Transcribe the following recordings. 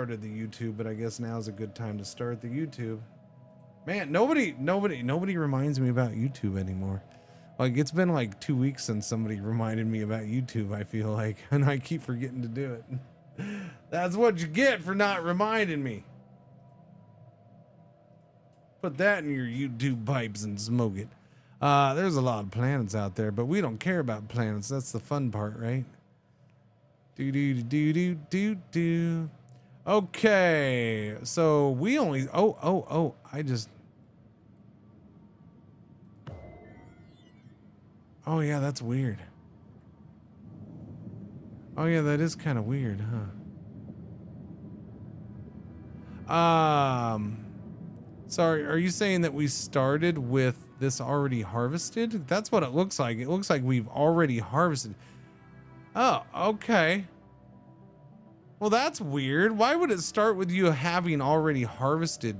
started the YouTube, but I guess now's a good time to start the YouTube. Man, nobody reminds me about YouTube anymore. Like, it's been like 2 weeks since somebody reminded me about YouTube, I feel like, and I keep forgetting to do it. That's what you get for not reminding me. Put that in your YouTube pipes and smoke it. There's a lot of planets out there, but we don't care about planets. That's the fun part, right? Do. Okay, so we only. Oh yeah, that's weird. Oh yeah, that is kind of weird, huh? Sorry, are you saying that we started with this already harvested? That's what it looks like. It looks like we've already harvested. Oh, okay. Well, that's weird. Why would it start with you having already harvested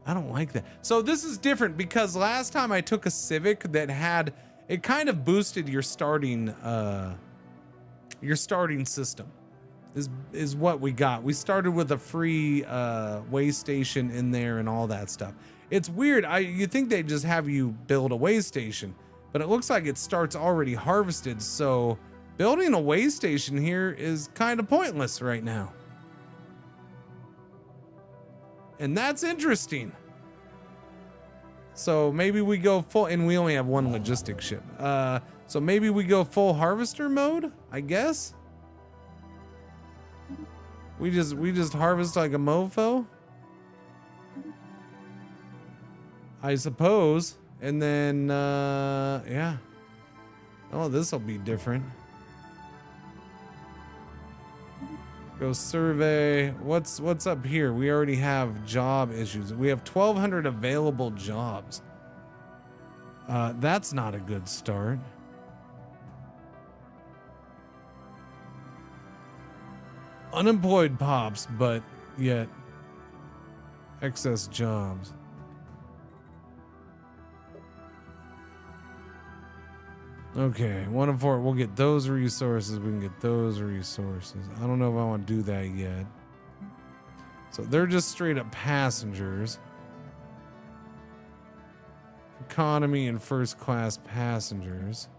I don't like that. So this is different because last time I took a Civic that had, it kind of boosted your starting system. Is what we got. We started with a free way station in there and all that stuff. It's weird. You think they just have you build a way station, but it looks like it starts already harvested. So building a way station here is kind of pointless right now. And that's interesting. So maybe we go full, and we only have one logistic ship. So maybe we go full harvester mode, I guess. We just harvest like a mofo, I suppose. And then yeah. Oh, this will be different. Go survey. What's up here? We already have job issues. We have 1,200 available jobs. That's not a good start. Unemployed pops, but yet excess jobs. Okay, 1 of 4. We'll get those resources. We can get those resources. I don't know if I want to do that yet. So they're just straight up passengers. Economy and first class passengers.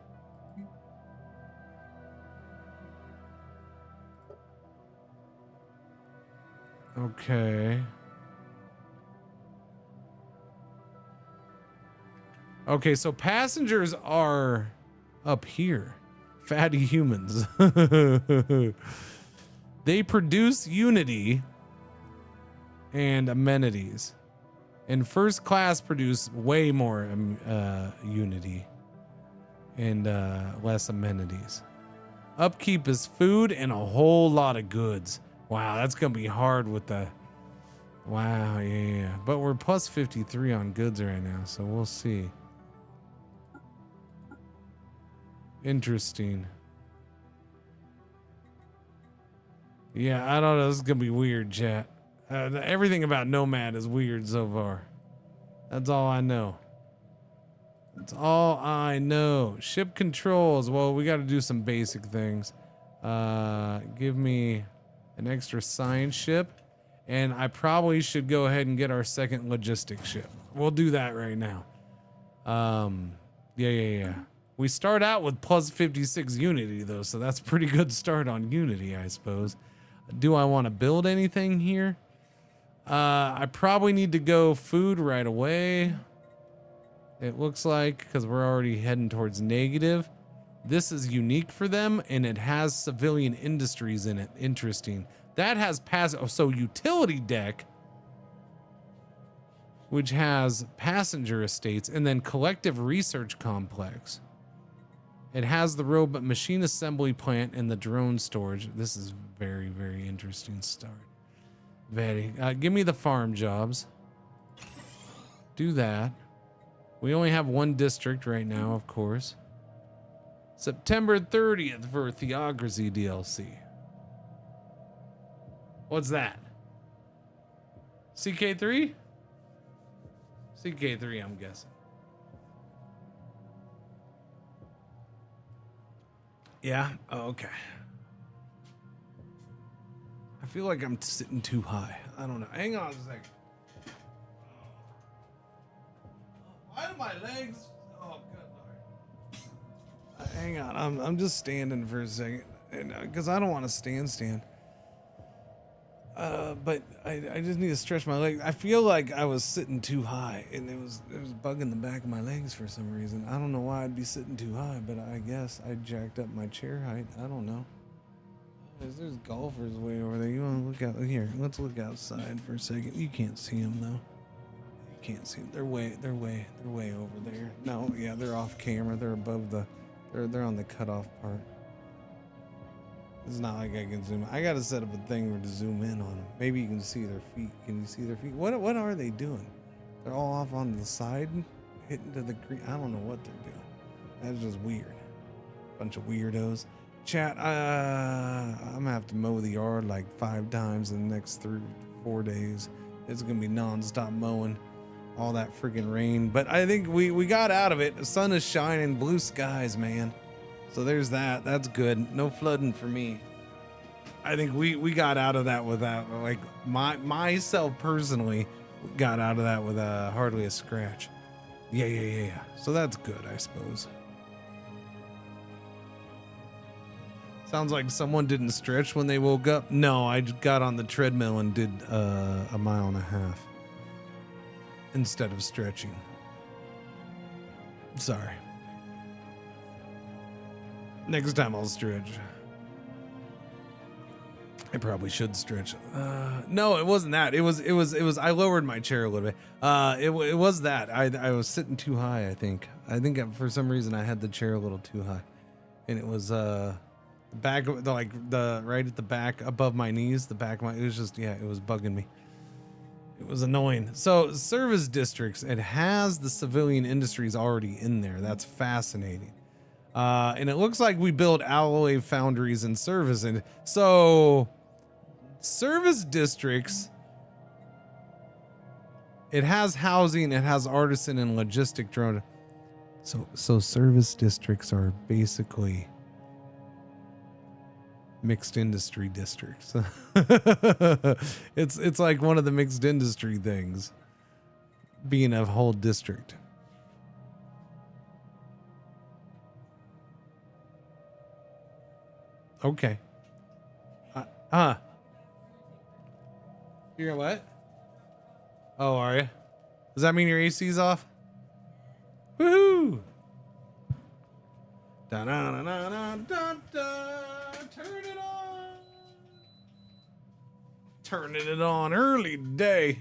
Okay. Okay, so passengers are up here. Fatty humans. They produce unity and amenities. And first class produce way more unity and less amenities. Upkeep is food and a whole lot of goods. Wow, that's gonna be hard with the. Wow, yeah. But we're plus 53 on goods right now, so we'll see. Interesting. Yeah, I don't know. This is gonna be weird, chat. Everything about Nomad is weird so far. That's all I know. That's all I know. Ship controls. Well, we got to do some basic things. Give me an extra science ship, and I probably should go ahead and get our second logistic ship. We'll do that right now. Yeah. We start out with plus 56 unity though, so that's a pretty good start on unity, I suppose. Do I want to build anything here? I probably need to go food right away. It looks like, because we're already heading towards negative. This is unique for them, and it has civilian industries in it. Interesting. That has so utility deck, which has passenger estates, and then collective research complex. It has the robot machine assembly plant and the drone storage. This is very, very interesting start. Very. Give me the farm jobs. Do that. We only have one district right now, of course. September 30th for Theocracy DLC. What's that? CK3? CK3, I'm guessing. Yeah? Oh, okay. I feel like I'm sitting too high. I don't know. Hang on a second. Why do my legs? Oh, good Lord. Hang on. I'm just standing for a second, and because I don't want to stand. But I just need to stretch my legs. I feel like I was sitting too high, and it was bugging the back of my legs for some reason. I don't know why I'd be sitting too high, but I guess I jacked up my chair height. I don't know. There's golfers way over there. You want to look out here? Let's look outside for a second. You can't see them though. You can't see them. They're way over there. No, yeah, they're off camera. They're above the. They're on the cutoff part. It's not like I can zoom. I gotta set up a thing where to zoom in on them. Maybe you can see their feet. Can you see their feet? What are they doing? They're all off on the side, hitting to the green. I don't know what they're doing. That's just weird. Bunch of weirdos. Chat, I'm gonna have to mow the yard like 5 times in the next 3-4 days. It's gonna be non-stop mowing, all that freaking rain. But I think we got out of it. The sun is shining, blue skies, man. So there's that. That's good. No flooding for me. I think we got out of that without, like, myself personally got out of that with hardly a scratch. Yeah. So that's good, I suppose. Sounds like someone didn't stretch when they woke up. No, I just got on the treadmill and did 1.5 miles instead of stretching. Sorry. Next time I'll stretch. I probably should stretch. No, it wasn't that. It was. I lowered my chair a little bit. It was that. I was sitting too high. I think for some reason I had the chair a little too high, and it was back the right at the back above my knees. The back of my. It was just it was bugging me. It was annoying. So service districts. It has the civilian industries already in there. That's fascinating. And it looks like we build alloy foundries and service. And so service districts, it has housing, it has artisan and logistic drone. So service districts are basically mixed industry districts. It's like one of the mixed industry things being a whole district. Okay. You're what? Oh, are you? Does that mean your AC's off? Woohoo! Da da da da da da. Turn it on. Turning it on early today.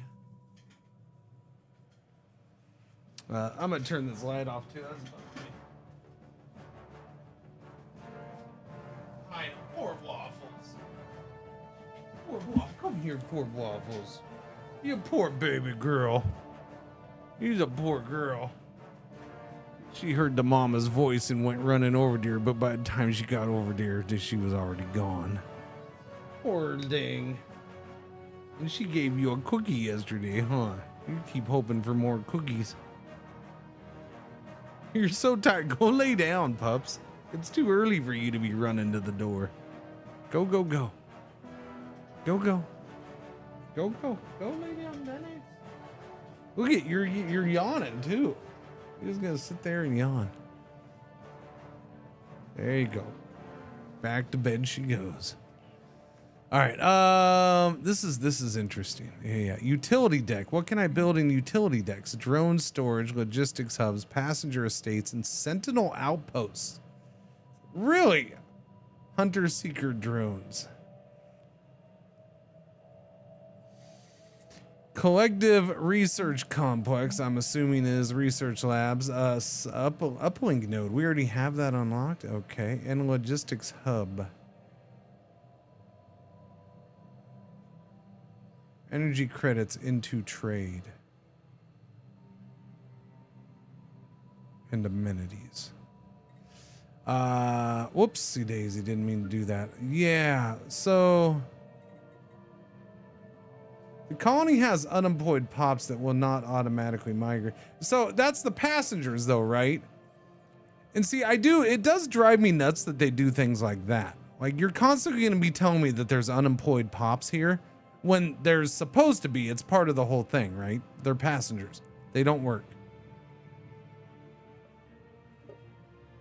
I'm gonna turn this light off too. That's poor Waffles. Poor Waffles. Come here, poor Waffles. You poor baby girl. You's a poor girl. She heard the mama's voice and went running over to her, but by the time she got over there, she was already gone. Poor thing. And she gave you a cookie yesterday, huh? You keep hoping for more cookies. You're so tired. Go lay down, pups. It's too early for you to be running to the door. Go. Go lay down, Dennis. Look at you're yawning too. You're just gonna sit there and yawn. There you go. Back to bed she goes. All right. This is interesting. Yeah. Utility deck. What can I build in utility decks? Drone storage, logistics hubs, passenger estates, and sentinel outposts. Really? Hunter seeker drones. Collective research complex, I'm assuming is research labs. Uplink node. We already have that unlocked. Okay. And logistics hub. Energy credits into trade. And amenities. Whoopsie daisy, didn't mean to do that. Yeah, so the colony has unemployed pops that will not automatically migrate. So that's the passengers though, right? And see, it does drive me nuts that they do things like that. Like, you're constantly going to be telling me that there's unemployed pops here when there's supposed to be. It's part of the whole thing, right? They're passengers. They don't work.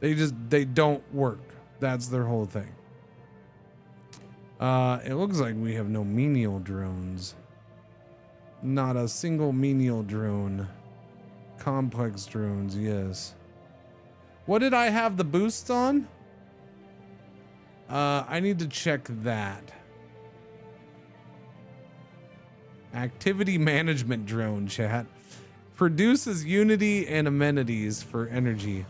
They don't work. That's their whole thing. It looks like we have no menial drones. Not a single menial drone. Complex drones, yes. What did I have the boosts on? I need to check that. Activity management drone, chat. Produces unity and amenities for energy.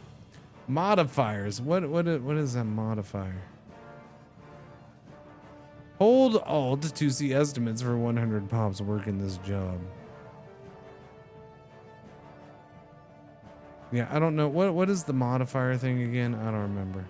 Modifiers. What is a modifier? Hold Alt to see estimates for 100 pops working this job. Yeah, I don't know. What is the modifier thing again? I don't remember.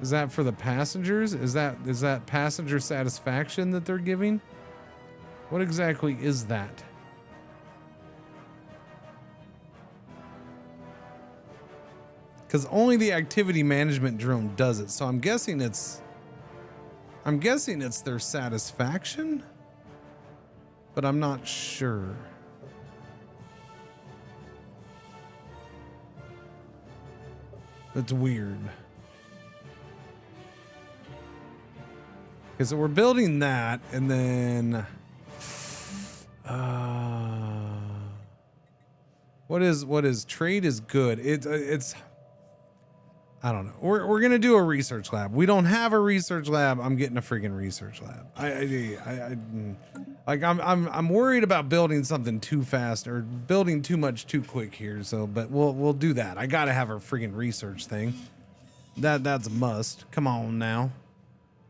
Is that for the passengers? Is that passenger satisfaction that they're giving? What exactly is that? Because only the activity management drone does it. So I'm guessing it's their satisfaction, but I'm not sure. That's weird. Okay, so we're building that, and then what is trade is good. It's I don't know. We're gonna do a research lab. We don't have a research lab. I'm getting a freaking research lab. I'm worried about building something too fast or building too much too quick here. So, but we'll do that. I gotta have a freaking research thing. That's a must. Come on now.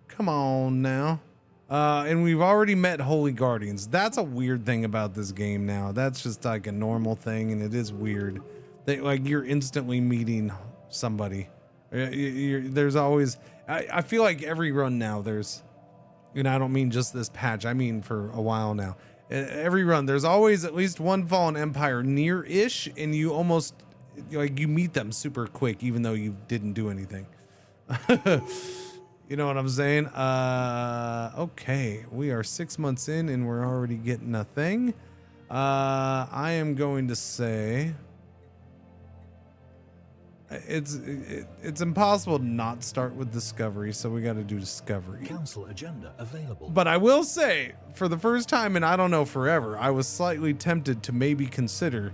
Come on now. And we've already met Holy Guardians. That's a weird thing about this game now. That's just like a normal thing, and it is weird. Like you're instantly meeting somebody. There's always, I feel like every run now there's, and I don't mean just this patch, I mean for a while now. Every run there's always at least one fallen empire near-ish, and you almost, like, you meet them super quick even though you didn't do anything. You know what I'm saying? Okay, we are 6 months in and we're already getting a thing. I am going to say it's impossible to not start with discovery, so we got to do discovery. Council agenda available. But I will say, for the first time in I don't know forever, I was slightly tempted to maybe consider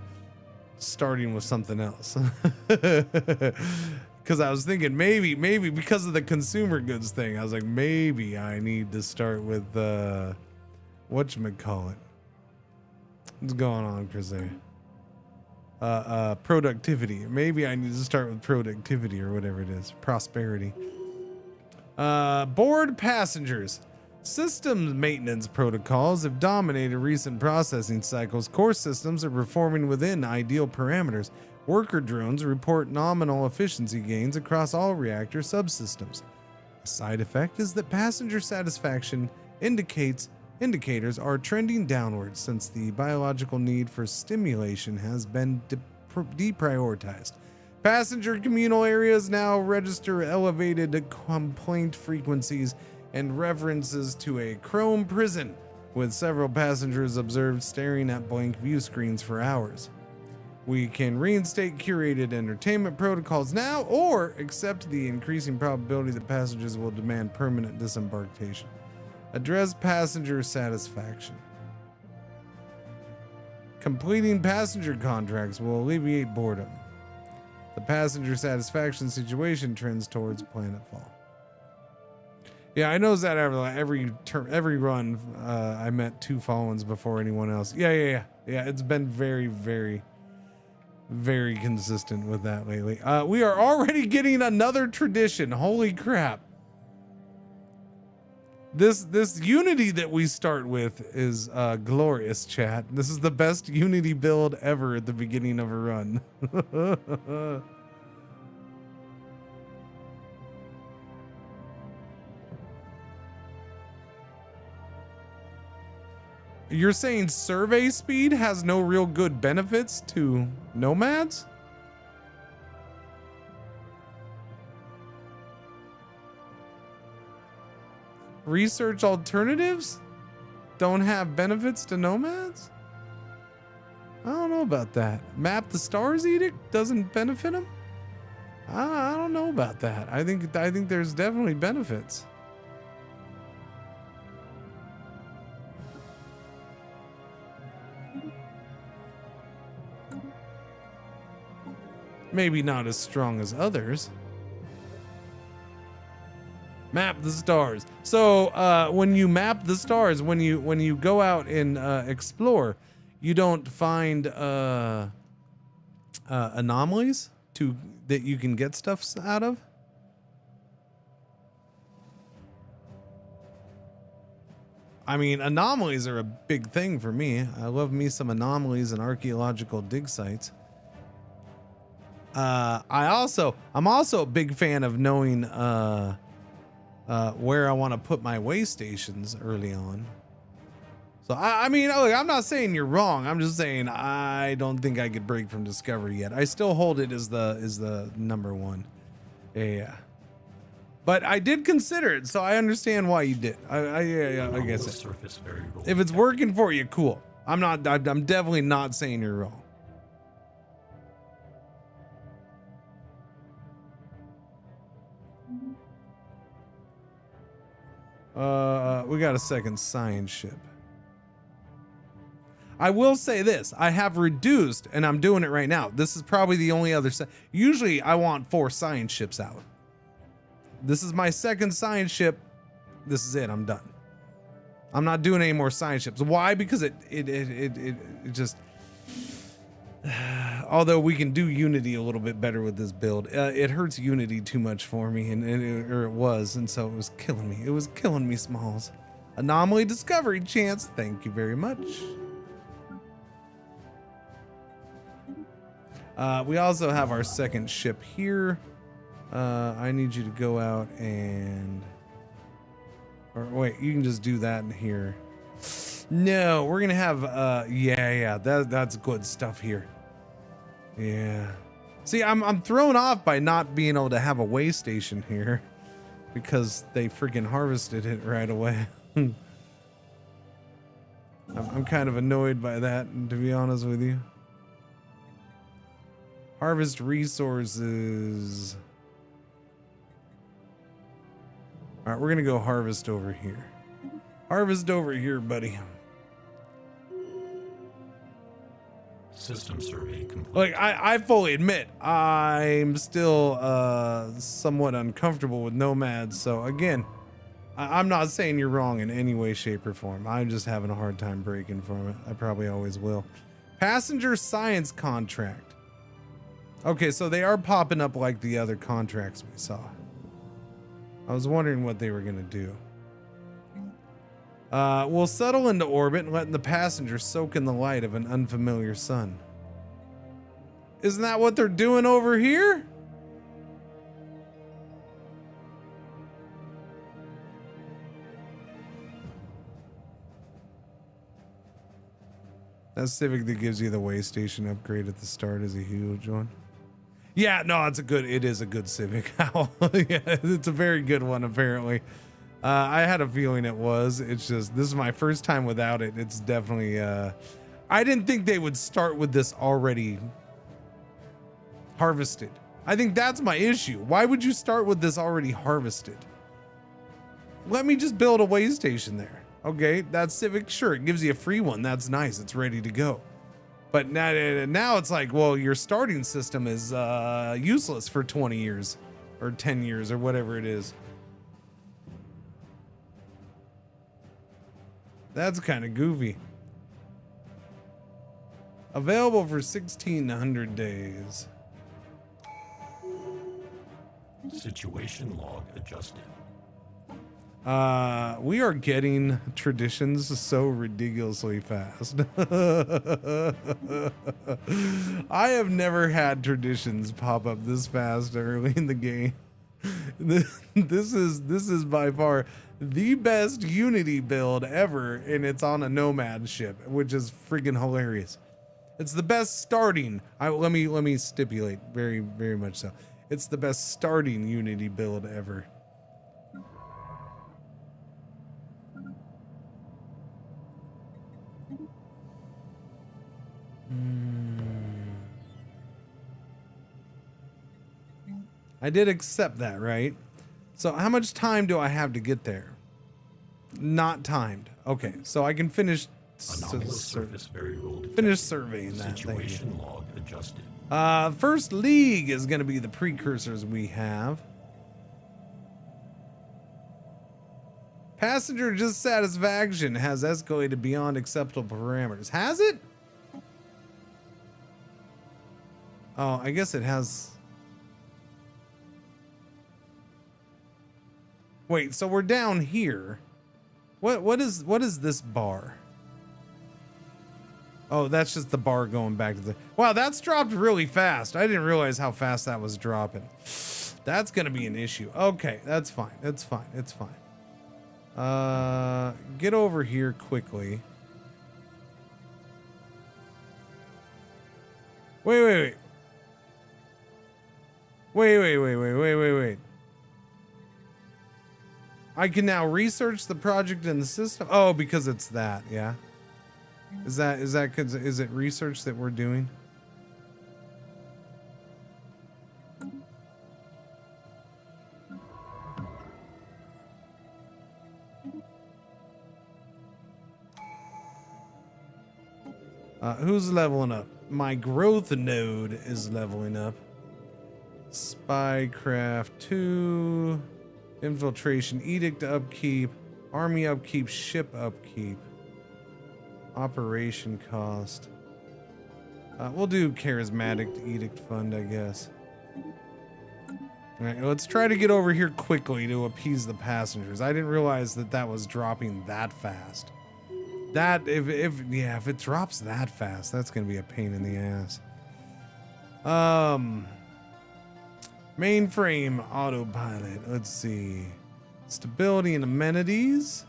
starting with something else. Because I was thinking maybe because of the consumer goods thing, I was like, maybe I need to start with whatchamacallit. What's going on, Chris? Productivity. Maybe I need to start with productivity or whatever it is. Prosperity. Board passengers. Systems maintenance protocols have dominated recent processing cycles. Core systems are performing within ideal parameters. Worker drones report nominal efficiency gains across all reactor subsystems. A side effect is that passenger satisfaction indicators are trending downwards since the biological need for stimulation has been deprioritized. Passenger communal areas now register elevated complaint frequencies and references to a chrome prison, with several passengers observed staring at blank view screens for hours. We can reinstate curated entertainment protocols now, or accept the increasing probability that passengers will demand permanent disembarkation. Address passenger satisfaction. Completing passenger contracts will alleviate boredom. The passenger satisfaction situation trends towards planetfall. Yeah, I noticed that every run, I met 2 Fallens before anyone else. Yeah. It's been very, very, very consistent with that lately. We are already getting another tradition. Holy crap. This Unity that we start with is glorious, chat. This is the best Unity build ever at the beginning of a run. You're saying survey speed has no real good benefits to nomads? Research alternatives don't have benefits to nomads? I don't know about that. Map the Stars Edict doesn't benefit them? I don't know about that. I think there's definitely benefits. Maybe not as strong as others. Map the stars. So when you map the stars, when you go out and explore, you don't find anomalies that you can get stuff out of. I mean, anomalies are a big thing for me. I love me some anomalies and archaeological dig sites. I'm also a big fan of knowing where I want to put my way stations early on. So I mean, look, I'm not saying you're wrong. I'm just saying I don't think I could break from discovery yet. I still hold it as the number one. Yeah. But I did consider it, so I understand why you did. I guess it. If it's working for you, cool. I'm definitely not saying you're wrong. We got a second science ship. I will say this, I have reduced, and I'm doing it right now. This is probably the only other, usually I want 4 science ships out. This is my second science ship. This is it, I'm done. I'm not doing any more science ships. Why? Because it just, although we can do Unity a little bit better with this build, it hurts Unity too much for me, or it was, and so it was killing me. It was killing me, Smalls. Anomaly discovery chance, thank you very much. We also have our second ship here. I need you to go out and, or wait, you can just do that in here. No, we're gonna have, yeah, that's good stuff here. Yeah. See, I'm thrown off by not being able to have a way station here because they freaking harvested it right away. I'm kind of annoyed by that, to be honest with you. Harvest resources. All right, we're gonna go harvest over here. Harvest over here, buddy. System survey complete. Like, I fully admit, I'm still somewhat uncomfortable with nomads. So again, I'm not saying you're wrong in any way, shape, or form. I'm just having a hard time breaking from it. I probably always will. Passenger science contract. Okay, so they are popping up like the other contracts we saw. I was wondering what they were gonna do. We'll settle into orbit, letting the passengers soak in the light of an unfamiliar sun. Isn't that what they're doing over here? That Civic that gives you the way station upgrade at the start is a huge one. Yeah, no, it is a good Civic. Yeah, it's a very good one, apparently. I had a feeling it was. It's just, this is my first time without it. It's definitely, I didn't think they would start with this already harvested. I think that's my issue. Why would you start with this already harvested? Let me just build a way station there. Okay, that Civic, sure, it gives you a free one. That's nice. It's ready to go. But now it's like, well, your starting system is useless for 20 years or 10 years or whatever it is. That's kind of goofy. Available for 1,600 days. Situation log adjusted. We are getting traditions so ridiculously fast. I have never had traditions pop up this fast early in the game. This is by far the best Unity build ever, and it's on a Nomad ship, which is freaking hilarious. It's the best starting. Let me stipulate very much so. It's the best starting Unity build ever. I did accept that, right? So how much time do I have to get there? Not timed. Okay, so I can finish surface variable detected. finish surveying that. Situation log adjusted. First league is going to be the precursors we have. Passenger dissatisfaction has escalated beyond acceptable parameters. Has it? Oh, I guess it has. Wait, so we're down here. What is this bar? Oh, that's just the bar going back to the... Wow, that's dropped really fast. I didn't realize how fast that was dropping. That's gonna be an issue. Okay, that's fine. It's fine. It's fine. Get over here quickly. Wait. Wait. I can now research the project in the system. Oh, because it's that, yeah. Is it research that we're doing? Who's leveling up? My growth node is leveling up. Spycraft 2, infiltration, edict upkeep, army upkeep, ship upkeep, operation cost. We'll do charismatic edict fund, I guess. All right, let's try to get over here quickly to appease the passengers. I didn't realize that was dropping that fast. That if it drops that fast, that's gonna be a pain in the ass. Mainframe autopilot. Let's see. Stability and amenities.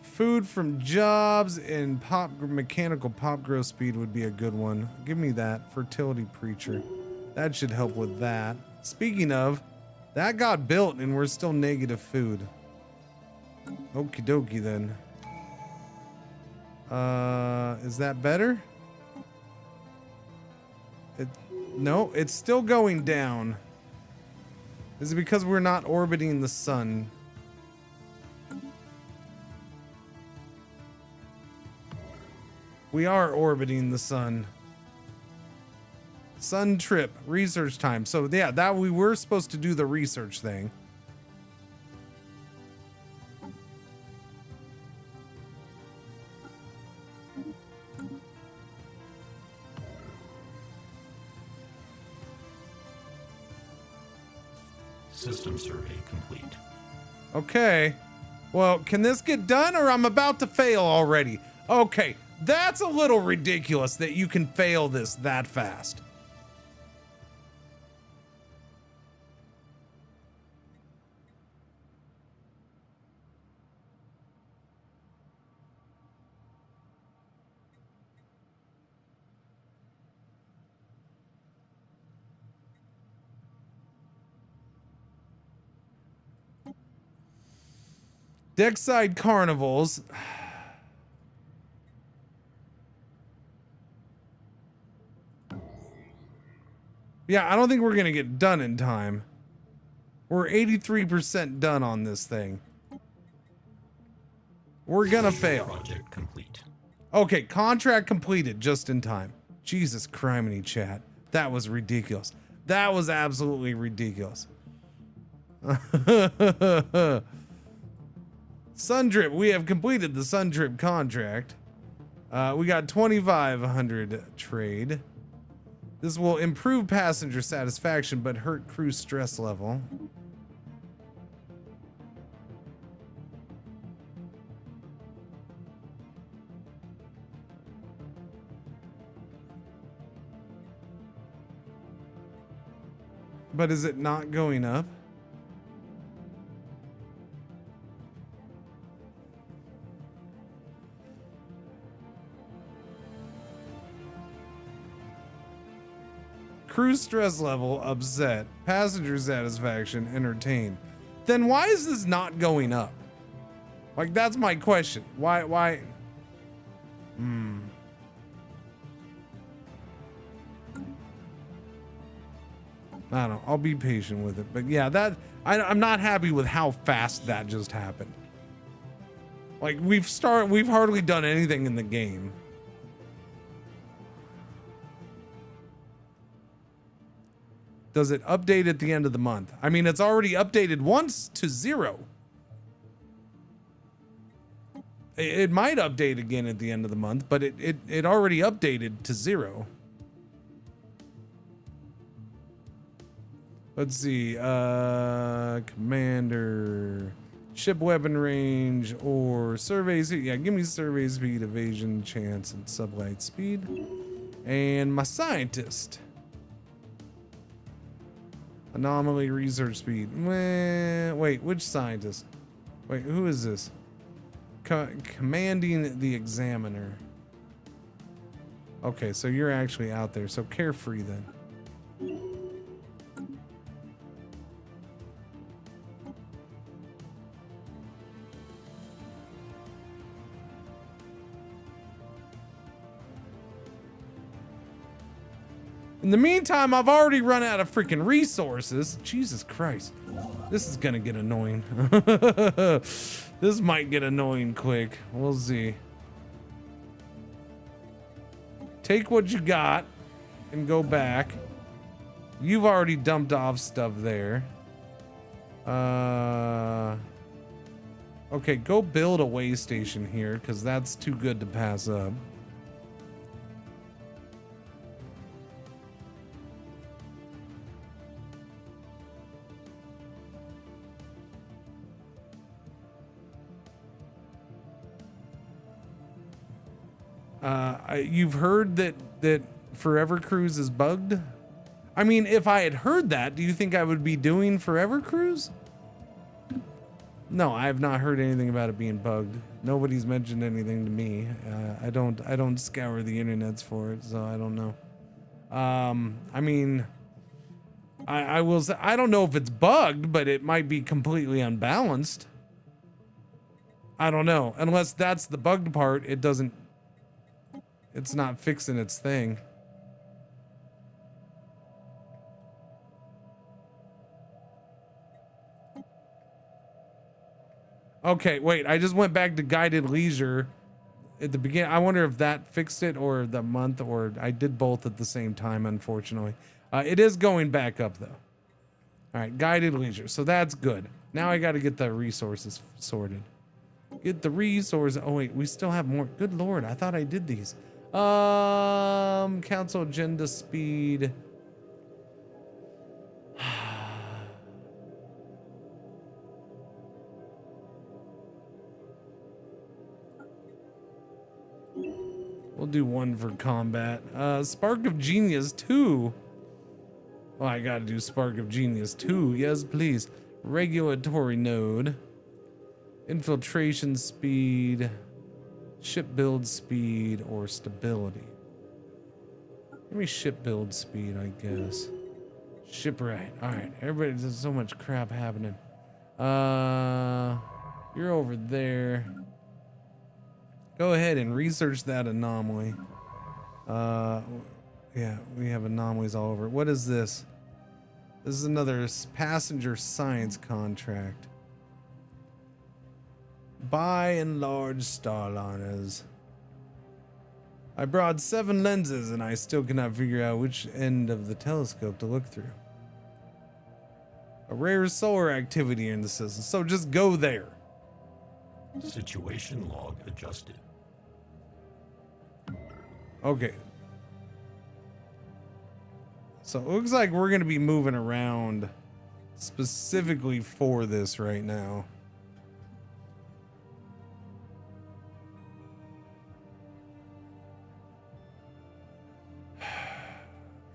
Food from jobs and mechanical pop growth speed would be a good one. Give me that. Fertility preacher. That should help with that. Speaking of, that got built and we're still negative food. Okie dokie then. Is that better? No, it's still going down. Is it because we're not orbiting the sun? We are orbiting the sun. Sun trip, research time. So yeah, that we were supposed to do the research thing. System survey complete. Okay. Well, can this get done or I'm about to fail already? Okay, that's a little ridiculous that you can fail this that fast. Deckside carnivals. Yeah, I don't think we're gonna get done in time. We're 83% done on this thing. We're gonna fail. Project complete. Okay, contract completed just in time. Jesus criminy chat. That was ridiculous. That was absolutely ridiculous. Sundrip, we have completed the Sundrip contract. We got 2,500 trade. This will improve passenger satisfaction, but hurt crew stress level. But is it not going up? Crew stress level, upset. Passenger satisfaction, entertained. Then why is this not going up? Like, that's my question. Why? I don't know. I'll be patient with it. But yeah, I'm not happy with how fast that just happened. Like, we've hardly done anything in the game. Does it update at the end of the month? I mean, it's already updated once to 0. It might update again at the end of the month, but it already updated to 0. Let's see, commander, ship weapon range, or survey speed. Yeah, give me survey speed, evasion, chance, and sublight speed. And my scientist. Anomaly, research speed. Wait, which scientist? Wait, who is this? Commanding the examiner. Okay, so you're actually out there, so carefree then. In the meantime, I've already run out of freaking resources. Jesus Christ. This is gonna get annoying. This might get annoying quick. We'll see. Take what you got and go back. You've already dumped off stuff there. Okay, go build a way station here, because that's too good to pass up. You've heard that Forever Cruise is bugged? I mean, if I had heard that, do you think I would be doing Forever Cruise? No, I have not heard anything about it being bugged. Nobody's mentioned anything to me. I don't scour the internets for it, so I don't know. I mean, I will say, I don't know if it's bugged, but it might be completely unbalanced. I don't know. Unless that's the bugged part, it's not fixing its thing. Okay, wait, I just went back to guided leisure at the beginning. I wonder if that fixed it, or the month, or I did both at the same time, unfortunately. It is going back up though. All right, guided leisure. So that's good. Now I got to get the resources sorted. Get the resources. Oh wait, we still have more. Good Lord, I thought I did these. Council agenda speed. We'll do one for combat. Spark of Genius 2. Oh, I gotta do Spark of Genius 2. Yes, please. Regulatory node. Infiltration speed. Ship build speed or stability. Give me ship build speed, I guess. Shipwright. Alright, everybody, there's so much crap happening. You're over there. Go ahead and research that anomaly. Yeah, we have anomalies all over. What is this? This is another passenger science contract. By and large starliners. I brought 7 lenses and I still cannot figure out which end of the telescope to look through. A rare solar activity in the system, so just go there. Situation log adjusted. Okay. So it looks like we're going to be moving around specifically for this right now.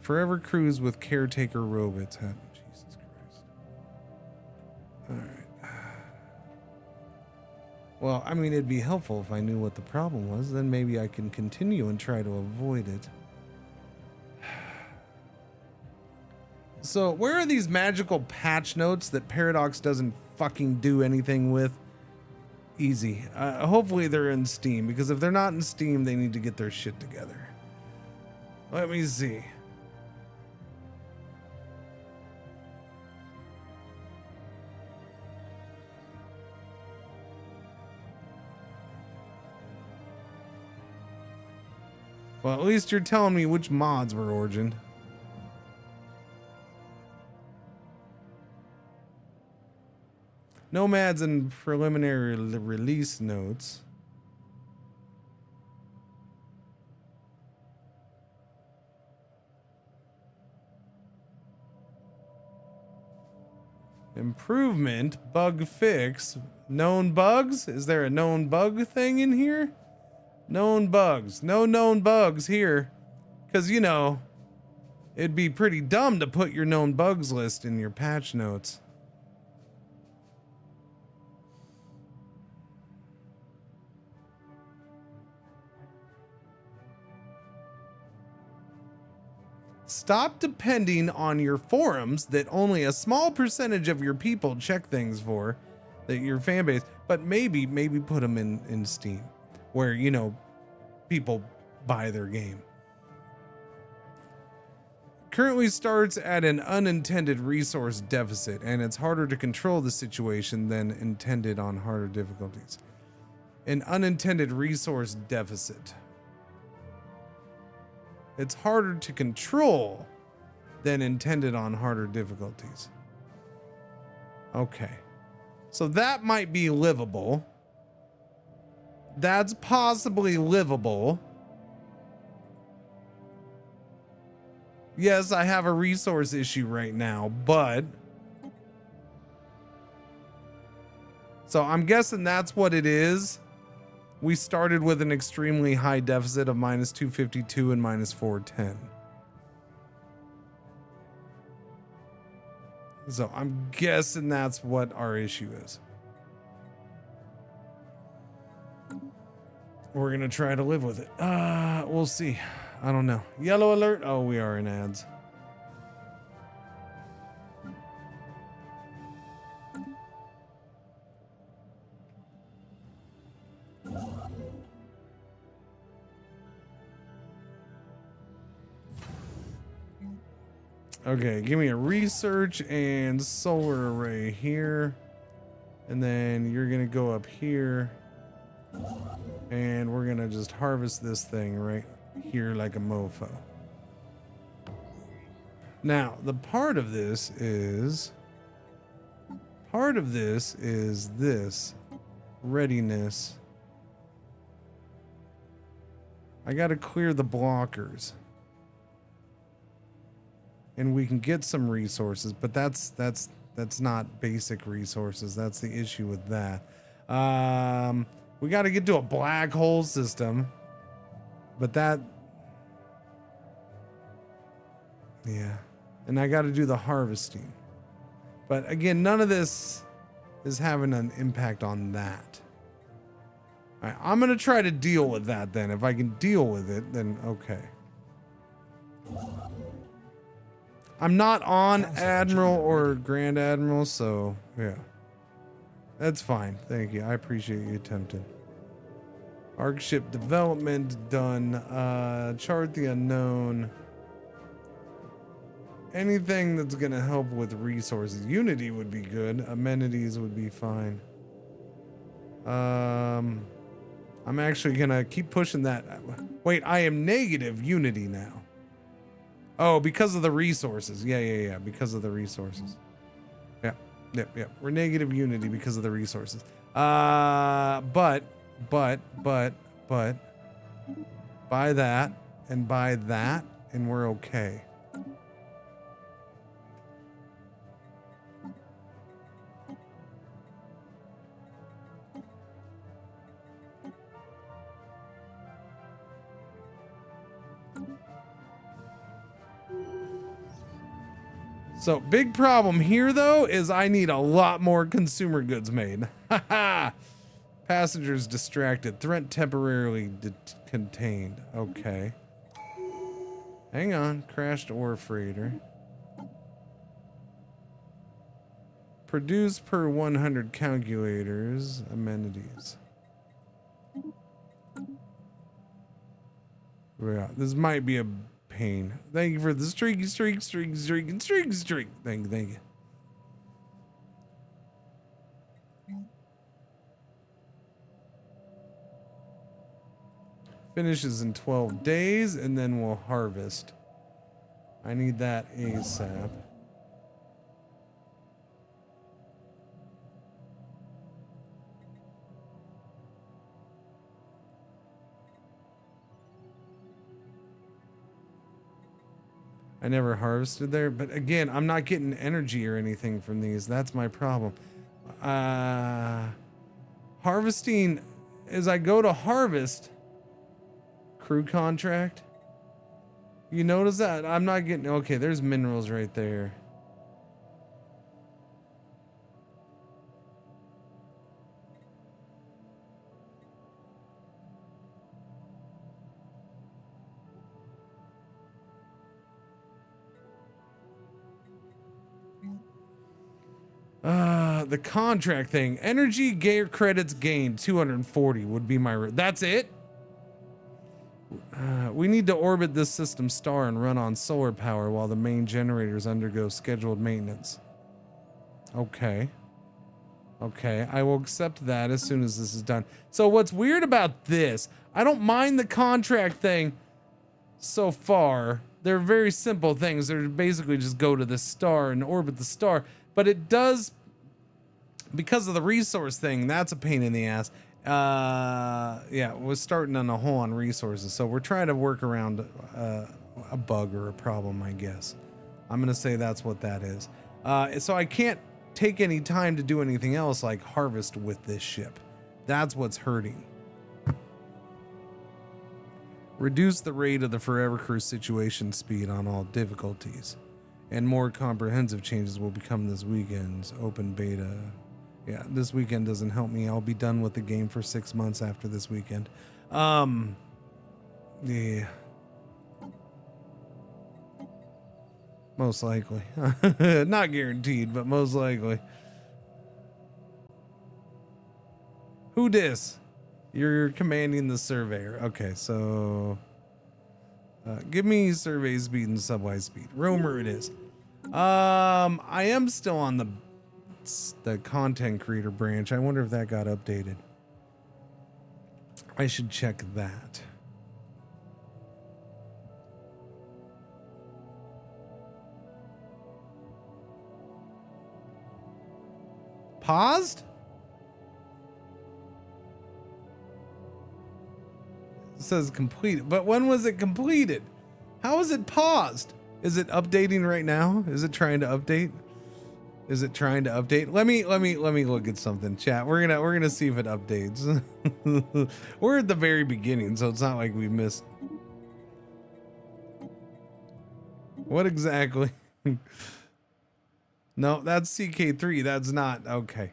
Forever Cruise with caretaker robots. Jeez. Well, I mean, it'd be helpful if I knew what the problem was. Then maybe I can continue and try to avoid it. So, where are these magical patch notes that Paradox doesn't fucking do anything with? Easy. Hopefully they're in Steam, because if they're not in Steam, they need to get their shit together. Let me see. Well, at least you're telling me which mods were origined. Nomads and preliminary release notes. Improvement, bug fix, known bugs? Is there a known bug thing in here? Known bugs. No known bugs here. Because, you know, it'd be pretty dumb to put your known bugs list in your patch notes. Stop depending on your forums that only a small percentage of your people check things for, that your fan base, but maybe put them in Steam where, you know, people buy their game. Currently starts at an unintended resource deficit, and it's harder to control the situation than intended on harder difficulties. An unintended resource deficit. It's harder to control than intended on harder difficulties. Okay. So that might be livable. That's possibly livable. Yes, I have a resource issue right now, but... So I'm guessing that's what it is. We started with an extremely high deficit of minus 252 and minus 410. So I'm guessing that's what our issue is. We're going to try to live with it. We'll see. I don't know. Yellow alert. Oh, we are in ads. Okay, give me a research and solar array here. And then you're going to go up here. And we're going to just harvest this thing right here like a mofo. Now, the part of this is this readiness. I got to clear the blockers. And we can get some resources, but that's not basic resources. That's the issue with that. We got to get to a black hole system, but that, yeah. And I got to do the harvesting. But again, none of this is having an impact on that. All right, I'm going to try to deal with that then. If I can deal with it, then okay. I'm not on Admiral or Grand Admiral, so yeah. That's fine. Thank you. I appreciate you attempting. Arc ship development done. Chart the unknown. Anything that's going to help with resources. Unity would be good. Amenities would be fine. I'm actually going to keep pushing that. Wait, I am negative Unity now. Oh, because of the resources. Yeah. Because of the resources. Yep. We're negative Unity because of the resources. But buy that and buy that and we're okay. So big problem here though is I need a lot more consumer goods made. Passengers distracted. Threat temporarily contained. Okay. Hang on. Crashed ore freighter. Produce per 100 calculators. Amenities. Yeah, this might be a pain. Thank you for the streak. Thank you. Finishes in 12 days, and then we'll harvest. I need that ASAP. I never harvested there, but again, I'm not getting energy or anything from these. That's my problem. Harvesting, as I go to harvest, crew contract. You notice that? I'm not getting, okay, there's minerals right there. The contract thing. Energy credits gained 240 would be my, that's it? We need to orbit this system star and run on solar power while the main generators undergo scheduled maintenance. Okay. Okay, I will accept that as soon as this is done. So what's weird about this, I don't mind the contract thing so far. They're very simple things. They're basically just go to the star and orbit the star. But it does, because of the resource thing, that's a pain in the ass. Yeah, we're starting on a hole on resources. So we're trying to work around a bug or a problem, I guess. I'm going to say that's what that is. So I can't take any time to do anything else like harvest with this ship. That's what's hurting. Reduce the rate of the Forever Crew situation speed on all difficulties. And more comprehensive changes will become this weekend's open beta. Yeah, this weekend doesn't help me. I'll be done with the game for 6 months after this weekend. Yeah. Most likely. Not guaranteed, but most likely. Who dis? You're commanding the surveyor. Okay, so give me survey speed and subway speed. Roamer it is. I am still on the content creator branch. I wonder if that got updated. I should check that. Paused? It says completed, but when was it completed? How is it paused? Is it updating right now? Is it trying to update? Is it trying to update? Let me look at something, chat. We're gonna see if it updates. We're at the very beginning, so it's not like we missed. What exactly? No, that's CK3. That's not okay.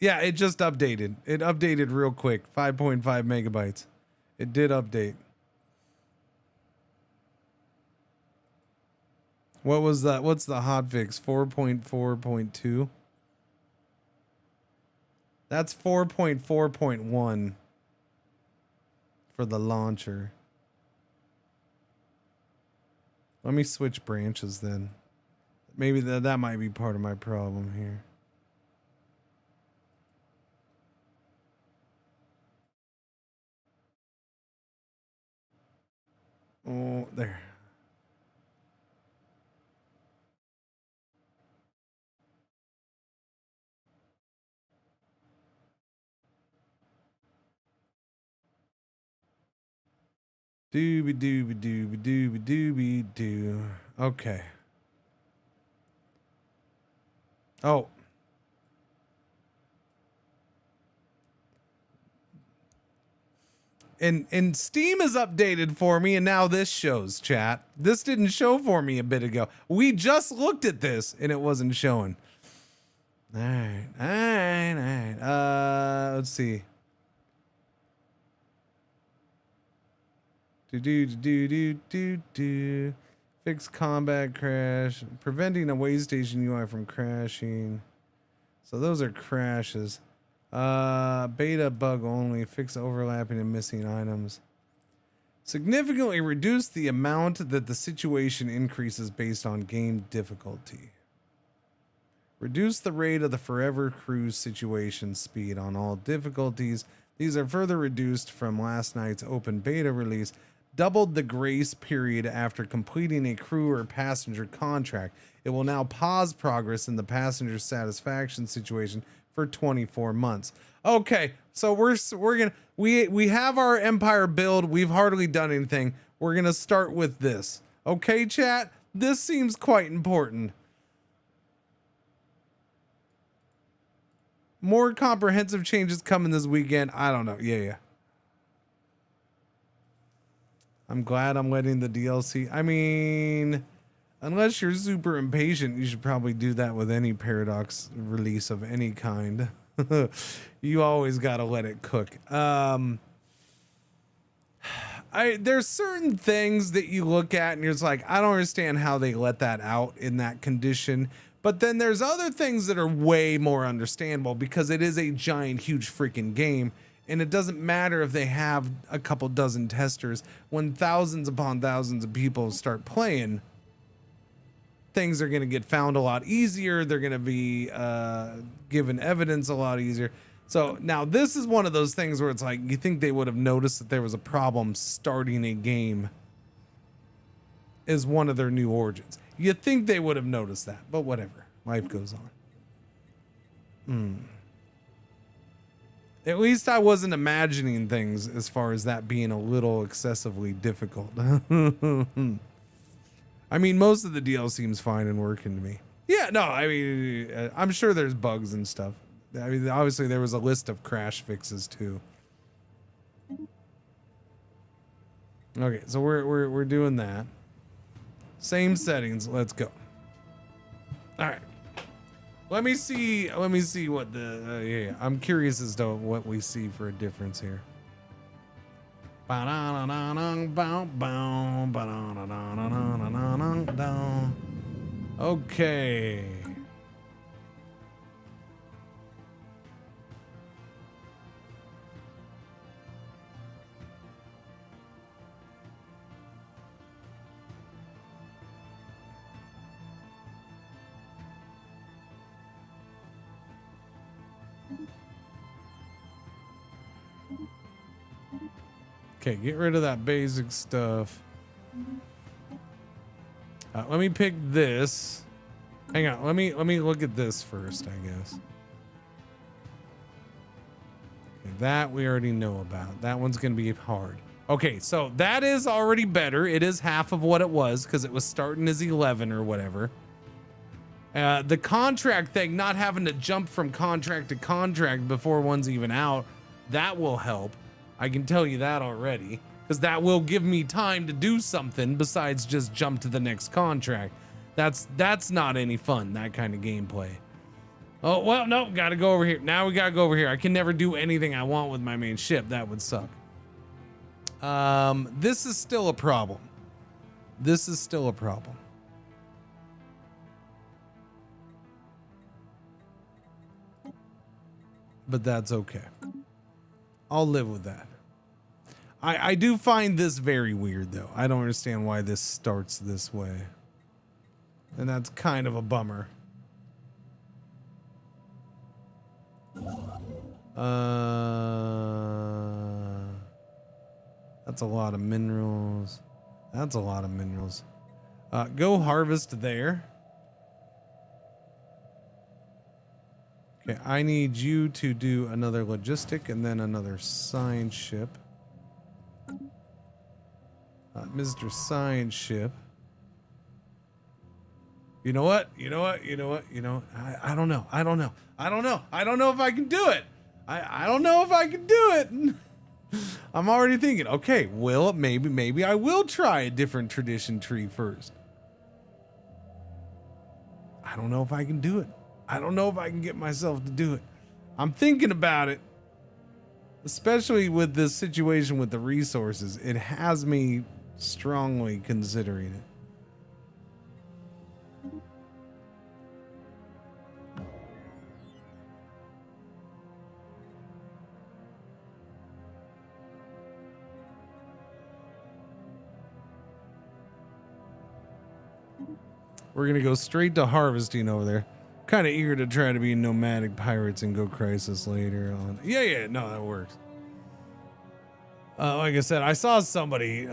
Yeah, it just updated. It updated real quick. 5.5 megabytes. It did update. What was that? What's the hotfix? 4.4.2? That's 4.4.1 for the launcher. Let me switch branches then. Maybe that might be part of my problem here. Oh, there. Dooby dooby dooby dooby dooby doo. Okay. Oh. And Steam is updated for me, and now this shows, chat. This didn't show for me a bit ago. We just looked at this, and it wasn't showing. All right. Let's see. Fix combat crash, preventing a way station UI from crashing. So those are crashes. Beta bug only, fix overlapping and missing items. Significantly reduce the amount that the situation increases based on game difficulty. Reduce the rate of the forever cruise situation speed on all difficulties. These are further reduced from last night's open beta release. Doubled the grace period after completing a crew or passenger contract. It will now pause progress in the passenger satisfaction situation for 24 months. Okay, so we have our Empire build. We've hardly done anything. We're gonna start with this. Okay, chat? This seems quite important. More comprehensive changes coming this weekend. I don't know. Yeah. I'm glad I'm letting the DLC. I mean, unless you're super impatient, you should probably do that with any Paradox release of any kind. You always got to let it cook. There's certain things that you look at and you're just like, I don't understand how they let that out in that condition. But then there's other things that are way more understandable because it is a giant, huge freaking game. And it doesn't matter if they have a couple dozen testers. When thousands upon thousands of people start playing, things are going to get found a lot easier. They're going to be given evidence a lot easier. So now this is one of those things where it's like, you think they would have noticed that there was a problem starting a game is one of their new origins. You think they would have noticed that, but whatever. Life goes on. At least I wasn't imagining things as far as that being a little excessively difficult. I mean, most of the DLC seems fine and working to me. Yeah, no, I mean, I'm sure there's bugs and stuff. I mean, obviously there was a list of crash fixes too. Okay, so we're doing that. Same settings. Let's go. All right. Let me see what the yeah. I'm curious as to what we see for a difference here. Okay. Okay, get rid of that basic stuff. Let me pick this. Hang on, let me look at this first, I guess. Okay, that we already know about. That one's gonna be hard. Okay, so that is already better. It is half of what it was because it was starting as 11 or whatever. The contract thing, not having to jump from contract to contract before one's even out, that will help. I can tell you that already, because that will give me time to do something besides just jump to the next contract. That's not any fun, that kind of gameplay. Oh, well, no, gotta go over here. Now we gotta go over here. I can never do anything I want with my main ship. That would suck. This is still a problem. This is still a problem. But that's okay. I'll live with that. I do find this very weird though. I don't understand why this starts this way. And that's kind of a bummer. That's a lot of minerals. That's a lot of minerals. Go harvest there. Okay, I need you to do another logistic and then another science ship. Mr. Science Ship. You know what? I don't know. I don't know if I can do it. I don't know if I can do it. I'm already thinking, okay, well, maybe I will try a different tradition tree first. I don't know if I can do it. I don't know if I can get myself to do it. I'm thinking about it. Especially with this situation with the resources. It has me strongly considering it. We're gonna go straight to harvesting over there. Kind of eager to try to be nomadic pirates and go crisis later on. Yeah, no, that works. Like I said, I saw somebody,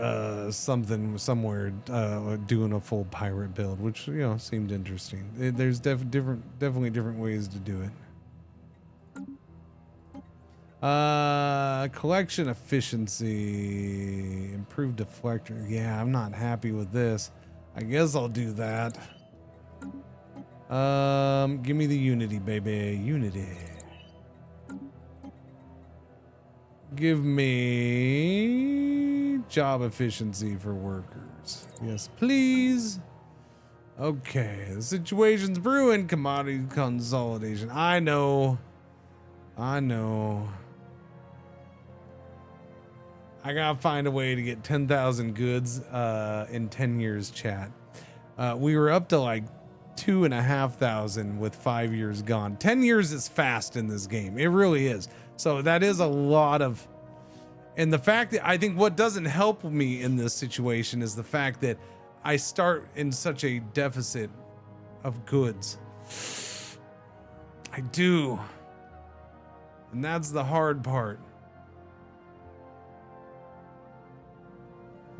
somewhere, doing a full pirate build, which, you know, seemed interesting. There's definitely different ways to do it. Collection efficiency, improved deflector. Yeah, I'm not happy with this. I guess I'll do that. Give me the Unity, baby. Unity. Give me job efficiency for workers. Yes, please. Okay, the situation's brewing. Commodity consolidation. I know. I gotta find a way to get 10,000 goods in 10 years, chat. We were up to like 2,500 with 5 years gone. 10 years is fast in this game. It really is. So that is a lot of, and the fact that I think what doesn't help me in this situation is the fact that I start in such a deficit of goods. I do. And that's the hard part.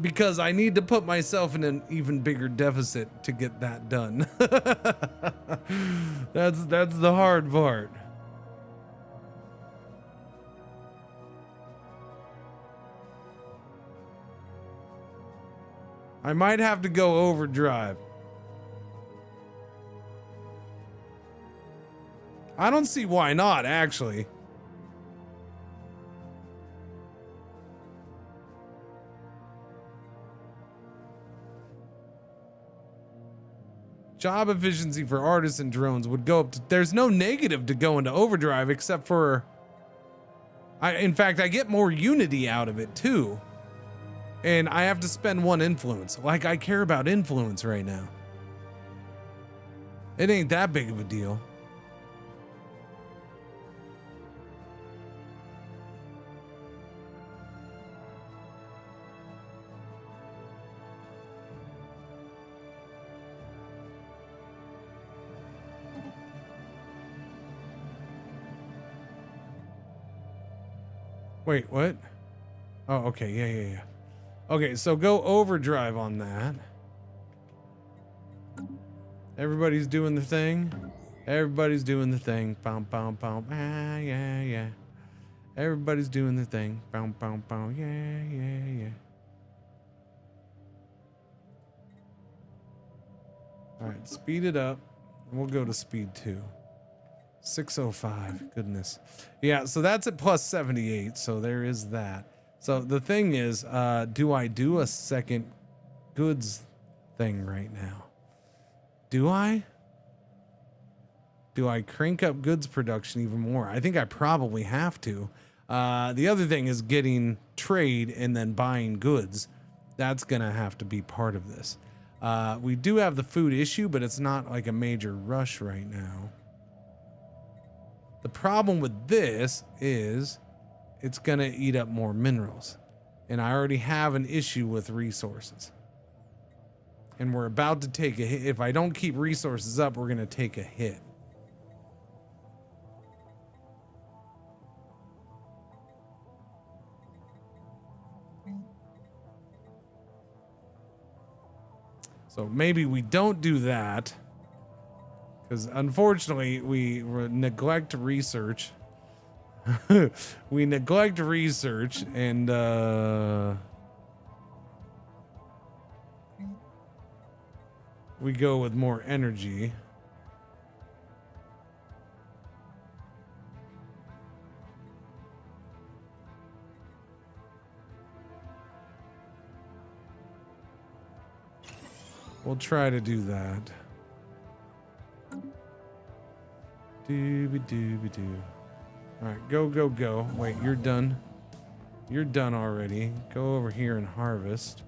Because I need to put myself in an even bigger deficit to get that done. That's the hard part. I might have to go overdrive. I don't see why not, actually. Job efficiency for artists and drones would go up to, there's no negative to go into overdrive except for, in fact, I get more unity out of it too. And I have to spend one influence. Like, I care about influence right now. It ain't that big of a deal. Wait, what? Oh, okay. Yeah. Okay, so go overdrive on that. Everybody's doing the thing. Everybody's doing the thing. Boom, boom, boom. Ah, yeah. Everybody's doing the thing. Boom, boom, boom. Yeah. All right, speed it up. We'll go to speed 2. 605. Goodness. Yeah, so that's at plus 78. So there is that. So the thing is, do I do a second goods thing right now? Do I? Do I crank up goods production even more? I think I probably have to. The other thing is getting trade and then buying goods. That's going to have to be part of this. We do have the food issue, but it's not like a major rush right now. The problem with this is it's going to eat up more minerals. And I already have an issue with resources. And we're about to take a hit. If I don't keep resources up, we're going to take a hit. So maybe we don't do that. Because unfortunately, we neglect research. We neglect research and we go with more energy. We'll try to do that. Dooby-dooby-doo. All right, go, go, go. Wait, you're done. You're done already. Go over here and harvest.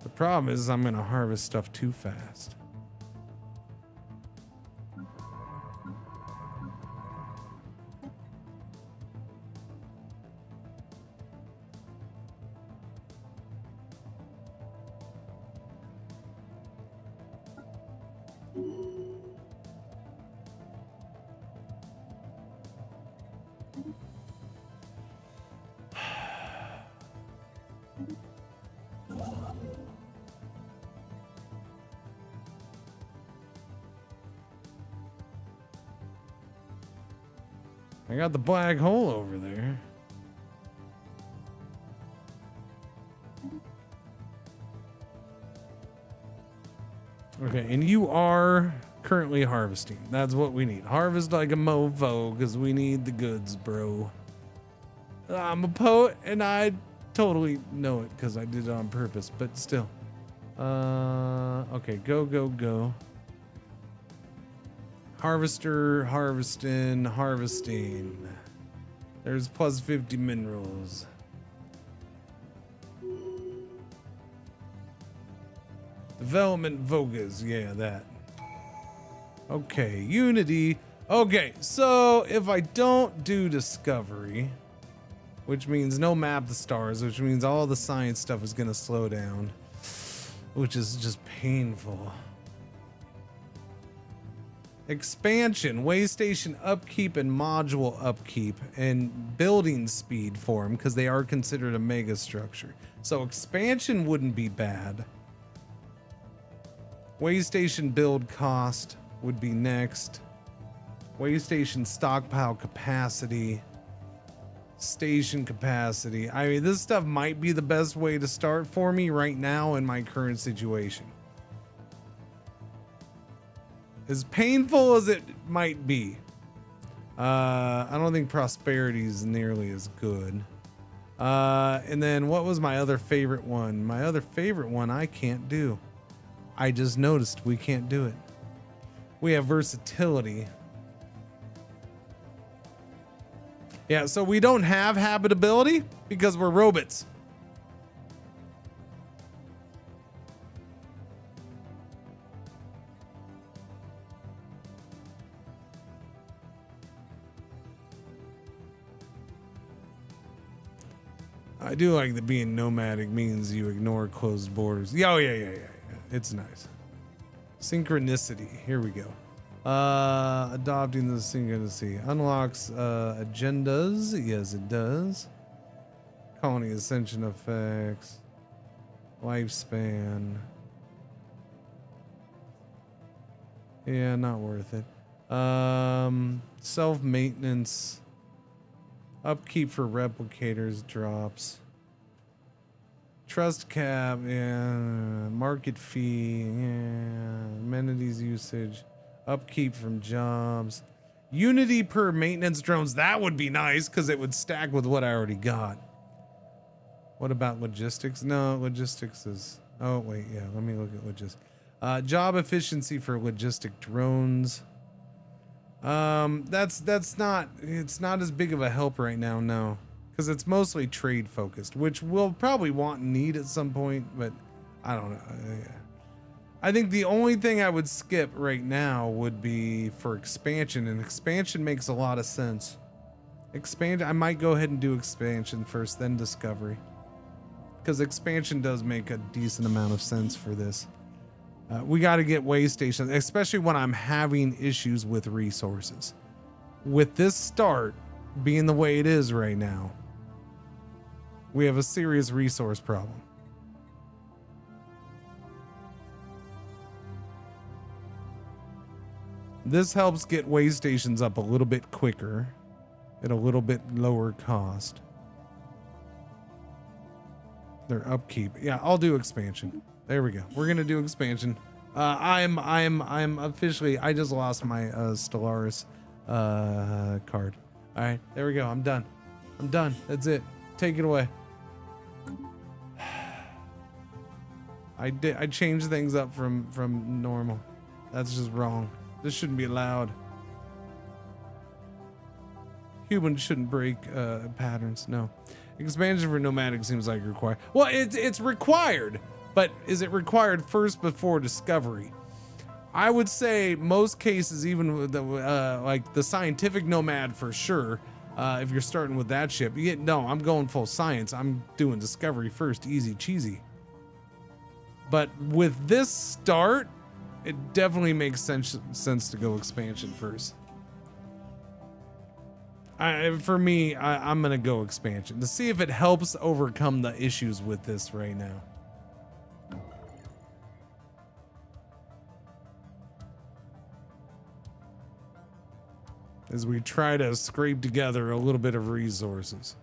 The problem is I'm going to harvest stuff too fast. I got the black hole over there. Okay, and you are currently harvesting. That's what we need. Harvest like a mofo, because we need the goods, bro. I'm a poet, and I totally know it, because I did it on purpose, but still. Okay, go, go, go. Harvester, harvesting, harvesting. There's plus 50 minerals. Development Vogas, yeah, that. Okay, Unity. Okay, so if I don't do discovery, which means no map the stars, which means all the science stuff is gonna slow down, which is just painful. Expansion, way station upkeep and module upkeep and building speed for them because they are considered a mega structure. So expansion wouldn't be bad. Way station build cost would be next. Way station stockpile capacity. Station capacity. I mean, this stuff might be the best way to start for me right now in my current situation. As painful as it might be, I don't think prosperity is nearly as good. And then what was my other favorite one? My other favorite one I can't do. I just noticed we can't do it. We have versatility. Yeah, so we don't have habitability because we're robots. I do like that being nomadic means you ignore closed borders. Yeah, oh, yeah. It's nice. Synchronicity. Here we go. Adopting the synchronicity unlocks agendas. Yes, it does. Colony ascension effects. Lifespan. Yeah, not worth it. Self-maintenance. Upkeep for replicators drops. Trust cap, yeah. Market fee, yeah. Amenities usage. Upkeep from jobs. Unity per maintenance drones. That would be nice because it would stack with what I already got. What about logistics? No, logistics is... Oh, wait, yeah. Let me look at logistics. Job efficiency for logistic drones. It's not as big of a help right now, no. Because it's mostly trade focused, which we'll probably want and need at some point, but I don't know. I think the only thing I would skip right now would be for expansion, and expansion makes a lot of sense. I might go ahead and do expansion first, then discovery. Because expansion does make a decent amount of sense for this. We got to get way stations, especially when I'm having issues with resources. With this start being the way it is right now, we have a serious resource problem. This helps get way stations up a little bit quicker at a little bit lower cost. Their upkeep. Yeah, I'll do expansion. There we go. We're gonna do expansion. I'm officially. I just lost my Stellaris card. All right, there we go. I'm done. That's it. Take it away. I changed things up from normal. That's just wrong. This shouldn't be allowed. Humans shouldn't break patterns. No. Expansion for nomadic seems like required. Well, it's required, but is it required first before discovery? I would say most cases, even with the, like the scientific nomad for sure. If you're starting with that ship, no, I'm going full science. I'm doing discovery first, easy cheesy. But with this start, it definitely makes sense to go expansion first. For me, I'm gonna go expansion to see if it helps overcome the issues with this right now. As we try to scrape together a little bit of resources.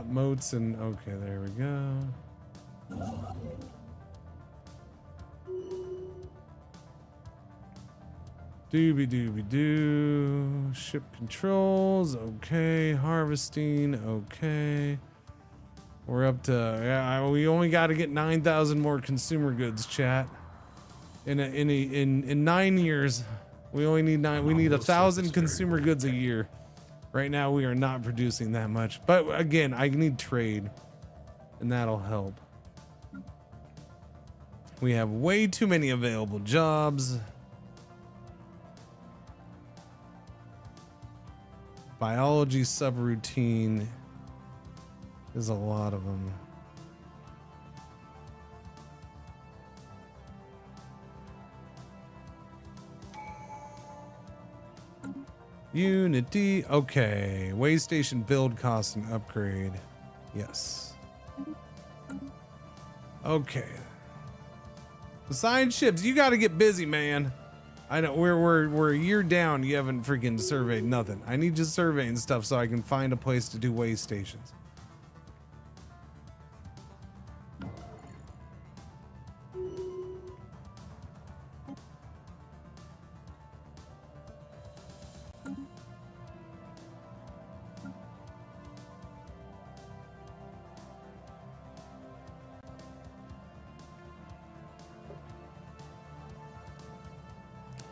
Moats and okay, there we go. Doobie doobie doo. Ship controls, okay. Harvesting, okay. We're up to, yeah, we only got to get 9,000 more consumer goods, chat. In 9 years, we only need we need 1,000 consumer goods a year. Right now, we are not producing that much. But again, I need trade, and that'll help. We have way too many available jobs. Biology subroutine is a lot of them. Unity, okay. Way station build cost and upgrade. Yes. Okay. The science ships, you got to get busy, man. I know we're a year down. You haven't freaking surveyed nothing. I need you surveying stuff so I can find a place to do way stations.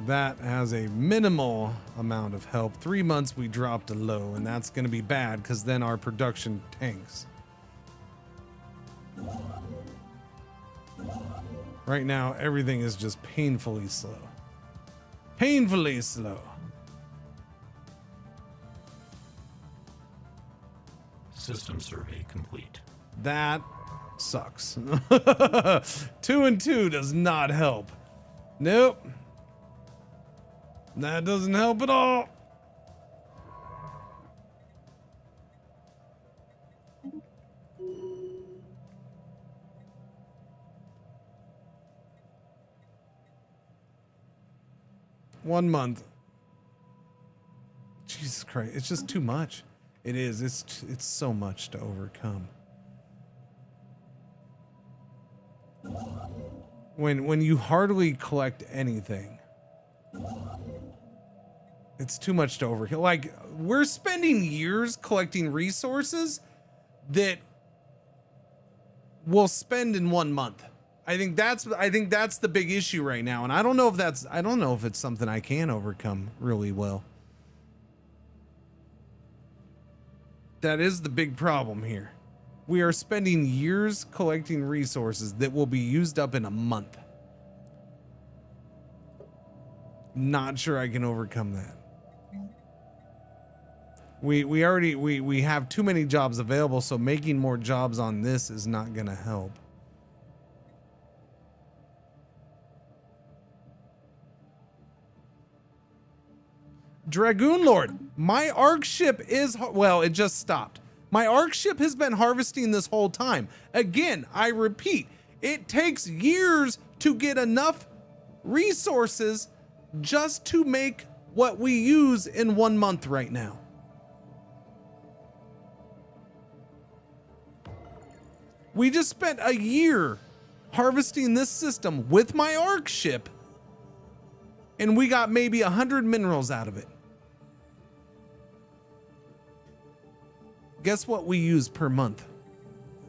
That has a minimal amount of help. 3 months we dropped a low, and that's going to be bad because then our production tanks. Right now, everything is just painfully slow. Painfully slow. System survey complete. That sucks. 2 and 2 does not help. Nope. That doesn't help at all. One month. Jesus Christ, it's just too much. It is. It's so much to overcome. When you hardly collect anything, it's too much to overkill. Like, we're spending years collecting resources that we'll spend in 1 month. I think that's the big issue right now. And I don't know if it's something I can overcome really well. That is the big problem here. We are spending years collecting resources that will be used up in a month. Not sure I can overcome that. We already have too many jobs available, so making more jobs on this is not gonna help. Dragoon Lord, my ARC ship is, well, it just stopped. My ARC ship has been harvesting this whole time. Again, I repeat, it takes years to get enough resources just to make what we use in 1 month right now. We just spent a year harvesting this system with my ARC ship, and we got maybe 100 minerals out of it. Guess what we use per month?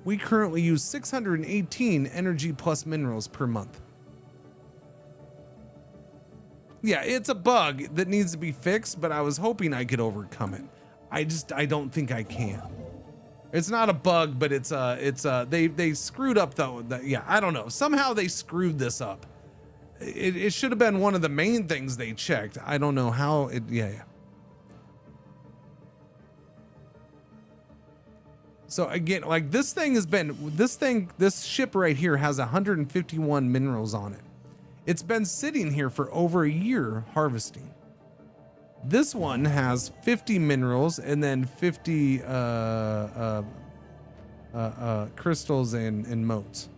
We currently use 618 energy plus minerals per month. Yeah, it's a bug that needs to be fixed, but I was hoping I could overcome it. I don't think I can. It's not a bug, but they screwed up though. Yeah, I don't know. Somehow they screwed this up. It should have been one of the main things they checked. I don't know how it, yeah. So again, like this ship right here has 151 minerals on it. It's been sitting here for over a year harvesting. This one has 50 minerals and then 50 crystals and motes,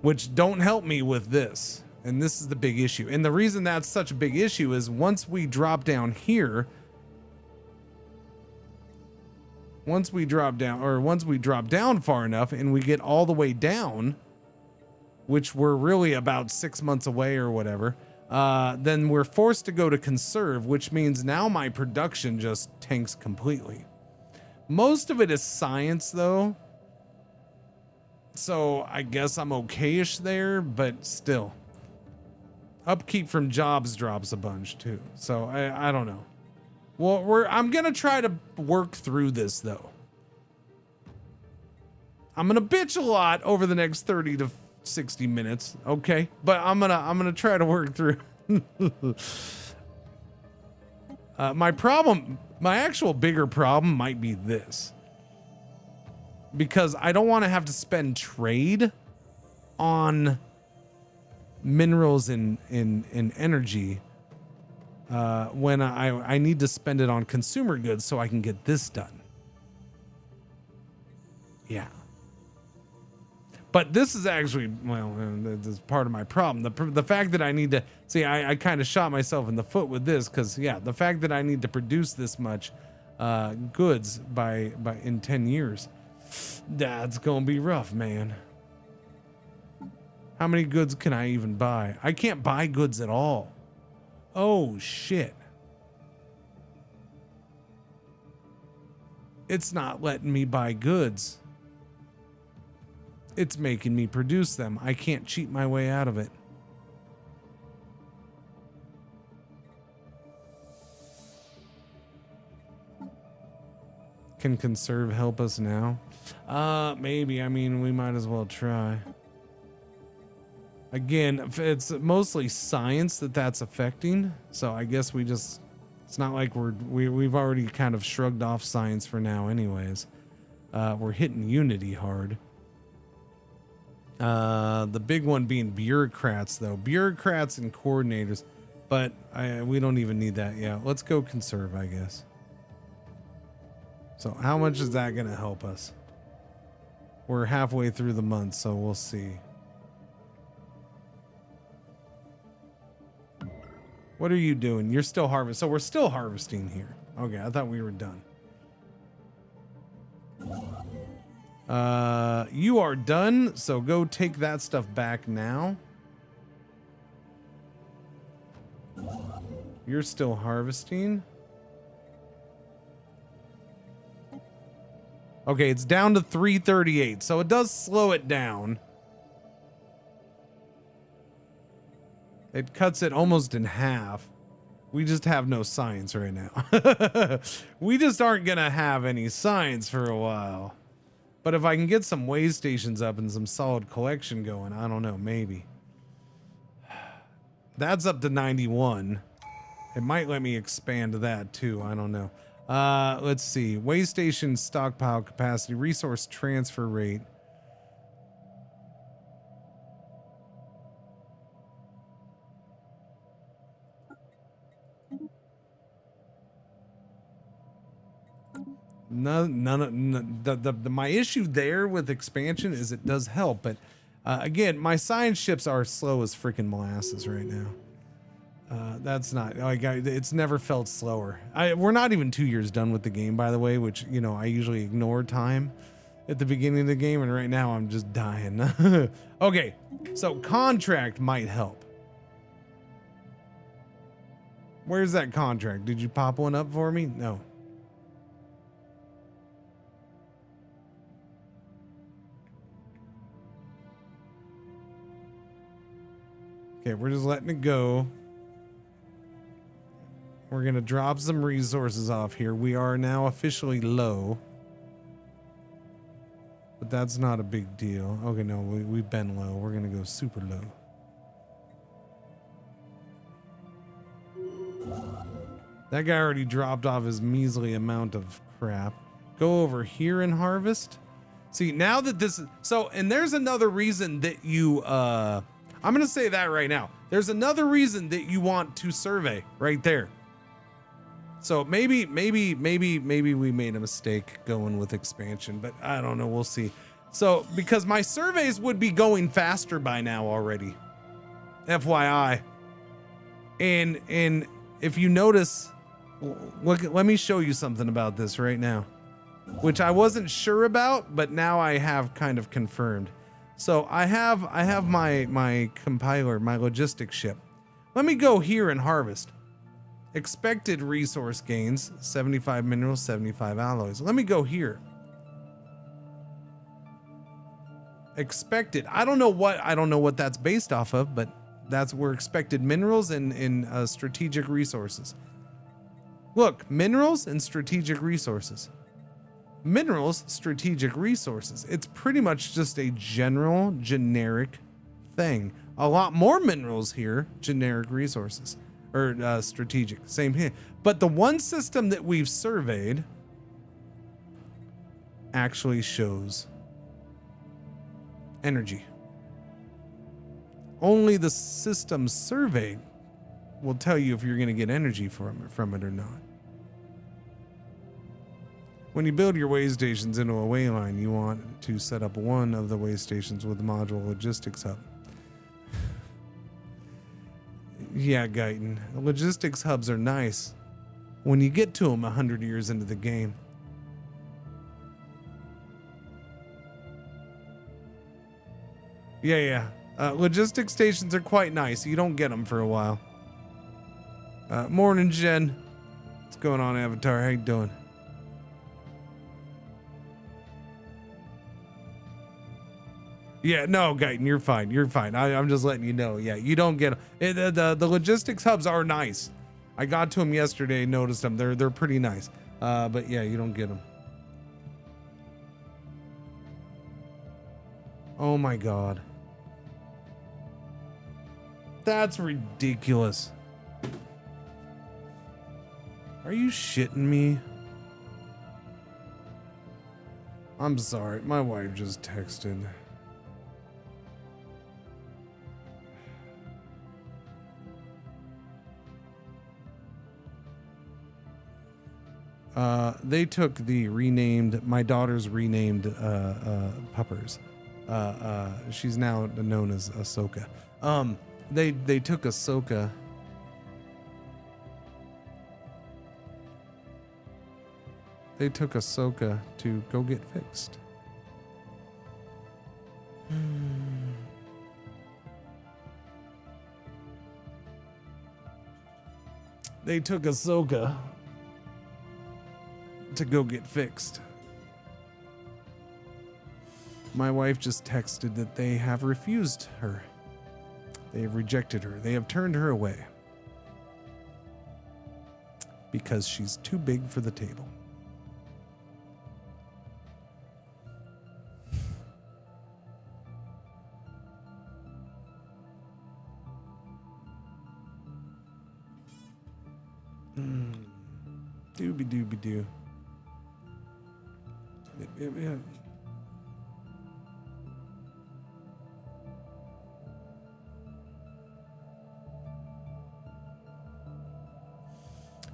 which don't help me with this. And this is the big issue. And the reason that's such a big issue is once we drop down here, once we drop down far enough and we get all the way down, which we're really about 6 months away or whatever, then we're forced to go to conserve, which means now my production just tanks completely. Most of it is science though, so I guess I'm okay-ish there, but still. Upkeep from jobs drops a bunch too, so I don't know. Well, I'm gonna try to work through this though. I'm gonna bitch a lot over the next 30 to 60 minutes, okay? But I'm gonna try to work through. My actual bigger problem might be this, because I don't want to have to spend trade on minerals and energy when I need to spend it on consumer goods so I can get this done. Yeah. But this is actually, well, this is part of my problem. The fact that I need to, see, I kind of shot myself in the foot with this, because, yeah, the fact that I need to produce this much goods in 10 years, that's going to be rough, man. How many goods can I even buy? I can't buy goods at all. Oh, shit. It's not letting me buy goods. It's making me produce them. I can't cheat my way out of it. Can conserve help us now? Maybe. I mean, we might as well try. Again, it's mostly science that's affecting. So I guess it's not like we've already kind of shrugged off science for now anyways. We're hitting Unity hard. The big one being bureaucrats though. Bureaucrats and coordinators. But we don't even need that. Yeah, let's go conserve, I guess. So how much is that going to help us? We're halfway through the month, so we'll see. What are you doing? You're still harvesting. So we're still harvesting here. Okay, I thought we were done. You are done, so go take that stuff back now. You're still harvesting. Okay, it's down to 338, so it does slow it down. It cuts it almost in half. We just have no science right now. We just aren't gonna have any science for a while. But if I can get some way stations up and some solid collection going, I don't know, maybe. That's up to 91. It might let me expand that too, I don't know. Let's see. Way station stockpile capacity, resource transfer rate. My issue there with expansion is it does help, but again, my science ships are slow as freaking molasses right now. That's not like it's never felt slower. We're not even 2 years done with the game, by the way, which, you know, I usually ignore time at the beginning of the game, and right now I'm just dying. Okay, so contract might help. Where's that contract? Did you pop one up for me? No. Okay, we're just letting it go. We're gonna drop some resources off here. We are now officially low. But that's not a big deal. Okay, no, we've been low. We're gonna go super low. That guy already dropped off his measly amount of crap. Go over here and harvest. See, now that this is so, and there's another reason that you I'm gonna say that right now. There's another reason that you want to survey right there. So maybe we made a mistake going with expansion, but I don't know. We'll see. So because my surveys would be going faster by now already, FYI. And if you notice, look, let me show you something about this right now, which I wasn't sure about, but now I have kind of confirmed. So I have my compiler, my logistics ship. Let me go here and harvest. Expected resource gains, 75 minerals, 75 alloys. Let me go here. Expected. I don't know what that's based off of, but that's where expected minerals and strategic resources. Look, minerals and strategic resources. Minerals, strategic resources. It's pretty much just a generic thing. A lot more minerals here, generic resources. Or strategic, same here. But the one system that we've surveyed actually shows energy. Only the system surveyed will tell you if you're going to get energy from it or not. When you build your way stations into a way line, you want to set up one of the way stations with the module logistics hub. Yeah, Guyton. Logistics hubs are nice when you get to them 100 years into the game. Yeah. Logistics stations are quite nice. You don't get them for a while. Morning, Jen. What's going on, Avatar? How you doing? Yeah, no, Guyton, you're fine. You're fine. I'm just letting you know. Yeah, you don't get them. The logistics hubs are nice. I got to them yesterday, noticed them. They're pretty nice. But yeah, you don't get them. Oh my God. That's ridiculous. Are you shitting me? I'm sorry. My wife just texted. They took my daughter's renamed puppers. She's now known as Ahsoka. They took Ahsoka. They took Ahsoka to go get fixed. They took Ahsoka to go get fixed. My wife just texted that they have refused her. They have rejected her. They have turned her away because she's too big for the table. Dooby-dooby-doo. Yeah.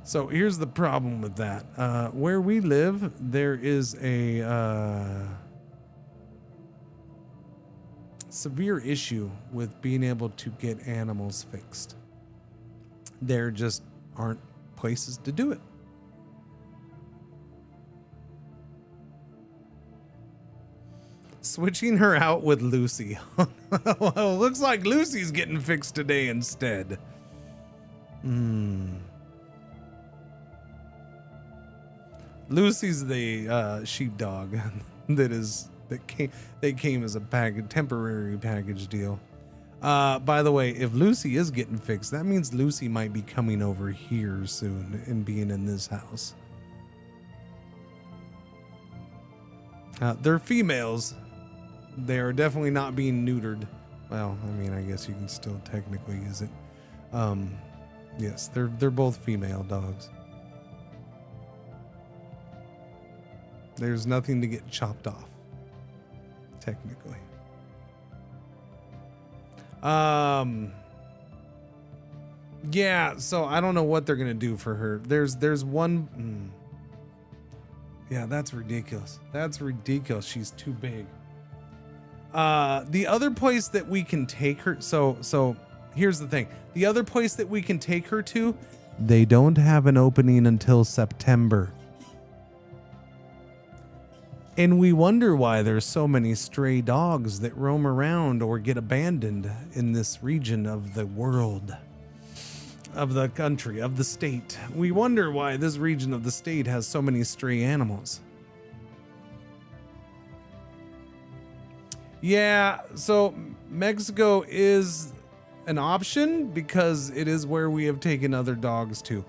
So here's the problem with that. Where we live, there is a severe issue with being able to get animals fixed. There just aren't places to do it. Switching her out with Lucy. Well, looks like Lucy's getting fixed today instead. Lucy's the sheepdog that came as a temporary package deal. By the way, if Lucy is getting fixed, that means Lucy might be coming over here soon and being in this house. They're females. They are definitely not being neutered. Well, I mean, I guess you can still technically use it. Yes, they're both female dogs. There's nothing to get chopped off, technically. Yeah, so I don't know what they're gonna do for her. There's one. Yeah, that's ridiculous. That's ridiculous. She's too big. The other place that we can take her. So here's the thing. The other place that we can take her to, they don't have an opening until September. And we wonder why there's so many stray dogs that roam around or get abandoned in this region of the world, of the country, of the state. We wonder why this region of the state has so many stray animals. Yeah, so Mexico is an option because it is where we have taken other dogs to.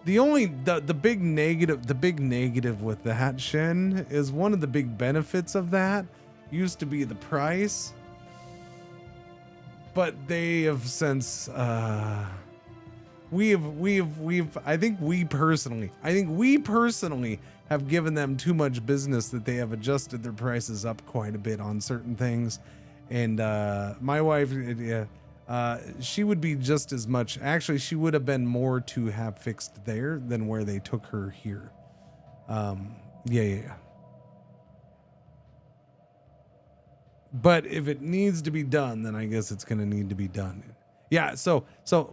The big negative with the Hat Shen is one of the big benefits of that used to be the price, but they have since I think we personally have given them too much business that they have adjusted their prices up quite a bit on certain things. And my wife, she would be just as much. Actually, she would have been more to have fixed there than where they took her here. Yeah. But if it needs to be done, then I guess it's going to need to be done. Yeah. So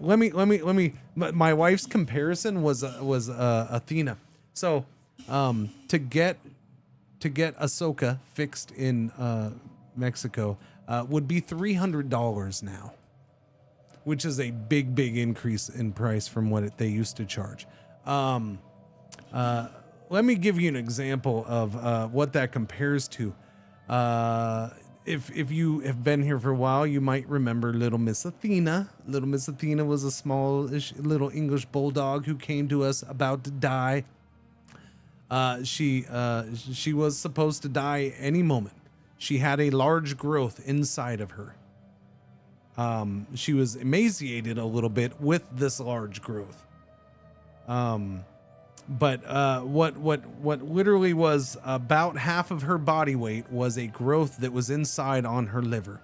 let me. My wife's comparison was Athena. So to get Ahsoka fixed in Mexico would be $300 now, which is a big increase in price from what they used to charge. Let me give you an example of what that compares to. If you have been here for a while, you might remember Little Miss Athena. Little Miss Athena was a smallish little English bulldog who came to us about to die. She was supposed to die any moment. She had a large growth inside of her. She was emaciated a little bit with this large growth. But what literally was about half of her body weight was a growth that was inside on her liver.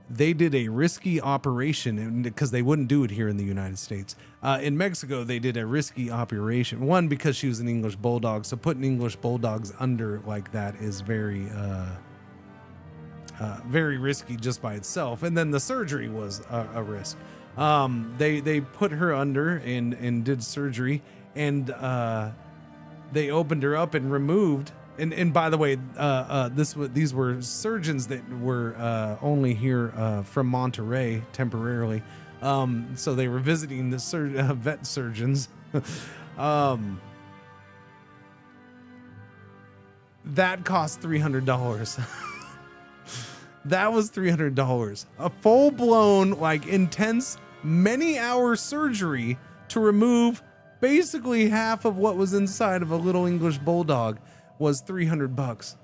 They did a risky operation because they wouldn't do it here in the United States. In Mexico, they did a risky operation. One, because she was an English bulldog. So putting English bulldogs under like that is very risky just by itself. And then the surgery was a risk. They put her under and did surgery, and they opened her up and removed. And by the way, these were surgeons that were only here from Monterrey temporarily. So they were visiting the vet surgeons. That cost $300. That was $300. A full-blown, like, intense, many-hour surgery to remove basically half of what was inside of a little English bulldog was $300.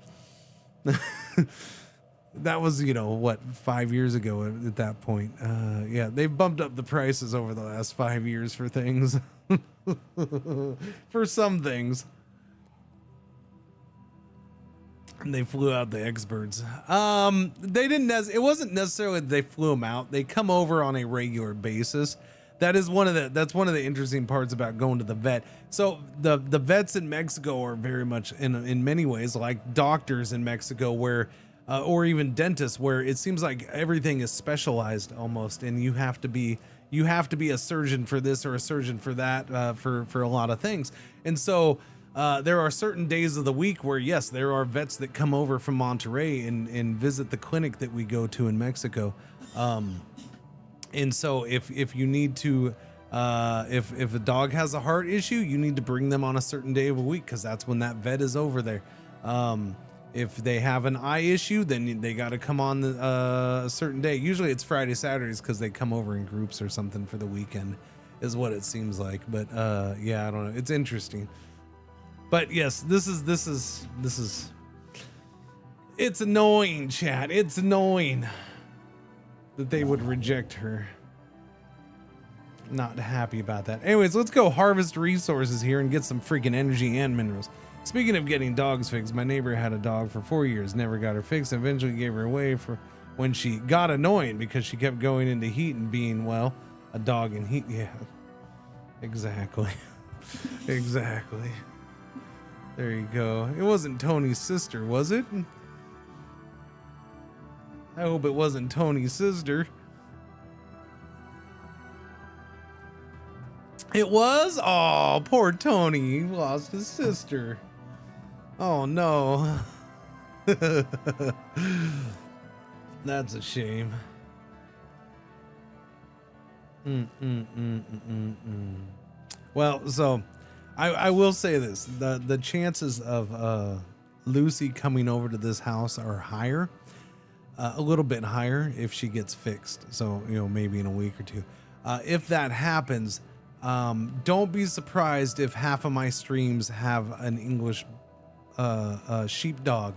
That was, 5 years ago at that point. Yeah, they've bumped up the prices over the last 5 years for things. For some things. And they flew out the experts. They didn't. It wasn't necessarily that they flew them out. They come over on a regular basis. That's one of the interesting parts about going to the vet. So the vets in Mexico are very much in many ways like doctors in Mexico, where or even dentists, where it seems like everything is specialized almost, and you have to be a surgeon for this or a surgeon for that, for a lot of things. And so there are certain days of the week where, yes, there are vets that come over from Monterrey and visit the clinic that we go to in Mexico. And so if you need to, if a dog has a heart issue, you need to bring them on a certain day of a week, because that's when that vet is over there. If they have an eye issue, then they got to come on a certain day. Usually it's Friday, Saturdays, because they come over in groups or something for the weekend, is what it seems like. But yeah, I don't know. It's interesting. But yes, this is it's annoying, chat. It's annoying that they would reject her. Not happy about that. Anyways, let's go harvest resources here and get some freaking energy and minerals. Speaking of getting dogs fixed, my neighbor had a dog for 4 years, never got her fixed, and eventually gave her away for when she got annoying because she kept going into heat and being, well, a dog in heat. Yeah, exactly. Exactly. There you go. It wasn't Tony's sister, was it? I hope it wasn't Tony's sister. It was? Oh, poor Tony. He lost his sister. Oh, no. That's a shame. Well, so I will say this. The chances of Lucy coming over to this house are higher. A little bit higher if she gets fixed. So, you know, maybe in a week or two. If that happens, don't be surprised if half of my streams have an English sheepdog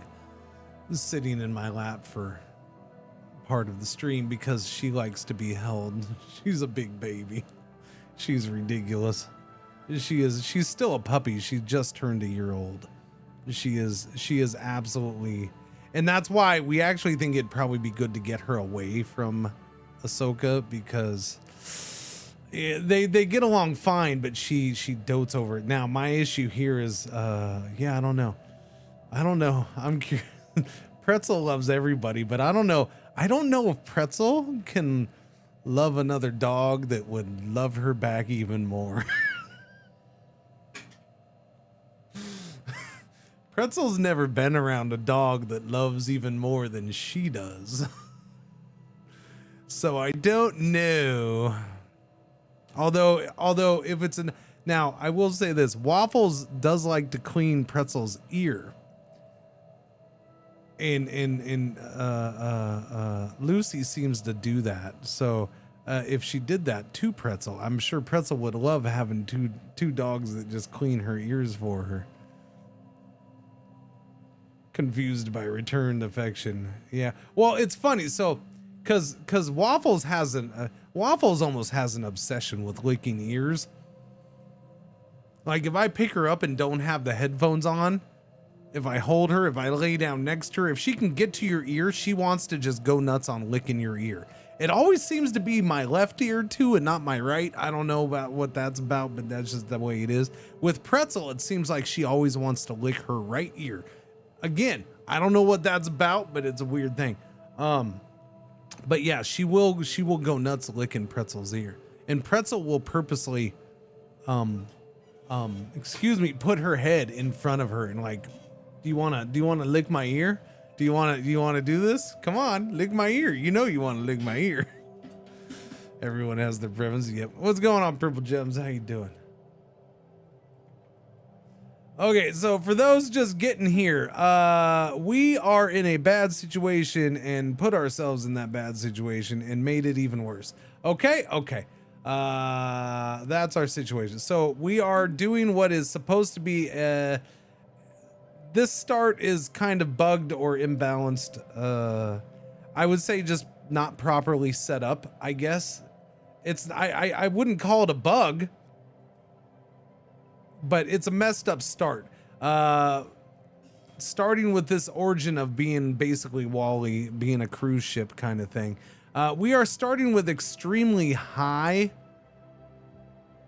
sitting in my lap for part of the stream, because she likes to be held. She's a big baby. She's ridiculous. She's still a puppy. She just turned a year old. She is absolutely, and that's why we actually think it'd probably be good to get her away from Ahsoka, because they get along fine, but she dotes over it. Now my issue here is yeah, I don't know. I'm curious. Pretzel loves everybody, but I don't know if Pretzel can love another dog that would love her back even more. Pretzel's never been around a dog that loves even more than she does. So I don't know. Although if it's now, I will say this, Waffles does like to clean Pretzel's ear. And Lucy seems to do that. So if she did that to Pretzel, I'm sure Pretzel would love having two dogs that just clean her ears for her. Confused by returned affection. Yeah. Well, it's funny. So, cause Waffles Waffles almost has an obsession with licking ears. Like if I pick her up and don't have the headphones on, if I hold her, if I lay down next to her, if she can get to your ear, she wants to just go nuts on licking your ear. It always seems to be my left ear too, and not my right. I don't know about what that's about, but that's just the way it is. With Pretzel, it seems like she always wants to lick her right ear. Again, I don't know what that's about, but it's a weird thing. But yeah, she will go nuts licking Pretzel's ear, and Pretzel will purposely, excuse me, put her head in front of her and like, do you want to lick my ear? Do you want to do this? Come on, lick my ear. You know you want to lick my ear. Everyone has their preferences. Yep. What's going on, Purple Gems? How you doing? Okay, so for those just getting here, we are in a bad situation and put ourselves in that bad situation and made it even worse. Okay. That's our situation. So we are doing what is supposed to be this start is kind of bugged or imbalanced. I would say just not properly set up, I guess. I wouldn't call it a bug, but it's a messed up start. Starting with this origin of being basically Wall-E, being a cruise ship kind of thing. We are starting with extremely high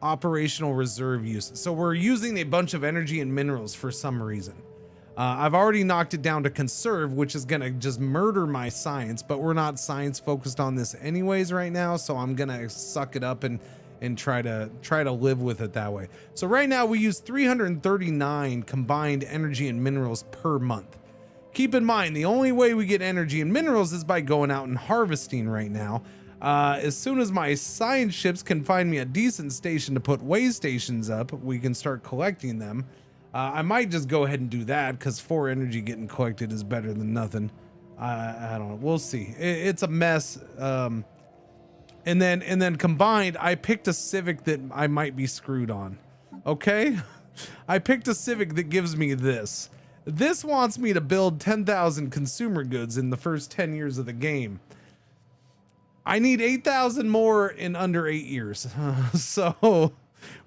operational reserve use. So we're using a bunch of energy and minerals for some reason. I've already knocked it down to conserve, which is gonna just murder my science, but we're not science focused on this anyways right now, so I'm gonna suck it up and try to live with it that way. So right now we use 339 combined energy and minerals per month. Keep in mind, the only way we get energy and minerals is by going out and harvesting right now. As soon as my science ships can find me a decent station to put way stations up, we can start collecting them. I might just go ahead and do that because 4 energy getting collected is better than nothing. I don't know. We'll see. It's a mess. And then combined, I picked a Civic that I might be screwed on. Okay? I picked a Civic that gives me this. This wants me to build 10,000 consumer goods in the first 10 years of the game. I need 8,000 more in under 8 years. So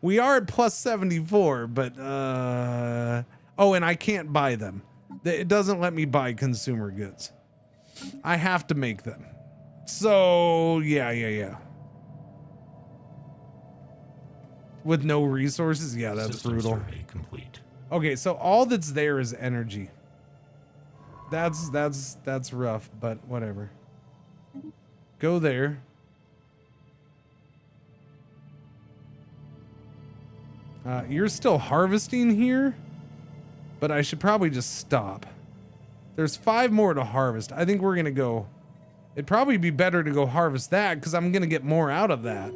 we are at plus 74, but oh, and I can't buy them. It doesn't let me buy consumer goods. I have to make them. So yeah. With no resources, yeah, that's System brutal. survey complete. Okay, so all that's there is energy. That's rough, but whatever. Go there. You're still harvesting here, but I should probably just stop. There's 5 more to harvest. I think we're gonna go. It'd probably be better to go harvest that because I'm gonna get more out of that.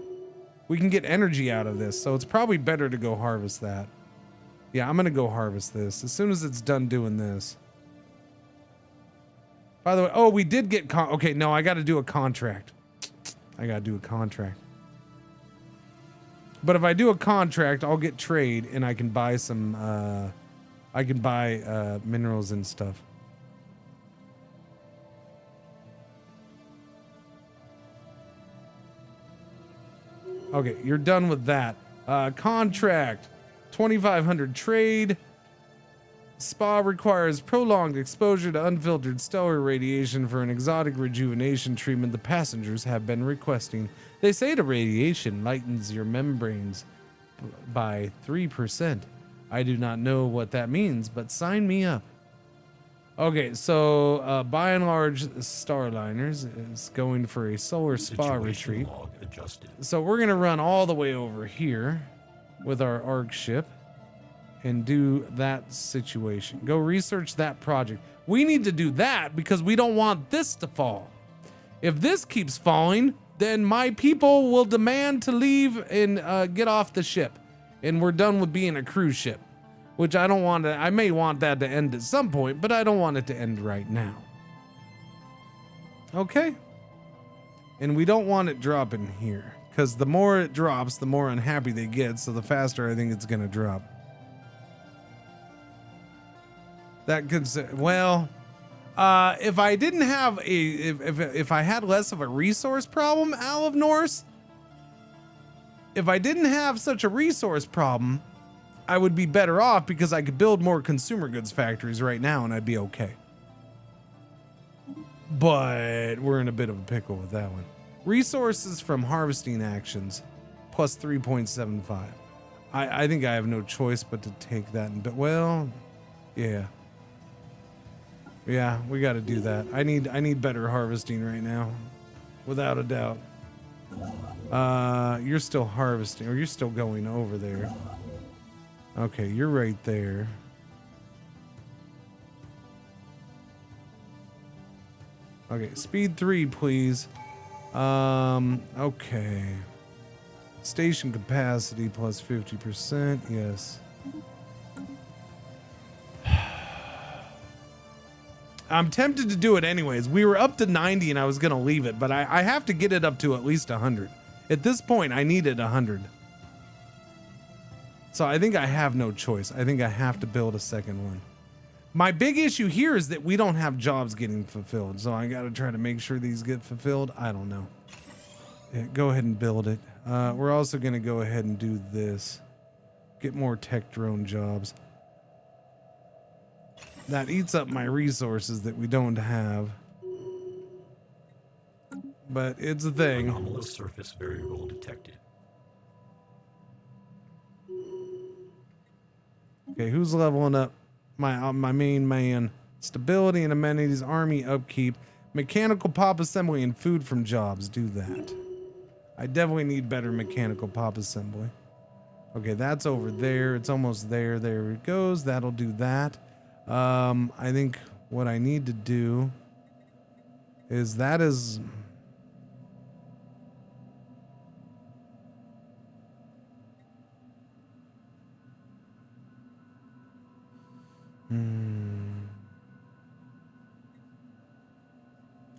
We can get energy out of this, so it's probably better to go harvest that. Yeah, I'm gonna go harvest this as soon as it's done doing this. By the way, oh, we did get okay, no, I gotta do a contract. I gotta do a contract. But if I do a contract, I'll get trade and I can buy some I can buy minerals and stuff. Okay, you're done with that. Contract. 2,500 trade. Spa requires prolonged exposure to unfiltered stellar radiation for an exotic rejuvenation treatment the passengers have been requesting. They say the radiation lightens your membranes by 3%. I do not know what that means, but sign me up. Okay, so by and large, Starliners is going for a solar spa retreat. Log adjusted. So we're going to run all the way over here with our ARC ship and do that situation. Go research that project. We need to do that because we don't want this to fall. If this keeps falling, then my people will demand to leave and get off the ship. And we're done with being a cruise ship, which I don't want to. I may want that to end at some point, but I don't want it to end right now. Okay. And we don't want it dropping here because the more it drops, the more unhappy they get. So the faster I think it's going to drop. That could say, well, if I didn't have if I had less of a resource problem, Owl of Norse, if I didn't have such a resource problem, I would be better off because I could build more consumer goods factories right now and I'd be okay. But we're in a bit of a pickle with that one. Resources from harvesting actions plus 3.75. I think I have no choice but to take that. But well, yeah. Yeah, we got to do that. I need better harvesting right now, without a doubt. You're still harvesting, or you're still going over there. Okay, you're right there. Okay, speed 3, please. Okay. Station capacity plus 50%, yes. I'm tempted to do it anyways. We were up to 90 and I was going to leave it, but I have to get it up to at least 100. At this point, I needed 100. So I think I have no choice. I think I have to build a second one. My big issue here is that we don't have jobs getting fulfilled. So I got to try to make sure these get fulfilled. I don't know. Yeah, go ahead and build it. We're also going to go ahead and do this. Get more tech drone jobs. That eats up my resources that we don't have. But it's a thing. Anomalous surface variable detected. Okay, who's leveling up? my main man. Stability and amenities, army upkeep, mechanical pop assembly, and food from jobs. Do that. I definitely need better mechanical pop assembly. Okay, that's over there. It's almost there. There it goes. That'll do that. I think what I need to do is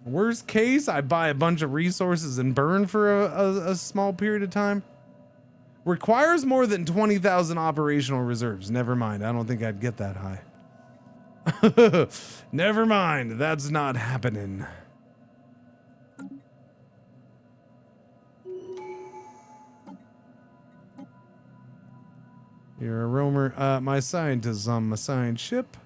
worst case, I buy a bunch of resources and burn for a small period of time. Requires more than 20,000 operational reserves. Never mind. I don't think I'd get that high. Never mind. That's not happening. You're a roamer. My scientist on my science ship.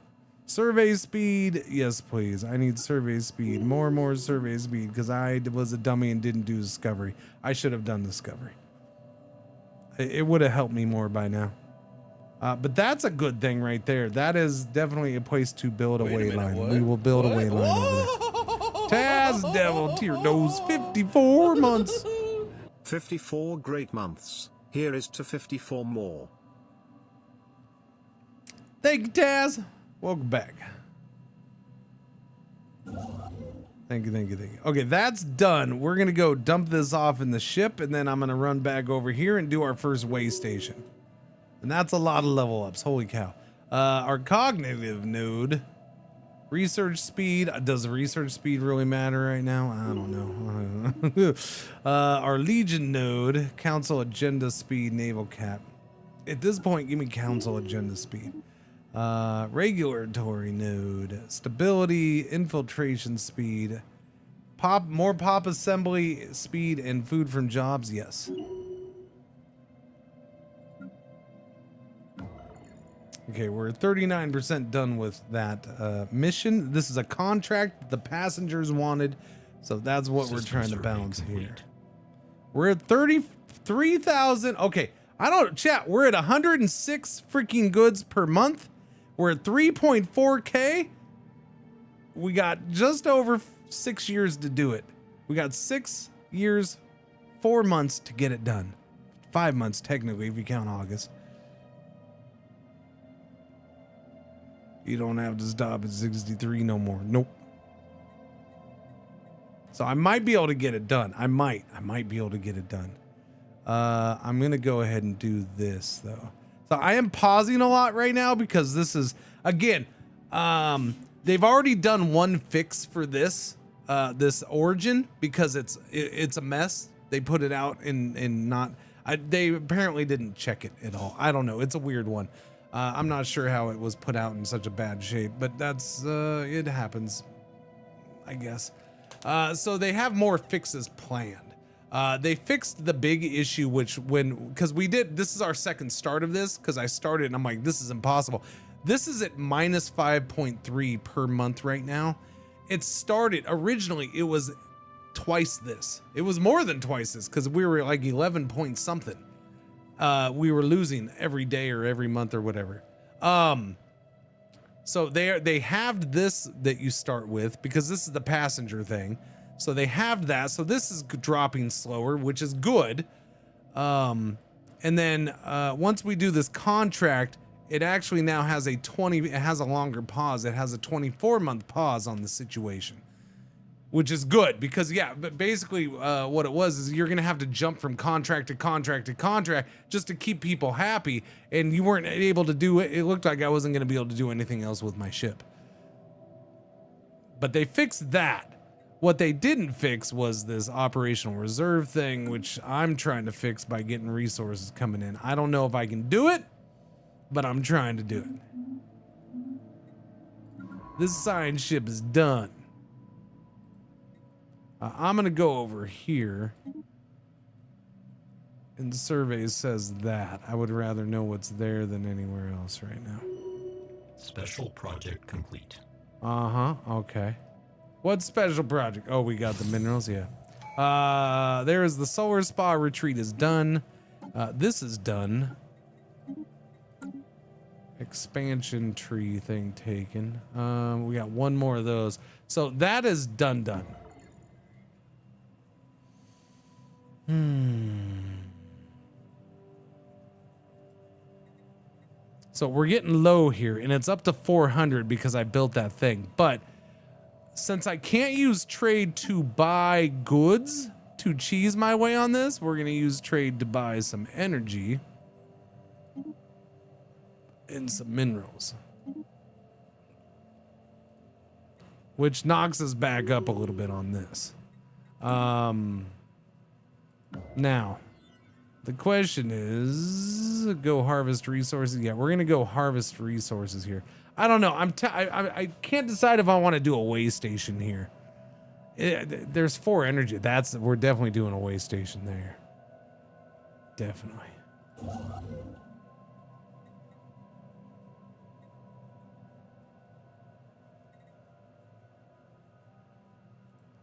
Survey speed. Yes, please. I need survey speed. More survey speed because I was a dummy and didn't do discovery. I should have done discovery. It would have helped me more by now. But that's a good thing right there. That is definitely a place to build a way line. We will build a way line over there. Taz Devil Tier Nose 54 months. 54 great months. Here is to 54 more. Thank you, Taz. Welcome back. Thank you. Okay, that's done. We're going to go dump this off in the ship, and then I'm going to run back over here and do our first way station. And that's a lot of level ups. Holy cow. Our cognitive node. Research speed. Does research speed really matter right now? I don't know. Our Legion node. Council agenda speed. Naval cap. At this point, give me council agenda speed. Regulatory node, stability, infiltration speed, more pop assembly speed, and food from jobs. Yes. Okay, we're 39% done with that mission. This is a contract the passengers wanted, so that's what we're trying to balance here. We're at 33,000. Okay, I don't chat. We're at 106 freaking goods per month. We're at 3.4K. We got just over 6 years to do it. We got 6 years, 4 months to get it done. 5 months, technically, if you count August. You don't have to stop at 63 no more. Nope. So I might be able to get it done. I might be able to get it done. I'm going to go ahead and do this, though. So I am pausing a lot right now because this is, again, they've already done one fix for this origin because it's a mess. They put it out in not, they apparently didn't check it at all. I don't know. It's a weird one. I'm not sure how it was put out in such a bad shape, but that's, it happens, I guess. So they have more fixes planned. They fixed the big issue, because this is our second start of this, because I started and I'm like, this is impossible. This is at minus 5.3 per month right now. It started, originally it was twice this. It was more than twice this, because we were like 11 point something. We were losing every day or every month or whatever. So they halved this that you start with, because this is the passenger thing. So they have that. So this is dropping slower, which is good. And then once we do this contract, it actually now has it has a longer pause. It has a 24-month pause on the situation, which is good because, yeah, but basically what it was is you're going to have to jump from contract to contract to contract just to keep people happy. And you weren't able to do it. It looked like I wasn't going to be able to do anything else with my ship. But they fixed that. What they didn't fix was this operational reserve thing, which I'm trying to fix by getting resources coming in. I don't know if I can do it, but I'm trying to do it. This science ship is done. I'm going to go over here. And the survey says that. I would rather know what's there than anywhere else right now. Special project complete. Uh-huh. Okay. What special project? Oh, we got the minerals. Yeah. There is the solar spa retreat is done. This is done. expansion tree thing taken. We got one more of those. So that is done. So we're getting low here, and it's up to 400 because I built that thing. But since I can't use trade to buy goods to cheese my way on this, we're going to use trade to buy some energy and some minerals, which knocks us back up a little bit on this. Now, the question is, go harvest resources. Yeah, we're gonna go harvest resources here. I don't know. I can't decide if I want to do a way station here. There's 4 energy. We're definitely doing a way station there. Definitely.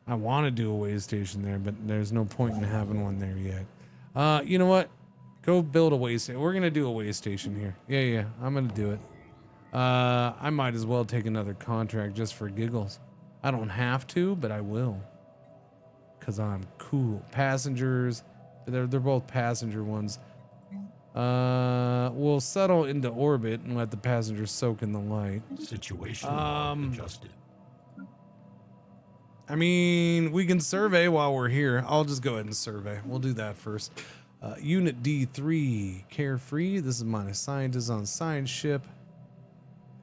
I want to do a way station there, but there's no point in having one there yet. You know what? Go build a way station. We're gonna do a way station here. Yeah, I'm gonna do it. I might as well take another contract just for giggles. I don't have to, but I will, cause I'm cool. Passengers, they're both passenger ones. We'll settle into orbit and let the passengers soak in the light. Situation adjusted. I mean, we can survey while we're here. I'll just go ahead and survey. We'll do that first. Unit D3, carefree. This is my scientist on science ship.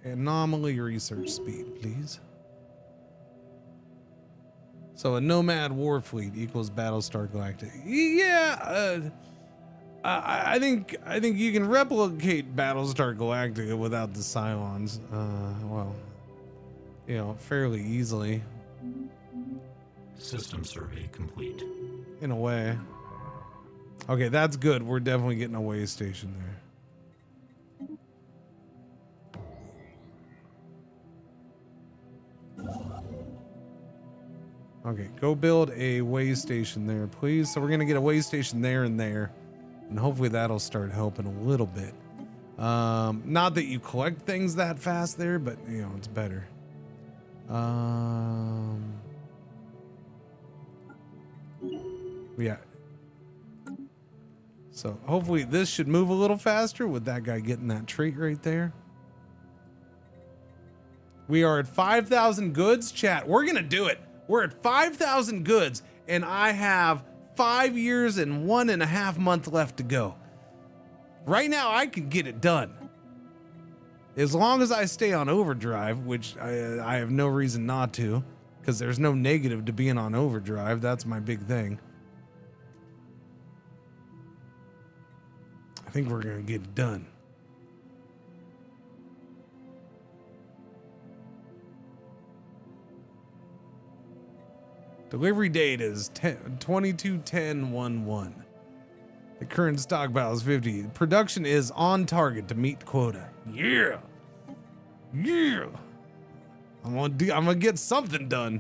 Anomaly research speed, please. So a Nomad Warfleet equals Battlestar Galactica. Yeah, I think you can replicate Battlestar Galactica without the Cylons. Well, you know, fairly easily. System survey complete. In a way. Okay, that's good. We're definitely getting a way station there. Okay, go build a way station there, please. So we're gonna get a way station there and there, and hopefully that'll start helping a little bit. Not that you collect things that fast there, but you know, it's better. Yeah. So hopefully this should move a little faster with that guy getting that trait right there. We are at 5,000 goods, chat. We're gonna do it. We're at 5,000 goods, and I have 5 years and 1.5 months left to go. Right now, I can get it done. As long as I stay on overdrive, which I have no reason not to, because there's no negative to being on overdrive. That's my big thing. I think we're gonna get it done. Delivery date is 22/10/11. The current stockpile is 50. Production is on target to meet quota. Yeah. I'm gonna get something done.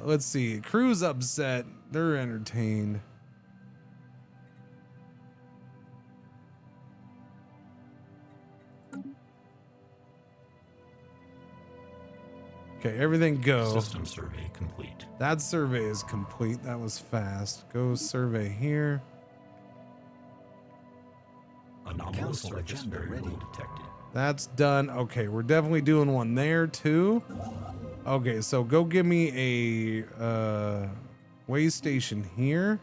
Let's see. Crew's upset. They're entertained. Okay, everything go. System survey complete. That survey is complete. That was fast. Go survey here. Anomalous surface variable detected. That's done. Okay, we're definitely doing one there too. Okay, so go give me a way station here.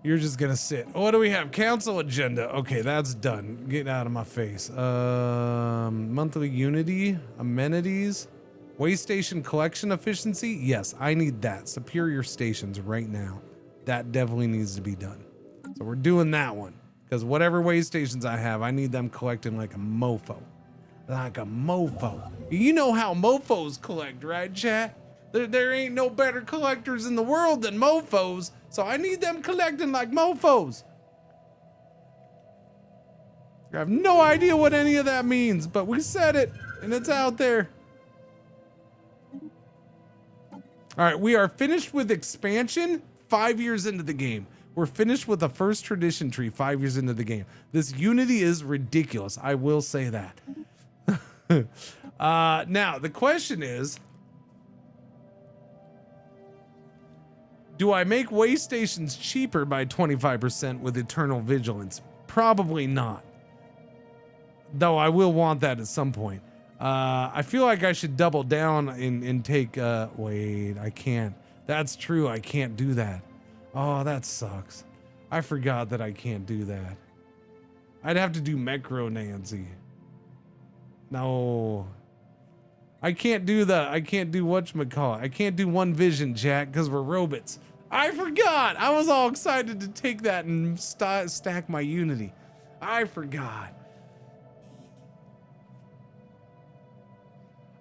You're just gonna sit. What do we have? Council agenda. Okay, that's done. Get out of my face. Monthly unity, amenities, way station collection efficiency. Yes, I need that. Superior stations right now. That definitely needs to be done. So we're doing that one because whatever way stations I have, I need them collecting like a mofo. Like a mofo. You know how mofos collect, right, chat? There ain't no better collectors in the world than mofos. So I need them collecting like mofos. I have no idea what any of that means, but we said it and it's out there. All right, we are finished with expansion 5 years into the game. We're finished with the first tradition tree 5 years into the game. This Unity is ridiculous. I will say that. Now, the question is, do I make way stations cheaper by 25% with Eternal Vigilance? Probably not. Though I will want that at some point. I feel like I should double down and take, wait, I can't. That's true, I can't do that. Oh, that sucks. I forgot that I can't do that. I'd have to do Mecro Nancy. No. I can't do whatchamacallit. I can't do one vision, Jack, because we're robots. I forgot. I was all excited to take that and stack my Unity. I forgot.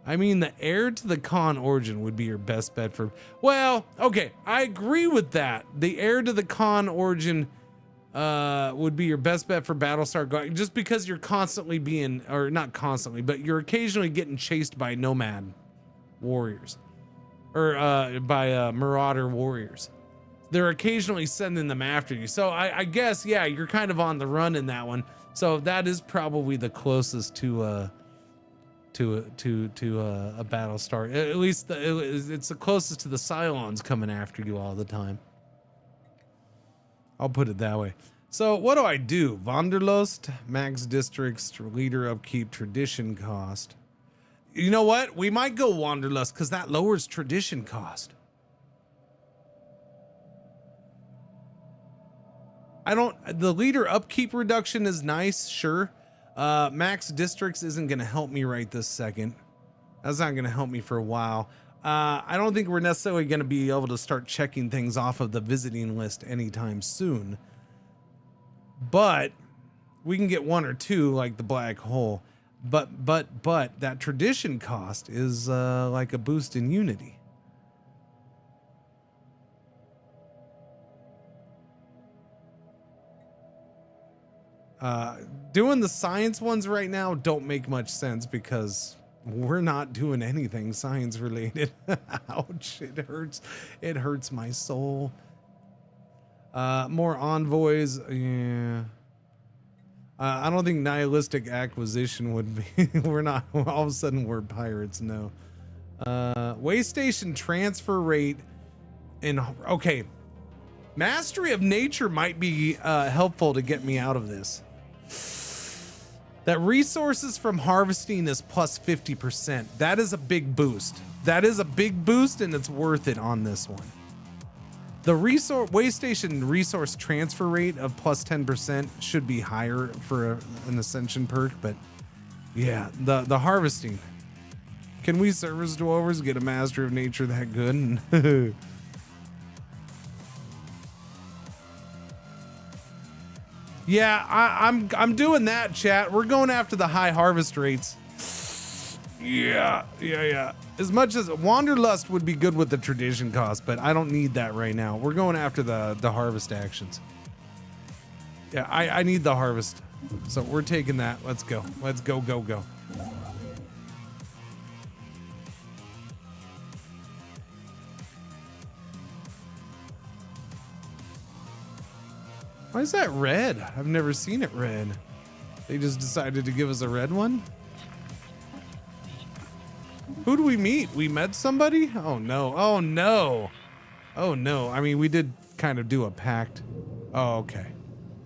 I mean, the heir to the Khan origin would be your best bet for... Well, okay, I agree with that. The heir to the Khan origin would be your best bet for Battlestar, just because you're constantly being... Or not constantly, but you're occasionally getting chased by Nomad warriors. Or by Marauder warriors. They're occasionally sending them after you. So I guess, yeah, you're kind of on the run in that one. So that is probably the closest to a Battlestar. At least it's the closest to the Cylons coming after you all the time. I'll put it that way. So what do I do? Wanderlust, max districts, leader upkeep, tradition cost. You know what? We might go Wanderlust because that lowers tradition cost. The leader upkeep reduction is nice, sure. Max districts isn't going to help me right this second. That's not going to help me for a while. I don't think we're necessarily going to be able to start checking things off of the visiting list anytime soon. But we can get one or two, like the black hole. But that tradition cost is like a boost in Unity. Doing the science ones right now don't make much sense because we're not doing anything science related. Ouch, it hurts. It hurts my soul. More envoys. Yeah. I don't think nihilistic acquisition would be. We're not, all of a sudden we're pirates. No. Way station transfer rate in, okay. Mastery of nature might be helpful to get me out of this. That resources from harvesting is plus 50%. That is a big boost. That is a big boost and it's worth it on this one. The way station resource transfer rate of plus 10% should be higher for an ascension perk, but yeah, the harvesting. Can we service dwellers get a mastery of nature that good? Yeah, I'm doing that, chat. We're going after the high harvest rates. Yeah. As much as Wanderlust would be good with the tradition cost, but I don't need that right now. We're going after the harvest actions. Yeah, I need the harvest. So we're taking that. Let's go. Let's go. Why is that red? I've never seen it red. They just decided to give us a red one? Who do we meet? We met somebody? Oh no. Oh no. Oh no. I mean, we did kind of do a pact. Oh, okay.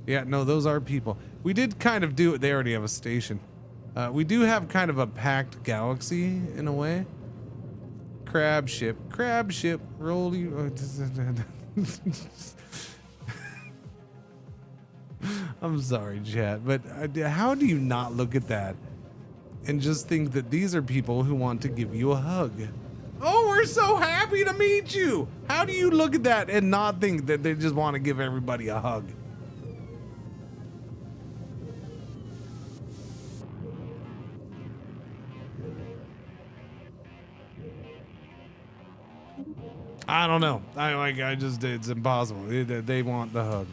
Yeah, no, those are people. We did kind of do it. They already have a station. We do have kind of a packed galaxy in a way. Crab ship, rolly. I'm sorry, chat, but how do you not look at that and just think that these are people who want to give you a hug? Oh, we're so happy to meet you. How do you look at that and not think that they just want to give everybody a hug? I don't know. It's impossible. They want the hug.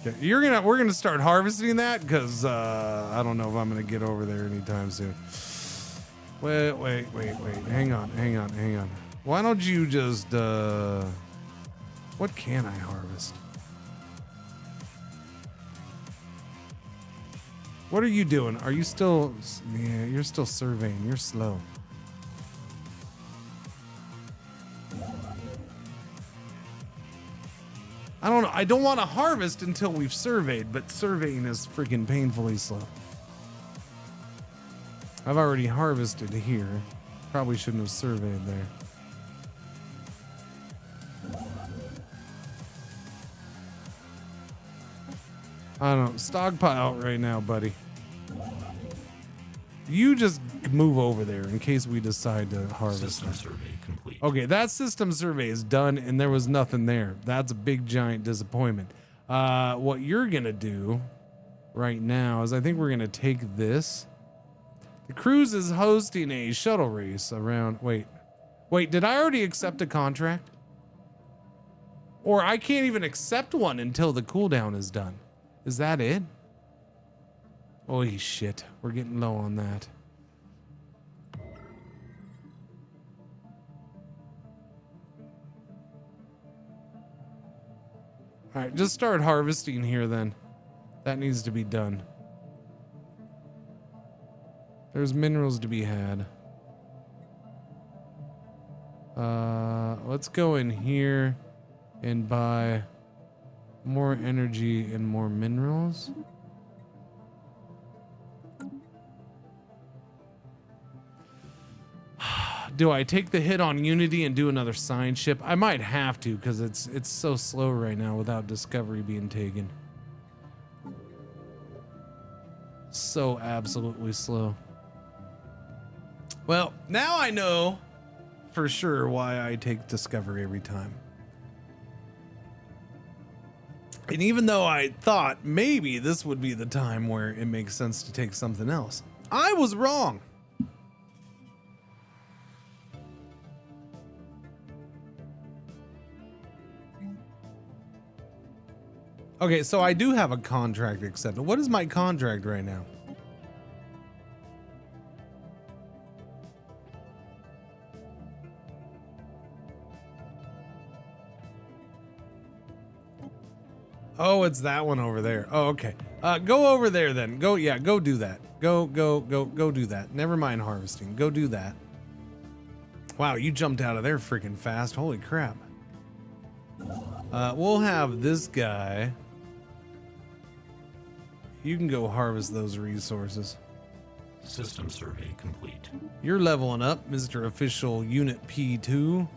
Okay, we're gonna start harvesting that because I don't know if I'm gonna get over there anytime soon. Wait. Hang on. Why don't you just what can I harvest? What are you doing? Are you still? Yeah, you're still surveying. You're slow. I don't know. I don't want to harvest until we've surveyed, but surveying is freaking painfully slow. I've already harvested here. Probably shouldn't have surveyed there. I don't know. Stockpile right now, buddy. You just move over there in case we decide to harvest. System survey complete. Okay, that system survey is done and there was nothing there. That's a big giant disappointment. What you're gonna do right now is I think we're gonna take this. The cruise is hosting a shuttle race around. Wait, did I already accept a contract? Or I can't even accept one until the cooldown is done. Is that it? Holy shit, we're getting low on that. All right, just start harvesting here then. That needs to be done. There's minerals to be had. Let's go in here and buy more energy and more minerals. Do I take the hit on Unity and do another science ship? I might have to because it's so slow right now without Discovery being taken. So absolutely slow. Well, now I know for sure why I take Discovery every time. And even though I thought maybe this would be the time where it makes sense to take something else, I was wrong. Okay, so I do have a contract accepted. What is my contract right now? Oh, it's that one over there. Oh, okay. Go over there then. Go do that. Go do that. Never mind harvesting. Go do that. Wow, you jumped out of there freaking fast. Holy crap. We'll have this guy. You can go harvest those resources. System survey complete. You're leveling up, Mr. Official Unit P2.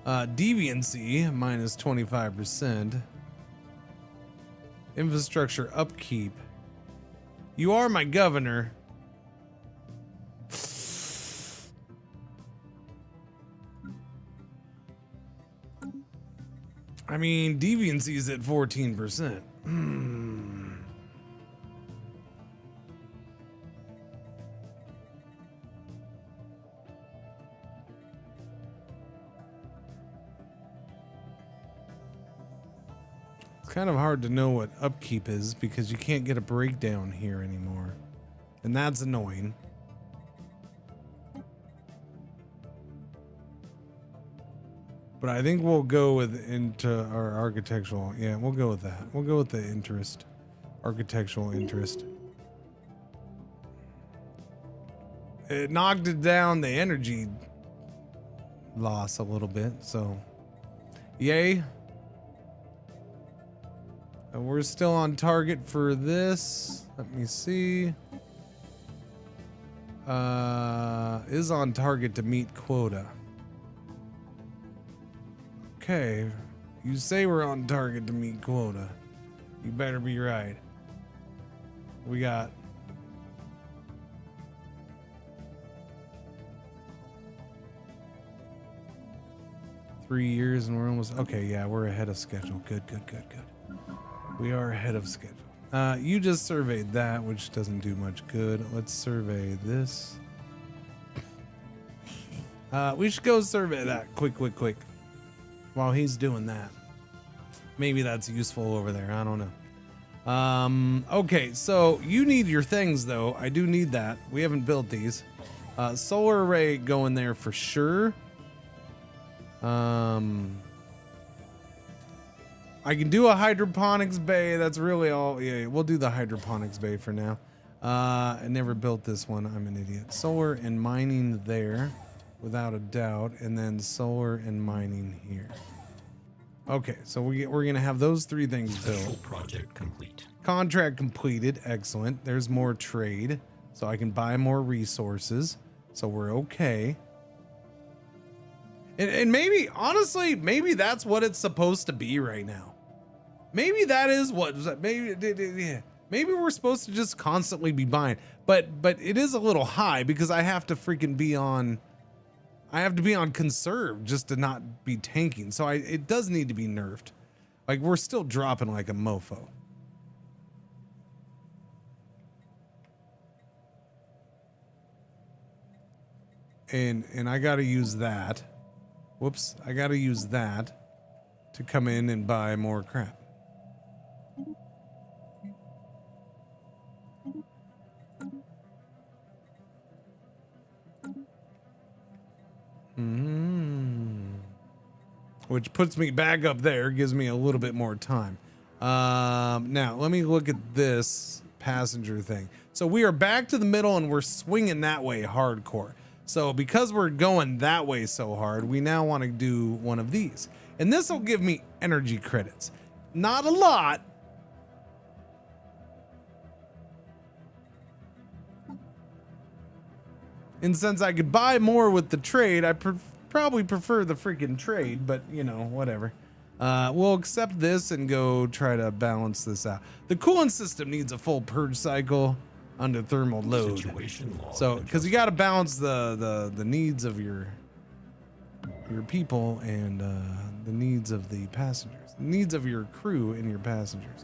Deviancy, minus 25%. Infrastructure upkeep. You are my governor. I mean, deviancy is at 14%. Kind of hard to know what upkeep is because you can't get a breakdown here anymore, and that's annoying. But I think we'll go into our architectural. Yeah, we'll go with that. We'll go with the interest, architectural interest. It knocked it down the energy loss a little bit, so yay. We're still on target for this. Let me see. Is on target to meet quota. Okay. You say we're on target to meet quota. You better be right. We got three years and we're almost okay. Yeah, we're ahead of schedule. Good. We are ahead of schedule. You just surveyed that, which doesn't do much good. Let's survey this. We should go survey that quick. While he's doing that. Maybe that's useful over there. I don't know. Okay, so you need your things though. I do need that. We haven't built these. Solar array going there for sure. I can do a hydroponics bay. That's really all. Yeah, we'll do the hydroponics bay for now. I never built this one. I'm an idiot. Solar and mining there, without a doubt, and then solar and mining here. Okay, so we're gonna have those three things built. Project complete. Contract completed. Excellent. There's more trade, so I can buy more resources. So we're okay. And maybe, honestly, maybe that's what it's supposed to be right now. Maybe that is what. Maybe we're supposed to just constantly be buying. But it is a little high because I have to freaking be on. I have to be on conserve just to not be tanking. So it does need to be nerfed. Like we're still dropping like a mofo. And I got to use that. Whoops, I got to use that to come in and buy more crap. Which puts me back up there, gives me a little bit more time. Now, let me look at this passenger thing. So we are back to the middle and we're swinging that way hardcore. So because we're going that way so hard, we now want to do one of these. And this will give me energy credits. Not a lot. And since I could buy more with the trade, I probably prefer the freaking trade, but you know, whatever. We'll accept this and go try to balance this out. The coolant system needs a full purge cycle under thermal load. So, because you got to balance the needs of your people and the needs of the passengers, the needs of your crew and your passengers.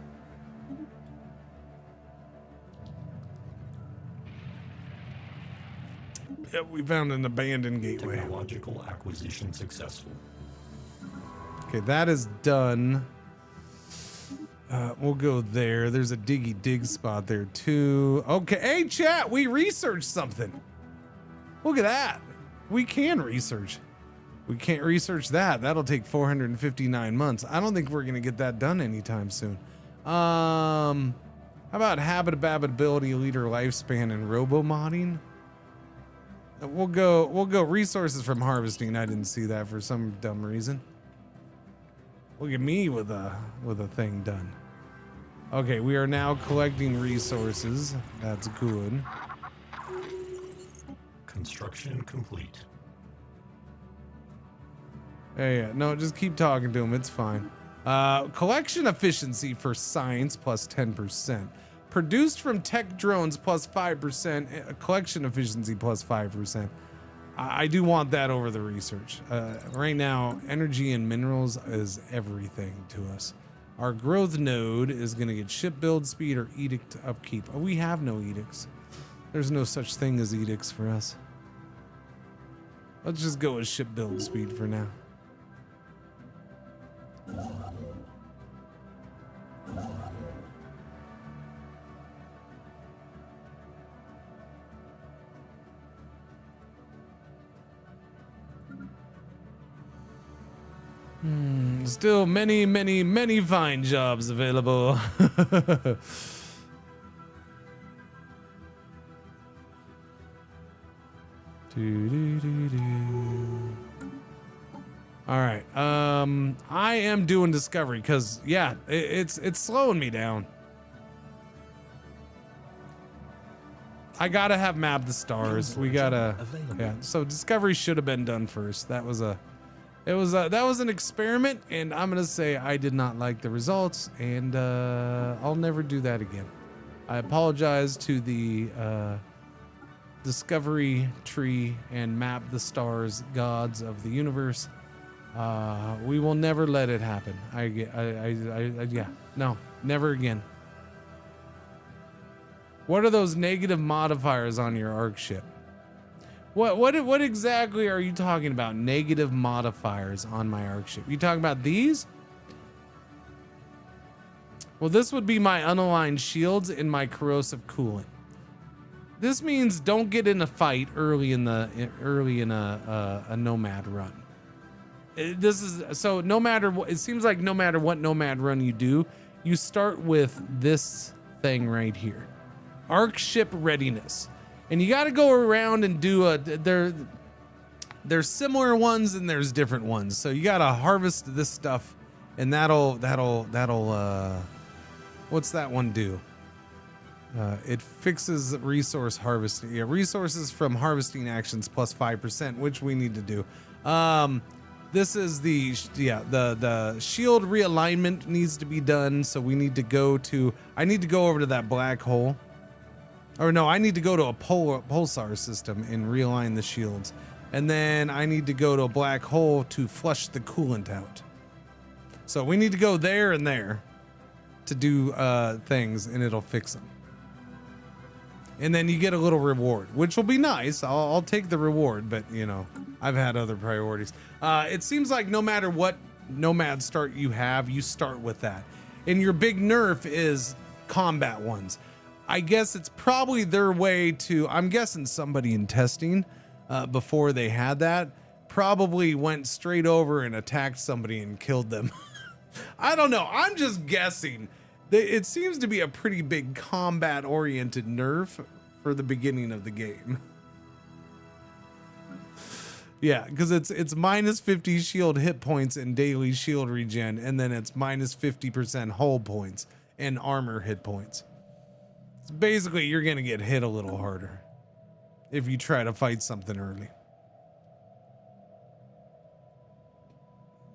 Yep, we found an abandoned gateway. Technological acquisition successful. Okay, that is done. We'll go there. There's a diggy dig spot there too. Okay, hey chat, we researched something. Look at that. We can research. We can't research that. That'll take 459 months. I don't think we're gonna get that done anytime soon. How about habitability, leader lifespan, and robo modding? We'll go resources from harvesting. I didn't see that for some dumb reason. Look at me with a thing done. Okay, we are now collecting resources. That's good. Construction complete. Yeah, no, just keep talking to him. It's fine. Collection efficiency for science plus 10%. Produced from tech drones plus 5%. Collection efficiency plus 5%. I do want that over the research. Right now, energy and minerals is everything to us. Our growth node is going to get ship build speed or edict upkeep. Oh, we have no edicts. There's no such thing as edicts for us. Let's just go with ship build speed for now. Still many fine jobs available. All right. I am doing discovery because yeah, it's slowing me down. I gotta have mapped the stars. We gotta, yeah. So discovery should have been done first. That was an experiment, and I'm gonna say I did not like the results, and I'll never do that again. I apologize to the discovery tree and map the stars gods of the universe. We will never let it happen. Yeah, no, never again. What are those negative modifiers on your ARC ship? What exactly are you talking about? Negative modifiers on my ARC ship? You talking about these? Well, this would be my unaligned shields and my corrosive coolant. This means don't get in a fight early in a nomad run. This is so no matter what, it seems like no matter what nomad run you do, you start with this thing right here. Arc ship readiness. And you got to go around and do there's similar ones and there's different ones. So you got to harvest this stuff and that'll what's that one do? It fixes resource harvesting. Yeah, resources from harvesting actions plus 5%, which we need to do. This is the shield realignment needs to be done. So we need to I need to go over to that black hole. Or no, I need to go to a pulsar system and realign the shields. And then I need to go to a black hole to flush the coolant out. So we need to go there and there to do things, and it'll fix them. And then you get a little reward, which will be nice. I'll take the reward, but you know, I've had other priorities. It seems like no matter what nomad start you have, you start with that. And your big nerf is combat ones. I guess it's probably their way to, I'm guessing somebody in testing before they had that probably went straight over and attacked somebody and killed them. I don't know. I'm just guessing. It seems to be a pretty big combat oriented nerf for the beginning of the game. Yeah, because it's minus 50 shield hit points and daily shield regen, and then it's minus 50% hull points and armor hit points. So basically, you're gonna get hit a little harder if you try to fight something early.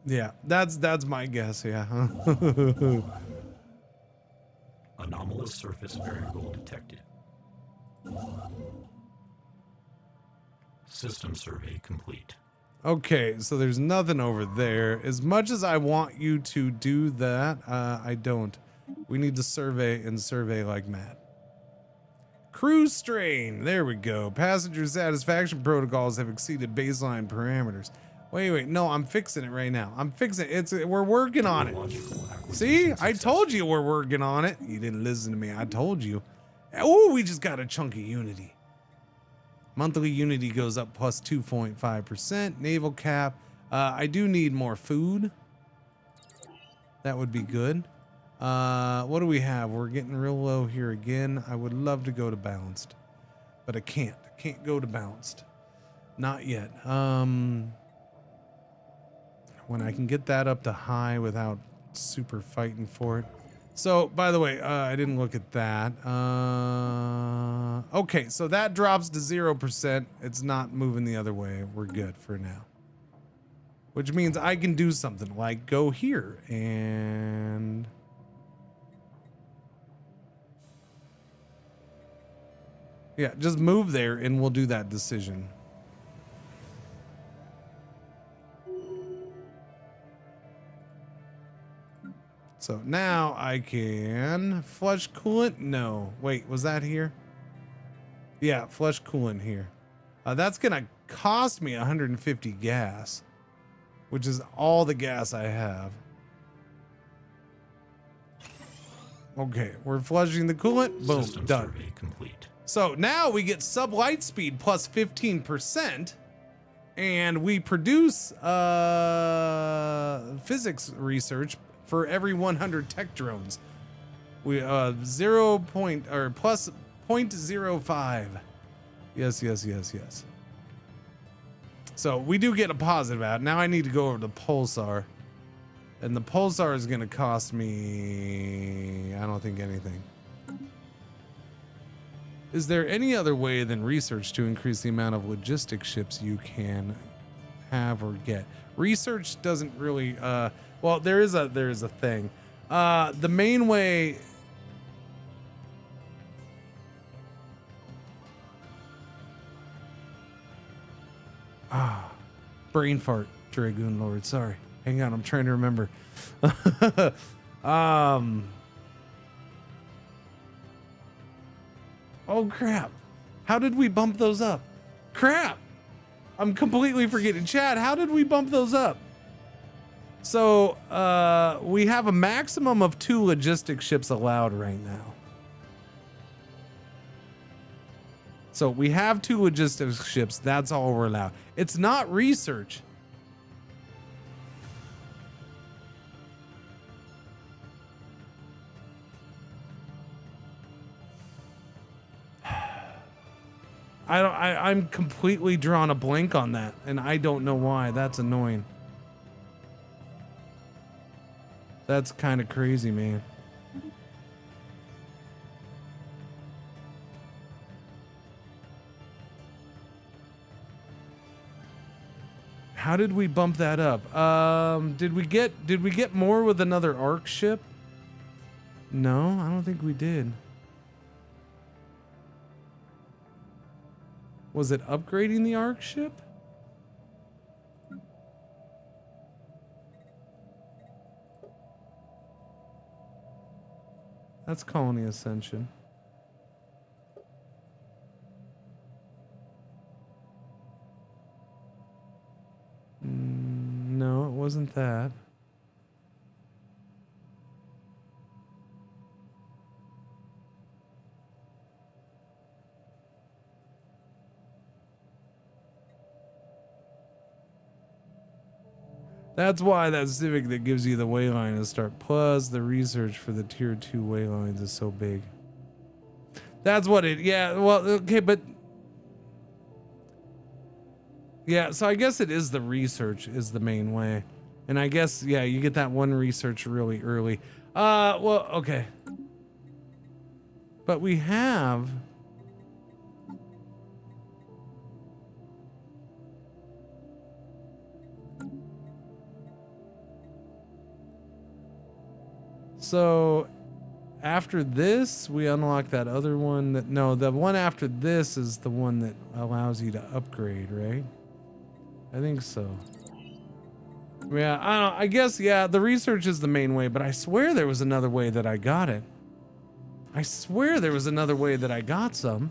Yeah, that's my guess. Yeah. Anomalous surface variable detected. System survey complete. Okay, so there's nothing over there. As much as I want you to do that, I don't. We need to survey and survey like mad. Crew strain. There we go. Passenger satisfaction protocols have exceeded baseline parameters. Wait. No, I'm fixing it right now. I'm fixing it. We're working on it. See? I told you we're working on it. You didn't listen to me. I told you. Oh, we just got a chunk of Unity. Monthly Unity goes up plus 2.5%. Naval cap. I do need more food. That would be good. What do we have? We're getting real low here again. I would love to go to balanced, but I can't. I can't go to balanced. Not yet. When I can get that up to high without super fighting for it. So, by the way, I didn't look at that. Okay, so that drops to 0%. It's not moving the other way. We're good for now. Which means I can do something like go here and... yeah, just move there and we'll do that decision. So now I can flush coolant. No, wait, was that here? Yeah, flush coolant here. That's gonna cost me 150 gas, which is all the gas I have. Okay, we're flushing the coolant. Boom, System done. survey complete. So now we get sub light speed plus 15%, and we produce physics research for every 100 tech drones. We plus 0.05. Yes. So we do get a positive out. Now I need to go over to Pulsar, and the Pulsar is going to cost me, I don't think, anything. Is there any other way than research to increase the amount of logistic ships you can have or get? Research doesn't really, well, there is a thing. The main way, brain fart, Dragoon Lord. Sorry, hang on, I'm trying to remember. Oh crap! How did we bump those up? Crap! I'm completely forgetting. Chad, how did we bump those up? So we have a maximum of 2 logistics ships allowed right now. So we have 2 logistics ships. That's all we're allowed. It's not research. I'm completely drawing a blank on that, and I don't know why. That's annoying. That's kind of crazy, man. How did we bump that up? Did we get more with another ARC ship? No, I don't think we did. Was it upgrading the ARC ship? That's Colony Ascension. No, it wasn't that. That's why that Civic that gives you the wayline is start. Plus, the research for the tier 2 waylines is so big. That's what it. Yeah. Well, okay, but yeah. So I guess it is the research is the main way, and I guess yeah, you get that one research really early. Well, okay. But we have. So after this, we unlock that other one that, no, the one after this is the one that allows you to upgrade, right? I think so. Yeah, I guess, yeah, the research is the main way, but I swear there was another way that I got it. I swear there was another way that I got some.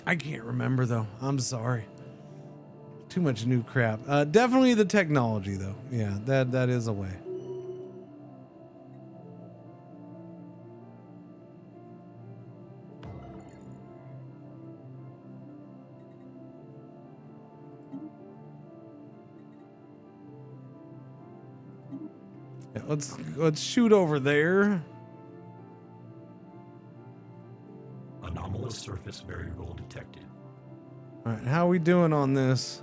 I can't remember though. I'm sorry. Too much new crap. Definitely the technology though. Yeah, that is a way. Yeah, let's shoot over there. Anomalous surface variable detected. All right, how are we doing on this?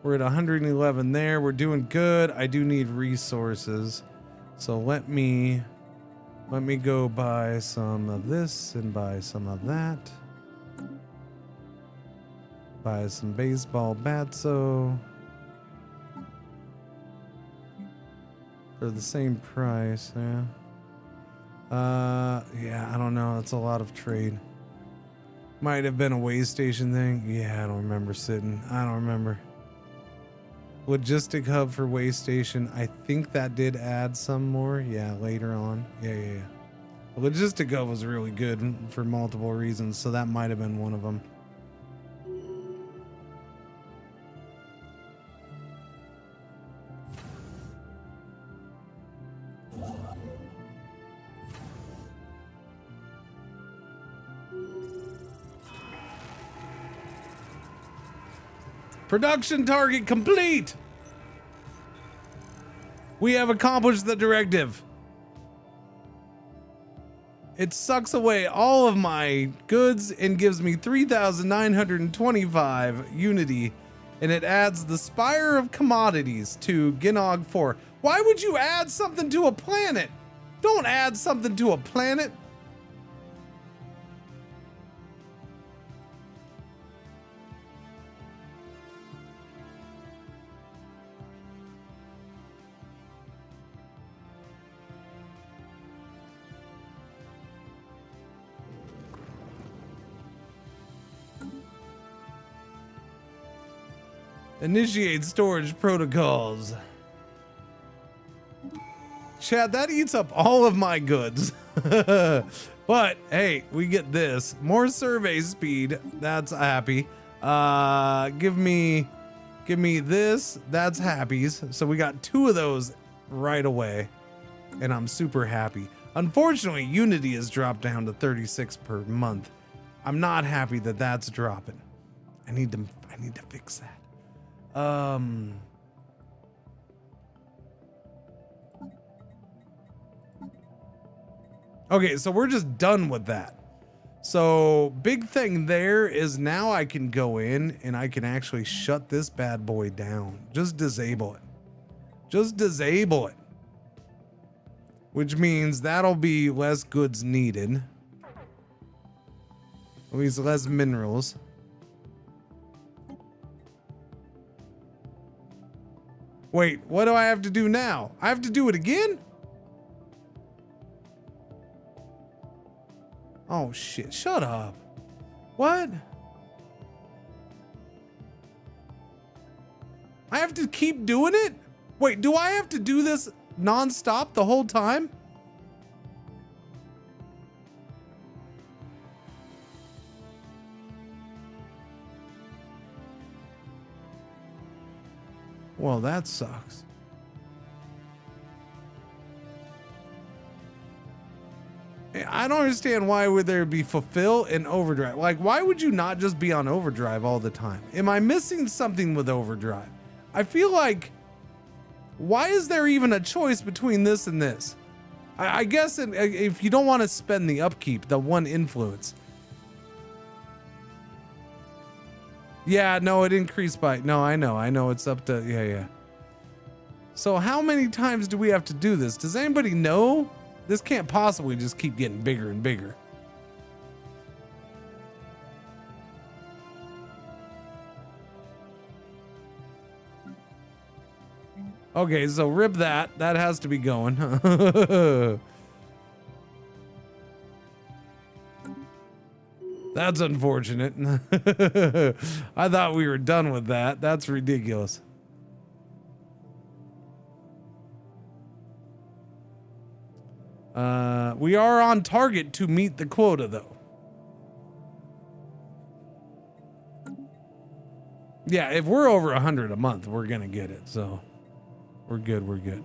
We're at 111 there. We're doing good. I do need resources. So let me go buy some of this and buy some of that. Buy some baseball batso. For the same price, yeah. Yeah, I don't know. That's a lot of trade. Might have been a way station thing. Yeah, I don't remember sitting. I don't remember. Logistic hub for way station. I think that did add some more. Yeah, later on. Yeah. Logistic hub was really good for multiple reasons, so that might have been one of them. Production target complete. We have accomplished the directive. It sucks away all of my goods and gives me 3,925 unity, and it adds the Spire of Commodities to Ginog 4. Why would you add something to a planet? Don't add something to a planet. Initiate storage protocols. Chad, that eats up all of my goods. But hey, we get this. More survey speed. That's happy. Give me Give me this. That's happies. So we got 2 of those right away. And I'm super happy. Unfortunately, Unity has dropped down to 36 per month. I'm not happy that that's dropping. I need to fix that. Okay, so we're just done with that. So big thing there is now I can go in and I can actually shut this bad boy down. Just disable it. Just disable it. Which means that'll be less goods needed. At least less minerals. Wait, what do I have to do now? I have to do it again? Oh shit, shut up. What? I have to keep doing it? Wait, do I have to do this non-stop the whole time? Well, that sucks. I don't understand why would there be fulfill and overdrive. Like, why would you not just be on overdrive all the time? Am I missing something with overdrive? I feel like, why is there even a choice between this and this? I guess if you don't want to spend the upkeep, the 1 influence. Yeah, no, it increased by, no, I know it's up to, yeah. So how many times do we have to do this? Does anybody know? This can't possibly just keep getting bigger and bigger. Okay, so rip that. That has to be going. That's unfortunate. I thought we were done with that. That's ridiculous. We are on target to meet the quota, though. Yeah, if we're over 100 a month, we're gonna get it. So we're good. We're good.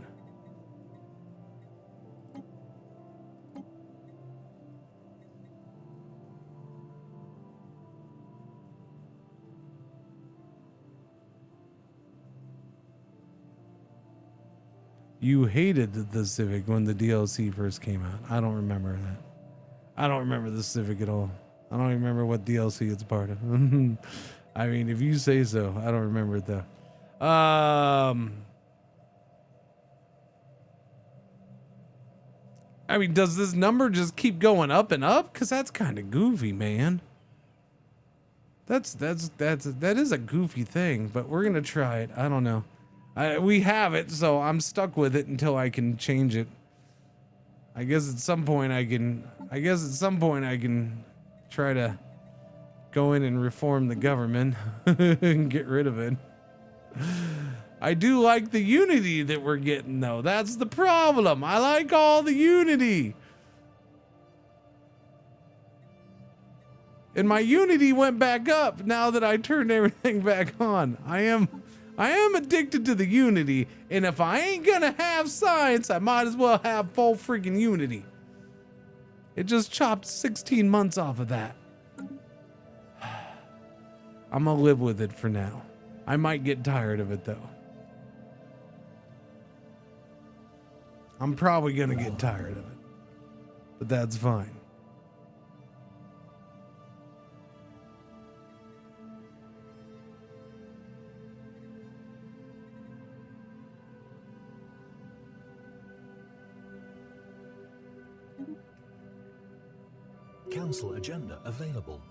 You hated the Civic when the DLC first came out. I don't remember that. I don't remember the Civic at all. I don't even remember what DLC it's part of. I mean, if you say so, I don't remember it though. I mean, does this number just keep going up and up? Cause that's kind of goofy, man. That is a goofy thing, but we're gonna try it. I don't know. We have it, so I'm stuck with it until I can change it. I guess at some point I can try to go in and reform the government and get rid of it. I do like the unity that we're getting, though. That's the problem. I like all the unity. And my unity went back up now that I turned everything back on. I am addicted to the unity, and if I ain't gonna have science, I might as well have full freaking unity. It just chopped 16 months off of that. I'm gonna live with it for now. I might get tired of it though. I'm probably gonna get tired of it, but that's fine. Council agenda available.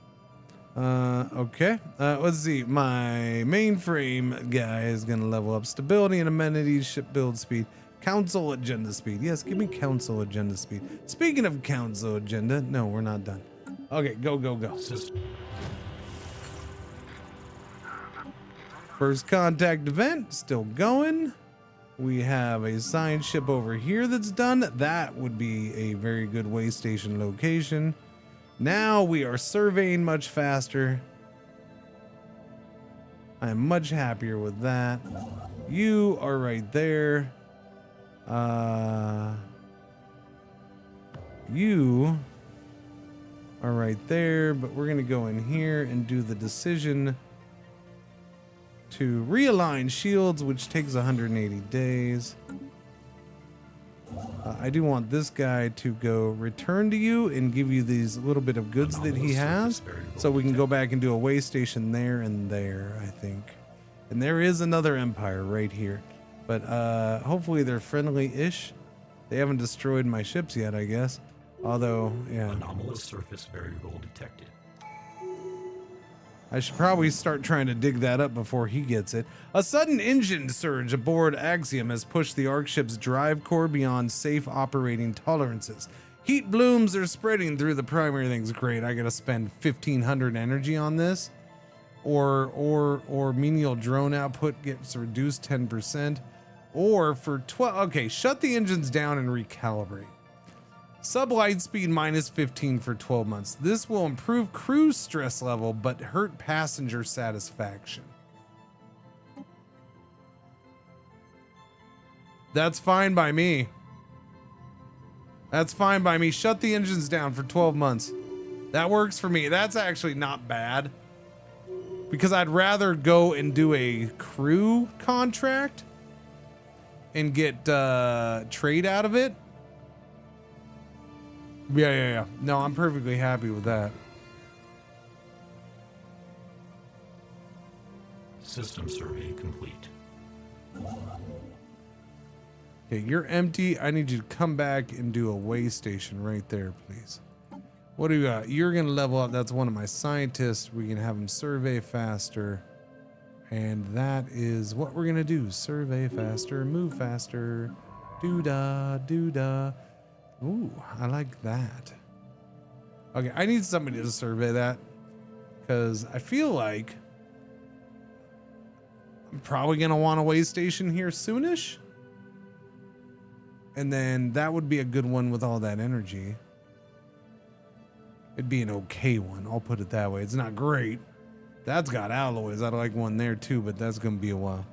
Okay. Let's see. My mainframe guy is gonna level up stability and amenities, ship build speed, council agenda speed. Yes, give me council agenda speed. Speaking of council agenda, no, we're not done. Okay, go. First contact event, still going. We have a science ship over here that's done. That would be a very good way station location. Now we are surveying much faster. I am much happier with that. You are right there. You are right there, but we're gonna go in here and do the decision to realign shields, which takes 180 days. I do want this guy to go return to you and give you these little bit of goods that he has, so we can go back and do a way station there and there, I think. And there is another empire right here, but hopefully they're friendly-ish. They haven't destroyed my ships yet, I guess. Although, yeah. Anomalous surface variable detected. I should probably start trying to dig that up before he gets it. A sudden engine surge aboard Axiom has pushed the ARC ship's drive core beyond safe operating tolerances. Heat blooms are spreading through the primary things. Great, I gotta spend 1,500 energy on this. Or menial drone output gets reduced 10%. Or for 12, okay, shut the engines down and recalibrate. Sublight speed minus 15 for 12 months. This will improve crew stress level, but hurt passenger satisfaction. That's fine by me. That's fine by me. Shut the engines down for 12 months. That works for me. That's actually not bad. Because I'd rather go and do a crew contract and get trade out of it. Yeah. No, I'm perfectly happy with that. System survey complete. Okay, you're empty. I need you to come back and do a way station right there, please. What do you got? You're gonna level up. That's one of my scientists. We can have him survey faster. And that is what we're gonna do. Survey faster, move faster. Doo-da, doo-da. Ooh, I like that. Okay, I need somebody to survey that, because I feel like I'm probably gonna want a way station here soonish. And then that would be a good one with all that energy. It'd be an okay one, I'll put it that way. It's not great. That's got alloys. I'd like one there too, but that's gonna be a while.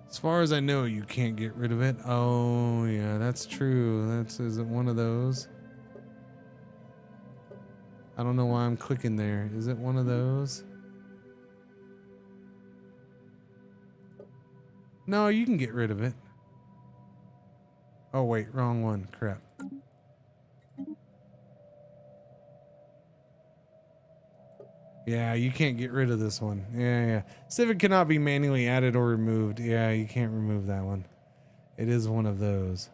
As far as I know, you can't get rid of it. Oh yeah, that's true. Is it one of those? I don't know why I'm clicking there. Is it one of those? No, you can get rid of it. Oh wait, wrong one. Crap. Yeah, you can't get rid of this one. Yeah. Civic cannot be manually added or removed. Yeah, you can't remove that one. It is one of those.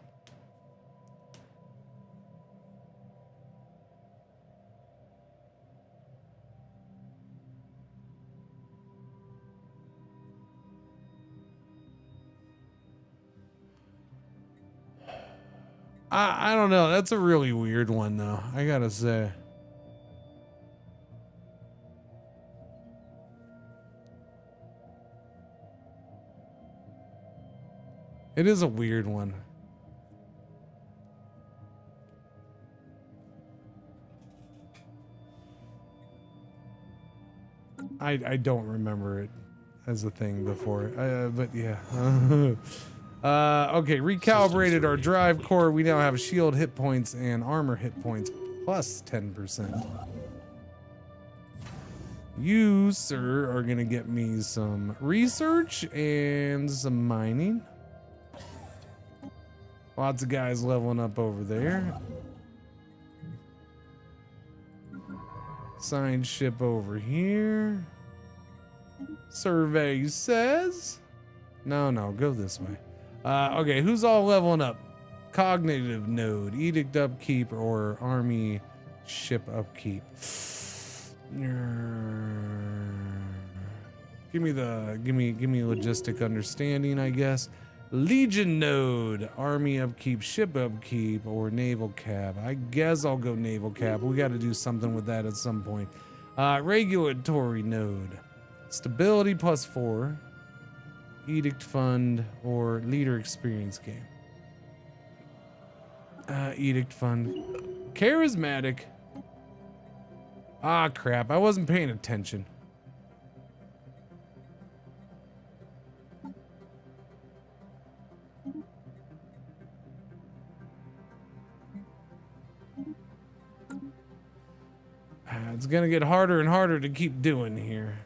I don't know. That's a really weird one though, I gotta say. It is a weird one. I don't remember it as a thing before, but yeah. Okay, recalibrated our drive core. We now have shield hit points and armor hit points plus 10%. You, sir, are gonna get me some research and some mining. Lots of guys leveling up over there. Signed ship over here. Survey says. No, go this way. Okay, who's all leveling up? Cognitive node, edict upkeep, or army ship upkeep. Give me logistic understanding, I guess. Legion node, army upkeep, ship upkeep, or naval cab. I guess I'll go naval cab. We got to do something with that at some point. Regulatory node, stability +4, edict fund, or leader experience game. Edict fund. Charismatic. Ah, crap. I wasn't paying attention. It's gonna get harder and harder to keep doing here.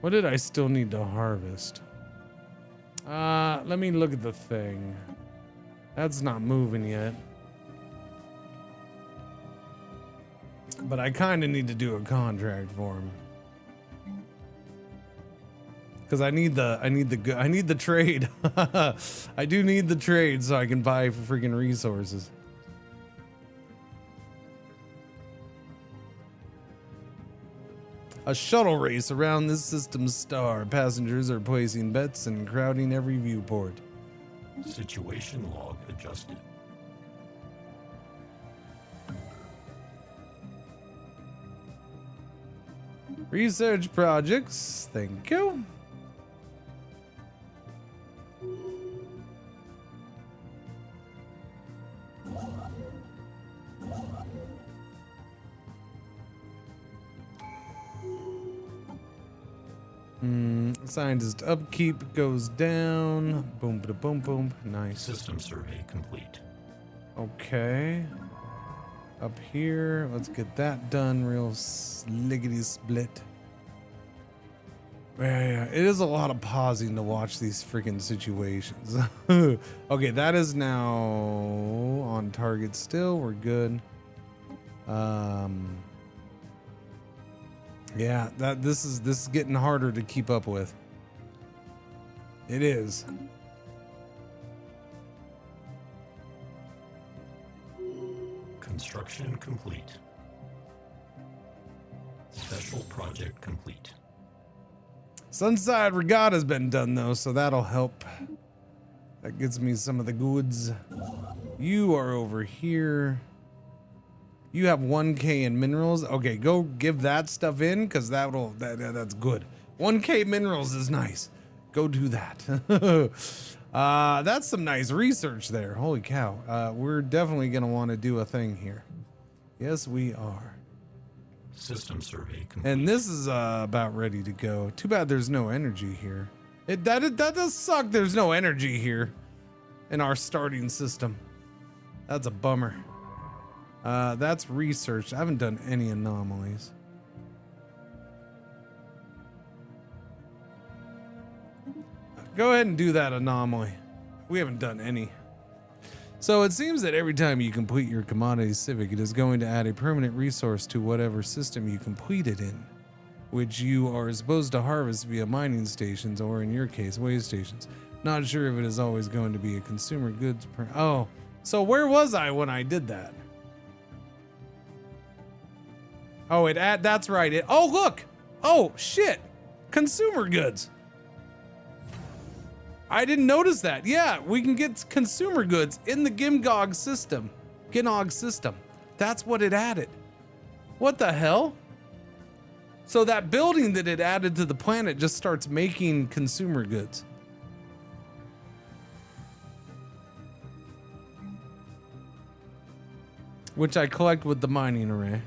What did I still need to harvest? Let me look at the thing. That's not moving yet. But I kind of need to do a contract for him. Because I need the trade. I do need the trade so I can buy freaking resources. A shuttle race around this system's star. Passengers are placing bets and crowding every viewport. Situation log adjusted. Research projects. Thank you. Scientist upkeep goes down. Boom, ba boom, boom. Nice. System survey complete. Okay. Up here, let's get that done real sliggity split. Yeah, it is a lot of pausing to watch these freaking situations. Okay, that is now on target still. We're good. Yeah, this is getting harder to keep up with. It is. Construction complete. Special project complete. Sunside Regatta's been done though, so that'll help. That gets me some of the goods. You are over here. You have 1K in minerals. Okay, go give that stuff in because that's good. 1K minerals is nice. Go do that. That's some nice research there. Holy cow. We're definitely gonna want to do a thing here. Yes, we are. System survey complete. And this is about ready to go. Too bad there's no energy here. That does suck. There's no energy here in our starting system. That's a bummer. That's research. I haven't done any anomalies. Go ahead and do that anomaly. We haven't done any. So it seems that every time you complete your commodity civic, it is going to add a permanent resource to whatever system you complete it in, which you are supposed to harvest via mining stations, or in your case, way stations. Not sure if it is always going to be a consumer goods. Oh, so where was I when I did that? Oh, that's right. Oh, look. Oh, shit. Consumer goods. I didn't notice that. Yeah, we can get consumer goods in the Gimgog system. Ginog system. That's what it added. What the hell? So that building that it added to the planet just starts making consumer goods. Which I collect with the mining array.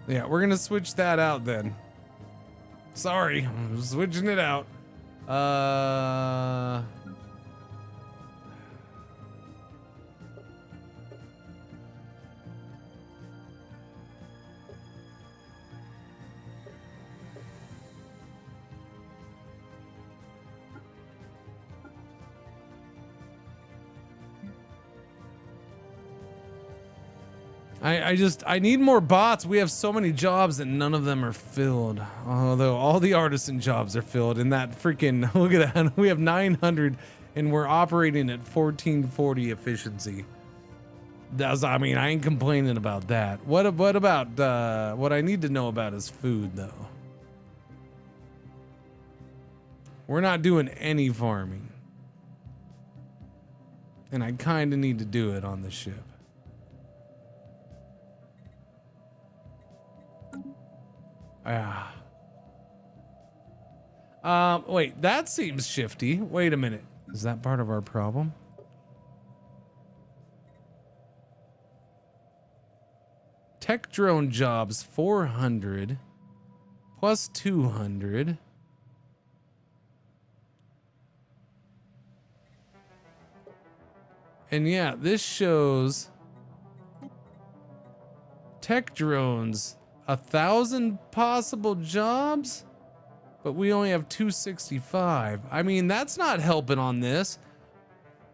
Yeah, we're gonna switch that out then. Sorry, I'm switching it out. I need more bots. We have so many jobs and none of them are filled. Although all the artisan jobs are filled, and that freaking, look at that. We have 900 and we're operating at 1440 efficiency. I mean, I ain't complaining about that. What about, what I need to know about is food though. We're not doing any farming. And I kind of need to do it on the ship. Wait, that seems shifty. Wait a minute. Is that part of our problem? Tech drone jobs 400 plus 200. And yeah, this shows tech drones 1,000 possible jobs, but we only have 265. I mean, that's not helping on this.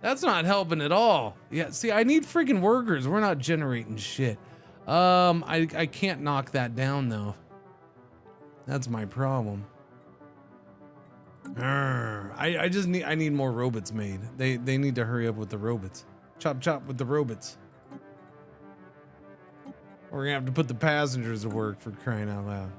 That's not helping at all. Yeah, see, I need freaking workers. We're not generating shit. I can't knock that down though. That's my problem. I need more robots made. They need to hurry up with the robots. Chop chop with the robots. We're gonna have to put the passengers to work, for crying out loud.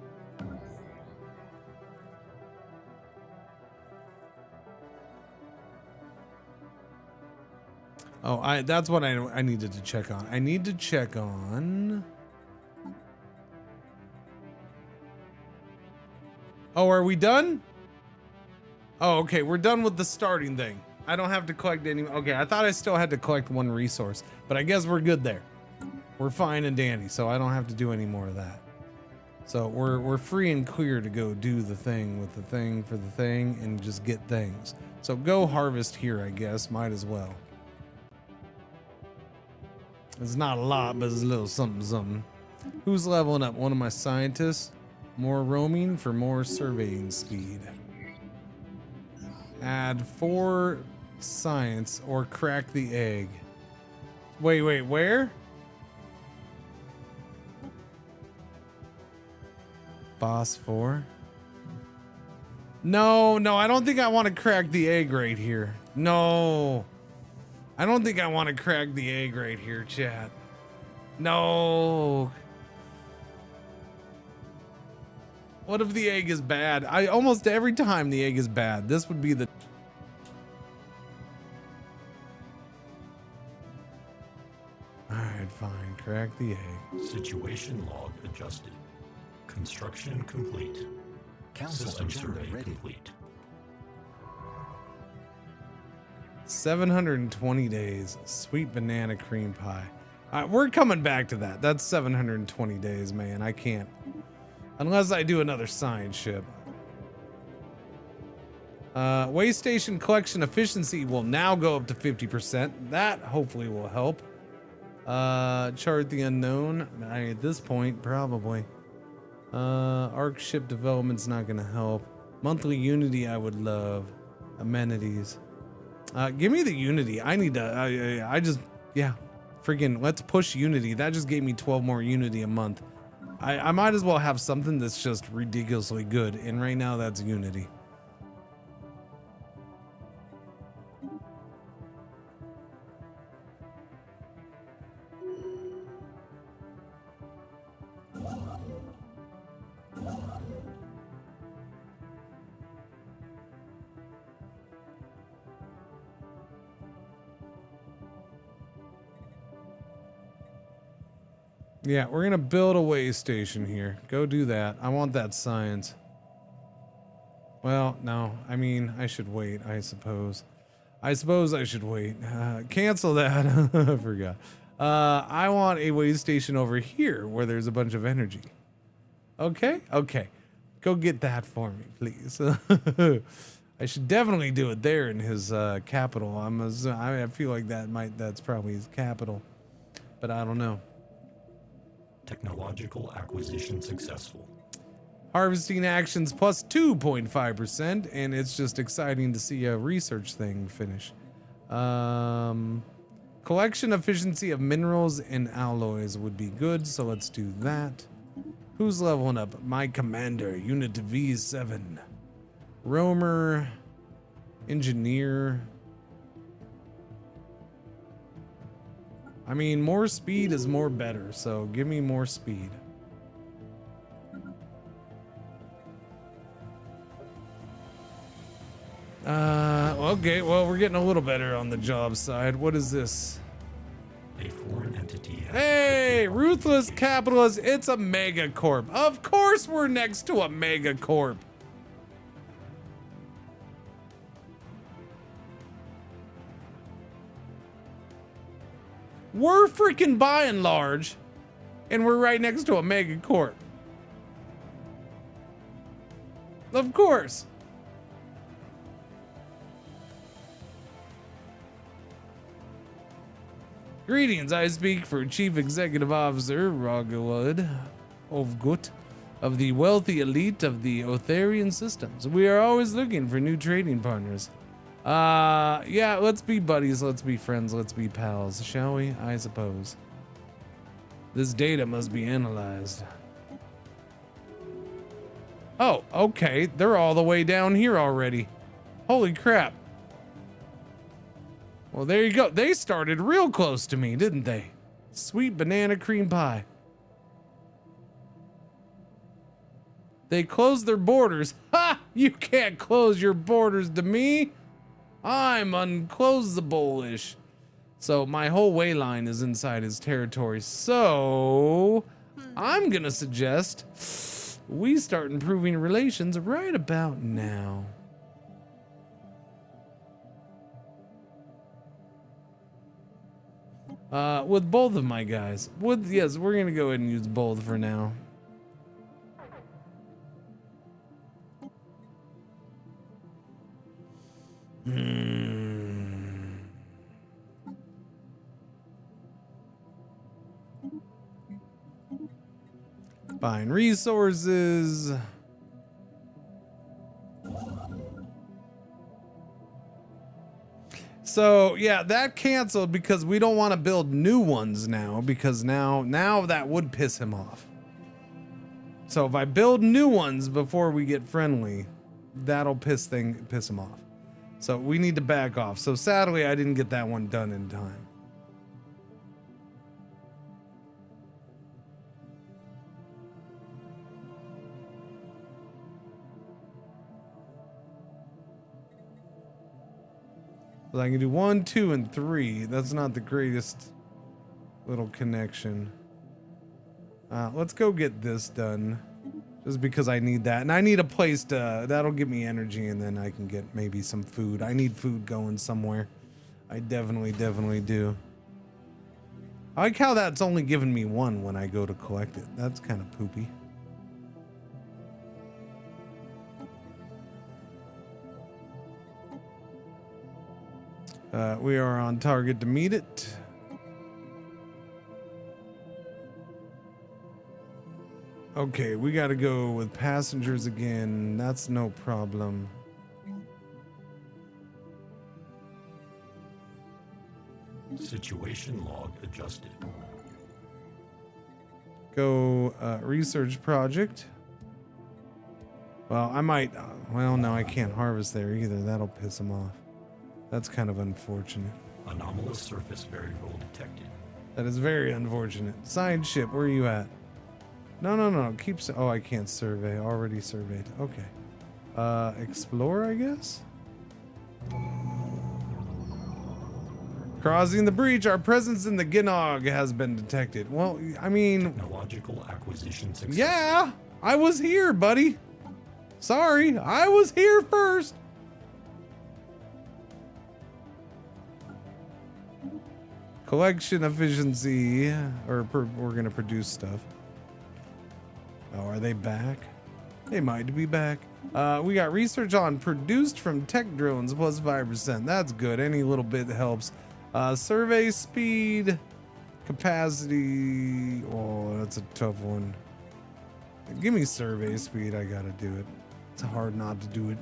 Oh, that's what I needed to check on. I need to check on. Oh, are we done? Oh, okay, we're done with the starting thing. I don't have to collect any. Okay, I thought I still had to collect one resource, but I guess we're good there. We're fine and dandy, so I don't have to do any more of that. So we're free and clear to go do the thing with the thing for the thing and just get things. So go harvest here, I guess. Might as well. It's not a lot, but it's a little something something. Who's leveling up? One of my scientists. More roaming for more surveying speed. Add 4 science or crack the egg. Wait, where? Boss 4. No, I don't think I want to crack the egg right here. No. I don't think I want to crack the egg right here, chat. No. What if the egg is bad? Almost every time the egg is bad. This would be the... Alright, fine. Crack the egg. Situation log adjusted. Construction complete. System survey complete. 720 days. Sweet banana cream pie. We're coming back to that. That's 720 days, man. I can't. Unless I do another science ship. Way station collection efficiency will now go up to 50%. That hopefully will help. Chart the unknown. At this point, probably. Arc ship development's not gonna help. Monthly Unity I would love. Amenities. Give me the Unity. I need to, yeah. Freaking, let's push Unity. That just gave me 12 more Unity a month. I might as well have something that's just ridiculously good. And right now that's Unity. Yeah, we're gonna build a way station here. Go do that. I want that science. Well, no. I mean, I should wait, I suppose. I should wait. Cancel that. I forgot. I want a way station over here where there's a bunch of energy. Okay? Okay. Go get that for me, please. I should definitely do it there in his capital. I feel like that's probably his capital. But I don't know. Technological acquisition successful. Harvesting actions plus 2.5%, and it's just exciting to see a research thing finish. Collection efficiency of minerals and alloys would be good, so let's do that. Who's leveling up? My commander, unit V7. Roamer, engineer. I mean, more speed is more better, so give me more speed. Okay, well, we're getting a little better on the job side. What is this? A foreign entity. Hey, ruthless capitalist, it's a megacorp. Of course we're next to a megacorp. We're freaking buying large, and we're right next to a megacorp. Of course. Greetings, I speak for Chief Executive Officer Ragulud Ovgut of the wealthy elite of the Otharian systems. We are always looking for new trading partners. Yeah, let's be buddies, let's be friends, let's be pals, shall we? I suppose. This data must be analyzed. Oh, okay, they're all the way down here already. Holy crap. Well, there you go. They started real close to me, didn't they? Sweet banana cream pie. They closed their borders. Ha! You can't close your borders to me. I'm unclosable-ish. So my whole way line is inside his territory. So I'm gonna suggest we start improving relations right about now. With both of my guys. Yes, we're gonna go ahead and use both for now. Buying resources. So yeah, that canceled because we don't want to build new ones now, because now that would piss him off. So if I build new ones before we get friendly, that'll piss him off. So we need to back off. So sadly, I didn't get that one done in time. So I can do 1, 2, and 3. That's not the greatest little connection. Let's go get this done. Just because I need that. And I need a place to... That'll give me energy, and then I can get maybe some food. I need food going somewhere. I definitely do. I like how that's only giving me 1 when I go to collect it. That's kind of poopy. We are on target to meet it. Okay, we gotta go with passengers again. That's no problem. Situation log adjusted. Go research project. Well, I might... well, no, I can't harvest there either. That'll piss him off. That's kind of unfortunate. Anomalous surface variable detected. That is very unfortunate. Science ship, where are you at? No. Keep... oh, I can't survey. Already surveyed. Okay. Explore, I guess? Crossing the breach. Our presence in the Ginnog has been detected. Well, I mean... Technological acquisition success. Yeah! I was here, buddy. Sorry. I was here first. Collection efficiency, or we're gonna produce stuff. Oh, are they back? They might be back. We got research on produced from tech drones plus 5%. That's good. Any little bit helps. Survey speed, capacity. Oh, that's a tough one. Give me survey speed. I gotta do it. It's hard not to do it.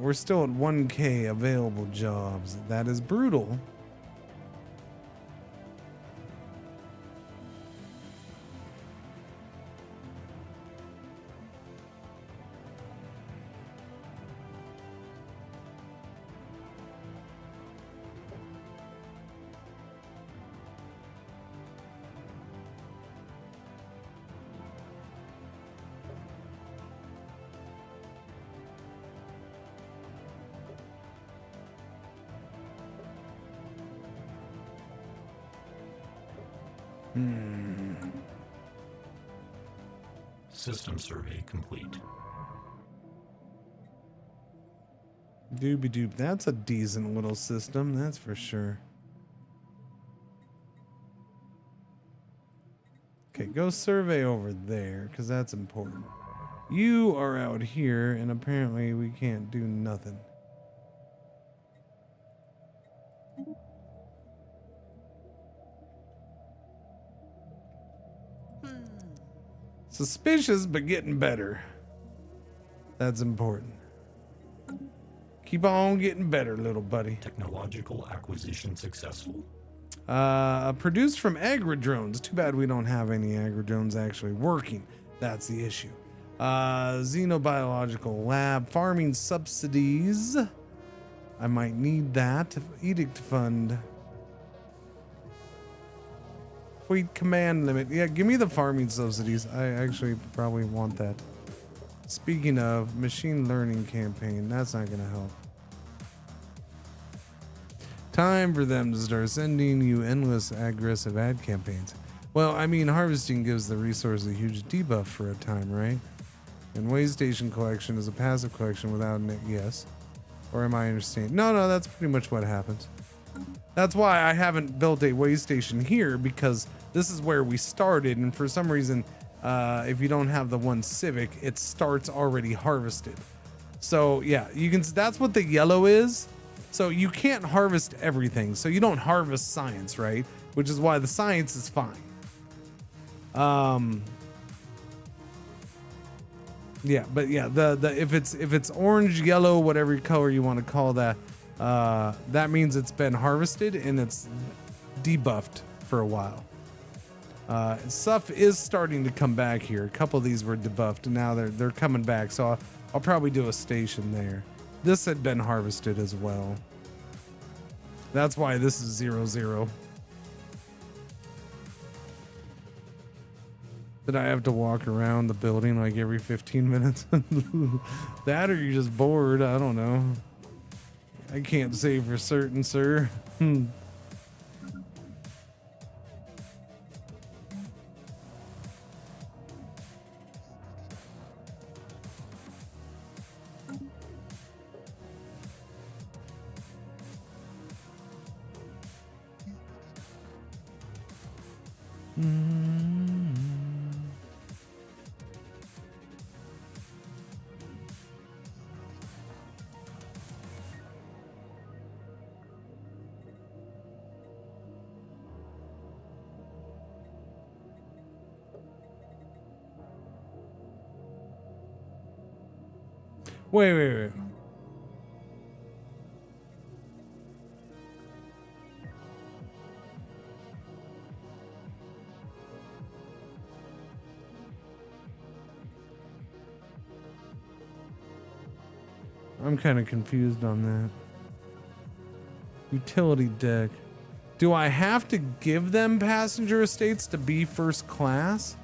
We're still at 1K available jobs. That is brutal. System survey complete. Doobie doop. That's a decent little system, that's for sure. Okay, go survey over there, because that's important. You are out here, and apparently we can't do nothing. Suspicious, but getting better. That's important. Keep on getting better, little buddy. Technological acquisition successful. Produced from agri-drones. Too bad we don't have any agri-drones actually working. That's the issue. Xenobiological lab. Farming subsidies. I might need that. Edict fund. Fleet command limit. Yeah, give me the farming subsidies. I actually probably want that. Speaking of, machine learning campaign. That's not going to help. Time for them to start sending you endless aggressive ad campaigns. Well, I mean, harvesting gives the resource a huge debuff for a time, right? And way station collection is a passive collection without an yes. Or am I understanding? No, that's pretty much what happens. That's why I haven't built a way station here, because this is where we started, and for some reason, if you don't have the one Civic, it starts already harvested. So yeah, you can. That's what the yellow is. So you can't harvest everything. So you don't harvest science, right? Which is why the science is fine. Yeah, but yeah, the if it's orange, yellow, whatever color you want to call that, that means it's been harvested and it's debuffed for a while. Stuff is starting to come back here. A couple of these were debuffed, and now they're coming back. So I'll probably do a station there. This had been harvested as well. That's why this is 0-0. Did I have to walk around the building like every 15 minutes? That, or you're just bored? I don't know. I can't say for certain, sir. Wait. I'm kind of confused on that. Utility deck. Do I have to give them passenger estates to be first class?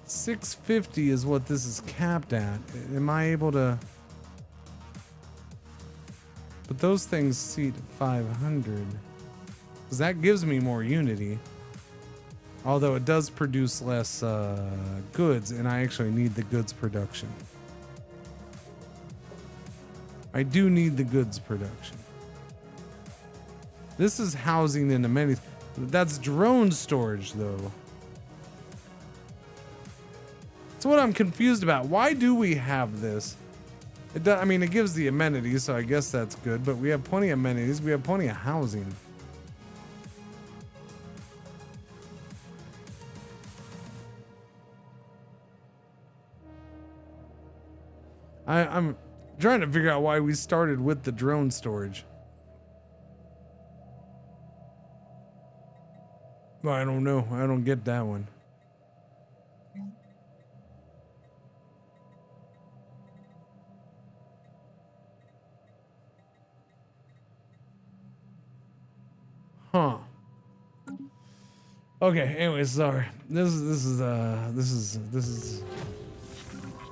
$650 is what this is capped at. Am I able to? But those things seat 500. Because that gives me more Unity. Although it does produce less goods, and I actually need the goods production. I do need the goods production. This is housing and amenities. That's drone storage, though. That's what I'm confused about. Why do we have this? I mean, it gives the amenities, so I guess that's good. But we have plenty of amenities. We have plenty of housing. I'm trying to figure out why we started with the drone storage. Well, I don't know. I don't get that one. Huh. Okay, anyways, sorry. This is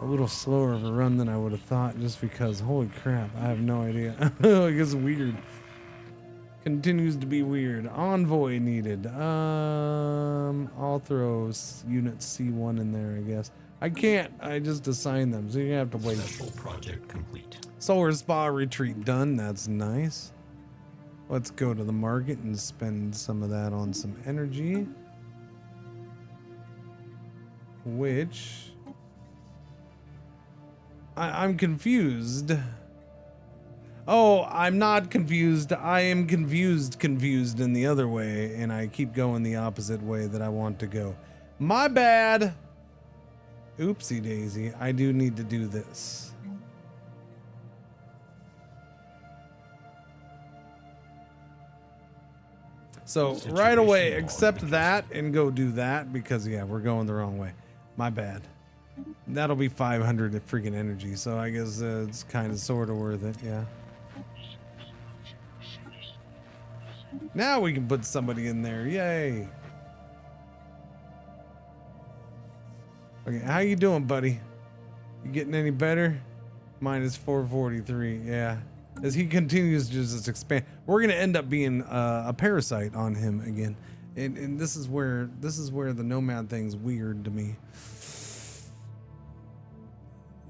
a little slower of a run than I would have thought, just because, holy crap, I have no idea. Like, it's weird. Continues to be weird. Envoy needed. I'll throw unit C1 in there, I guess. I can't. I just assign them, so you have to wait. Special project complete. Solar Spa retreat done. That's nice. Let's go to the market and spend some of that on some energy. Which... I'm confused. Oh, I'm not confused. I am confused in the other way, and I keep going the opposite way that I want to go. My bad. Oopsie daisy. I do need to do this. So right away, accept that and go do that because, yeah, we're going the wrong way. My bad. That'll be 500 freaking energy, so I guess it's kind of sort of worth it, yeah. Now we can put somebody in there, yay. Okay, how you doing, buddy? You getting any better? Minus 443, yeah. As he continues to just expand, we're gonna end up being a parasite on him again, and this is where the nomad thing's weird to me.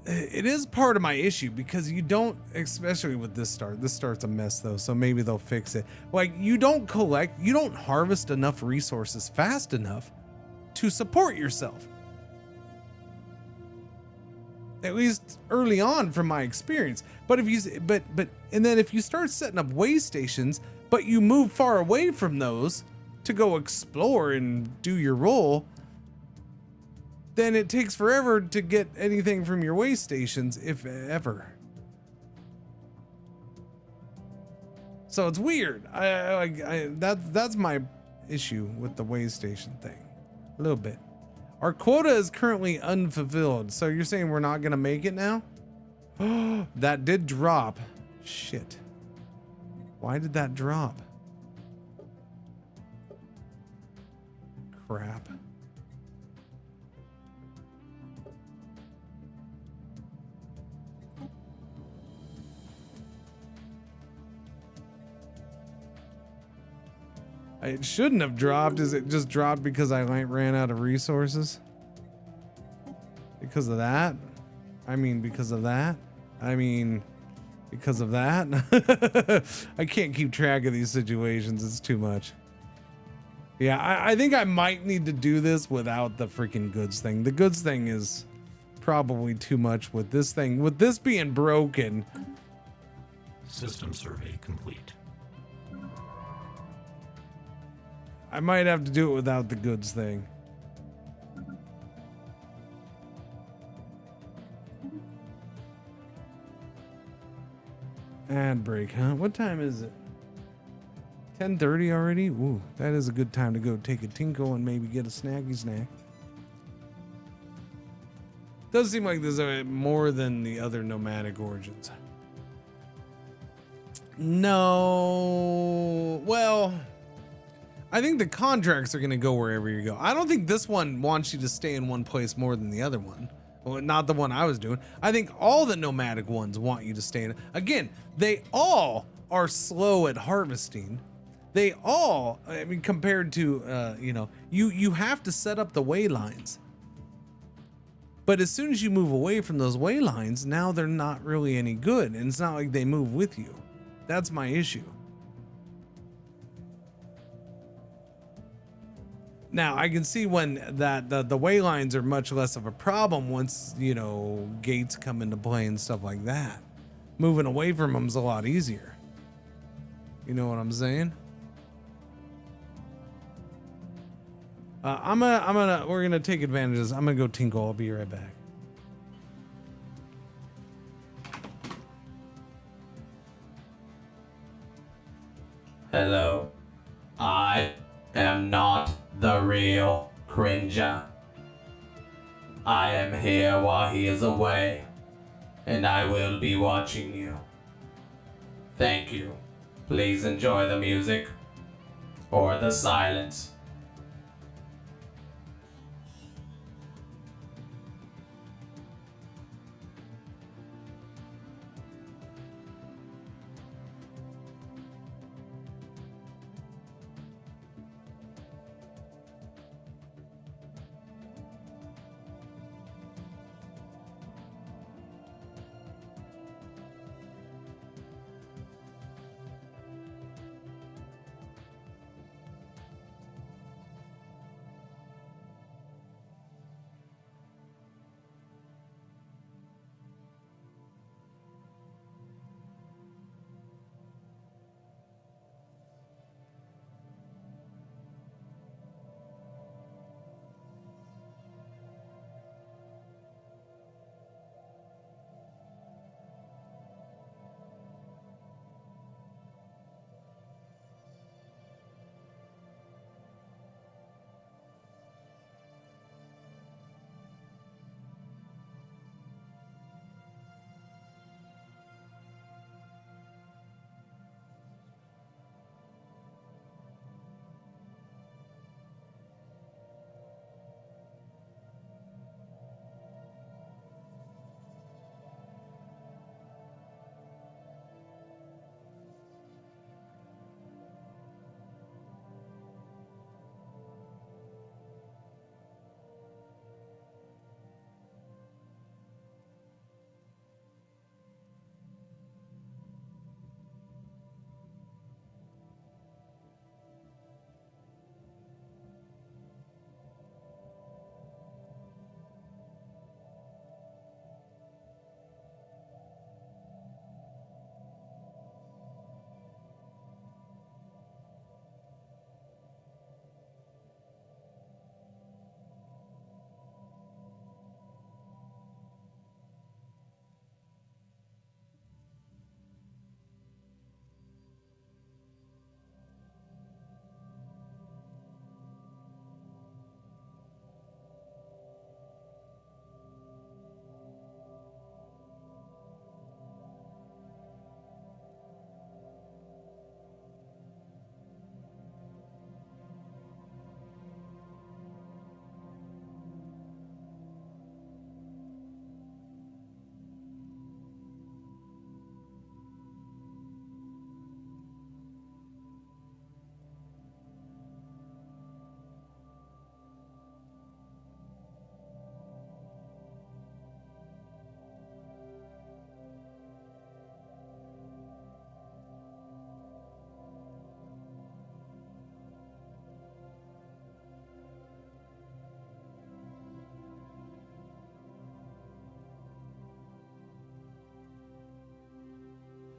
It is part of my issue because you don't, especially with this start's a mess though, so maybe they'll fix it. Like, you don't harvest enough resources fast enough to support yourself. At least early on from my experience. But if you, and then if you start setting up way stations, but you move far away from those to go explore and do your role, then it takes forever to get anything from your way stations, if ever. So it's weird. That's my issue with the way station thing, a little bit. Our quota is currently unfulfilled. So you're saying we're not gonna make it now? That did drop. Shit. Why did that drop? Crap. It shouldn't have dropped. Is it just dropped because I ran out of resources? Because of that? I mean, because of that? I mean, because of that? I can't keep track of these situations. It's too much. Yeah, I think I might need to do this without the freaking goods thing. The goods thing is probably too much with this thing. With this being broken. System survey complete. I might have to do it without the goods thing. Ad break, huh? What time is it? 10:30 already? Ooh, that is a good time to go take a tinkle and maybe get a snacky snack. Does seem like there's more than the other nomadic origins. No, well, I think the contracts are going to go wherever you go. I don't think this one wants you to stay in one place more than the other one. Well, not the one I was doing. I think all the nomadic ones want you to stay in. Again, they all are slow at harvesting. They all, I mean, compared to, you have to set up the way lines. But as soon as you move away from those way lines, now they're not really any good. And it's not like they move with you. That's my issue. Now, I can see when that the way lines are much less of a problem once, gates come into play and stuff like that. Moving away from them is a lot easier. You know what I'm saying? We're gonna take advantages. I'm gonna go tinkle. I'll be right back. Hello. I am not the real Cringer. I am here while he is away, and I will be watching you. Thank you. Please enjoy the music or the silence.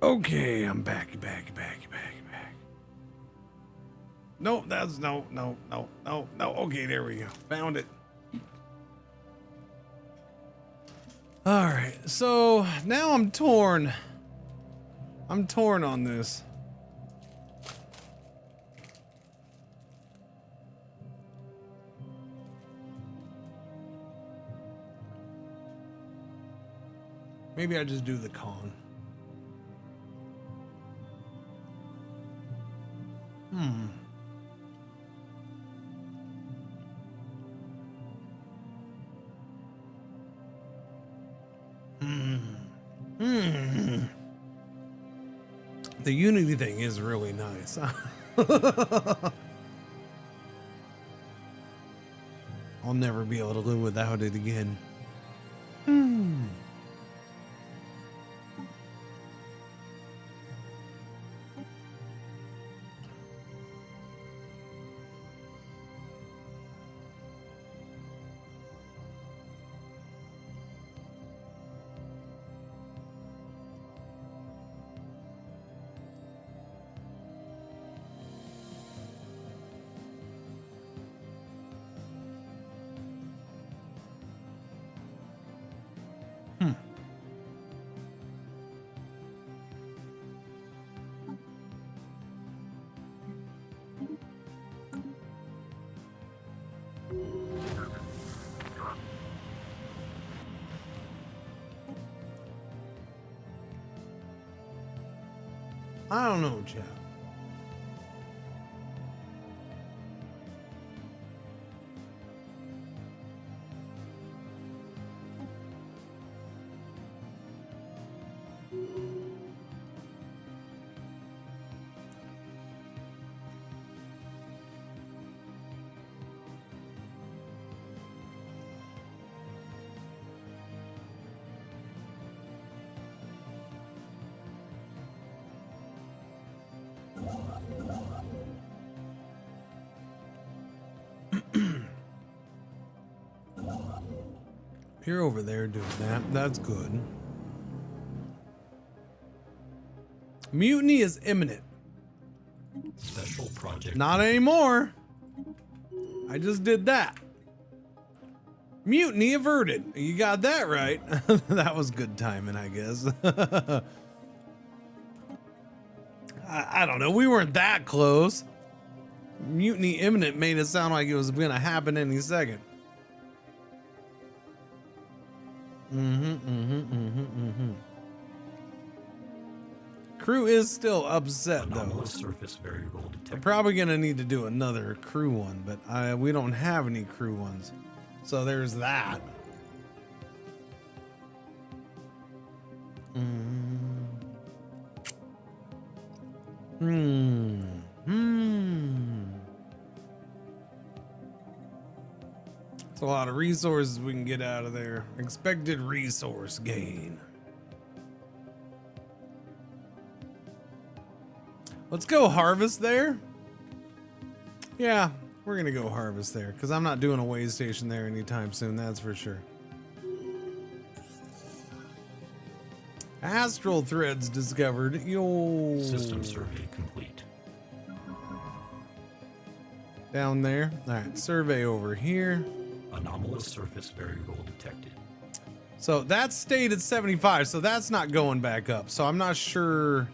Okay, I'm back. Nope, that's no. Okay, there we go. Found it. All right, so now I'm torn. I'm torn on this. Maybe I just do the con. The Unity thing is really nice. I'll never be able to live without it again. I don't know, chap. You're over there doing that. That's good. Mutiny is imminent. Special project. Not anymore. I just did that. Mutiny averted. You got that right. That was good timing, I guess. I don't know. We weren't that close. Mutiny imminent made it sound like it was going to happen any second. Crew is still upset though. Anomalous surface variable detected. I'm probably gonna need to do another crew one, but we don't have any crew ones, so there's that. It's a lot of resources we can get out of there. Expected resource gain. Let's go harvest there. Yeah, we're gonna go harvest there because I'm not doing a way station there anytime soon, that's for sure. Astral threads discovered. Yo. System survey complete. Down there. All right, survey over here. Anomalous surface variable detected. So that stayed at 75, so that's not going back up. So I'm not sure.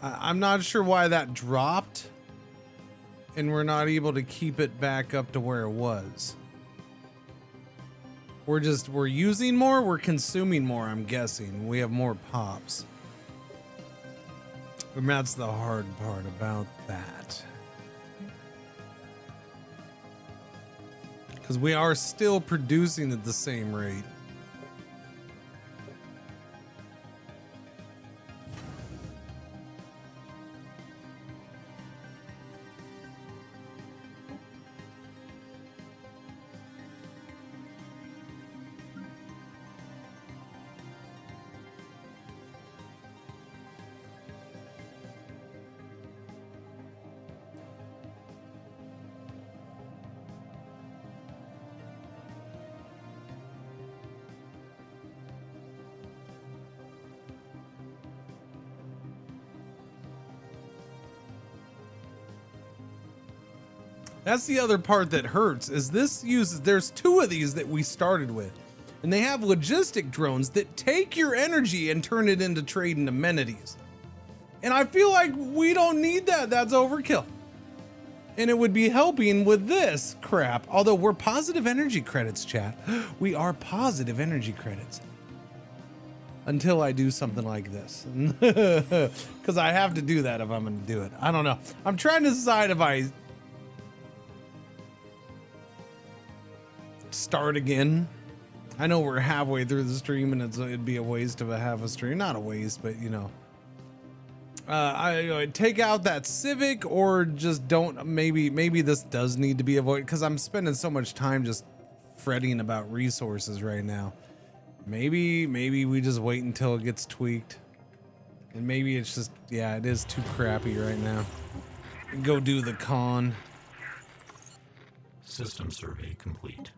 I'm not sure why that dropped, and we're not able to keep it back up to where it was. We're using more, we're consuming more, I'm guessing. We have more pops. And that's the hard part about that. Because we are still producing at the same rate. That's the other part that hurts is this uses, there's 2 of these that we started with, and they have logistic drones that take your energy and turn it into trade and amenities. And I feel like we don't need that. That's overkill. And it would be helping with this crap. Although we're positive energy credits, chat. We are positive energy credits. Until I do something like this. Because I have to do that if I'm going to do it. I don't know. I'm trying to decide if I start again. I know we're halfway through the stream and it'd be a waste of a half a stream. Not a waste, but you know. I take out that Civic or just don't. Maybe this does need to be avoided because I'm spending so much time just fretting about resources right now. Maybe we just wait until it gets tweaked. And maybe it's just, yeah, it is too crappy right now. Go do the con. System survey complete.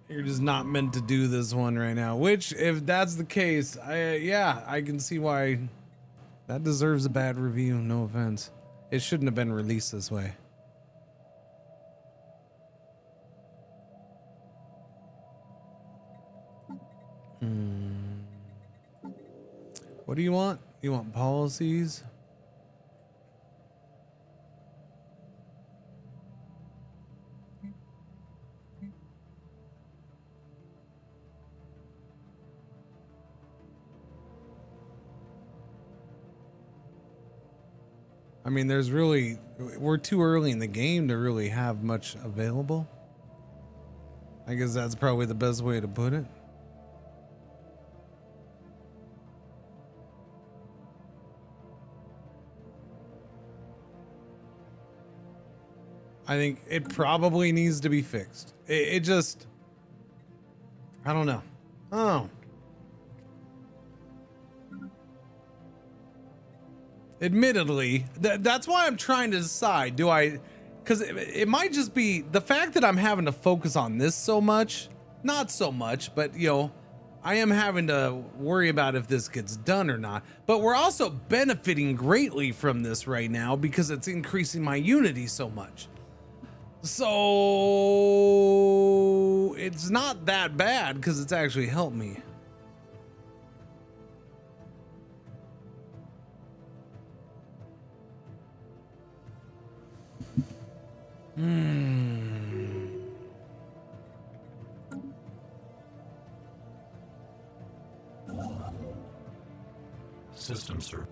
You're just not meant to do this one right now, which if that's the case, I can see why that deserves a bad review. No offense. It shouldn't have been released this way. What do you want? You want policies? I mean, we're too early in the game to really have much available. I guess that's probably the best way to put it. I think it probably needs to be fixed. It just, I don't know. Oh. Admittedly, that's why I'm trying to decide, because it might just be the fact that I'm having to focus on this so much, not so much, but you know, I am having to worry about if this gets done or not, but we're also benefiting greatly from this right now because it's increasing my Unity so much. So it's not that bad because it's actually helped me. System survey.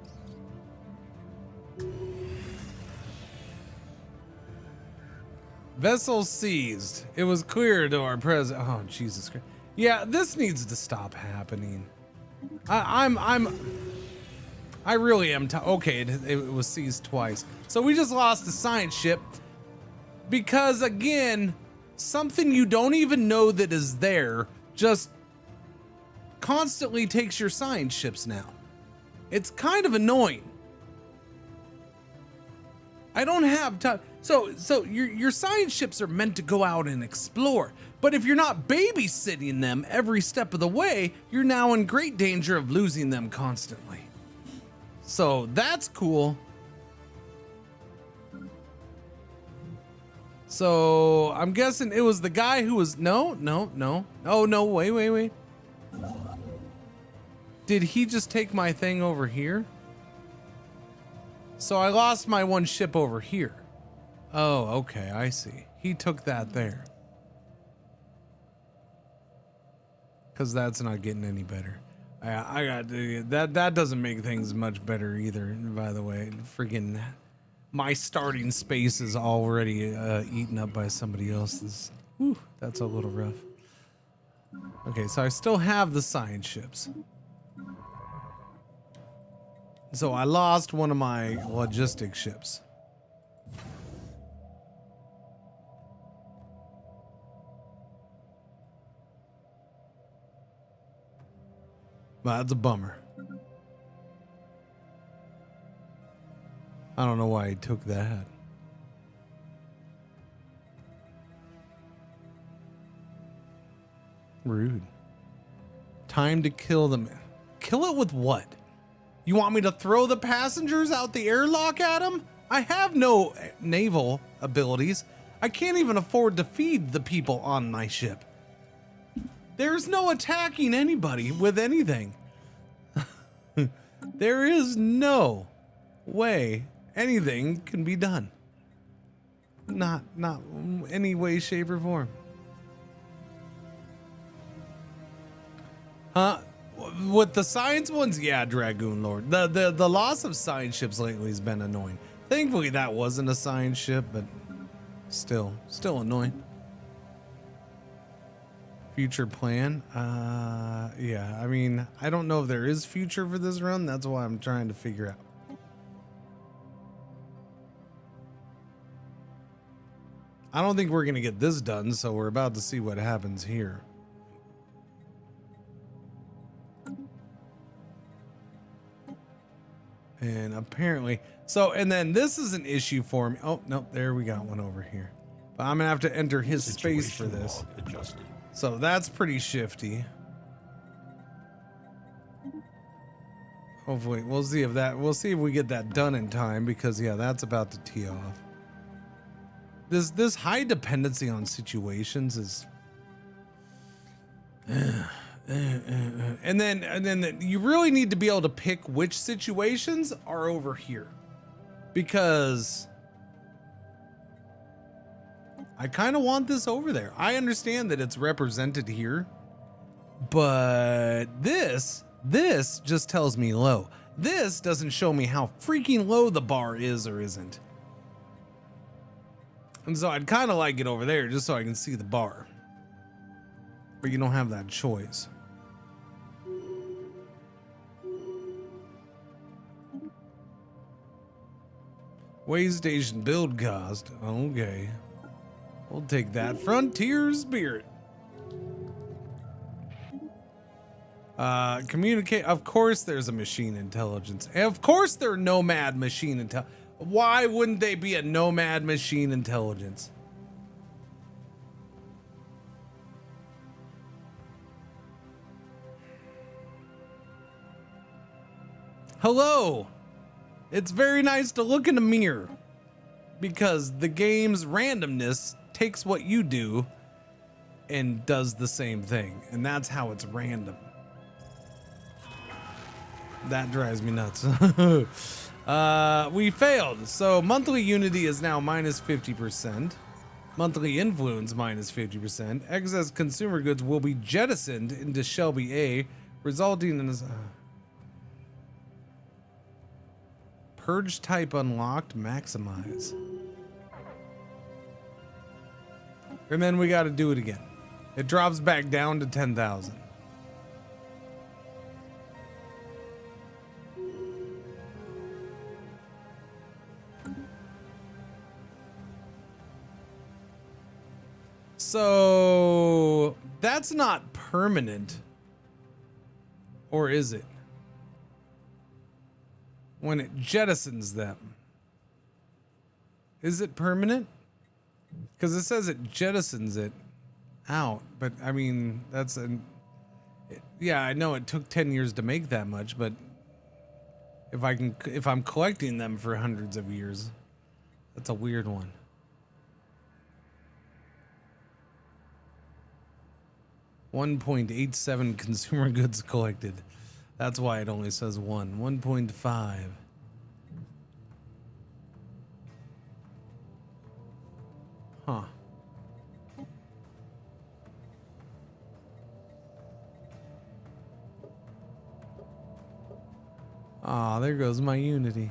Vessel seized. It was clear to our president. Oh, Jesus Christ. Yeah, this needs to stop happening. I really am. Okay, it was seized twice. So we just lost a science ship because, again, something you don't even know that is there just constantly takes your science ships now. It's kind of annoying. I don't have time. So your science ships are meant to go out and explore. But if you're not babysitting them every step of the way, you're now in great danger of losing them constantly. So that's cool. So I'm guessing it was the guy who was, no. Oh no, wait. Did he just take my thing over here? So I lost my one ship over here. Oh, okay, I see. He took that there. Because that's not getting any better. I got that doesn't make things much better either, by the way. Freaking my starting space is already eaten up by somebody else's. Whew, that's a little rough. Okay, so I still have the science ships. So I lost one of my logistic ships. Well, that's a bummer. I don't know why he took that. Rude. Time to kill them. Kill it with what? You want me to throw the passengers out the airlock at them? I have no naval abilities. I can't even afford to feed the people on my ship. There's no attacking anybody with anything. There is no way anything can be done. Not any way, shape, or form. With the science ones, yeah, Dragoon Lord. The loss of science ships lately has been annoying. Thankfully, that wasn't a science ship, but still annoying. Future plan? Yeah, I mean, I don't know if there is future for this run. That's why I'm trying to figure out. I don't think we're gonna get this done, so we're about to see what happens here. And apparently, so, and then this is an issue for me. Oh, no, there we got one over here. But I'm gonna have to enter his space for this. Adjusted. So that's pretty shifty. Hopefully, we'll see if we get that done in time, because yeah, that's about to tee off. This high dependency on situations is and then you really need to be able to pick which situations are over here, because I kind of want this over there. I understand that it's represented here, but this just tells me low. This doesn't show me how freaking low the bar is or isn't. And so I'd kind of like it over there just so I can see the bar. But you don't have that choice. Way station build cost. Okay. We'll take that. Frontier Spirit. Communicate. Of course there's a machine intelligence. Of course they're nomad machine intelligence. Why wouldn't they be a nomad machine intelligence? Hello. It's very nice to look in a mirror, because the game's randomness takes what you do and does the same thing, and that's how it's random. That drives me nuts. We failed. So monthly unity is now minus 50%. Monthly influence minus 50%. Excess consumer goods will be jettisoned into Shelby A, resulting in purge type unlocked, maximize. And then we got to do it again. It drops back down to 10,000. So that's not permanent, or is it? When it jettisons them, is it permanent? Because it says it jettisons it out, but I mean, that's yeah, I know it took 10 years to make that much, but if I'm collecting them for hundreds of years, that's a weird one. $1.87 consumer goods collected. That's why it only says 1.5. Huh. Ah, there goes my Unity.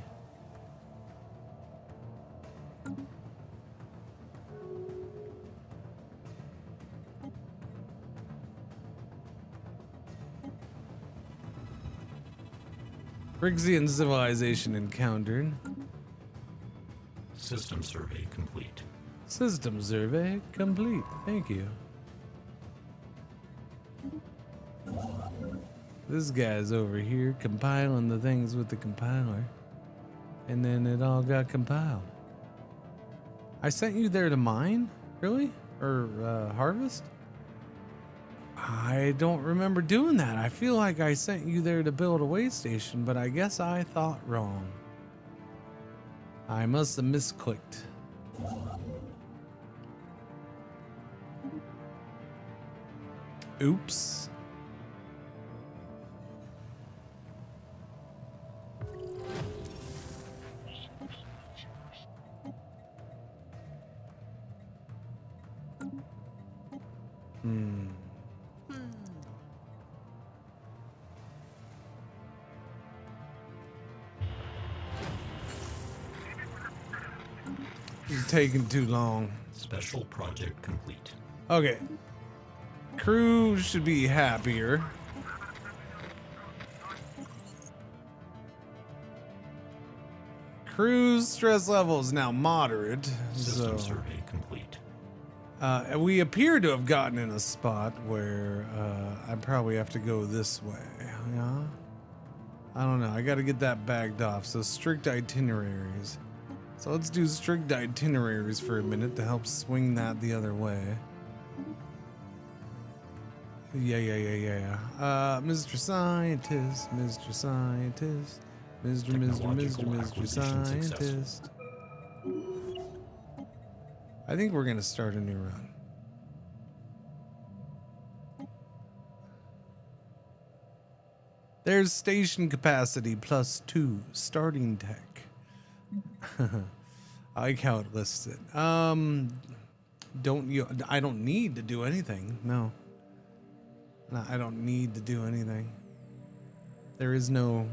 Rixian civilization encountered. System survey complete. System survey complete. Thank you. This guy's over here compiling the things with the compiler. And then it all got compiled. I sent you there to mine? Really? Or harvest? I don't remember doing that. I feel like I sent you there to build a way station, but I guess I thought wrong. I must have misclicked. Oops. It's taking too long. Special project complete. Okay. Crew should be happier. Crew's stress level is now moderate. System So survey complete. we appear to have gotten in a spot where I probably have to go this way. Yeah. I don't know. I got to get that bagged off. So strict itineraries. So let's do strict itineraries for a minute to help swing that the other way. Yeah. Mr. Scientist, Mr. Scientist, Mr. Technological acquisition Scientist. I think we're gonna start a new run. There's station capacity +2, starting tech. I like how it lists it. I don't need to do anything. No, I don't need to do anything. There is no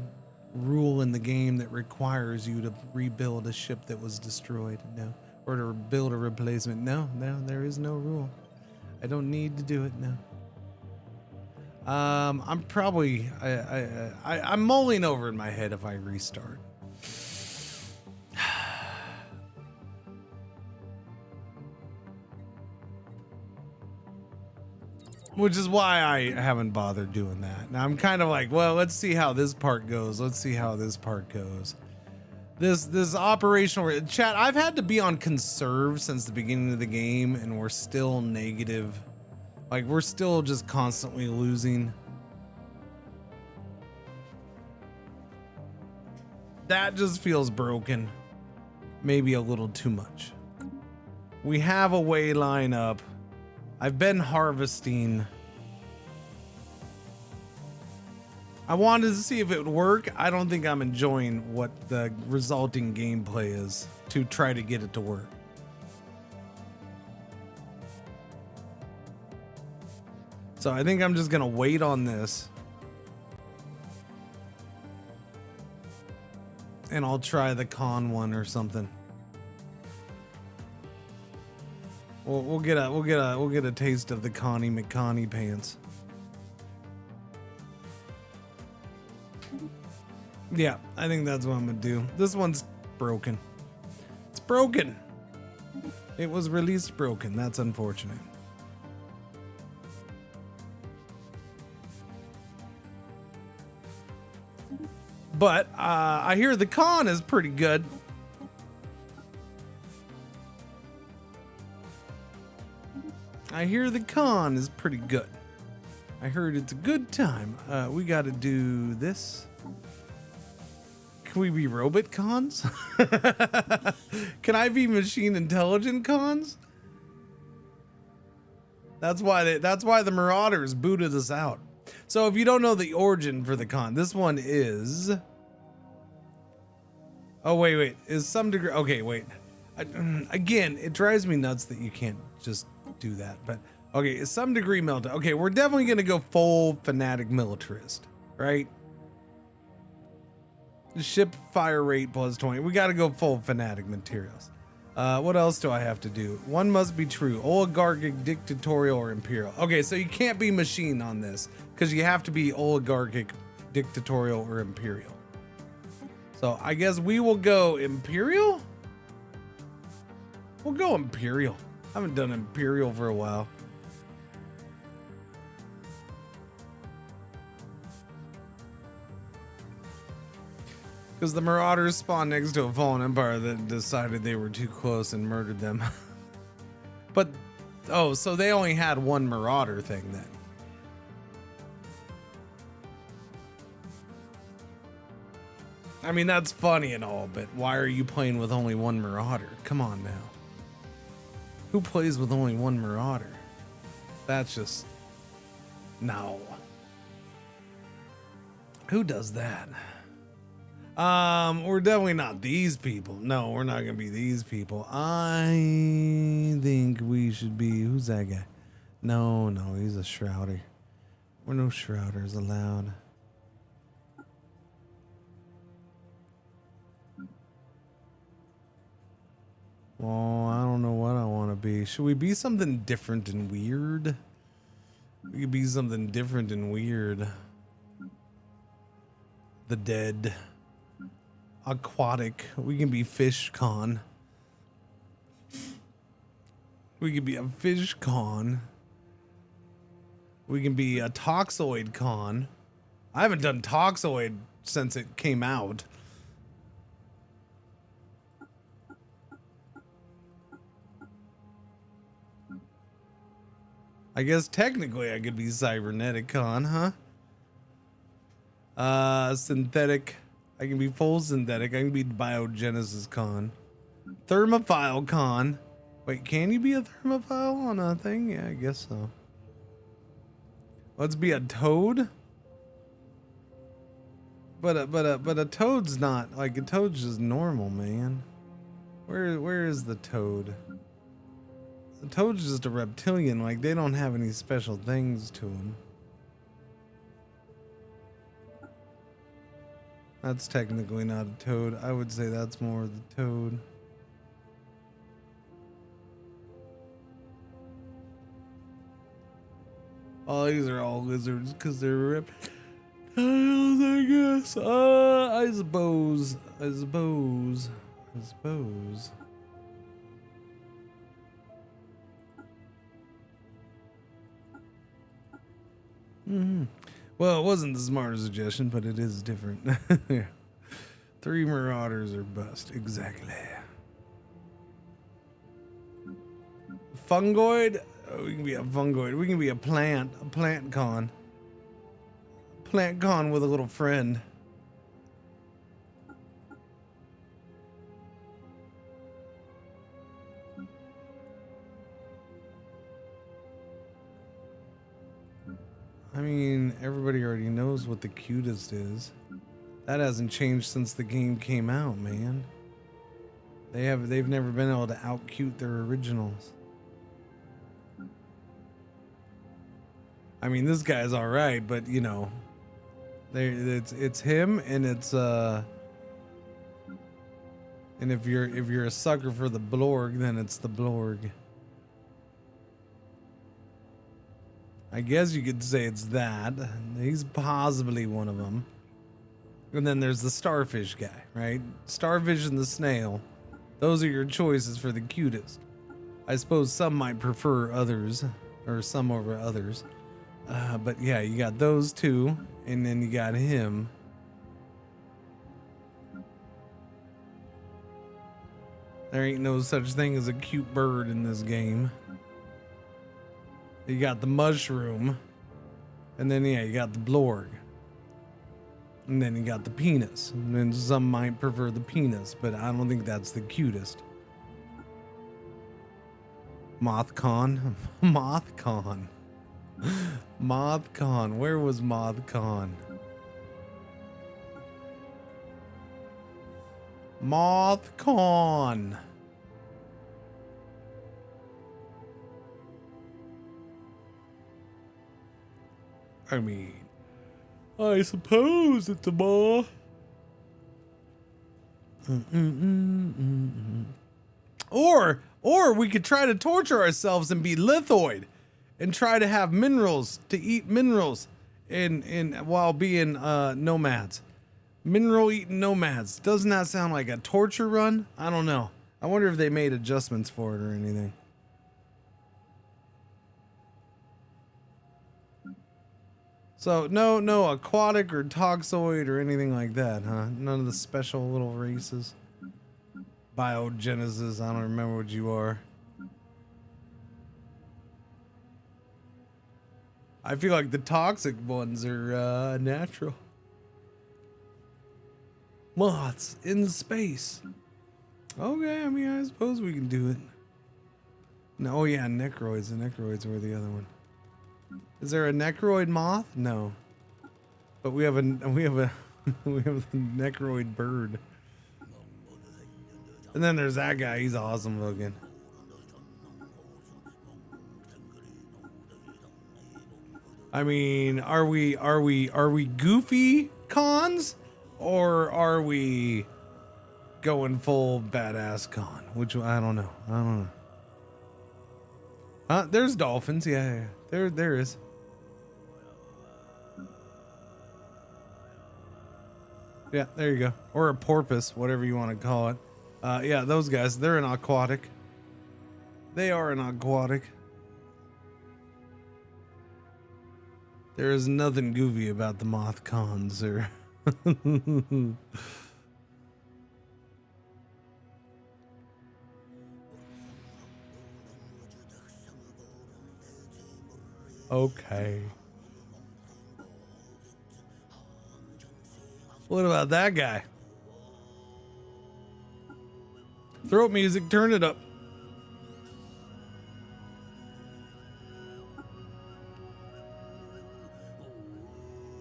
rule in the game that requires you to rebuild a ship that was destroyed. No, or to build a replacement. No, there is no rule. I don't need to do it. No. I'm probably I'm mulling over in my head if I restart. Which is why I haven't bothered doing that. Now I'm kind of like, well, let's see how this part goes. Let's see how this part goes. This operational chat, I've had to be on conserve since the beginning of the game, and we're still negative. Like, we're still just constantly losing. That just feels broken. Maybe a little too much. We have a way line up. I've been harvesting. I wanted to see if it would work. I don't think I'm enjoying what the resulting gameplay is to try to get it to work. So I think I'm just gonna wait on this. And I'll try the con one or something. We'll get a taste of the Connie McConnie pants. Yeah, I think that's what I'm gonna do. This one's broken. It's broken. It was released broken. That's unfortunate. But I hear the con is pretty good. I hear the con is pretty good. I heard it's a good time. We got to do this. Can we be robot cons? Can I be machine intelligent cons? That's why the Marauders booted us out. So if you don't know the origin for the con, this one is. Oh wait, is some degree. Okay, wait. Again, it drives me nuts that you can't just do that. But okay, is some degree meltdown. Okay, we're definitely gonna go full fanatic militarist, right? Ship fire rate +20. We got to go full fanatic materials. What else do I have to do? One must be true. Oligarchic, dictatorial, or imperial. Okay, so you can't be machine on this because you have to be oligarchic, dictatorial, or imperial. So I guess we will go imperial. We'll go imperial. I haven't done imperial for a while. Because the Marauders spawned next to a fallen empire that decided they were too close and murdered them. But, oh, so they only had one Marauder thing then. I mean, that's funny and all, but why are you playing with only one Marauder? Come on now. Who plays with only one Marauder? That's just No. Who does that? We're definitely not these people. No, we're not gonna be these people. I think we should be. Who's that guy? No, he's a shrouder. We're no shrouders allowed. Well, I don't know what I want to be. Should we be something different and weird? We could be something different and weird. The dead. Aquatic. We can be fish con. We could be a fish con. We can be a toxoid con. I haven't done toxoid since it came out. I guess technically I could be cybernetic con, huh? Synthetic. I can be full synthetic. I can be biogenesis con. Thermophile con. Wait, can you be a thermophile on a thing? Yeah, I guess so. Let's be a toad. But a toad's not like a toad's just normal, man. Where is the toad? The toad's just a reptilian. Like they don't have any special things to them. That's technically not a toad. I would say that's more the toad. Oh, these are all lizards because they're reptiles, I guess. I suppose. Well, it wasn't the smartest suggestion, but it is different. Yeah. 3 marauders or bust. Exactly. Fungoid? Oh, we can be a fungoid. We can be a plant con. Plant con with a little friend. I mean, everybody already knows what the cutest is. That hasn't changed since the game came out, man. They've never been able to out-cute their originals. I mean, this guy's all right, but you know, it's him, and it's and if you're a sucker for the blorg, then it's the blorg. I guess you could say it's that. He's possibly one of them. And then there's the starfish guy, right? Starfish and the snail. Those are your choices for the cutest. I suppose some might prefer others, or some over others. But yeah, you got those two, and then you got him. There ain't no such thing as a cute bird in this game. You got the mushroom, and then yeah, you got the blorg, and then you got the penis. And then some might prefer the penis, but I don't think that's the cutest. Mothcon, Mothcon, Mothcon. Where was Mothcon? Mothcon. I mean, I suppose it's a moth. Or we could try to torture ourselves and be lithoid, and try to have minerals, to eat minerals, in while being nomads. Mineral eating nomads. Doesn't that sound like a torture run? I don't know. I wonder if they made adjustments for it or anything. So no aquatic or toxoid or anything like that, huh? None of the special little races. Biogenesis, I don't remember what you are. I feel like the toxic ones are natural. Moths in space. Okay, I mean, I suppose we can do it. No, oh yeah, necroids. The necroids were the other one. Is there a necroid moth? No. But we have a we have a necroid bird. And then there's that guy. He's awesome looking. I mean, are we goofy cons, or are we going full badass con? Which I don't know. There's dolphins. Yeah. There is. Yeah, there you go. Or a porpoise, whatever you want to call it. Yeah, those guys, they're an aquatic. They are an aquatic. There is nothing goofy about the moth cons, sir. Okay. What about that guy? Throat music, turn it up.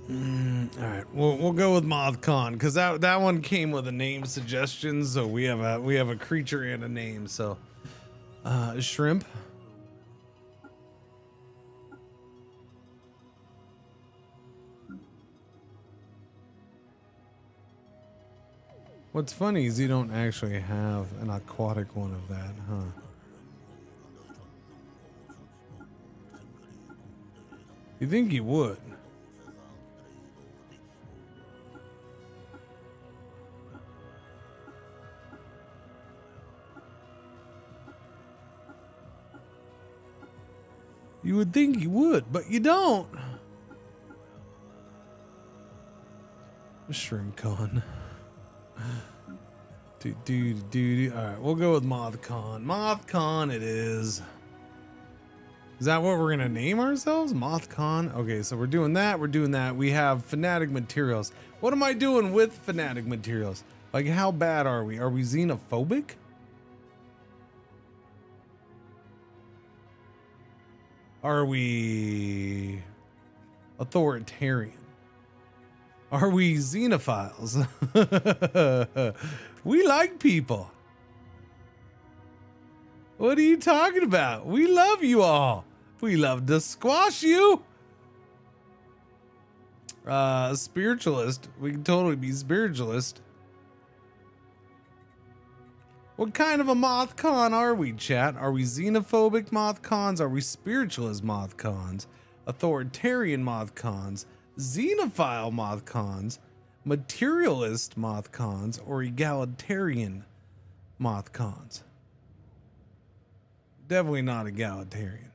All right, we'll go with MothCon because that one came with a name suggestion, so we have a creature and a name. So, shrimp. What's funny is you don't actually have an aquatic one of that, huh? You think you would? You would think you would, but you don't. Shrimp con. All right, we'll go with MothCon. MothCon it is. Is that what we're gonna name ourselves? MothCon? Okay, so we're doing that. We have fanatic materials. What am I doing with fanatic materials? Like, how bad are we? Are we xenophobic? Are we authoritarian? Are we xenophiles? We like people. What are you talking about? We love you all. We love to squash you. Spiritualist. We can totally be spiritualist. What kind of a MothCon are we, chat? Are we xenophobic MothCons? Are we spiritualist MothCons? Authoritarian MothCons? Xenophile MothCons? Materialist MothCons? Or egalitarian MothCons? Definitely not egalitarian.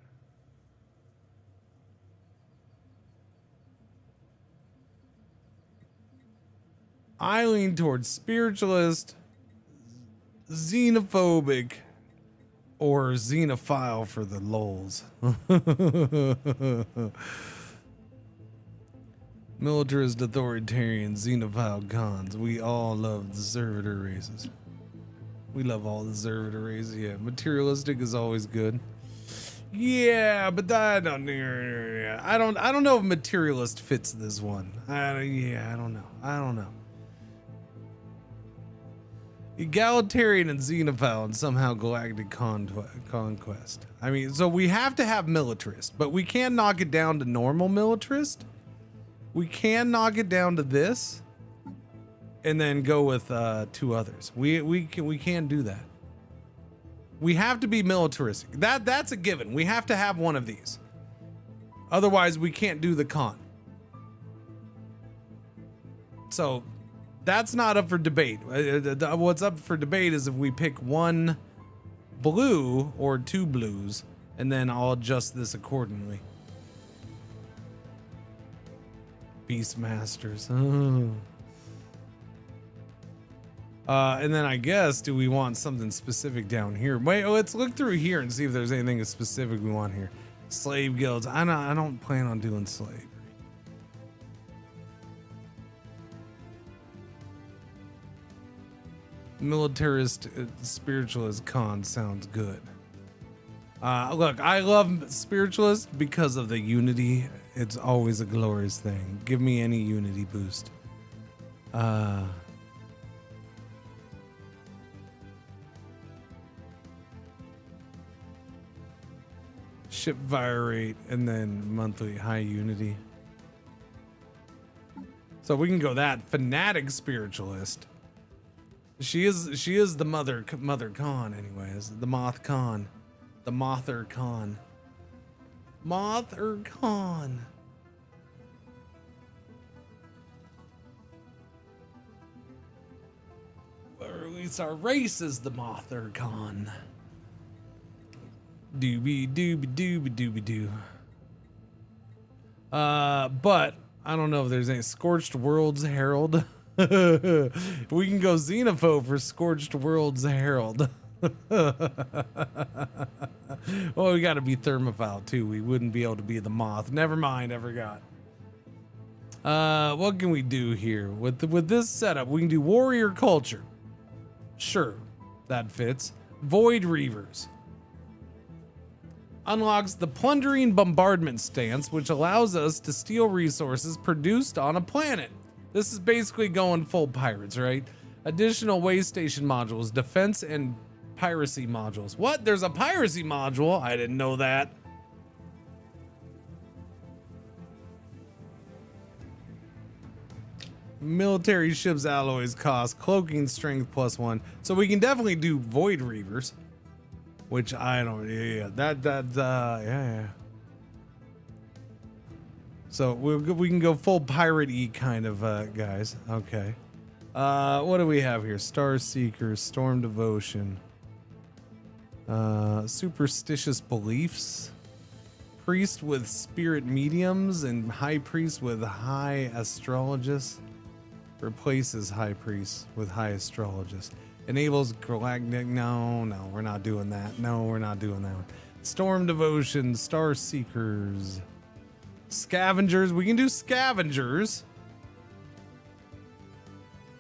I lean towards spiritualist, xenophobic, or xenophile for the lulz. Militarist, authoritarian, xenophile cons. We all love the servitor races. We love all the servitor races. Yeah, materialistic is always good. Yeah, but I don't know if materialist fits this one. I don't know. Egalitarian and xenophile and somehow galactic conquest. I mean, so we have to have militarist, but we can't knock it down to normal militarist. We can knock it down to this and then go with two others. We can't do that. We have to be militaristic. That's a given. We have to have one of these. Otherwise, we can't do the con. So that's not up for debate. What's up for debate is if we pick one blue or two blues, and then I'll adjust this accordingly. Beastmasters. Oh. And then I guess, do we want something specific down here? Wait, let's look through here and see if there's anything specific we want here. Slave guilds. I don't plan on doing slavery. Militarist, spiritualist con sounds good. Look, I love Spiritualist because of the Unity. It's always a glorious thing. Give me any Unity boost. Ship fire rate and then monthly high Unity. So we can go that fanatic Spiritualist. She is the mother Khan anyways. The Moth Khan. The Mother Khan. Mother Khan. Or at least our race is the Mother Khan. Doobie doobie doobie doobie doo. But I don't know if there's any Scorched Worlds Herald. We can go Xenophobe for Scorched Worlds Herald. Well, we gotta be Thermophile too. We wouldn't be able to be the Moth. Never mind, I forgot. What can we do here? With this setup, we can do Warrior Culture. Sure, that fits. Void Reavers. Unlocks the Plundering Bombardment stance, which allows us to steal resources produced on a planet. This is basically going full pirates, right? Additional way station modules, defense and piracy modules. What? There's a piracy module? I didn't know that. Military ships alloys cost, cloaking strength +1. So we can definitely do Void Reavers. Which I don't, yeah. So we can go full pirate-y kind of guys. Okay. What do we have here? Star Seekers, Storm Devotion, Superstitious Beliefs, Priest with Spirit Mediums, and High Priest with High Astrologist. Replaces High Priest with High Astrologist. Enables galactic. No, we're not doing that. No, we're not doing that one. Storm Devotion, Star Seekers, Scavengers. We can do Scavengers.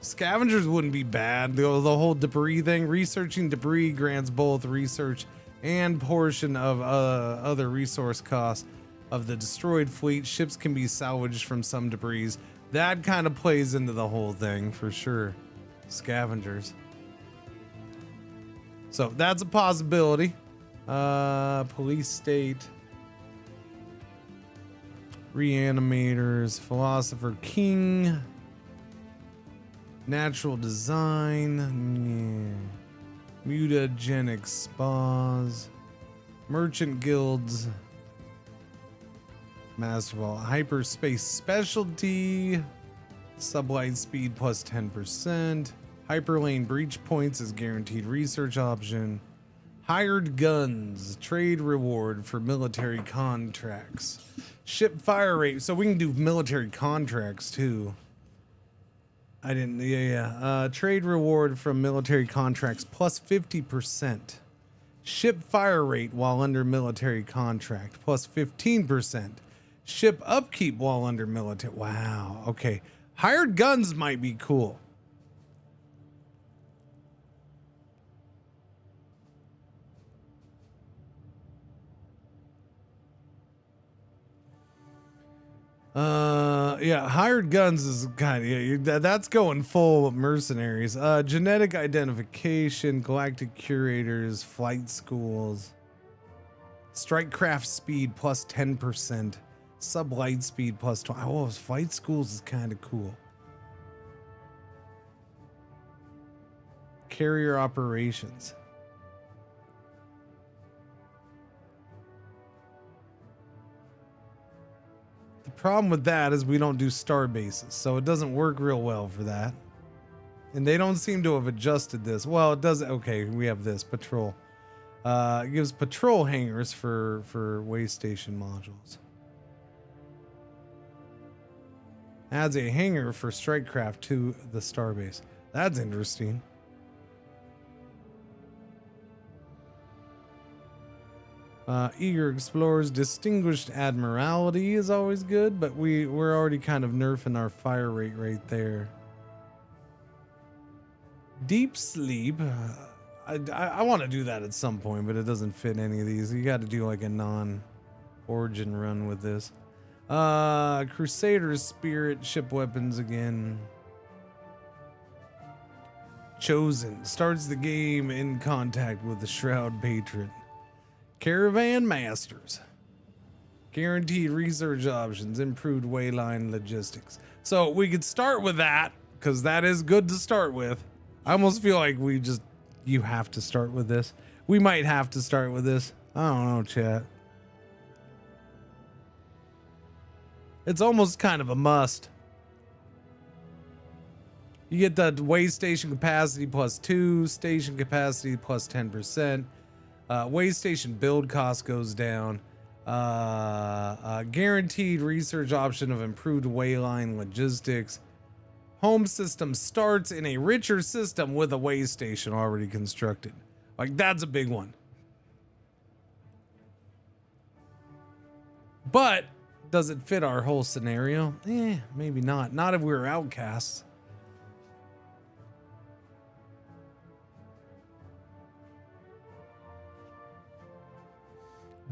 Scavengers wouldn't be bad. The whole debris thing. Researching debris grants both research and portion of other resource costs of the destroyed fleet. Ships can be salvaged from some debris. That kind of plays into the whole thing for sure. Scavengers. So that's a possibility. Police state. Reanimators. Philosopher King. Natural design. Yeah. Mutagenic spas. Merchant guilds. Master of all. Hyperspace specialty. Sublight speed plus 10%. Hyperlane breach points is guaranteed research option. Hired guns, trade reward for military contracts. Ship fire rate, so we can do military contracts too. I didn't, yeah. Trade reward from military contracts plus 50%. Ship fire rate while under military contract plus 15%. Ship upkeep while under military. Wow, okay. Hired guns might be cool. Yeah, hired guns is kind of, that's going full mercenaries. Genetic identification, galactic curators, flight schools, strike craft speed plus 10%, sublight speed plus 20. Oh, flight schools is kind of cool. Carrier operations. Problem with that is we don't do star bases, so it doesn't work real well for that. And they don't seem to have adjusted this. Well, it does. Okay, we have this patrol. It gives patrol hangars for way station modules. Adds a hangar for strike craft to the starbase. That's interesting. Eager Explorers, Distinguished Admiralty is always good, but we're already kind of nerfing our fire rate right there. Deep Sleep, I want to do that at some point, but it doesn't fit any of these. You got to do like a non-origin run with this. Crusader's Spirit, ship weapons again. Chosen starts the game in contact with the Shroud Patron. Caravan Masters. Guaranteed research options, improved wayline logistics. So we could start with that, because that is good to start with. I almost feel like you have to start with this. We might have to start with this. I don't know, chat. It's almost kind of a must. You get the way station capacity +2, station capacity +10%. Way station build cost goes down. Guaranteed research option of improved wayline logistics. Home system starts in a richer system with a way station already constructed. Like, that's a big one. But does it fit our whole scenario? Maybe not. Not if we were outcasts.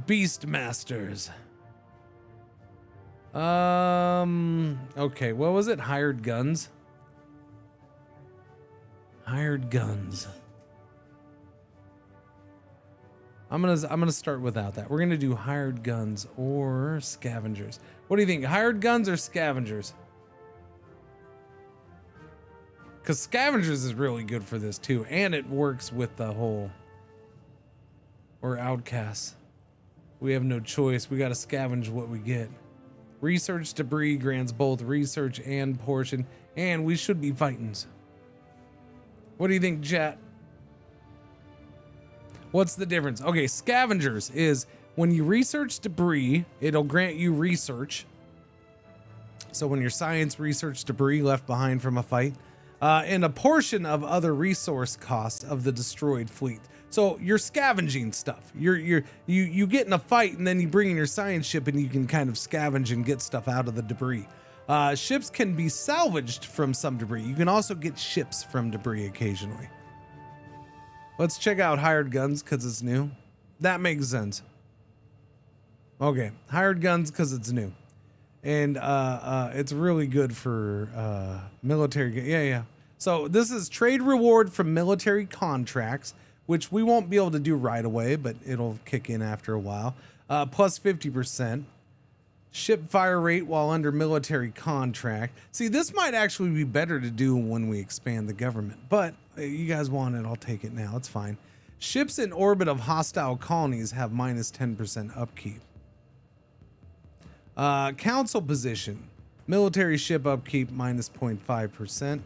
Beastmasters. Okay, what was it? Hired guns. Hired guns. I'm gonna start without that. We're gonna do hired guns or scavengers. What do you think? Hired guns or scavengers? Because scavengers is really good for this too, and it works with the whole. Or outcasts. We have no choice. We gotta scavenge what we get. Research debris grants both research and portion, and we should be fighting. What do you think, chat? What's the difference? Okay, scavengers is when you research debris, it'll grant you research. So when your science research debris left behind from a fight, and a portion of other resource costs of the destroyed fleet. So you're scavenging stuff. You get in a fight and then you bring in your science ship and you can kind of scavenge and get stuff out of the debris. Ships can be salvaged from some debris. You can also get ships from debris occasionally. Let's check out hired guns because it's new. That makes sense. Okay, hired guns because it's new. And it's really good for military. Yeah. So this is trade reward from military contracts, which we won't be able to do right away, but it'll kick in after a while. Plus 50%. Ship fire rate while under military contract. See, this might actually be better to do when we expand the government, but you guys want it, I'll take it now. It's fine. Ships in orbit of hostile colonies have minus 10% upkeep. Council position. Military ship upkeep minus 0.5%.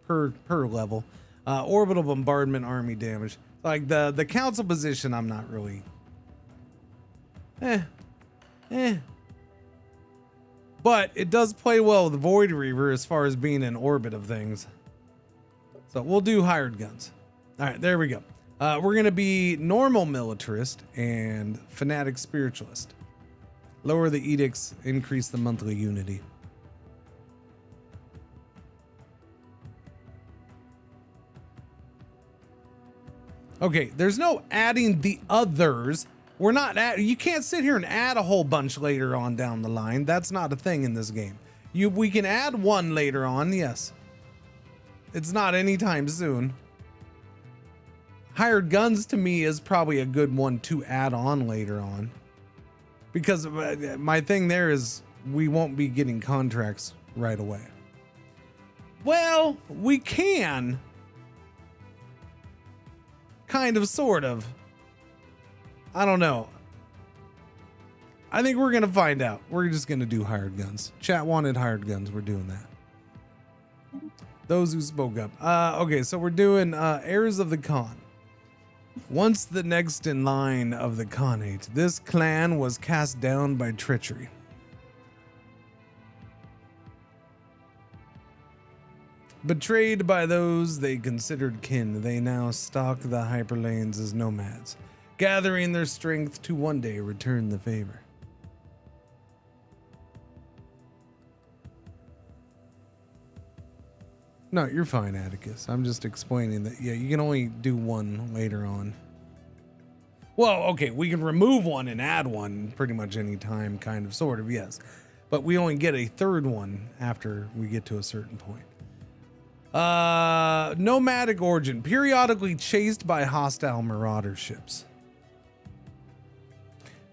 Per level. Orbital bombardment army damage. Like the council position, I'm not really. But it does play well with Void Reaver as far as being in orbit of things. So we'll do hired guns. All right, there we go. We're gonna be normal militarist and fanatic spiritualist. Lower the edicts, increase the monthly unity. Okay, there's no adding the others. We're not you can't sit here and add a whole bunch later on down the line. That's not a thing in this game. We can add one later on, yes. It's not anytime soon. Hired guns to me is probably a good one to add on later on. Because my thing there is we won't be getting contracts right away. Well, we can. Kind of, sort of. I don't know. I think we're going to find out. We're just going to do hired guns. Chat wanted hired guns. We're doing that. Those who spoke up. Okay, so we're doing heirs of the Khan. Once the next in line of the Khanate, this clan was cast down by treachery. Betrayed by those they considered kin, they now stalk the hyperlanes as nomads, gathering their strength to one day return the favor. No, you're fine, Atticus. I'm just explaining that, yeah, you can only do one later on. Well, okay, we can remove one and add one pretty much any time, kind of, sort of, yes. But we only get a third one after we get to a certain point. Nomadic origin, periodically chased by hostile marauder ships.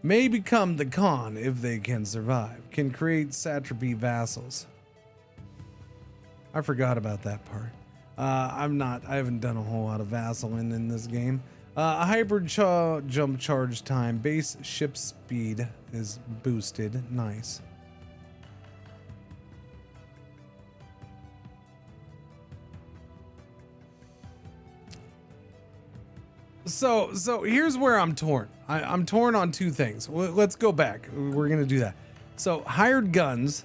May become the Khan if they can survive. Can create satrapy vassals. I forgot about that part. I haven't done a whole lot of vassaling in this game. Hybrid jump charge time. Base ship speed is boosted. Nice. So here's where I'm torn. I'm torn on two things. Let's go back. We're gonna do that. So hired guns.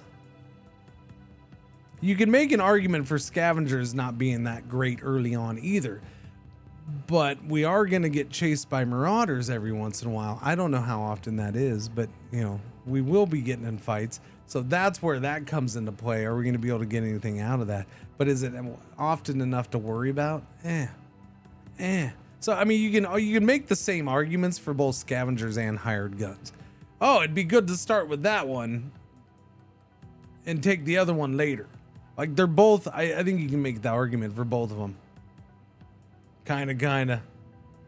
You can make an argument for scavengers not being that great early on either, but we are gonna get chased by marauders every once in a while. I don't know how often that is, but you know, we will be getting in fights. So that's where that comes into play. Are we gonna be able to get anything out of that? But is it often enough to worry about? So I mean, you can make the same arguments for both scavengers and hired guns. Oh, it'd be good to start with that one and take the other one later. Like they're both, I think you can make the argument for both of them. Kinda.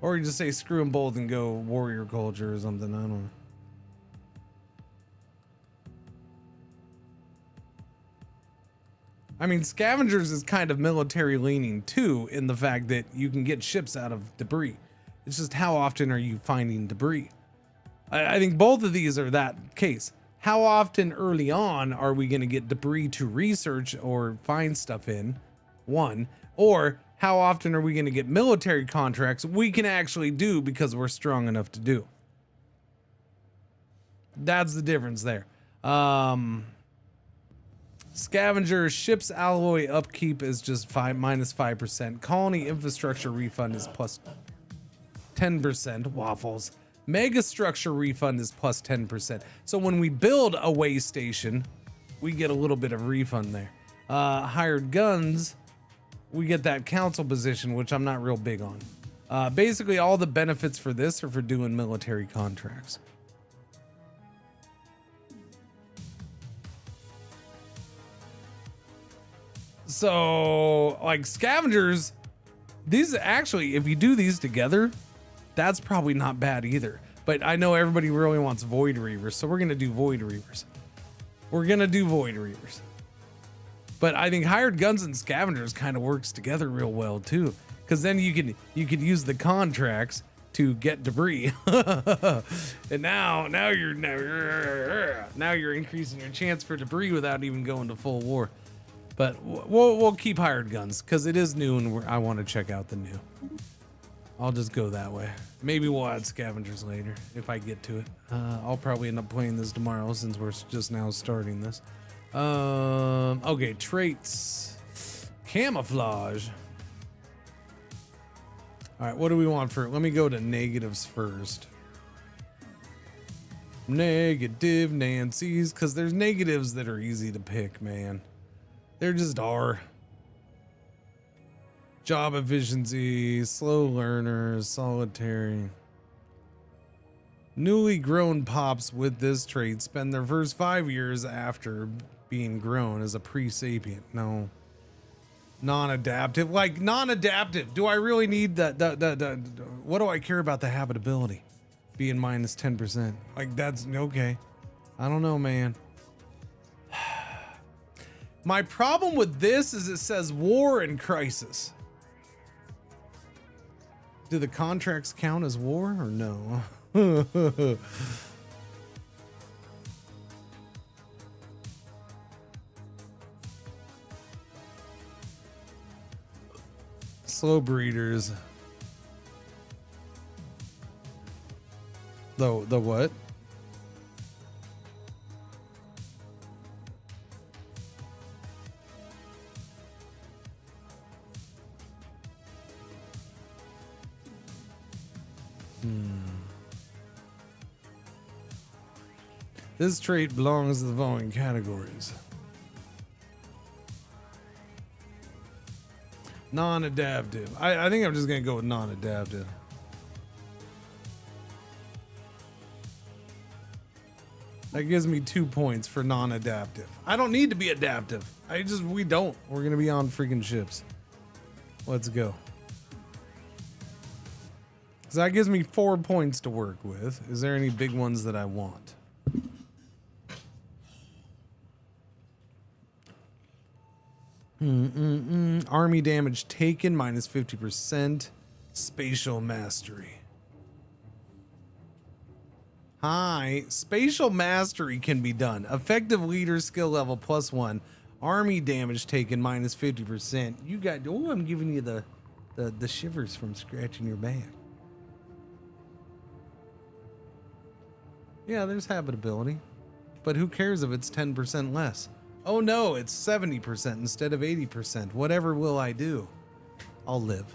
Or you just say screw them both and go warrior culture or something, I don't know. I mean, scavengers is kind of military leaning too, in the fact that you can get ships out of debris. It's just how often are you finding debris? I think both of these are that case. How often early on are we going to get debris to research or find stuff in? One. Or how often are we going to get military contracts we can actually do because we're strong enough to do? That's the difference there. Scavenger ship's alloy upkeep is just minus 5%. Colony infrastructure refund is plus 10%. Waffles. Mega structure refund is plus 10%. So when we build a way station, we get a little bit of refund there. Hired guns, we get that council position, which I'm not real big on. Basically, all the benefits for this are for doing military contracts. So, like scavengers, these actually, if you do these together, that's probably not bad either. But I know everybody really wants Void Reavers, so we're gonna do Void Reavers. But I think hired guns and scavengers kind of works together real well too, because then you could use the contracts to get debris, and now you're increasing your chance for debris without even going to full war. But we'll keep hired guns because it is new and I want to check out the new. I'll just go that way. Maybe we'll add scavengers later if I get to it. I'll probably end up playing this tomorrow since we're just now starting this. Okay, traits. Camouflage. All right, what do we want for? Let me go to negatives first. Negative Nancy's, because there's negatives that are easy to pick, man. There just are. Job efficiency, slow learners, solitary. Newly grown pops with this trait spend their first 5 years after being grown as a pre-sapient. No. Non-adaptive. Like, non-adaptive. Do I really need that? What do I care about the habitability? Being minus 10%. Like, that's okay. I don't know, man. My problem with this is it says war and crisis. Do the contracts count as war or no? Slow breeders. The what? This trait belongs to the following categories. Non-adaptive. I think I'm just gonna go with non-adaptive. That gives me 2 points for non-adaptive. I don't need to be adaptive. We don't. We're gonna be on freaking ships. Let's go. So that gives me 4 points to work with. Is there any big ones that I want? Army damage taken minus 50%. Spatial mastery. Hi, spatial mastery can be done. Effective leader skill level +1. Army damage taken minus 50%. You got, oh, I'm giving you the shivers from scratching your back. Yeah, there's habitability. But who cares if it's 10% less? Oh no, it's 70% instead of 80%. Whatever will I do? I'll live.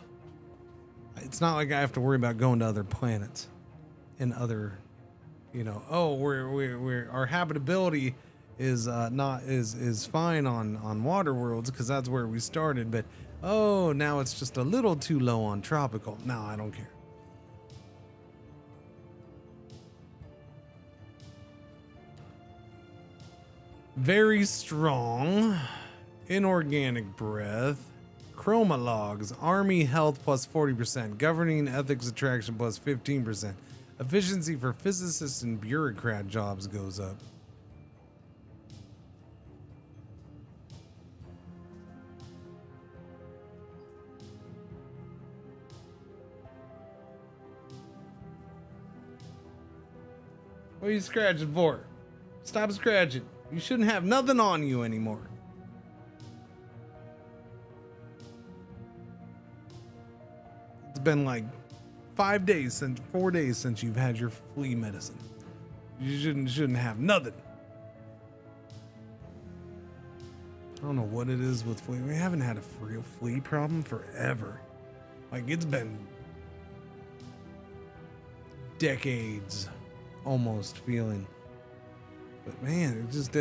It's not like I have to worry about going to other planets and other, you know, oh, we're our habitability is is fine on water worlds because that's where we started, but oh, now it's just a little too low on tropical. No, I don't care. Very strong. Inorganic breath. Chroma logs. Army health plus 40%. Governing ethics attraction plus 15%. Efficiency for physicists and bureaucrat jobs goes up. What are you scratching for? Stop scratching. You shouldn't have nothing on you anymore. It's been like 4 days since you've had your flea medicine. You shouldn't have nothing. I don't know what it is with flea. We haven't had a real flea problem forever. Like, it's been decades almost feeling. But man, it just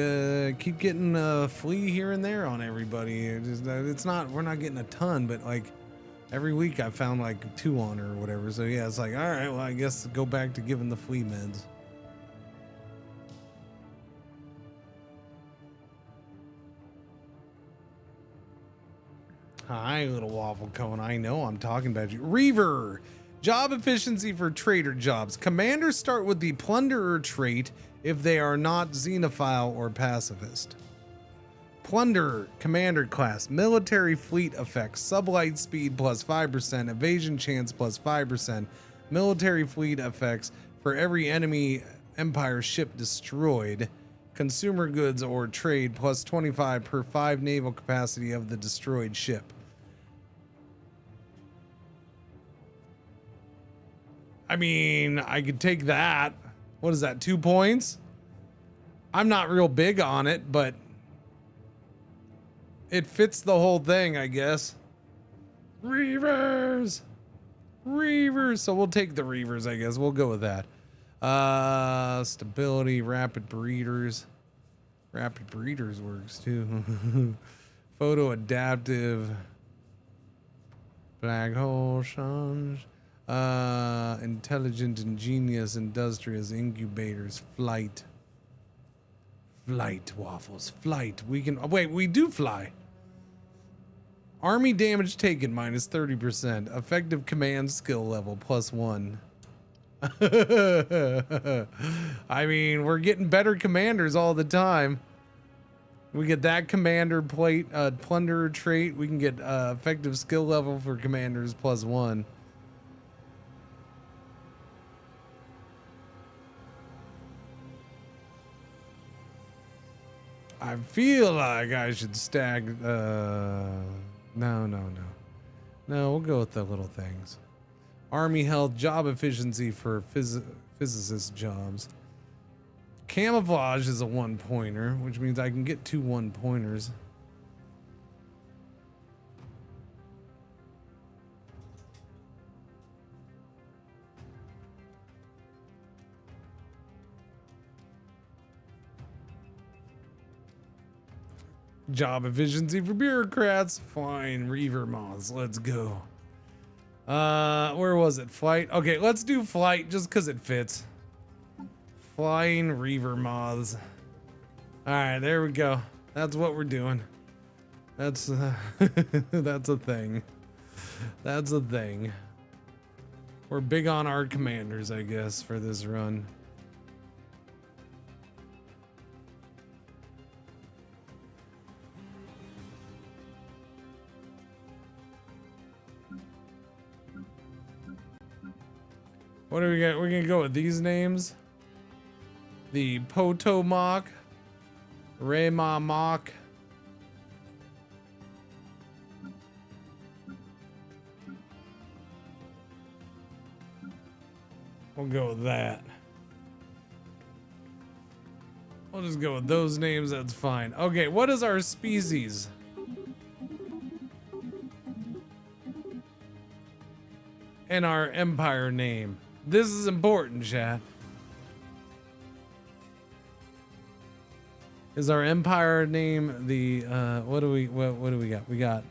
keep getting a flea here and there on everybody. It's not, we're not getting a ton, but like every week I found like 2 on her or whatever. So yeah, it's like, all right, well, I guess go back to giving the flea meds. Hi, little waffle cone. I know I'm talking about you. Reaver. Job efficiency for trader jobs. Commanders start with the plunderer trait if they are not xenophile or pacifist. Plunderer, commander class, military fleet effects, sublight speed plus 5%, evasion chance plus 5%, military fleet effects for every enemy empire ship destroyed, consumer goods or trade plus 25 per 5 naval capacity of the destroyed ship. I mean, I could take that. What is that, 2 points? I'm not real big on it, but it fits the whole thing, I guess. Reavers. So we'll take the Reavers, I guess. We'll go with that. Stability, rapid breeders. Rapid breeders works too. Photo adaptive. Black hole change. Intelligent, ingenious, industrious, incubators, flight, waffles, flight. We can, oh, wait, we do fly. Army damage taken minus 30%. Effective command skill level +1. I mean, we're getting better commanders all the time. We get that commander plate, plunderer trait. We can get effective skill level for commanders +1. I feel like I should stack. No, we'll go with the little things. Army health, job efficiency for physicist jobs. Camouflage is a 1-pointer, which means I can get 2 1-pointers. Job efficiency for bureaucrats. Flying reaver moths. Let's go. Where was it? Flight. Okay, let's do flight just because it fits. Flying reaver moths. All right, there we go. That's what we're doing. That's that's a thing. That's a thing. We're big on our commanders, I guess, for this run. What do we got? We're gonna go with these names. The Potomac, Remamak. We'll go with that. We'll just go with those names, that's fine. Okay, what is our species? And our empire name. This is important, chat. Is our empire name the what do we got? We got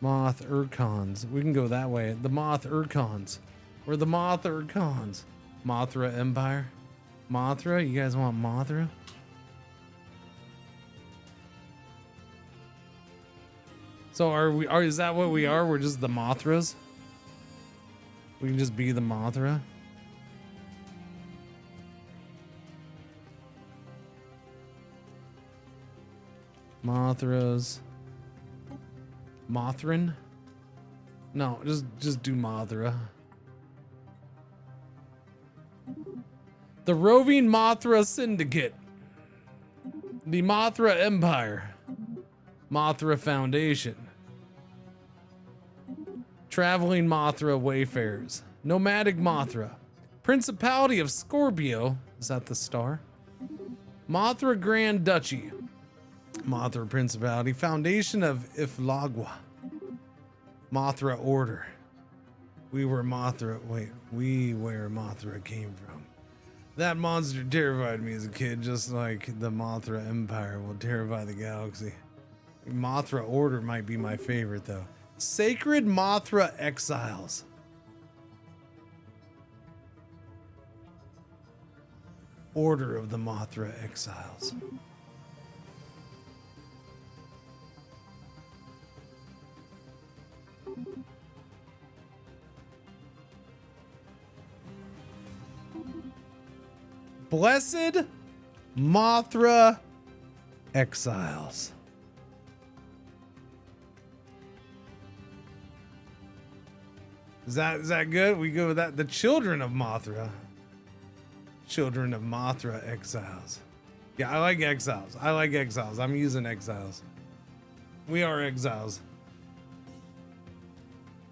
Moth Urkons. We can go that way. The Moth Urkons. We're the Moth Urkons. Mothra Empire. Mothra? You guys want Mothra? So is that what we are? We're just the Mothras? We can just be the Mothra? Mothras. Mothrin? No, just do Mothra. The Roving Mothra Syndicate. The Mothra Empire. Mothra Foundation. Traveling Mothra Wayfarers. Nomadic Mothra. Principality of Scorpio. Is that the star? Mothra Grand Duchy. Mothra Principality. Foundation of Iflagua. Mothra Order. We were Mothra. Wait, we where Mothra came from. That monster terrified me as a kid, just like the Mothra Empire will terrify the galaxy. Mothra Order might be my favorite, though. Sacred Mothra Exiles. Order of the Mothra Exiles. Blessed Mothra Exiles. Is that good? We go with that. The Children of Mothra. Children of Mothra Exiles. Yeah, I like exiles. I like exiles. I'm using exiles. We are exiles.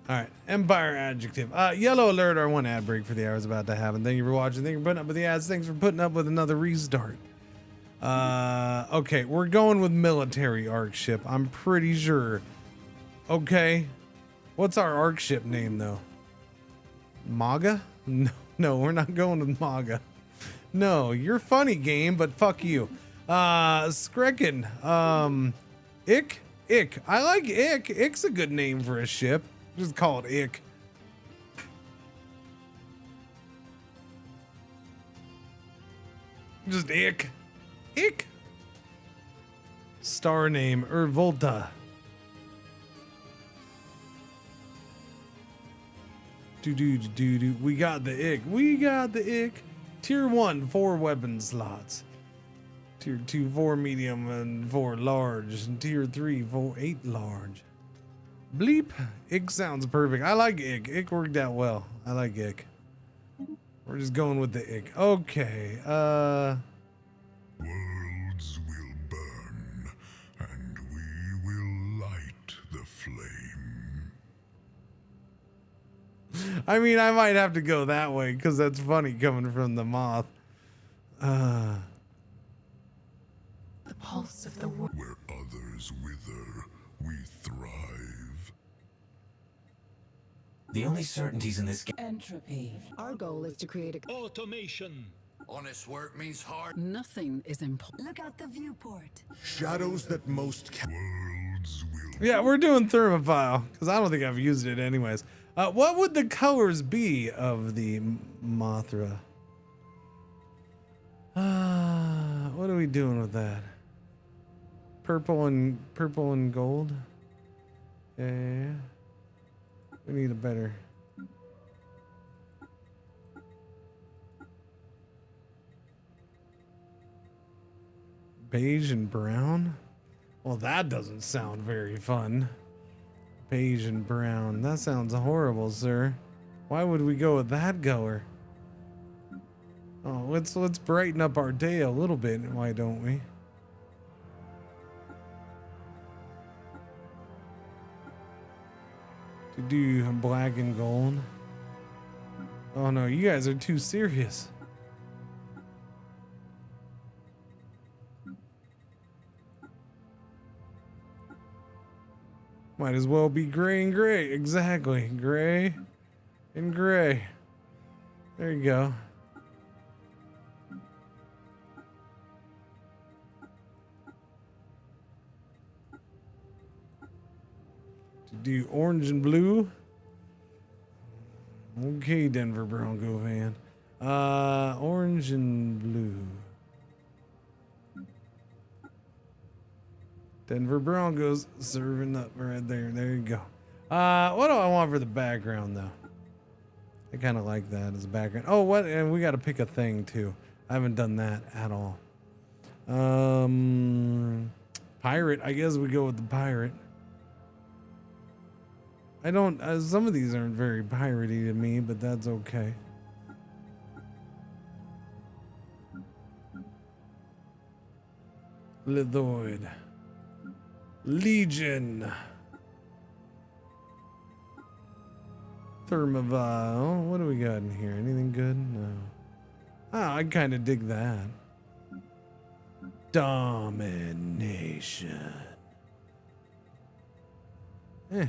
All right, Empire adjective. Yellow alert, our one ad break for the hour is about to happen. Thank you for watching. Thank you for putting up with the ads. Thanks for putting up with another restart. Okay, we're going with military arc ship. I'm pretty sure. Okay. What's our arc ship name, though? Maga? No, we're not going with Maga. No, you're funny, game, but fuck you. Skrekin. Ick? Ick. I like Ick. Ick's a good name for a ship. Just call it Ick. Just Ick. Ick. Star name, Urvolta. We got the Ick. We got the Ick. Tier 1, 4 weapon slots. Tier 2, 4 medium and 4 large. And Tier 3, 4, 8 large. Bleep. Ick sounds perfect. I like Ick. Ick worked out well. I like Ick. We're just going with the Ick. Okay. Worlds will burn, and we will light the flame. I mean, I might have to go that way because that's funny coming from the moth. The pulse of the world. Where others wither, we thrive. The only certainties in this game. Entropy. Our goal is to create a... Automation. Honest work means hard. Nothing is important. Look out the viewport. Shadows that most worlds will. Yeah, we're doing thermophile because I don't think I've used it anyways. What would the colors be of the Mothra? What are we doing with that? Purple and gold. Yeah. We need a better. Beige and brown? Well, that doesn't sound very fun. Beige and brown. That sounds horrible, sir. Why would we go with that color? Oh, let's brighten up our day a little bit. Why don't we? To do black and gold. Oh no, you guys are too serious. Might as well be gray and gray. Exactly. Gray and gray. There you go. To do orange and blue. Okay, Denver Bronco fan. Orange and blue. Denver Broncos serving up right there. There you go. What do I want for the background though? I kind of like that as a background. Oh, what? And we got to pick a thing too. I haven't done that at all. Pirate. I guess we go with the pirate. I don't. Some of these aren't very piratey to me, but that's okay. Lithoid. Legion. Thermovile. What do we got in here? Anything good? No. Ah, I kind of dig that. Domination. Eh.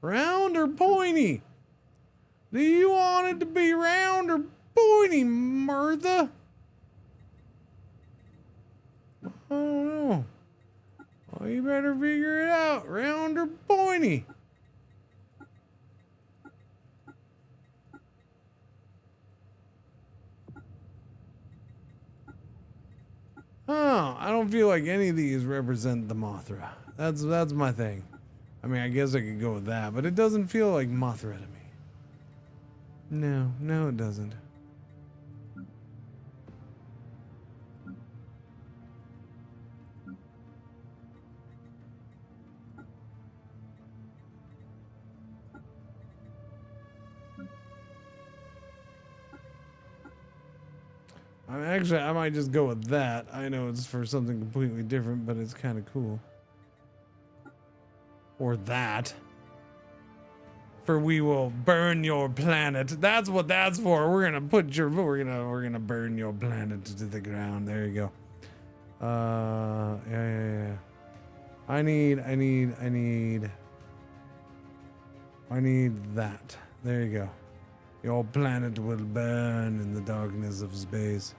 Round or pointy? Do you want it to be round or pointy, Martha? I don't know. Well, you better figure it out. Round or pointy? Oh, I don't feel like any of these represent the Mothra. That's my thing. I mean, I guess I could go with that, but it doesn't feel like Mothra to me. No, it doesn't. I might just go with that. I know it's for something completely different, but it's kind of cool. Or that. For we will burn your planet. That's what that's for. We're gonna burn your planet to the ground. There you go. Yeah. I need that. There you go. Your planet will burn in the darkness of space.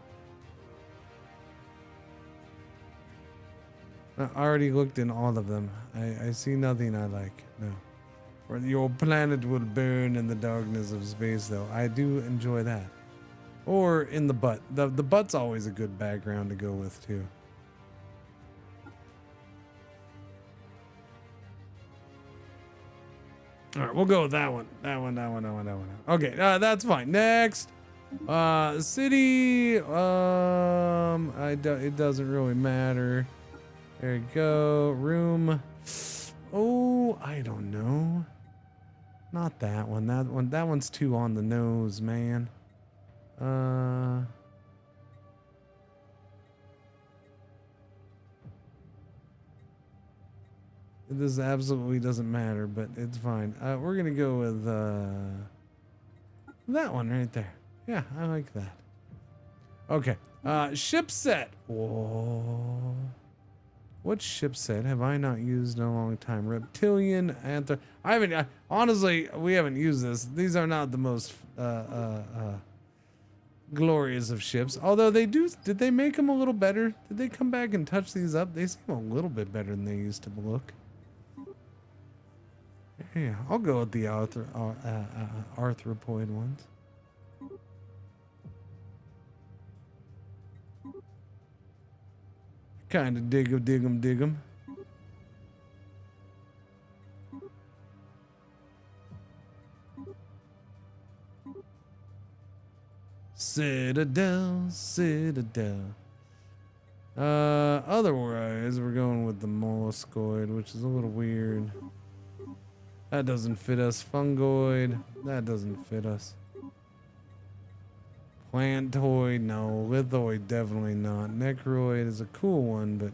I already looked in all of them. I see nothing I like. No. Or your planet will burn in the darkness of space, though. I do enjoy that. Or in the butt. The butt's always a good background to go with, too. All right, we'll go with that one. That one. Okay, that's fine. Next. City. It doesn't really matter. There you go. Room. Oh, I don't know. Not that one. That one's too on the nose, man. This absolutely doesn't matter, but it's fine. We're gonna go with that one right there. Yeah, I like that. Okay. Ship set. Whoa. What ship set have I not used in a long time? Reptilian, honestly, we haven't used this. These are not the most glorious of ships. Although did they make them a little better? Did they come back and touch these up? They seem a little bit better than they used to look. Yeah, I'll go with the arthropoid ones. Kind of dig 'em. Citadel. Otherwise, we're going with the molluscoid, which is a little weird. That doesn't fit us. Fungoid. That doesn't fit us. Plantoid, no. Lithoid, definitely not. Necroid is a cool one, but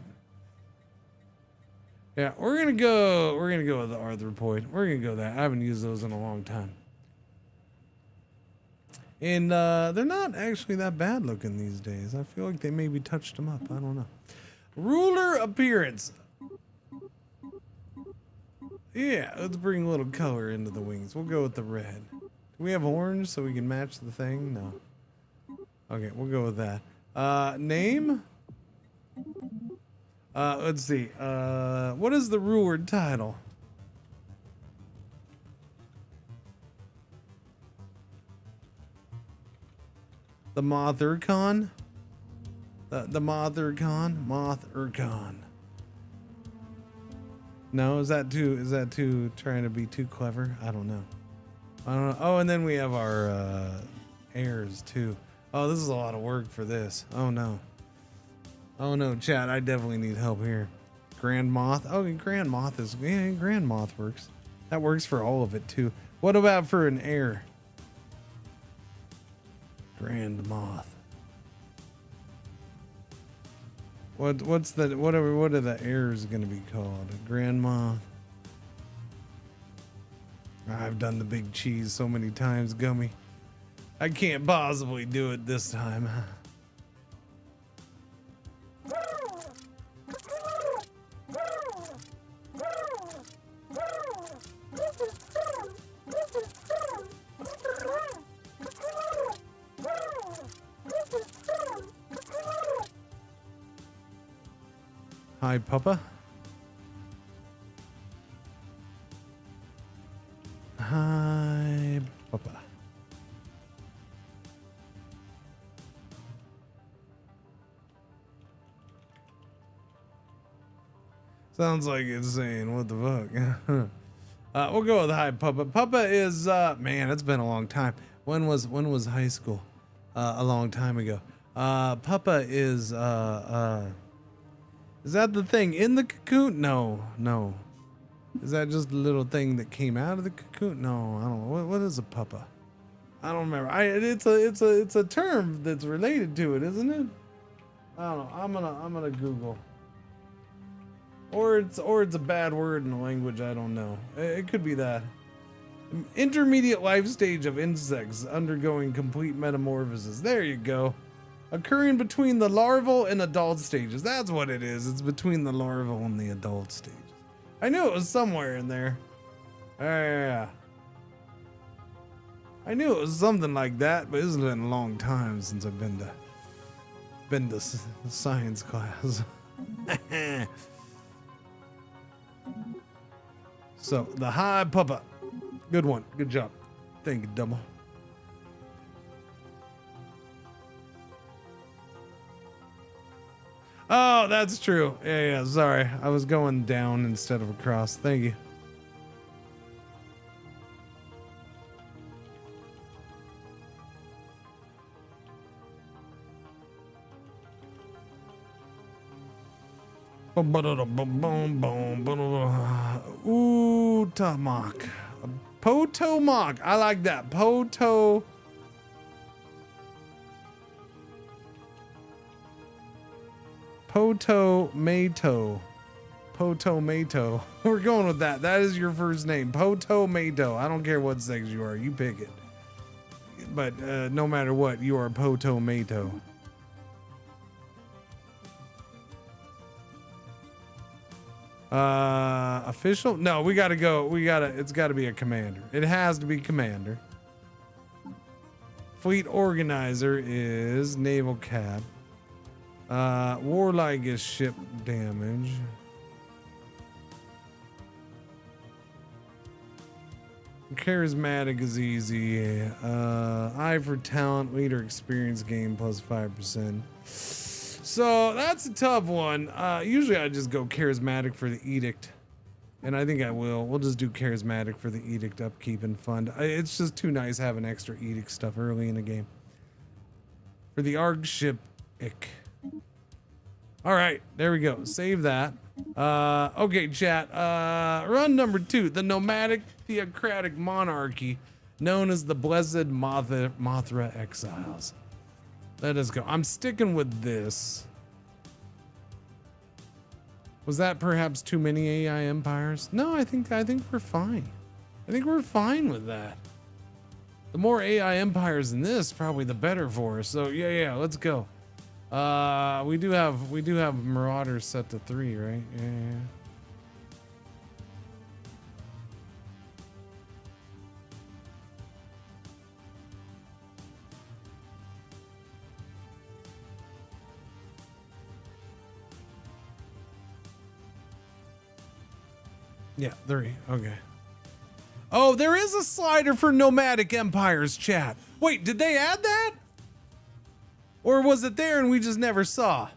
yeah, we're gonna go with the arthropoid. We're gonna go that. I haven't used those in a long time. And they're not actually that bad looking these days. I feel like they maybe touched them up. I don't know. Ruler appearance. Yeah, let's bring a little color into the wings. We'll go with the red. Do we have orange so we can match the thing? No. Okay, we'll go with that. Name? Let's see. What is the ruler title? The Moth-Urcon? The Moth-Urcon? Moth-Urcon. No, is that too trying to be too clever? I don't know. Oh, and then we have our heirs too. Oh, this is a lot of work for this. Oh no, chat, I definitely need help here. Grand Moth. Oh, Grand Moth is, yeah, Grand Moth works. That works for all of it too. What about for an heir? Grand Moth. What are the heirs gonna be called? Grand Moth. I've done the big cheese so many times, Gummy. I can't possibly do it this time. Hi, Papa. Hi, Papa. Sounds like it's saying, what the fuck? We'll go with hi, Papa. Papa is, man, it's been a long time. When was high school? A long time ago. Papa is that the thing in the cocoon? No. Is that just a little thing that came out of the cocoon? No, I don't know. What is a puppa? I don't remember. It's a term that's related to it, isn't it? I don't know. I'm gonna Google. Or it's a bad word in the language. I don't know. It could be that. Intermediate life stage of insects undergoing complete metamorphosis. There you go. Occurring between the larval and adult stages. That's what it is. It's between the larval and the adult stages. I knew it was somewhere in there. Yeah. I knew it was something like that, but it's been a long time since I've been to science class. So the high puppa. Good one. Good job. Thank you, Double. Oh, that's true. Yeah, sorry. I was going down instead of across. Thank you. Ooh, Tamak. Potomac. I like that. Potomato. Potomato. We're going with that. That is your first name. Potomato. I don't care what sex you are. You pick it. But no matter what, you are Potomato. Official? No, we gotta go. It's gotta be a commander. It has to be commander. Fleet organizer is naval cap. Warlike is ship damage. Charismatic is easy. Eye for talent, leader experience gain plus 5%. So that's a tough one. Usually I just go charismatic for the edict. And I think I will. We'll just do charismatic for the edict upkeep and fund. It's just too nice having extra edict stuff early in the game. For the ARG ship, ick. All right, there we go. Save that. Okay, chat. Run number 2, the nomadic theocratic monarchy known as the Blessed Mothra Exiles. Let us go. I'm sticking with this. Was that perhaps too many AI empires? No, I think we're fine. I think we're fine with that. The more AI empires in this, probably the better for us. So yeah, let's go. We do have Marauders set to 3, right? Yeah. Yeah, 3. Okay. Oh, there is a slider for nomadic empires, chat. Wait, did they add that? Or was it there and we just never saw?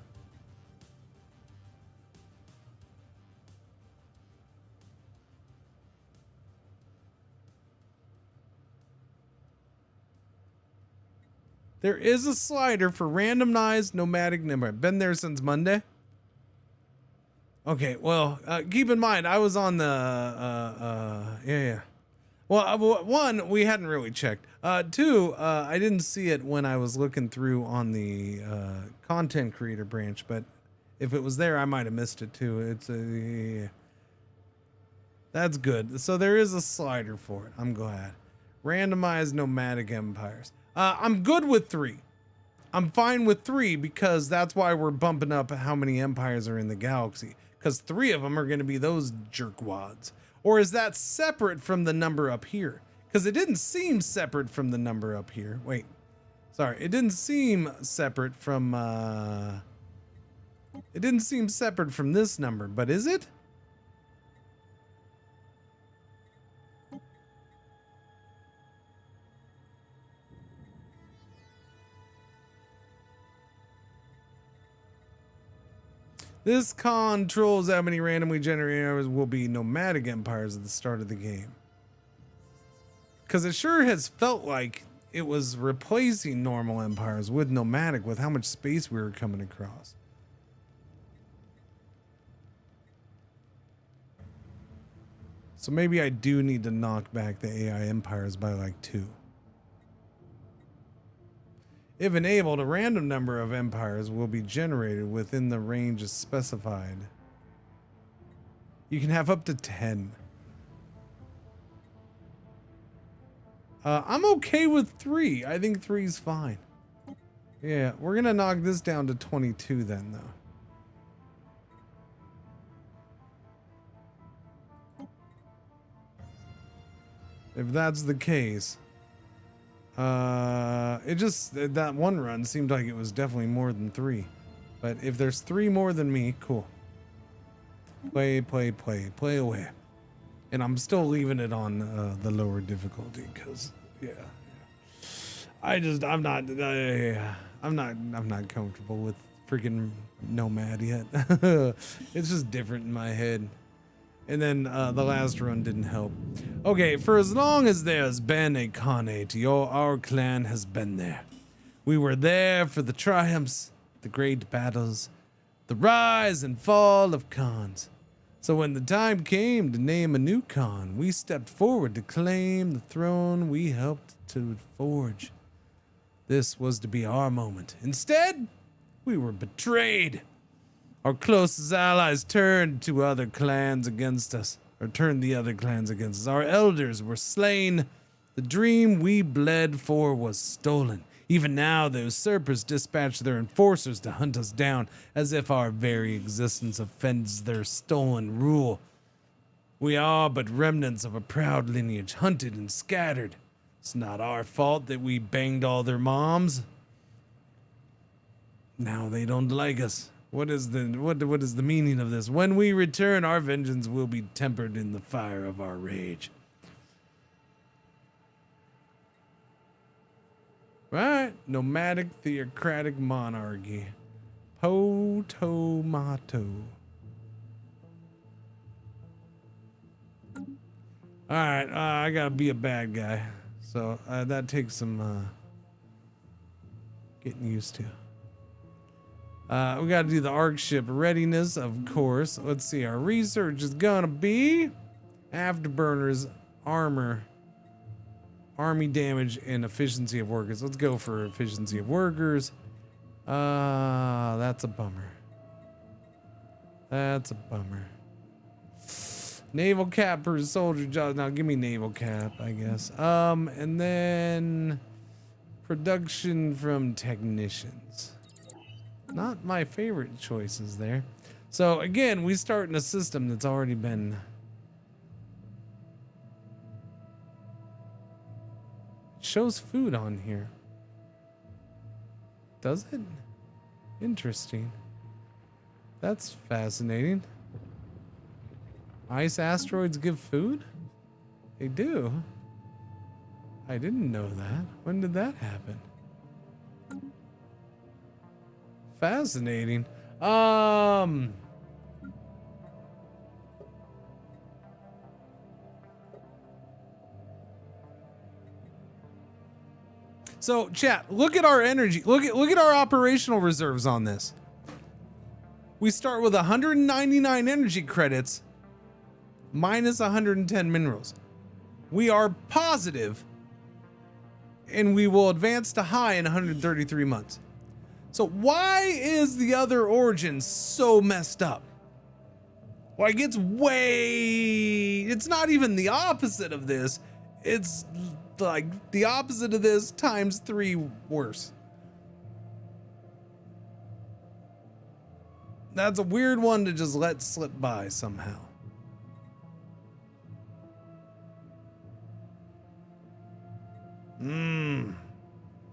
There is a slider for randomized nomadic number. Been there since Monday. Okay, well, keep in mind, I was on the, yeah. Well, 1, we hadn't really checked. 2, I didn't see it when I was looking through on the content creator branch, but if it was there, I might have missed it too. It's yeah. That's good. So there is a slider for it. I'm glad. Randomized nomadic empires. I'm good with 3. I'm fine with 3 because that's why we're bumping up how many empires are in the galaxy. Because 3 of them are going to be those jerkwads. Or is that separate from the number up here? Because it didn't seem separate from the number up here. Wait. Sorry. It didn't seem separate from... It didn't seem separate from this number, but is it? This controls how many randomly generated empires will be nomadic empires at the start of the game. Because it sure has felt like it was replacing normal empires with nomadic with how much space we were coming across. So maybe I do need to knock back the AI empires by like 2. If enabled, a random number of empires will be generated within the range specified. You can have up to 10. I'm okay with 3. I think 3 is fine. Yeah, we're gonna knock this down to 22 then, though. If that's the case. That one run seemed like it was definitely more than 3. But if there's 3 more than me, cool. Play away. And I'm still leaving it on the lower difficulty because, yeah. I'm not comfortable with freaking Nomad yet. It's just different in my head. And then the last run didn't help. Okay, for as long as there's been a Khanate, our clan has been there. We were there for the triumphs, the great battles, the rise and fall of Khans. So when the time came to name a new Khan, we stepped forward to claim the throne we helped to forge. This was to be our moment. Instead, we were betrayed. Our closest allies turned the other clans against us. Our elders were slain. The dream we bled for was stolen. Even now, those usurpers dispatch their enforcers to hunt us down, as if our very existence offends their stolen rule. We are but remnants of a proud lineage, hunted and scattered. It's not our fault that we banged all their moms. Now they don't like us. What is the meaning of this? When we return, our vengeance will be tempered in the fire of our rage. Right? Nomadic theocratic monarchy. Potomato. Alright, I gotta be a bad guy. So that takes some getting used to. We gotta do the arc ship readiness, of course. Let's see, our research is gonna be afterburners, armor, army damage, and efficiency of workers. Let's go for efficiency of workers. That's a bummer. That's a bummer. Naval cap per soldier job. Now give me naval cap, I guess. And then production from technicians. Not my favorite choices there. So again, we start in a system that's already been. It shows food on here. Does it? Interesting. That's fascinating. Ice asteroids give food? They do. I didn't know that. When did that happen? Fascinating. So chat, look at our energy. Look at our operational reserves on this. We start with 199 energy credits minus 110 minerals. We are positive and we will advance to high in 133 months. So why is the other origin so messed up? Like it's not even the opposite of this. It's like the opposite of this times 3 worse. That's a weird one to just let slip by somehow.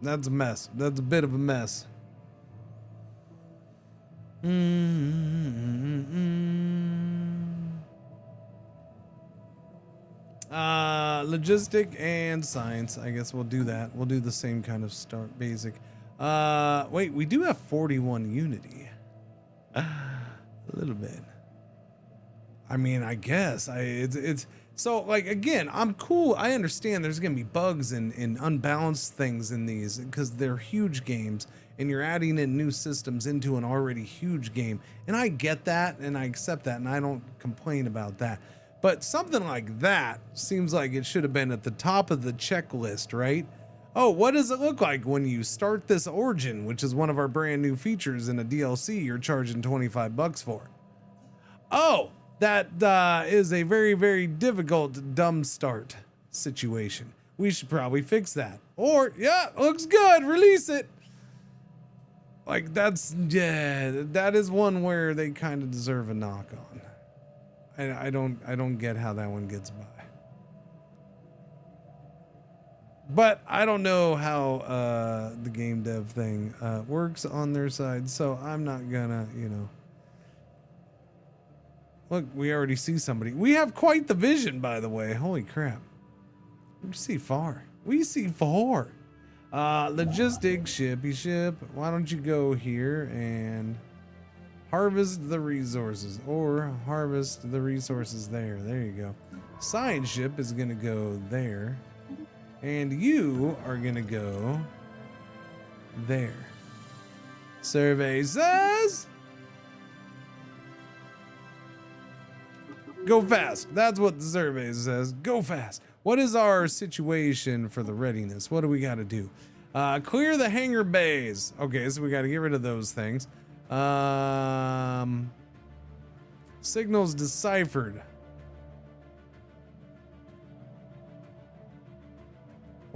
That's a mess. That's a bit of a mess. Logistic and science. I guess we'll do that. We'll do the same kind of start basic. Wait, we do have 41 unity. A little bit. I mean, I guess it's so like again, I'm cool. I understand there's gonna be bugs and unbalanced things in these because they're huge games and you're adding in new systems into an already huge game. And I get that and I accept that and I don't complain about that. But something like that seems like it should have been at the top of the checklist, right? Oh, what does it look like when you start this origin, which is one of our brand new features in a DLC you're charging $25 for? Oh, that is a very, very difficult dumb start situation. We should probably fix that. Or, yeah, looks good, release it. Like that is one where they kind of deserve a knock on. I don't get how that one gets by. But I don't know how the game dev thing works on their side, so I'm not gonna, Look, we already see somebody. We have quite the vision, by the way. Holy crap. We see far. We see far. Logistics, shippy ship. Why don't you go here and harvest the resources, or harvest the resources there. There you go. Science ship is gonna go there. And you are gonna go there. Survey says go fast. That's what the survey says. Go fast. What is our situation for the readiness? What do we got to do? Clear the hangar bays. Okay, so we got to get rid of those things. Signals deciphered.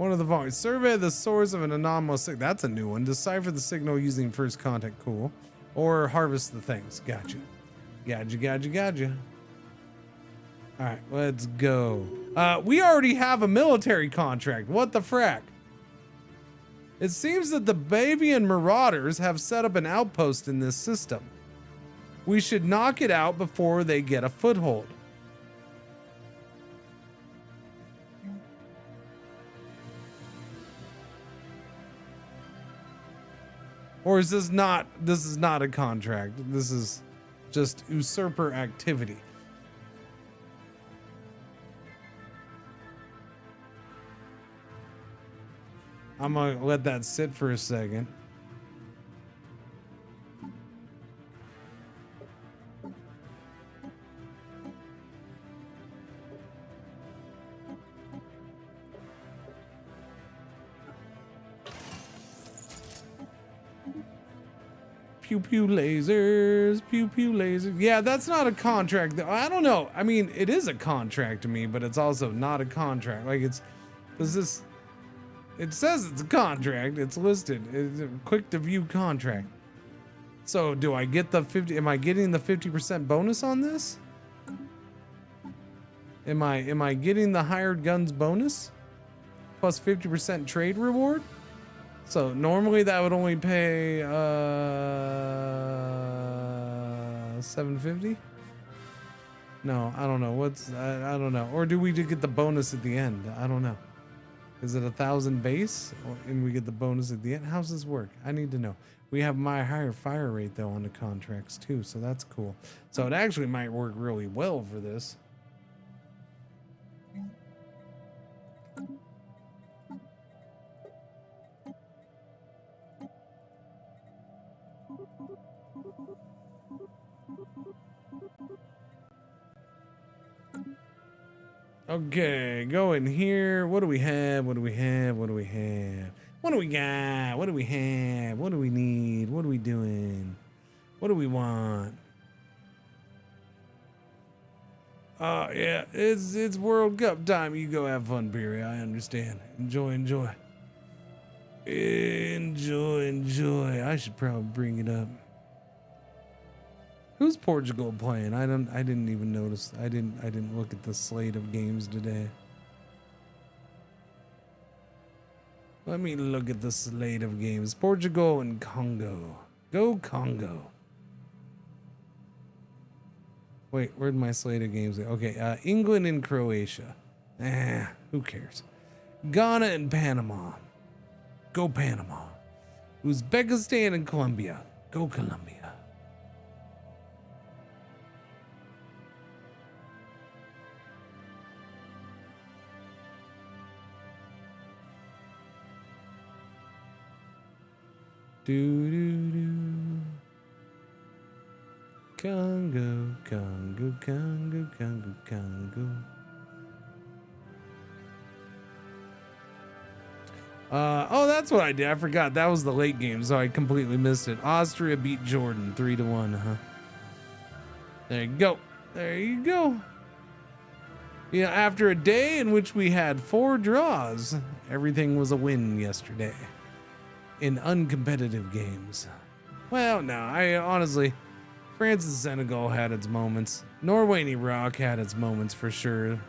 One of the following. Survey the source of an anomalous signal. That's a new one. Decipher the signal using first contact. Cool. Or harvest the things. Gotcha. Gotcha. All right, let's go. We already have a military contract. What the frack? It seems that the Bavian Marauders have set up an outpost in this system. We should knock it out before they get a foothold. Or is this not a contract? This is just usurper activity. I'm gonna let that sit for a second. Pew pew lasers, pew pew lasers. Yeah, that's not a contract. I don't know. I mean, it is a contract to me, but it's also not a contract. Like it says it's a contract. It's listed. It's a quick to view contract. So do I get the 50? Am I getting the 50% bonus on this? Am I getting the hired guns bonus? Plus 50% trade reward? So normally that would only pay $750. No, I don't know. I don't know. Or do we get the bonus at the end? I don't know. Is it 1,000 base and we get the bonus at the end? How's this work? I need to know. We have my higher fire rate though on the contracts too, so that's cool. So it actually might work really well for this. Okay, go in here. What do we have? What do we have? What do we have? What do we got? What do we have? What do we need? What are we doing? What do we want? Yeah, it's World Cup time. You go have fun, Perry. I understand. Enjoy. Enjoy. I should probably bring it up. Who's Portugal playing? I didn't even notice. I didn't look at the slate of games today. Let me look at the slate of games. Portugal and Congo. Go Congo. Wait, where'd my slate of games go? Okay, England and Croatia. Who cares? Ghana and Panama. Go Panama. Uzbekistan and Colombia. Go Colombia. Congo. Oh, that's what I did. I forgot. That was the late game, so I completely missed it. Austria beat Jordan 3-1, huh? There you go. Yeah, after a day in which we had 4 draws, everything was a win yesterday. In uncompetitive games. Well, no, I honestly, France and Senegal had its moments. Norway and Iraq had its moments for sure.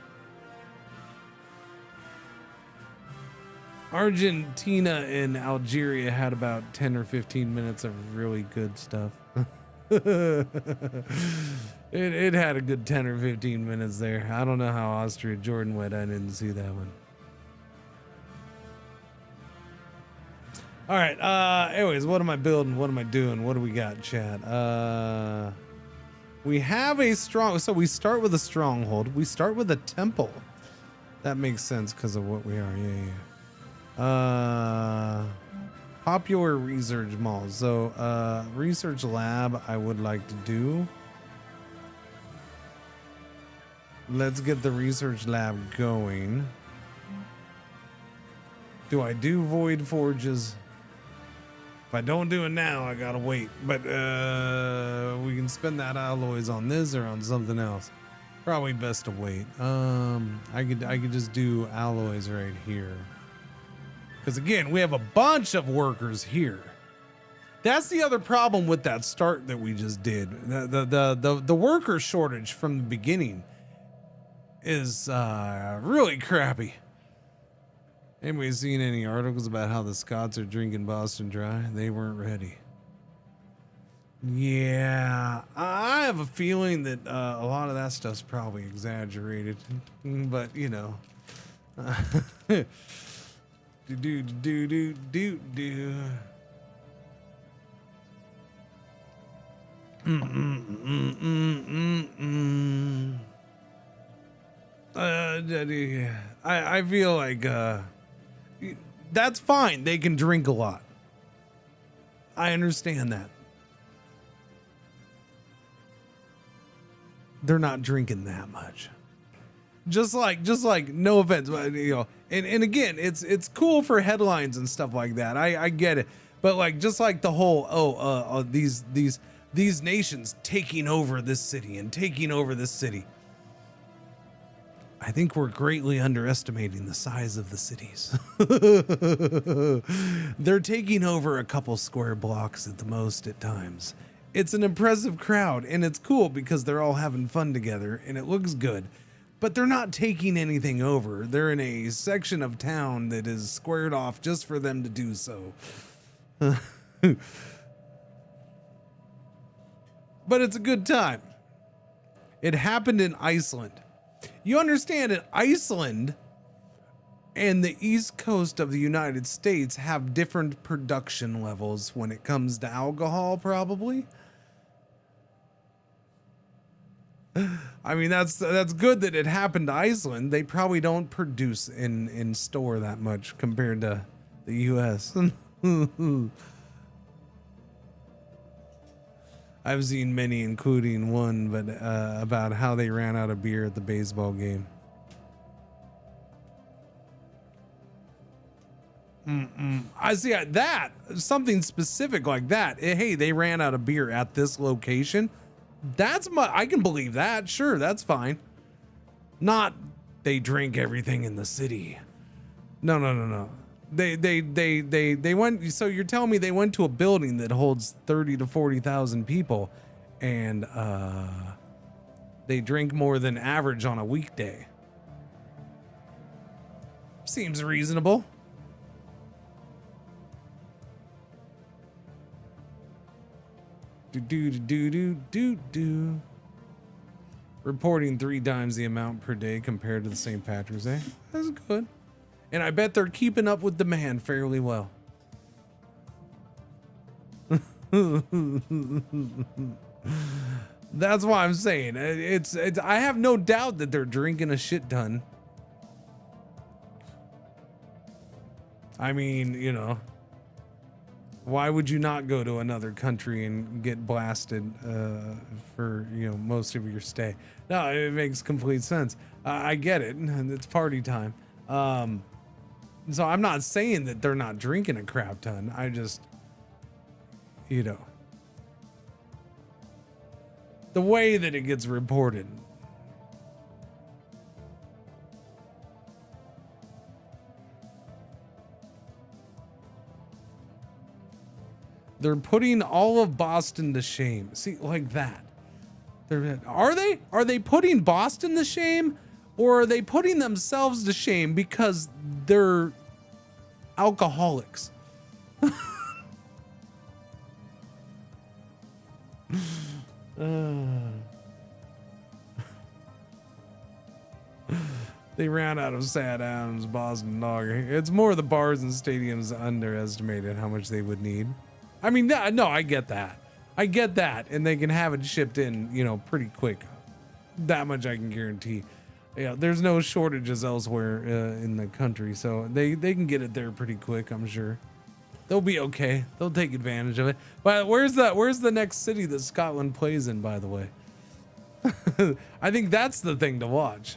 Argentina and Algeria had about 10 or 15 minutes of really good stuff. It had a good 10 or 15 minutes there. I don't know how Austria Jordan went. I didn't see that one. All right. Anyways, what am I building? What am I doing? What do we got, chat? We have a strong. So we start with a stronghold. We start with a temple. That makes sense because of what we are. Yeah. Popular research malls. So research lab. I would like to do. Let's get the research lab going. Do I do void forges? If I don't do it now, I gotta wait. But we can spend that alloys on this or on something else. Probably best to wait. I could just do alloys right here. Because again, we have a bunch of workers here. That's the other problem with that start that we just did. The worker shortage from the beginning is really crappy. Anybody seen any articles about how the Scots are drinking Boston Dry? They weren't ready. Yeah, I have a feeling that a lot of that stuff's probably exaggerated, but you know. do. I feel like that's fine. They can drink a lot. I understand that. They're not drinking that much. Just like no offense, but you know, and again, it's cool for headlines and stuff like that. I get it. But like just like the whole these nations taking over this city and taking over this city. I think we're greatly underestimating the size of the cities. They're taking over a couple square blocks at the most at times. It's an impressive crowd and it's cool because they're all having fun together and it looks good. But they're not taking anything over. They're in a section of town that is squared off just for them to do so. But it's a good time. It happened in Iceland. You understand that Iceland and the East Coast of the United States have different production levels when it comes to alcohol, probably. I mean, that's good that it happened to Iceland. They probably don't produce in store that much compared to the US. I've seen many, including one, but about how they ran out of beer at the baseball game. I see that something specific like that. Hey, they ran out of beer at this location. I can believe that. Sure, that's fine. Not they drink everything in the city. No. They went. So you're telling me they went to a building that holds 30 to 40,000 people, and they drink more than average on a weekday. Seems reasonable. Do. Reporting 3 times the amount per day compared to the St. Patrick's Day. That's good. And I bet they're keeping up with demand fairly well. That's why I'm saying it's I have no doubt that they're drinking a shit ton. I mean, you know, why would you not go to another country and get blasted for, you know, most of your stay? No, it makes complete sense. I get it. It's party time. So I'm not saying that they're not drinking a crap ton. I just, you know, the way that it gets reported. They're putting all of Boston to shame. See, like that. Are they putting Boston to shame, or are they putting themselves to shame because they're alcoholics? They ran out of Sad Adams Boston Lager. It's more the bars and stadiums underestimated how much they would need. I mean, no, I get that. And they can have it shipped in, you know, pretty quick. That much I can guarantee. Yeah, there's no shortages elsewhere in the country, so they can get it there pretty quick, I'm sure. They'll be okay. They'll take advantage of it. But where's the next city that Scotland plays in, by the way? I think that's the thing to watch.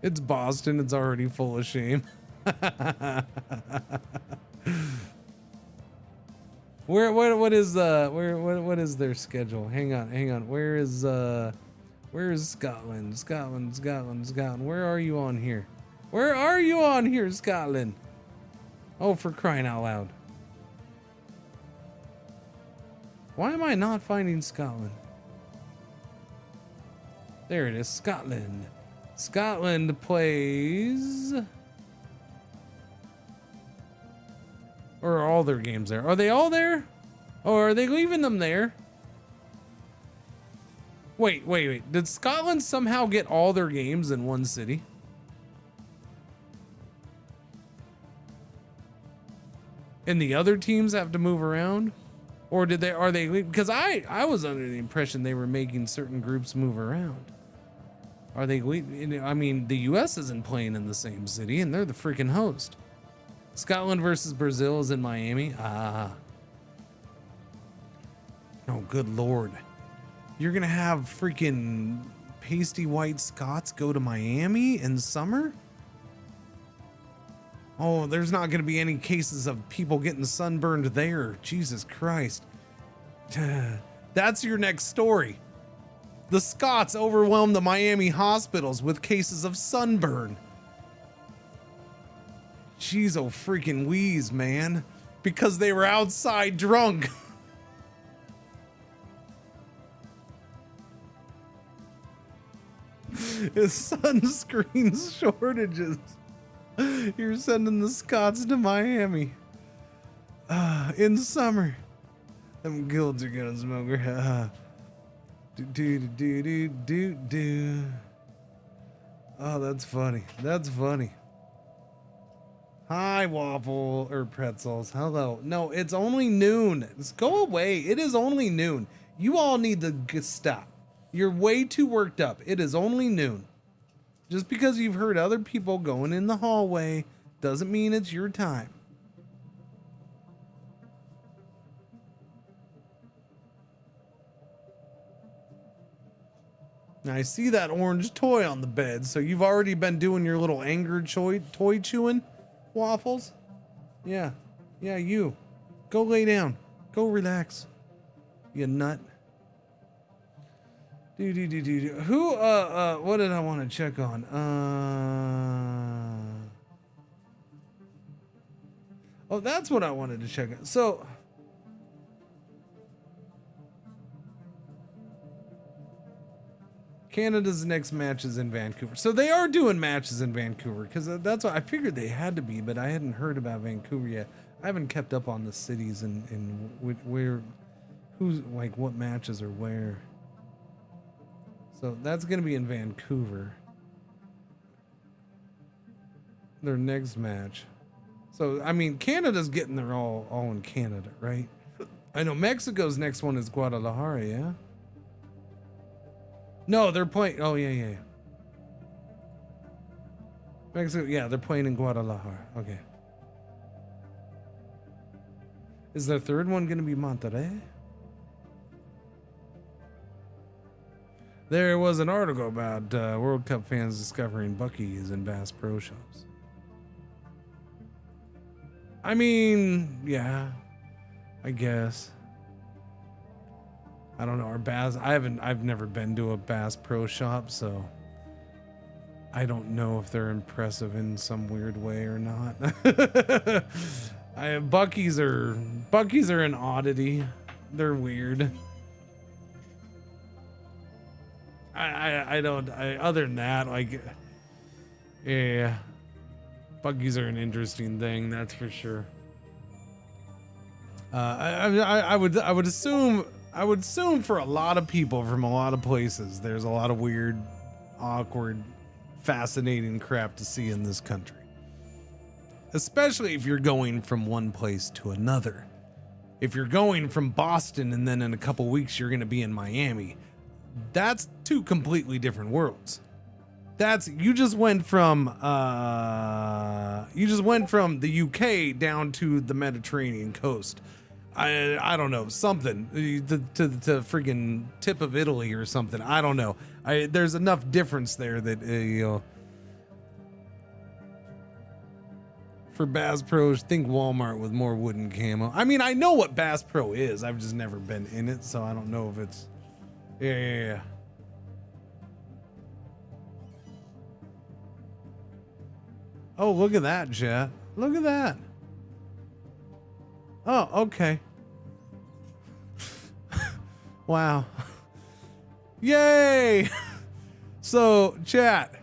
It's Boston. It's already full of shame. What is their schedule? Hang on. Where is Where is Scotland? Scotland. Where are you on here? Where are you on here, Scotland? Oh, for crying out loud. Why am I not finding Scotland? There it is, Scotland. Scotland plays... Or are all their games there? Are they all there? Or are they leaving them there? Wait. Did Scotland somehow get all their games in one city? And the other teams have to move around? Or are they, because I was under the impression they were making certain groups move around. Are they, I mean, the US isn't playing in the same city and they're the freaking host. Scotland versus Brazil is in Miami. Ah. Oh, good Lord. You're going to have freaking pasty white Scots go to Miami in summer? Oh, there's not going to be any cases of people getting sunburned there. Jesus Christ. That's your next story. The Scots overwhelmed the Miami hospitals with cases of sunburn. Jeez, oh freaking wheeze, man. Because they were outside drunk. It's sunscreen shortages. You're sending the Scots to Miami. In summer. Them guilds are gonna smoke her. Do. Oh, that's funny. That's funny. Hi, waffle or pretzels. Hello. No, it's only noon. Just go away. It is only noon. You all need to stop. You're way too worked up. It is only noon. Just because you've heard other people going in the hallway doesn't mean it's your time. Now, I see that orange toy on the bed, so you've already been doing your little anger toy chewing, Waffles? Yeah, you. Go lay down. Go relax. You nut. Who, what did I want to check on? Oh, that's what I wanted to check on. So, Canada's next match is in Vancouver. So they are doing matches in Vancouver because that's what I figured they had to be, but I hadn't heard about Vancouver yet. I haven't kept up on the cities and where, who's like what matches are where. So that's going to be in Vancouver. Their next match. So, I mean, Canada's getting there all in Canada, right? I know Mexico's next one is Guadalajara, yeah? No, they're playing. Oh, yeah. Mexico, yeah, they're playing in Guadalajara. Okay. Is their third one going to be Monterrey? There was an article about World Cup fans discovering Buc-ee's in Bass Pro Shops. I mean, yeah, I guess. I don't know. Our Bass, I've never been to a Bass Pro Shop, so I don't know if they're impressive in some weird way or not. Buc-ee's are an oddity. They're weird. Other than that, like, yeah, Buc-ee's are an interesting thing, that's for sure. I would assume for a lot of people from a lot of places, there's a lot of weird, awkward, fascinating crap to see in this country. Especially if you're going from one place to another. If you're going from Boston and then in a couple weeks you're going to be in Miami, that's two completely different worlds. You just went from the UK down to the Mediterranean coast. I don't know, something to freaking tip of Italy or something. I don't know. There's enough difference there that you know. For Bass Pros, think Walmart with more wooden camo. I mean, I know what Bass Pro is. I've just never been in it, so I don't know if it's. Yeah. Oh, look at that, chat. Look at that. Oh, okay. Wow. Yay! So, chat.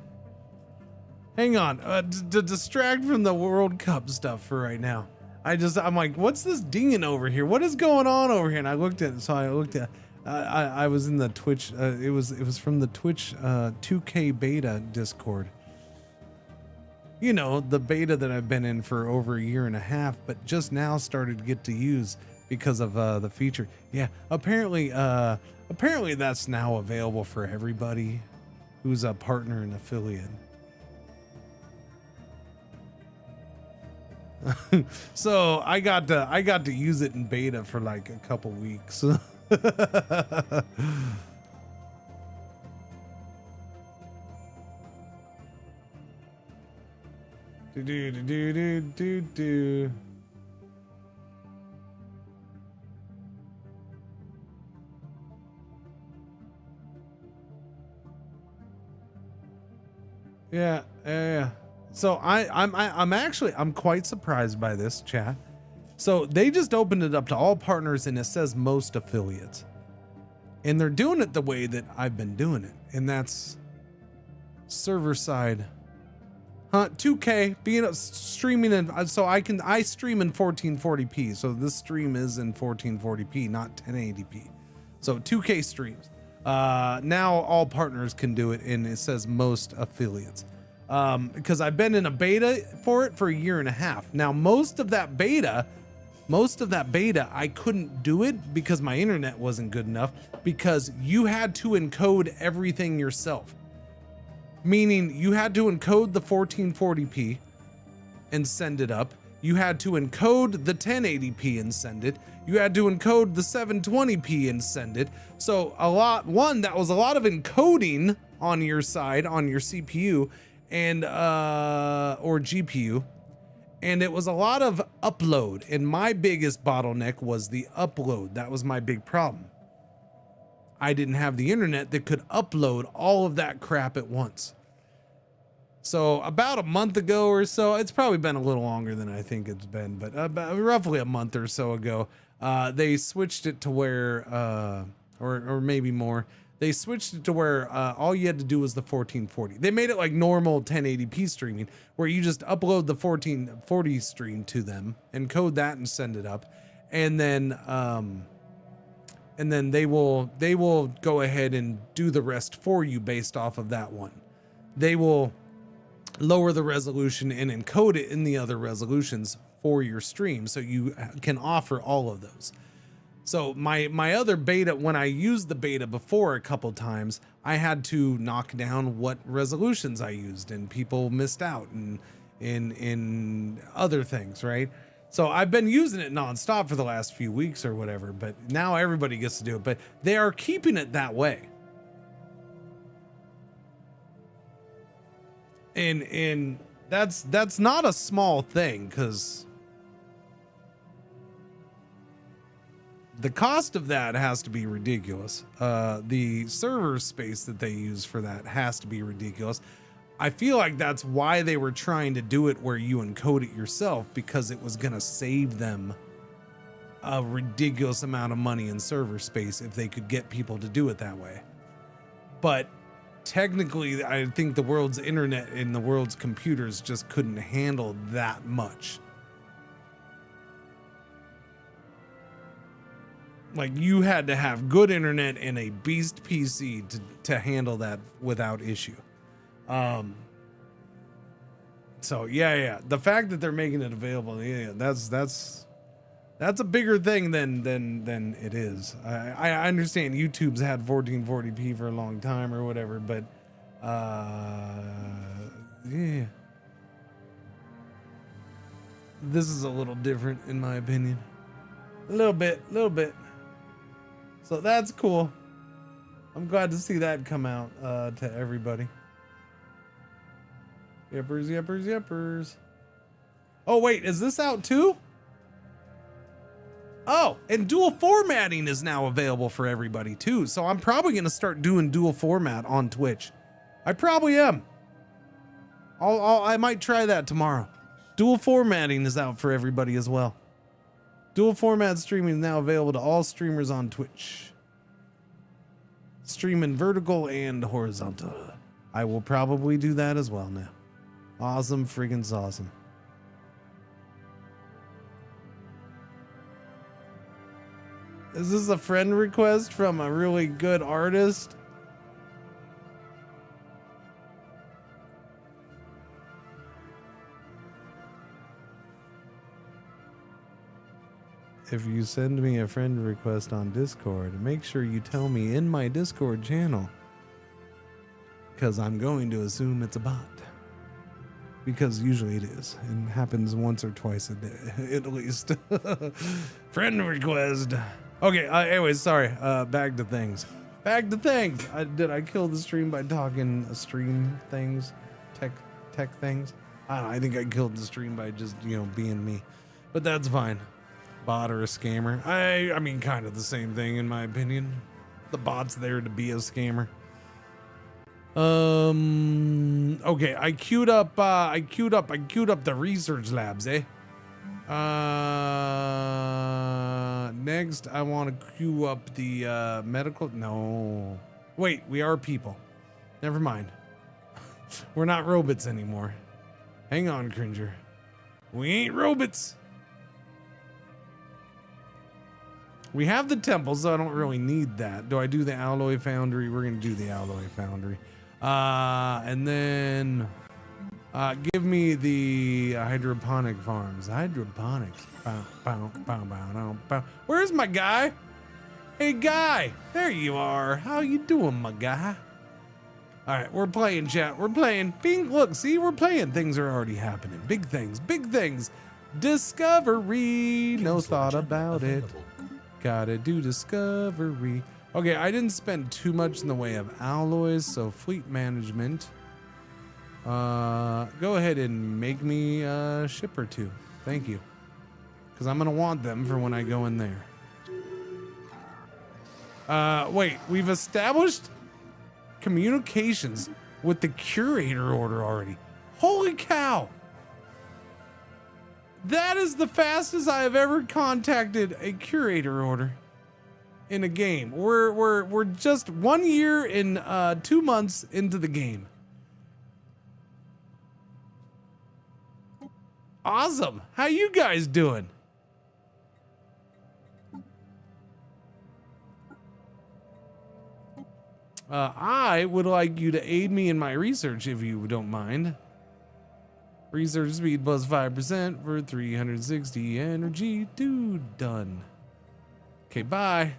Hang on. To distract from the World Cup stuff for right now. I'm like, what's this dinging over here? What is going on over here? And I looked at it. So I looked at, I was in the Twitch. It was from the Twitch 2K beta Discord. You know, the beta that I've been in for over a year and a half, but just now started to get to use because of the feature. Yeah, apparently that's now available for everybody who's a partner and affiliate. So I got to use it in beta for like a couple weeks. do. Yeah. So I'm quite surprised by this, chat. So they just opened it up to all partners and it says most affiliates. And they're doing it the way that I've been doing it. And that's server side. 2K being streaming in, so I stream in 1440p. So this stream is in 1440p, not 1080p. So 2K streams. Now all partners can do it, and it says most affiliates. Because I've been in a beta for it for a year and a half. Now most of that beta I couldn't do it because my internet wasn't good enough, because you had to encode everything yourself. Meaning you had to encode the 1440p and send it up. You had to encode the 1080p and send it. You had to encode the 720p and send it. So that was a lot of encoding on your side, on your CPU and or GPU. And it was a lot of upload. And my biggest bottleneck was the upload. That was my big problem. I didn't have the internet that could upload all of that crap at once. So about a month ago or so, it's probably been a little longer than I think it's been, but about roughly a month or so ago, they switched it to where, or maybe more, they switched it to where all you had to do was the 1440. They made it like normal 1080p streaming, where you just upload the 1440 stream to them, encode that and send it up, and then they will go ahead and do the rest for you based off of that one. They will lower the resolution and encode it in the other resolutions for your stream, so you can offer all of those. So my other beta, when I used the beta before a couple times, I had to knock down what resolutions I used, and people missed out in other things, right? So I've been using it nonstop for the last few weeks or whatever, but now everybody gets to do it, but they are keeping it that way. And that's not a small thing, because the cost of that has to be ridiculous. The server space that they use for that has to be ridiculous. I feel like that's why they were trying to do it where you encode it yourself, because it was going to save them a ridiculous amount of money in server space if they could get people to do it that way. But technically, I think the world's internet and the world's computers just couldn't handle that much. Like, you had to have good internet and a beast PC to handle that without issue. So yeah, the fact that they're making it available, that's a bigger thing than it is. I understand YouTube's had 1440p for a long time or whatever, but yeah, this is a little different in my opinion. A little bit. So that's cool. I'm glad to see that come out to everybody. Yippers. Oh wait, is this out too? Oh, and dual formatting is now available for everybody too. So I'm probably going to start doing dual format on Twitch. I probably am. I might try that tomorrow. Dual formatting is out for everybody as well. Dual format streaming is now available to all streamers on Twitch. Streaming vertical and horizontal. I will probably do that as well now. Awesome, friggin' awesome. Is this a friend request from a really good artist? If you send me a friend request on Discord, make sure you tell me in my Discord channel. Because I'm going to assume it's a bot. Because usually it is. And happens once or twice a day, at least. Friend request. Okay, anyways, sorry. Back to things. Back to things. Did I kill the stream by talking stream things? Tech things? I don't know, I think I killed the stream by just, being me. But that's fine. Bot or a scammer. I mean, kind of the same thing in my opinion. The bot's there to be a scammer. Okay, I queued up the research labs, next I want to queue up the medical. No, wait, we are people. Never mind. We're not robots anymore. Hang on, Cringer. We ain't robots. We have the temple, so I don't really need that. Do I do the alloy foundry? We're gonna do the alloy foundry. And then give me the hydroponic farms. Hydroponics. Where's my guy? Hey, guy. There you are. How you doing, my guy? All right, we're playing, chat. We're playing. Bing, look, see, we're playing. Things are already happening. Big things. Big things. Discovery. No thought about it. Gotta do discovery. Okay, I didn't spend too much in the way of alloys, so fleet management. Go ahead and make me a ship or two. Thank you. Because I'm gonna want them for when I go in there. Wait, we've established communications with the curator order already. Holy cow! That is the fastest I have ever contacted a curator order in a game. We're just 1 year and 2 months into the game. Awesome. How you guys doing? I would like you to aid me in my research if you don't mind. Research speed plus 5% for 360 energy. Dude, done. Okay, bye.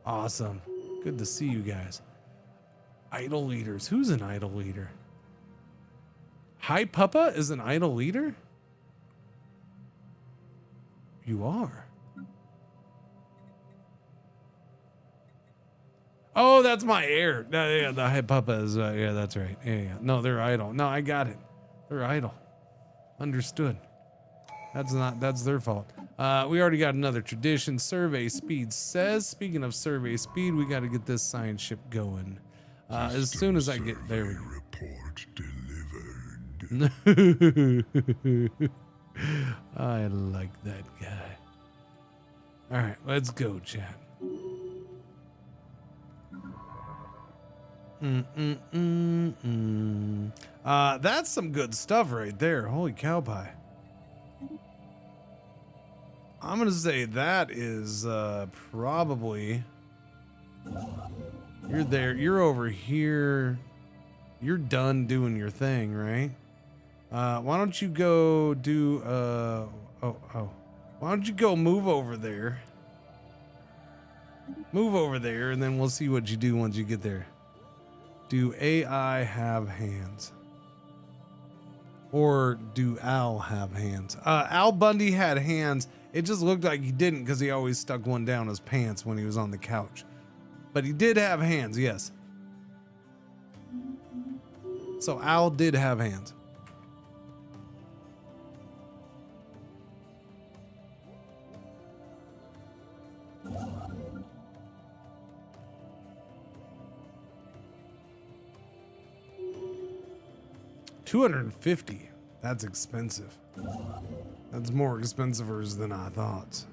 Awesome. Good to see you guys. Idol leaders. Who's an idol leader? Hi Puppa is an idol leader? You are. Oh, that's my heir. Yeah, the Hi Puppa is, yeah, that's right. Yeah. No, they're idol. No, I got it. They're idol. Understood. That's their fault. We already got another tradition. Survey speed says, speaking of survey speed, we got to get this science ship going. As soon as I get there. Report delivered. I like that guy. All right, let's go, chat. That's some good stuff right there. Holy cow pie. I'm gonna say that is probably, you're there, you're over here, you're done doing your thing, right? Why don't you go do why don't you go move over there, and then we'll see what you do once you get there. Do AI have hands? Or do Al have hands? Al Bundy had hands. It just looked like he didn't because he always stuck one down his pants when he was on the couch. But he did have hands, yes. So Al did have hands. 250. That's expensive. That's more expensive than I thought.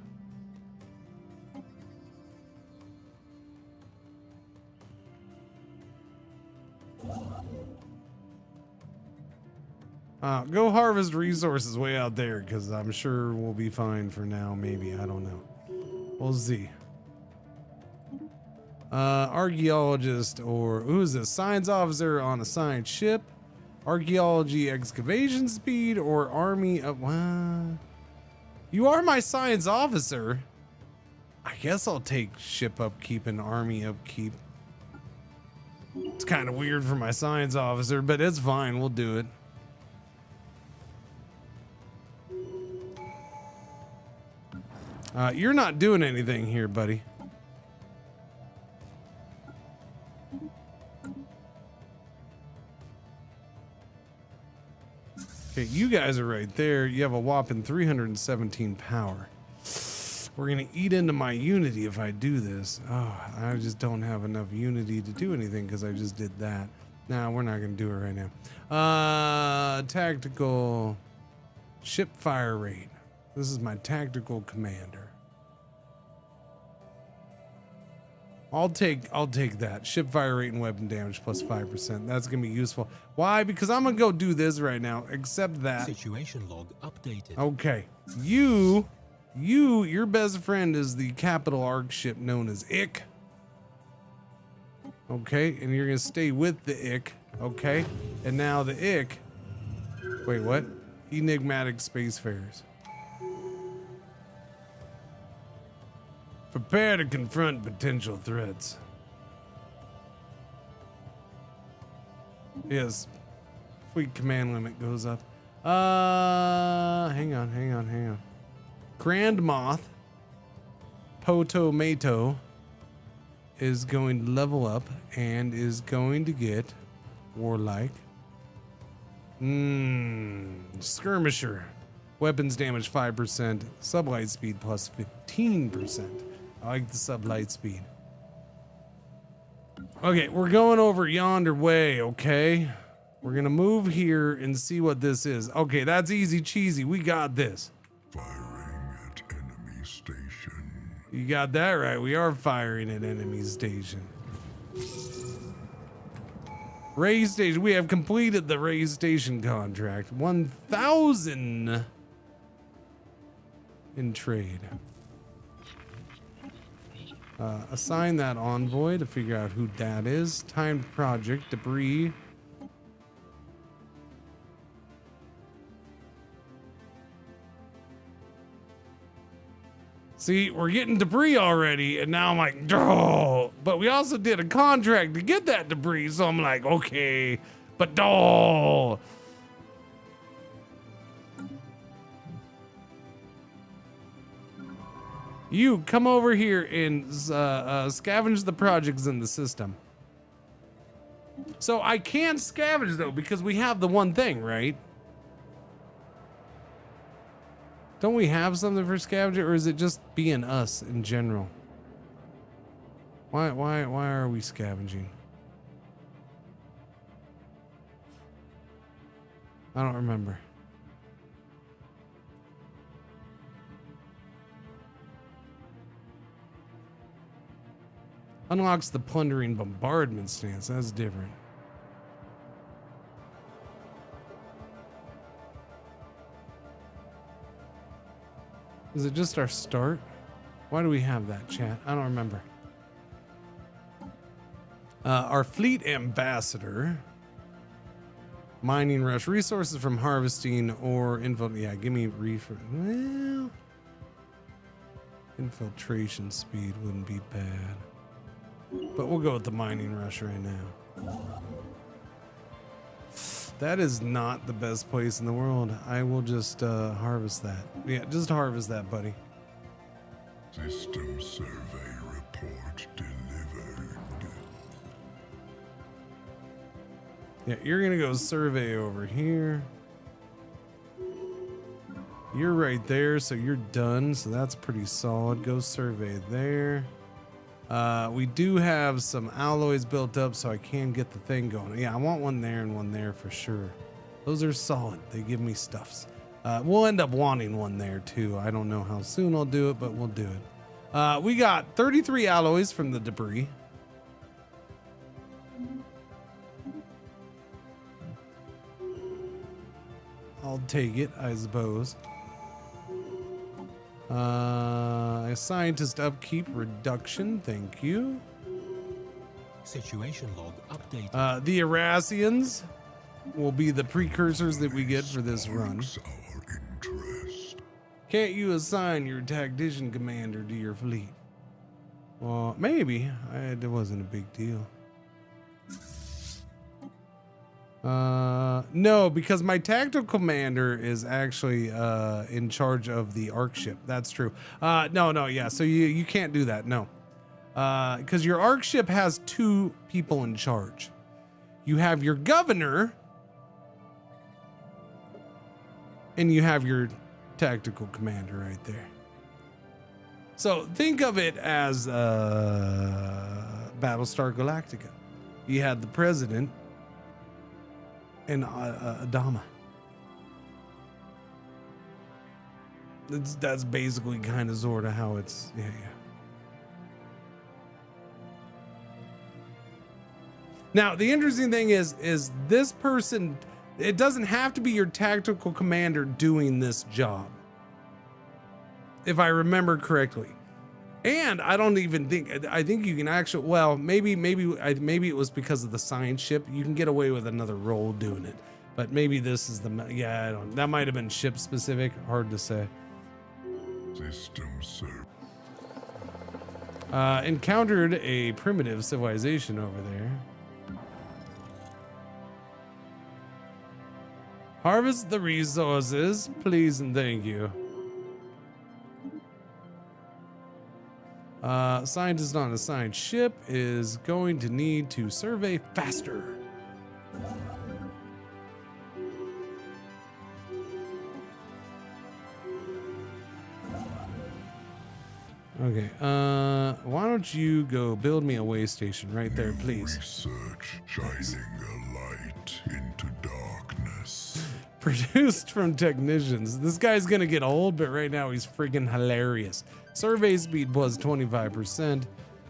Go harvest resources way out there, because I'm sure we'll be fine for now. Maybe, I don't know. We'll see. Archaeologist, or who's this? Science officer on a science ship. Archaeology excavation speed, or army of... You are my science officer. I guess I'll take ship upkeep and army upkeep. It's kind of weird for my science officer, but it's fine. We'll do it. You're not doing anything here, buddy. Okay, you guys are right there. You have a whopping 317 power. We're gonna eat into my unity if I do this. Oh, I just don't have enough unity to do anything because I just did that. Nah, we're not gonna do it right now. Tactical ship fire rate. This is my tactical commander. I'll take that. Ship fire rate and weapon damage plus 5%. That's gonna be useful. Why? Because I'm gonna go do this right now. Accept that. Situation log updated. Okay. Your best friend is the capital arc ship known as Ick. Okay, and you're gonna stay with the Ick. Okay, and now the Ick. Wait, what? Enigmatic spacefarers. Prepare to confront potential threats. Yes. Fleet command limit goes up. Hang on. Grand Moth Potomato is going to level up and is going to get warlike. Skirmisher. Weapons damage 5%. Sublight speed plus 15%. I like the sublight speed. Okay, we're going over yonder way, okay? We're gonna move here and see what this is. Okay, that's easy cheesy. We got this. Firing at enemy station. You got that right. We are firing at enemy station. Raise station. We have completed the raise station contract. 1,000 in trade. Assign that envoy to figure out who that is. Timed project, debris. See, we're getting debris already, and now I'm like, oh, but we also did a contract to get that debris, so I'm like, okay, but oh. You come over here and scavenge the projects in the system. So I can't scavenge though because we have the one thing, right? Don't we have something for scavenger, or is it just being us in general? Why are we scavenging? I don't remember. Unlocks the plundering bombardment stance. That's different. Is it just our start? Why do we have that, chat? I don't remember. Our fleet ambassador. Mining rush. Resources from harvesting or info. Yeah, give me well, infiltration speed wouldn't be bad. But we'll go with the mining rush right now. That is not the best place in the world. I will just harvest that. Yeah, just harvest that, buddy. System survey report delivered. Yeah, you're gonna go survey over here. You're right there, so you're done. So that's pretty solid. Go survey there. We do have some alloys built up, so I can get the thing going. Yeah, I want one there and one there for sure. Those are solid. They give me stuffs. We'll end up wanting one there too. I don't know how soon I'll do it, but we'll do it. We got 33 alloys from the debris. I'll take it, I suppose. A scientist upkeep reduction, thank you. Situation log updated. The Erasians will be the precursors that we get for this run. Our interest. Can't you assign your tactician commander to your fleet? Well, maybe. It wasn't a big deal. No, because my tactical commander is actually in charge of the arc ship. That's true. No, yeah. So you can't do that. No, because your arc ship has 2 people in charge. You have your governor, and you have your tactical commander right there. So think of it as Battlestar Galactica. You had the president and Adama. That's basically kind of sort of how it's, yeah. Now, the interesting thing is this person, it doesn't have to be your tactical commander doing this job, if I remember correctly. And I don't even think, I think you can actually, well, maybe it was because of the science ship. You can get away with another role doing it, but maybe this is the, yeah, I don't, that might have been ship specific. Hard to say. System serve. Encountered a primitive civilization over there. Harvest the resources, please and thank you. Scientist on a science ship is going to need to survey faster. Okay, why don't you go build me a way station right there, please. Research shining a light into darkness. Produced from technicians. This guy's gonna get old, but right now he's freaking hilarious. Survey speed plus 25%.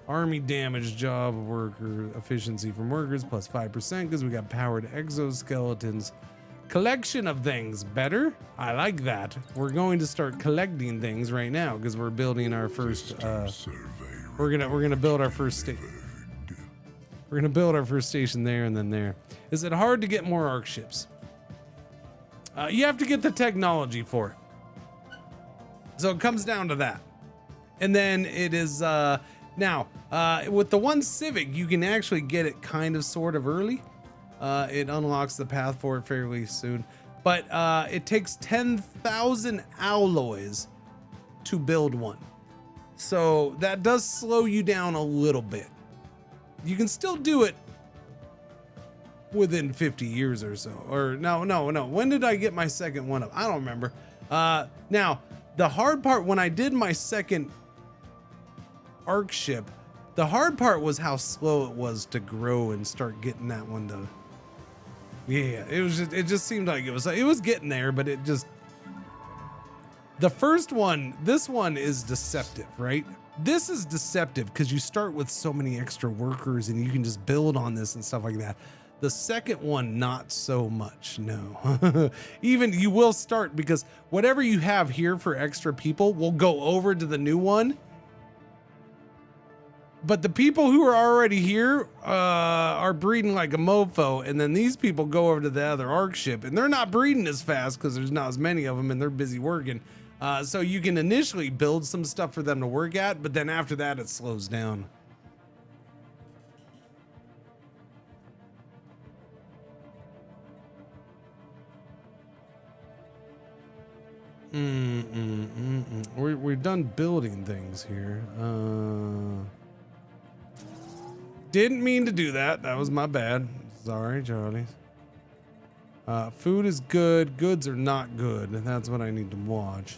Army damage job worker efficiency from workers plus 5% because we got powered exoskeletons. Collection of things better. I like that. We're going to start collecting things right now because we're building our first. We're gonna build our first station. We're gonna build our first station there and then there. Is it hard to get more arc ships? You have to get the technology for it. So it comes down to that. And then it is now with the one Civic, you can actually get it kind of sort of early. It unlocks the path for it fairly soon, but it takes 10,000 alloys to build one. So that does slow you down a little bit. You can still do it within 50 years or so. Or no. When did I get my second one up? I don't remember. Now, the hard part when I did my second arc ship, the hard part was how slow it was to grow and start getting that one to. Yeah, it just seemed like it was getting there, but it just. The first one, this one is deceptive, right? This is deceptive because you start with so many extra workers and you can just build on this and stuff like that. The second one, not so much, no. Even you will start because whatever you have here for extra people will go over to the new one. But the people who are already here are breeding like a mofo, and then these people go over to the other arc ship, and they're not breeding as fast because there's not as many of them, and they're busy working. So you can initially build some stuff for them to work at, but then after that, it slows down. We've done building things here. Didn't mean to do that. That was my bad. Sorry, Charlie. Food is good. Goods are not good. And that's what I need to watch.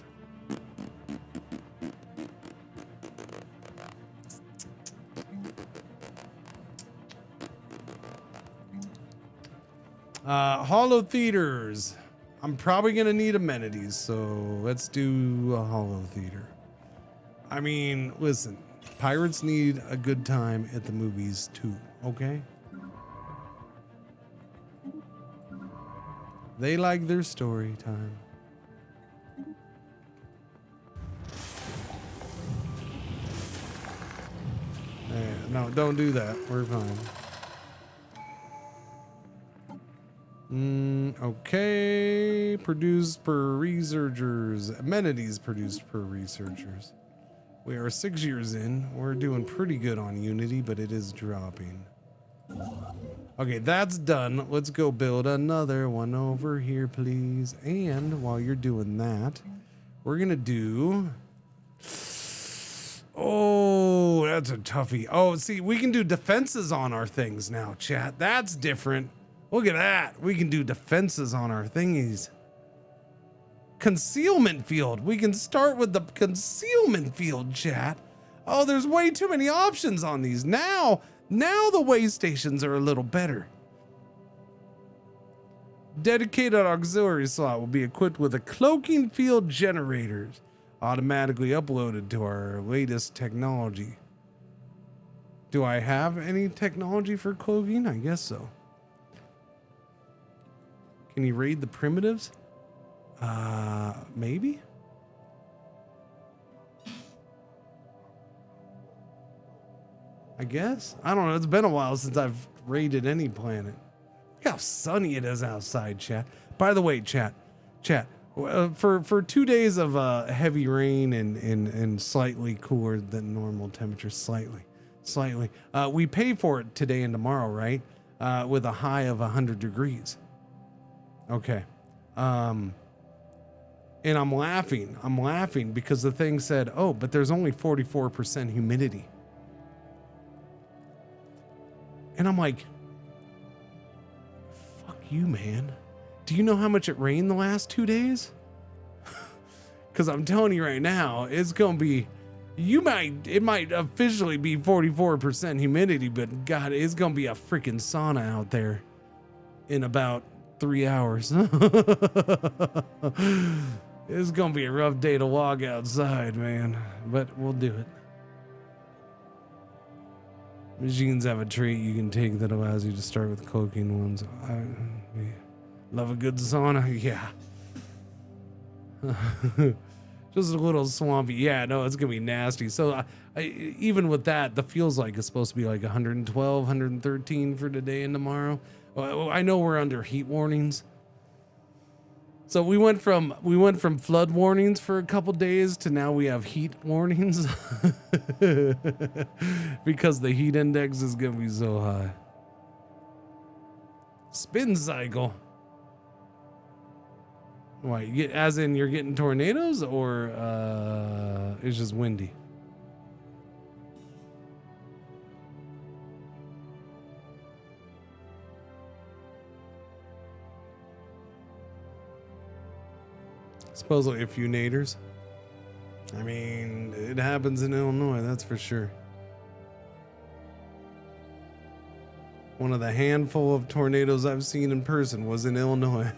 Hollow theaters. I'm probably gonna need amenities, so let's do a hollow theater. I mean, listen, pirates need a good time at the movies too, okay? They like their story time. No, don't do that. We're fine. Okay. Produced per researchers. Amenities produced per researchers. We are 6 years in. We're doing pretty good on Unity, but it is dropping. Okay, that's done. Let's go build another one over here, please. And while you're doing that, we're gonna do... Oh, that's a toughie. Oh, see, we can do defenses on our things now, chat. That's different. Look at that. We can do defenses on our thingies. Concealment field. We can start with the concealment field, chat. Oh, there's way too many options on these. Now the way stations are a little better. Dedicated auxiliary slot will be equipped with a cloaking field generators, automatically uploaded to our latest technology. Do I have any technology for cloaking? I guess so. Can you raid the primitives? Maybe? I guess. I don't know. It's been a while since I've raided any planet. Look how sunny it is outside, chat. By the way, chat, for 2 days of heavy rain and slightly cooler than normal temperature, slightly, we pay for it today and tomorrow, right? With a high of 100 degrees. Okay. And I'm laughing because the thing said, oh, but there's only 44% humidity. And I'm like, fuck you, man. Do you know how much it rained the last 2 days? Because I'm telling you right now, it's going to be, it might officially be 44% humidity, but God, it's going to be a freaking sauna out there in about 3 hours. It's going to be a rough day to walk outside, man, but we'll do it. Machines have a trait you can take that allows you to start with cloaking ones. I love a good sauna, yeah. Just a little swampy. Yeah, no, it's gonna be nasty. So even with that, the feels like it's supposed to be like 112, 113 for today and tomorrow. Well, I know we're under heat warnings. So we went from flood warnings for a couple days to now we have heat warnings because the heat index is gonna be so high. Spin cycle. Why? As in you're getting tornadoes, or it's just windy? Supposedly a few naders. I mean, it happens in Illinois, that's for sure. One of the handful of tornadoes I've seen in person was in Illinois.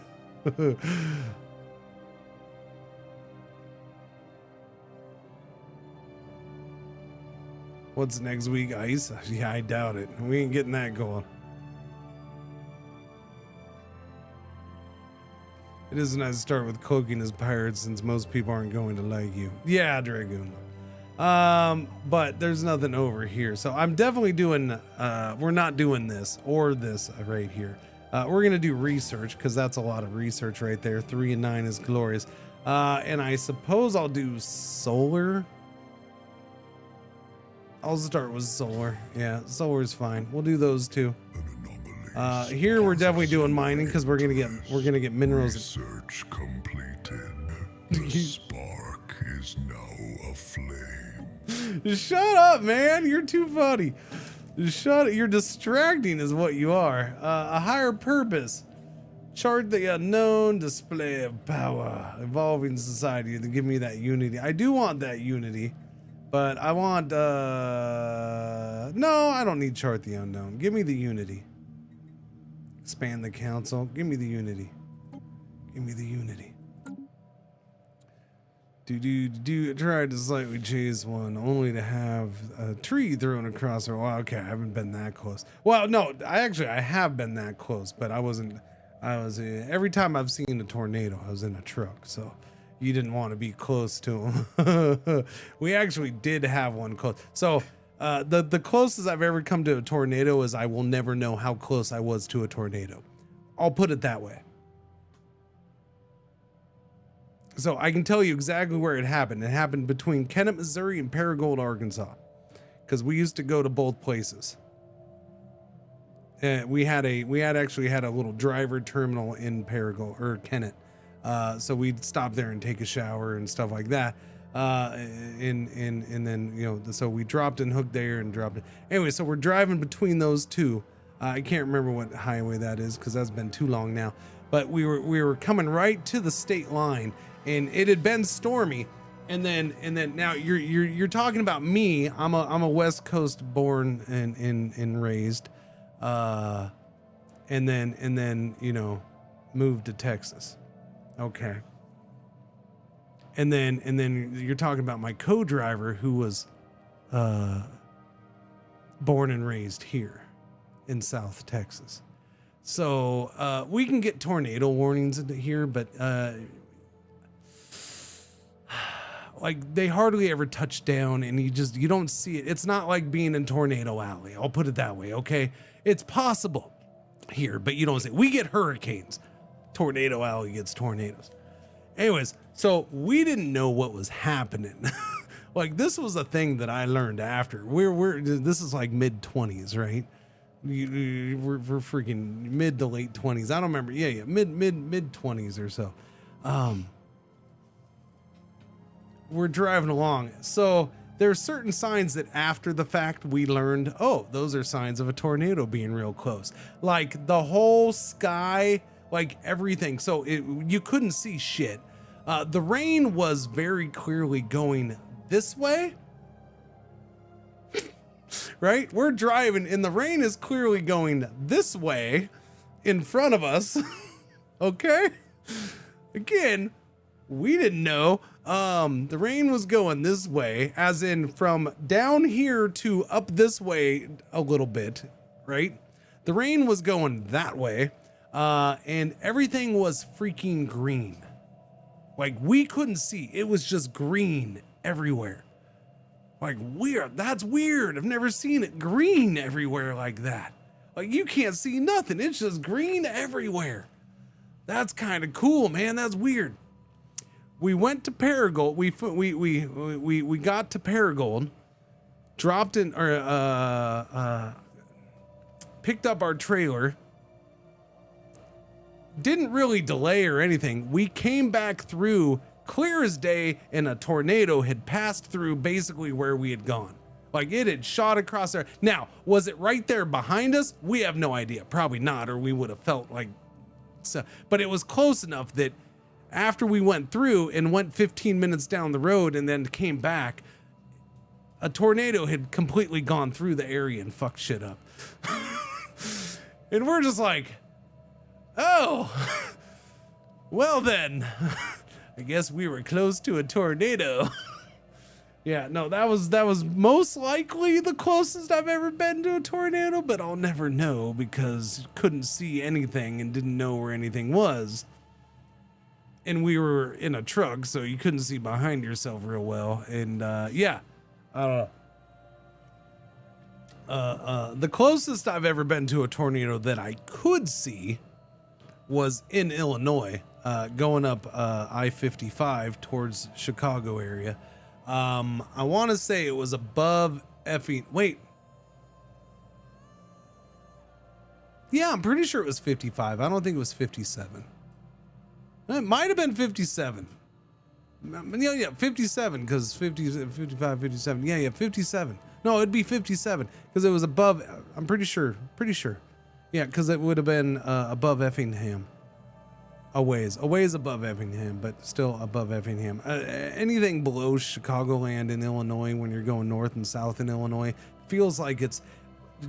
What's next week? Ice? Yeah, I doubt it. We ain't getting that going. It is nice to start with cloaking as pirates since most people aren't going to like you. Yeah, Dragoon. But there's nothing over here. So I'm definitely doing, we're not doing this or this right here. We're going to do research because that's a lot of research right there. 3 and 9 is glorious. And I suppose I'll do solar. I'll start with solar. Yeah, solar is fine. We'll do those two. Here we're definitely doing mining because we're gonna get minerals. Research completed. The spark is now aflame. Shut up, man! You're too funny. Shut up! You're distracting, is what you are. A higher purpose. Chart the unknown. Display of power. Evolving society to give me that unity. I do want that unity, but I want. No, I don't need chart the unknown. Give me the unity. Expand the council. Give me the Unity. Give me the Unity. Tried to slightly chase one, only to have a tree thrown across her. Well, okay, I haven't been that close. Well, no, I have been that close, but I was every time I've seen a tornado, I was in a truck, so you didn't want to be close to them. We actually did have one close. So the closest I've ever come to a tornado is I will never know how close I was to a tornado. I'll put it that way. So I can tell you exactly where it happened. It happened between Kennett, Missouri and Paragould, Arkansas, because we used to go to both places. We actually had a little driver terminal in Paragould or Kennett. So we'd stop there and take a shower and stuff like that. And then, you know, so we dropped and hooked there and dropped it. Anyway, so we're driving between those two. I can't remember what highway that is because that's been too long now. But we were coming right to the state line, and it had been stormy. And then now you're talking about me. I'm a West Coast born and raised, and then you know, moved to Texas. Okay. And then you're talking about my co-driver who was born and raised here in South Texas. So we can get tornado warnings here, but like they hardly ever touch down, and you don't see it. It's not like being in Tornado Alley. I'll put it that way. Okay, it's possible here, but you don't see it. We get hurricanes. Tornado Alley gets tornadoes. Anyways, so we didn't know what was happening. Like this was a thing that I learned after. This is like mid-20s, right? We're freaking mid to late 20s. I don't remember. Yeah, mid 20s or so. We're driving along. So there are certain signs that after the fact we learned, oh, those are signs of a tornado being real close. Like the whole sky, like everything. So you couldn't see shit. The rain was very clearly going this way. Right? We're driving and the rain is clearly going this way in front of us. Okay? Again, we didn't know. The rain was going this way, as in from down here to up this way a little bit, right? The rain was going that way, and everything was freaking green. Like we couldn't see. It was just green everywhere. Like weird. That's weird. I've never seen it green everywhere like that. Like you can't see nothing. It's just green everywhere. That's kind of cool, man. That's weird. We went to Paragould. We got to Paragould, dropped in or picked up our trailer. Didn't really delay or anything. We came back through clear as day, and a tornado had passed through basically where we had gone. Like it had shot across there. Now, was it right there behind us? We have no idea. Probably not, or we would have felt like so. But it was close enough that after we went through and went 15 minutes down the road and then came back, a tornado had completely gone through the area and fucked shit up. And we're just like, oh, well then, I guess we were close to a tornado. Yeah, no, that was most likely the closest I've ever been to a tornado, but I'll never know because couldn't see anything and didn't know where anything was. And we were in a truck, so you couldn't see behind yourself real well. And yeah, I don't know. The closest I've ever been to a tornado that I could see was in Illinois, going up I-55 towards Chicago area. I want to say it was above effing. Wait. Yeah, I'm pretty sure it was 55. I don't think it was 57. It might have been 57. Yeah, 57, because 50, 55, 57. Yeah, 57. No, it'd be 57, because it was above, I'm pretty sure. Yeah, because it would have been above Effingham. A ways above Effingham, but still above Effingham. Anything below Chicagoland in Illinois, when you're going north and south in Illinois, feels like it's,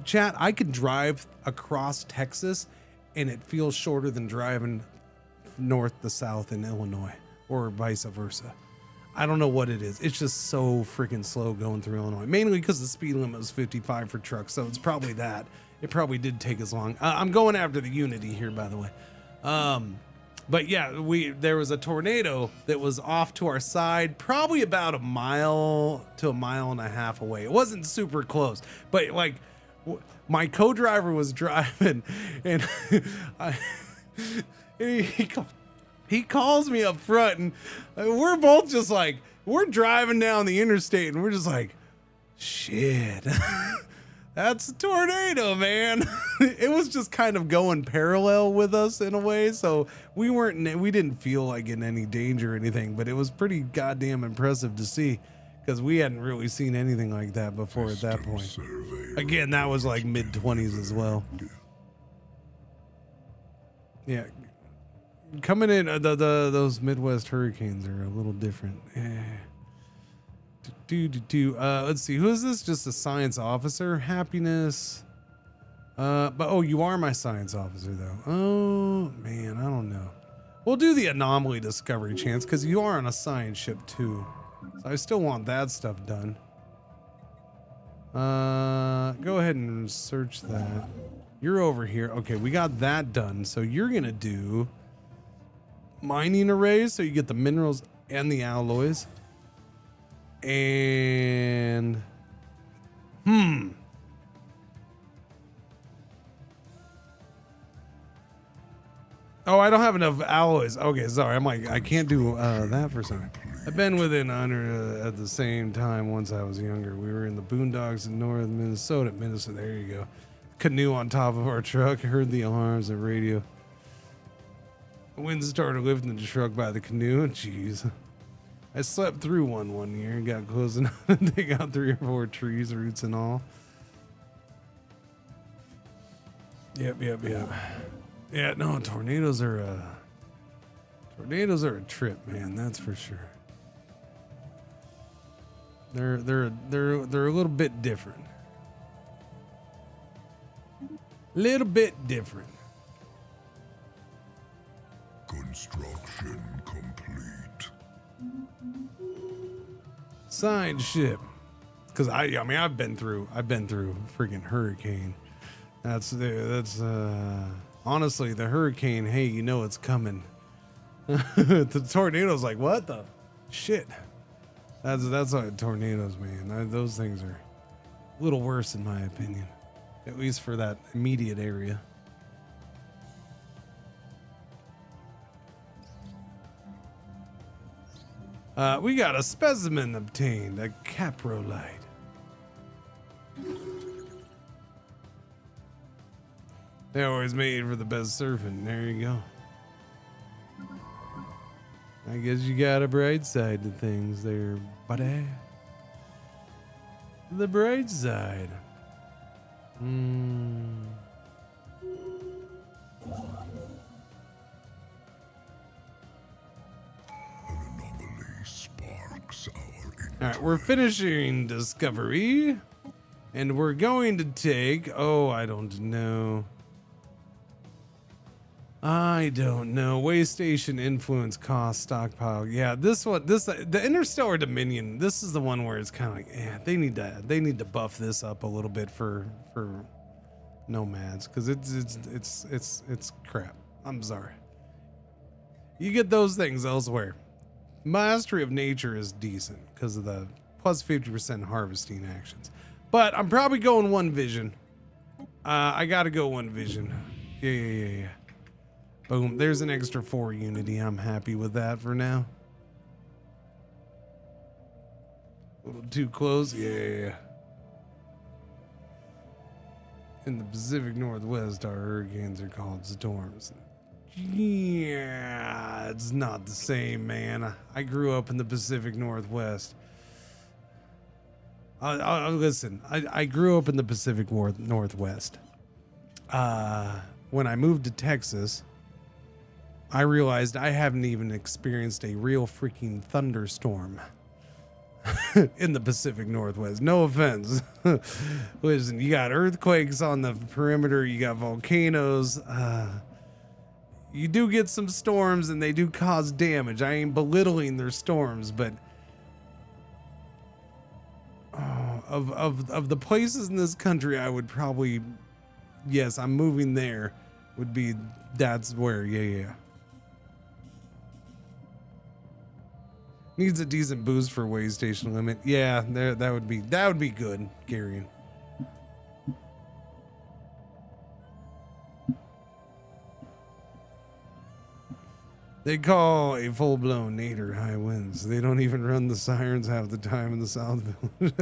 chat, I could drive across Texas and it feels shorter than driving north to south in Illinois, or vice versa. I don't know what it is. It's just so freaking slow going through Illinois, mainly because the speed limit was 55 for trucks. So it's probably that. It probably did take as long. I'm going after the Unity here, by the way. But yeah, there was a tornado that was off to our side, probably about a mile to a mile and a half away. It wasn't super close, but like my co-driver was driving, and he calls me up front, and we're both just like, we're driving down the interstate, and we're just like, shit. That's a tornado, man. It was just kind of going parallel with us in a way, so we didn't feel like in any danger or anything, but it was pretty goddamn impressive to see, because we hadn't really seen anything like that before at that point. Again, that was like mid-20s as well. Yeah, coming in, those Midwest hurricanes are a little different. Let's see, who is this? Just a science officer? Happiness. But you are my science officer though. Oh man, I don't know. We'll do the anomaly discovery chance because you are on a science ship too. So I still want that stuff done. Go ahead and search that. You're over here. Okay, we got that done. So you're gonna do mining arrays so you get the minerals and the alloys. And oh, I don't have enough alloys. Okay, sorry. I'm like, I can't do that for some. I've been within honor at the same time once I was younger. We were in the boondocks in northern Minnesota. There you go. Canoe on top of our truck. I heard the alarms and radio. The wind started lifting the truck by the canoe. Jeez. I slept through one year and got close enough to take out 3 or 4 trees, roots and all. Yep. Yeah, no, tornadoes are a trip, man. That's for sure. They're a little bit different. Little bit different. Construction complete. Side ship, because I mean I've been through freaking hurricane. That's honestly the hurricane. Hey, you know it's coming. The tornado's like, what the shit? That's like tornadoes, man. Those things are a little worse in my opinion, at least for that immediate area. We got a specimen obtained, a caprolite. They always made for the best surfing. There you go. I guess you got a bright side to things there, buddy. The bright side. All right, we're finishing discovery, and we're going to take. Oh, I don't know. Way station influence cost stockpile. Yeah, the Interstellar Dominion. This is the one where it's kind of like, they need to buff this up a little bit for Nomads, because it's crap. I'm sorry. You get those things elsewhere. Mastery of nature is decent because of the plus 50% harvesting actions, but I'm probably going one vision. I gotta go one vision. Yeah. Boom. There's an extra 4 Unity. I'm happy with that for now. A little too close. Yeah. In the Pacific Northwest, our hurricanes are called storms. Yeah, it's not the same, man. I grew up in the Pacific Northwest. Listen, I grew up in the Pacific Northwest. When I moved to Texas, I realized I haven't even experienced a real freaking thunderstorm. in the Pacific Northwest. No offense. Listen, you got earthquakes on the perimeter, you got volcanoes. You do get some storms and they do cause damage. I ain't belittling their storms, but of the places in this country, I would probably, yes, I'm moving there, would be, that's where, yeah. Needs a decent boost for way station limit. Yeah, that would be good, Garion. They call a full-blown nadir high winds. They don't even run the sirens half the time in the South Village.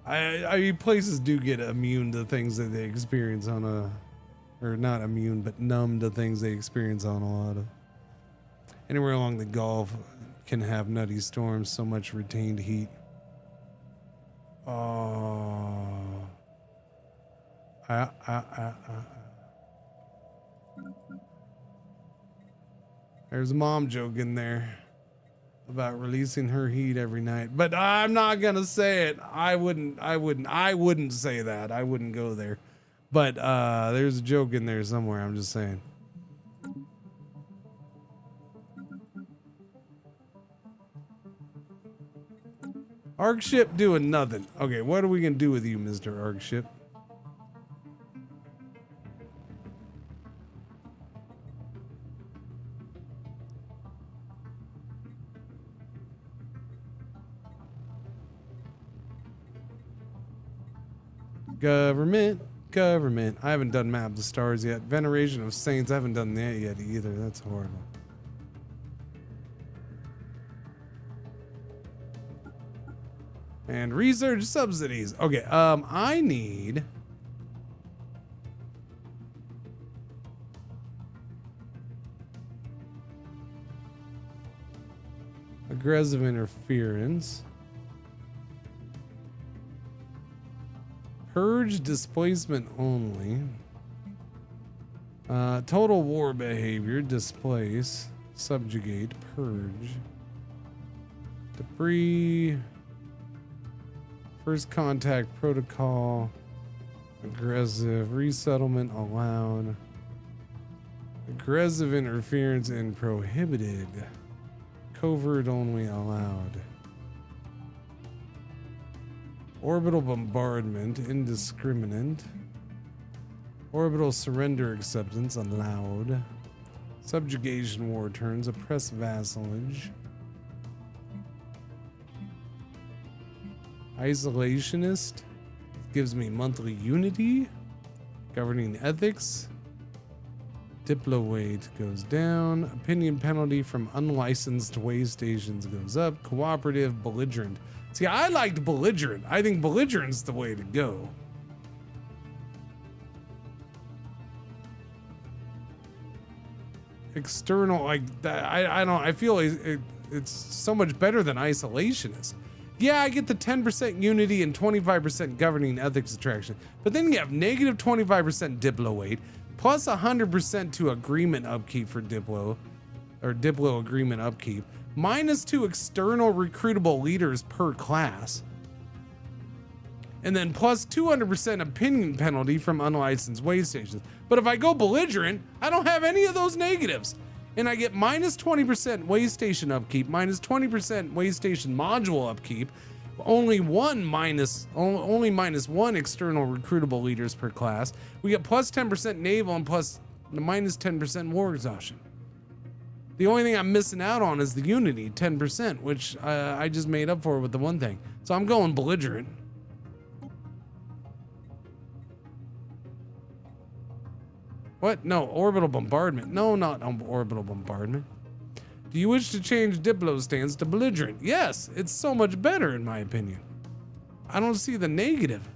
I mean, places do get immune to things that they experience on a, or not immune, but numb to things they experience on a lot of. Anywhere along the Gulf can have nutty storms, so much retained heat. Oh. There's a mom joke in there about releasing her heat every night, but I'm not gonna say it. I wouldn't say that. I wouldn't go there. But there's a joke in there somewhere. I'm just saying. Arc ship doing nothing. Okay, what are we gonna do with you, Mr. Arc ship? Government. I haven't done Map of the Stars yet. Veneration of Saints. I haven't done that yet either. That's horrible. And research subsidies. Okay, I need aggressive interference. Purge displacement only. Total war behavior, displace, subjugate, purge. Debris. First contact protocol. Aggressive, resettlement allowed. Aggressive interference and prohibited. Covert only allowed. Orbital bombardment, indiscriminate. Orbital surrender acceptance, allowed. Subjugation war turns, oppress vassalage. Isolationist, gives me monthly unity. Governing ethics. Diplo weight goes down. Opinion penalty from unlicensed way stations goes up. Cooperative, belligerent. See, I liked belligerent. I think belligerent's the way to go. External, like that. I feel it's so much better than isolationist. Yeah, I get the 10% unity and 25% governing ethics attraction, but then you have negative 25% Diplo weight, plus 100% to agreement upkeep for Diplo, or Diplo agreement upkeep, -2 external recruitable leaders per class, and then plus 200% opinion penalty from unlicensed way stations. But if I go belligerent, I don't have any of those negatives. And I get -20% way station upkeep, -20% way station module upkeep, only -1 external recruitable leaders per class. We get plus 10% naval and plus -10% war exhaustion. The only thing I'm missing out on is the unity, 10%, which I just made up for with the one thing. So I'm going belligerent. What? No, orbital bombardment. No, not orbital bombardment. Do you wish to change Diplo's stance to belligerent? Yes, it's so much better in my opinion. I don't see the negative.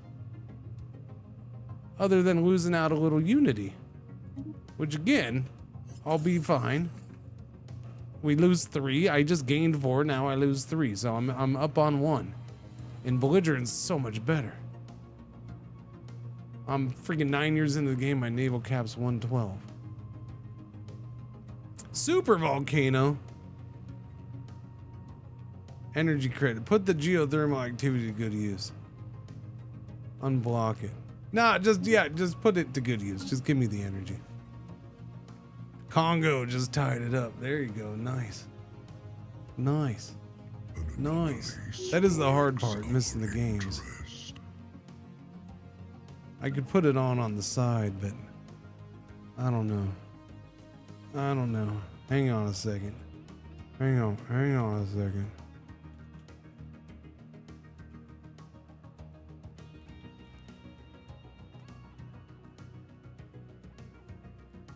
Other than losing out a little unity. Which again, I'll be fine. We lose 3. I just gained 4, now I lose 3. So I'm up on 1. And belligerent's so much better. I'm freaking 9 years into the game, my naval cap's 112. Super volcano. Energy credit. Put the geothermal activity to good use. Unblock it. Nah, just put it to good use. Just give me the energy. Congo just tied it up. There you go. Nice. Nice. Nice. That is the hard part, missing the games. I could put it on the side, but I don't know. I don't know. Hang on a second. Hang on a second.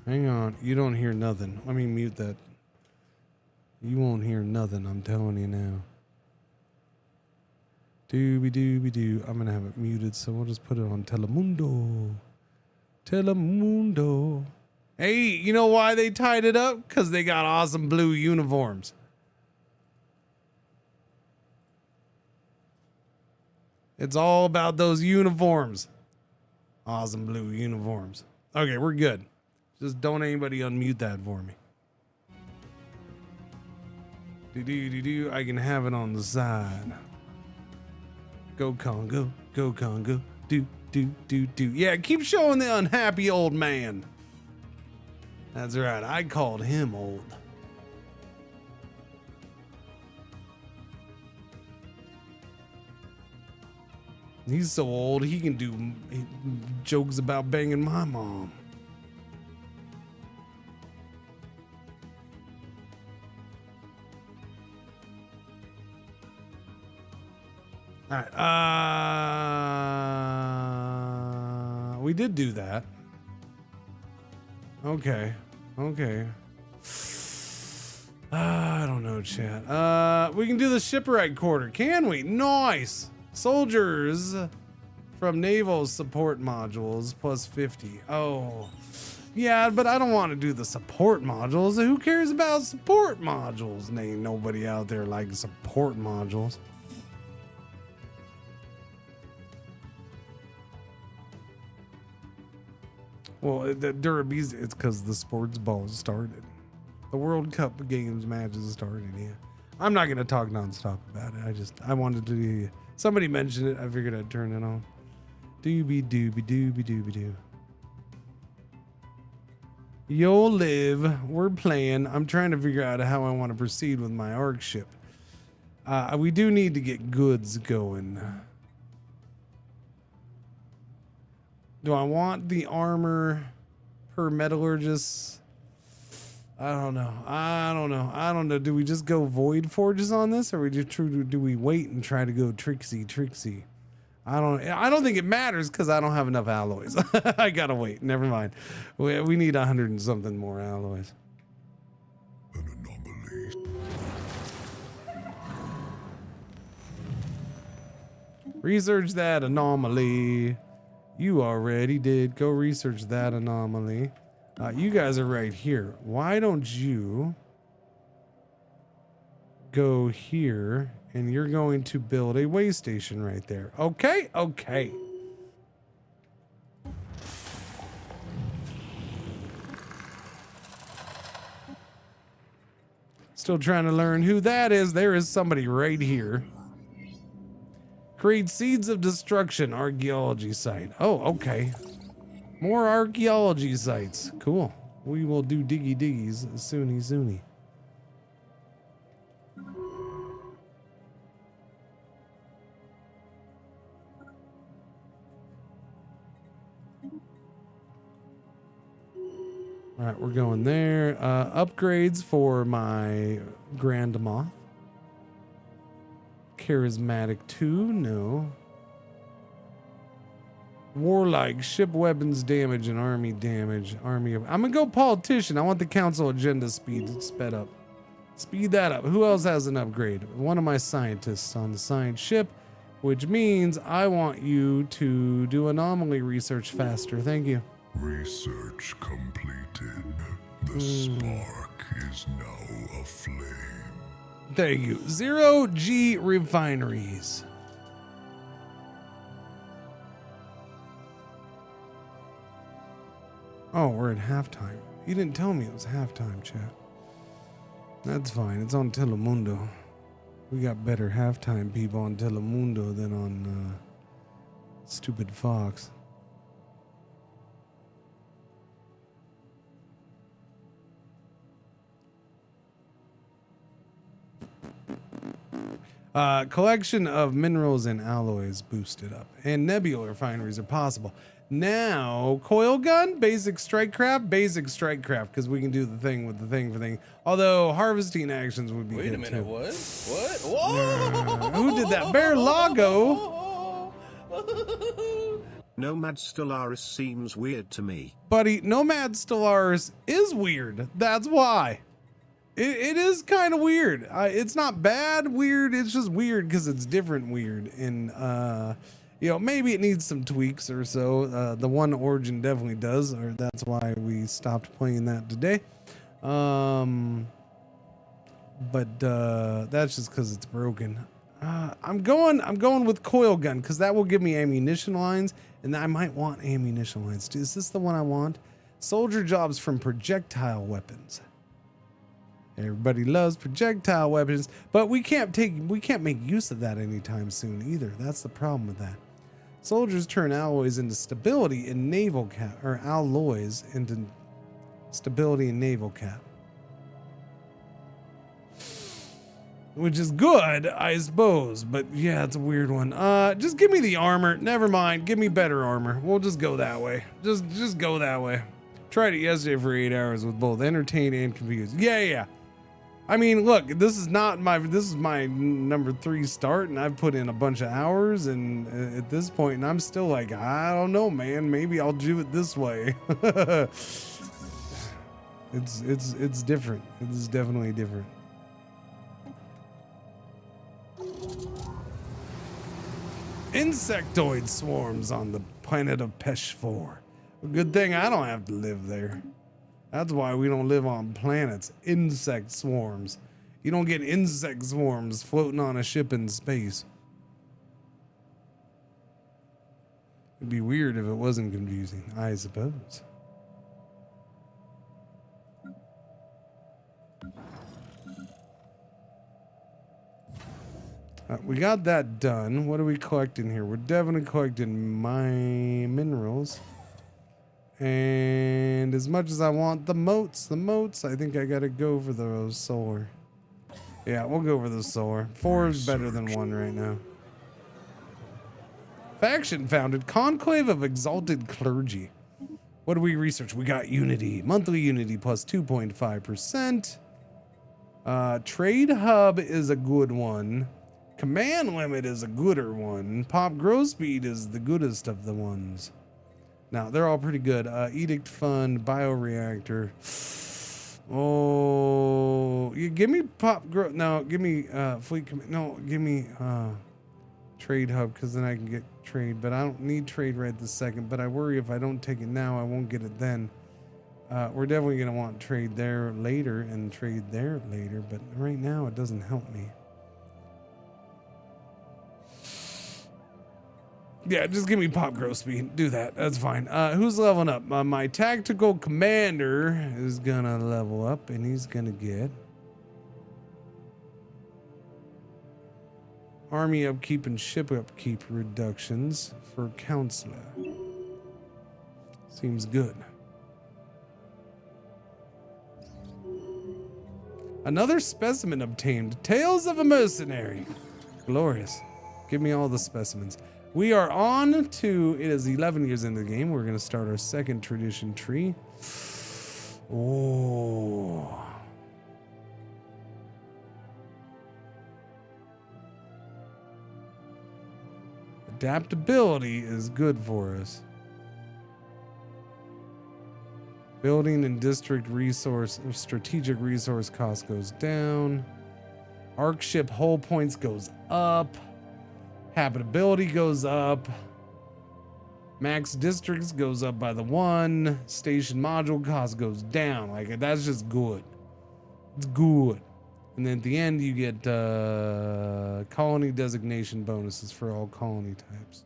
Hang on. You don't hear nothing. Let me mute that. You won't hear nothing, I'm telling you now. Dooby-dooby-doo. I'm gonna have it muted, so we'll just put it on Telemundo. Telemundo. Hey, you know why they tied it up? Because they got awesome blue uniforms. It's all about those uniforms. Awesome blue uniforms. Okay, we're good. Just don't anybody unmute that for me. Do. I can have it on the side. Go Congo, go Congo. Do. Yeah, keep showing the unhappy old man. That's right. I called him old. He's so old he can do jokes about banging my mom. All right. We did do that. Okay. I don't know, chat. We can do the shipwright quarter, can we? Nice. Soldiers from naval support modules plus 50. Oh, yeah, but I don't want to do the support modules. Who cares about support modules? Ain't nobody out there like support modules. Well, the Derbies, it's because the sports ball started. The World Cup games matches started, yeah. I'm not going to talk nonstop about it. I wanted to do. Somebody mentioned it. I figured I'd turn it on. Dooby-doo. You'll live. We're playing. I'm trying to figure out how I want to proceed with my ARC ship. We do need to get goods going. Do I want the armor per metallurgist? I don't know. Do we just go void forges on this, or do we wait and try to go tricksy? I don't think it matters because I don't have enough alloys. I gotta wait. Never mind. We need 100 and something more alloys. An anomaly. Research that anomaly. You already did. Go research that anomaly. You guys are right here. Why don't you go here and you're going to build a way station right there. Okay. Still trying to learn who that is. There is somebody right here. Create seeds of destruction archaeology site. Oh, okay. More archaeology sites. Cool. We will do diggies soony. All right, we're going there. Upgrades for my Grand Moth. Charismatic 2, no. Warlike, ship weapons damage and army damage. I'm gonna go politician. I want the council agenda sped up. Speed that up. Who else has an upgrade? One of my scientists on the science ship, which means I want you to do anomaly research faster. Thank you. Research completed. The spark is now aflame. Thank you. 0G refineries. Oh, we're at halftime. You didn't tell me it was halftime, chat. That's fine. It's on Telemundo. We got better halftime people on Telemundo than on stupid Fox. Collection of minerals and alloys boosted up, and nebula refineries are possible. Now, coil gun, basic strike craft, because we can do the thing with the thing for thing. Although harvesting actions would be Wait good a minute, too. what? What? Whoa! Who did that? Bear Lago. Nomads Stellaris seems weird to me. Buddy, Nomads Stellaris is weird. That's why. It is kind of weird. It's not bad weird. It's just weird because it's different weird. And, you know, maybe it needs some tweaks or so. The one Origin definitely does, or that's why we stopped playing that today. But that's just because it's broken. I'm going with coil gun because that will give me ammunition lines, and I might want ammunition lines too. Is this the one I want? Soldier jobs from projectile weapons. Everybody loves projectile weapons, but we can't make use of that anytime soon either. That's the problem with that. Soldiers turn alloys into stability in naval cap, or alloys into stability in naval cap. Which is good, I suppose, but yeah, it's a weird one. Just give me the armor. Never mind, give me better armor. We'll just go that way. Just go that way. Tried it yesterday for 8 hours with both entertained and confused. Yeah. I mean, look, this is my number 3 start, and I've put in a bunch of hours, and at this point, and I'm still like, I don't know, man. Maybe I'll do it this way. It's different. It is definitely different. Insectoid swarms on the planet of Pesh 4. Good thing I don't have to live there. That's why we don't live on planets. Insect swarms. You don't get insect swarms floating on a ship in space. It'd be weird if it wasn't confusing, I suppose. We got that done. What are we collecting here? We're definitely collecting my minerals. And as much as I want the moats, I think I gotta go for those solar. Yeah, we'll go for the solar. 4 is better than 1 right now. Faction founded Conclave of Exalted Clergy. What do we research? We got Unity. Monthly Unity plus 2.5%. Trade Hub is a good one. Command Limit is a gooder one. Pop Growth Speed is the goodest of the ones. Now, they're all pretty good. Edict Fund, Bioreactor. Oh, you give me Pop Growth. No, give me Fleet. No, give me Trade Hub, because then I can get trade. But I don't need trade right this second. But I worry if I don't take it now, I won't get it then. We're definitely going to want trade there later and trade there later. But right now, it doesn't help me. Yeah, just give me Pop Growth Speed. Do that. That's fine. Who's leveling up? My tactical commander is gonna level up, and he's gonna get army upkeep and ship upkeep reductions for counselor. Seems good. Another specimen obtained. Tales of a Mercenary. Glorious. Give me all the specimens. We are on to, it is 11 years into the game. We're going to start our second tradition tree. Oh. Adaptability is good for us. Building and district resource, strategic resource cost goes down. Arc ship hull points goes up. Habitability goes up. Max districts goes up by the 1. Station module cost goes down. Like, that's just good. It's good. And then at the end, you get colony designation bonuses for all colony types.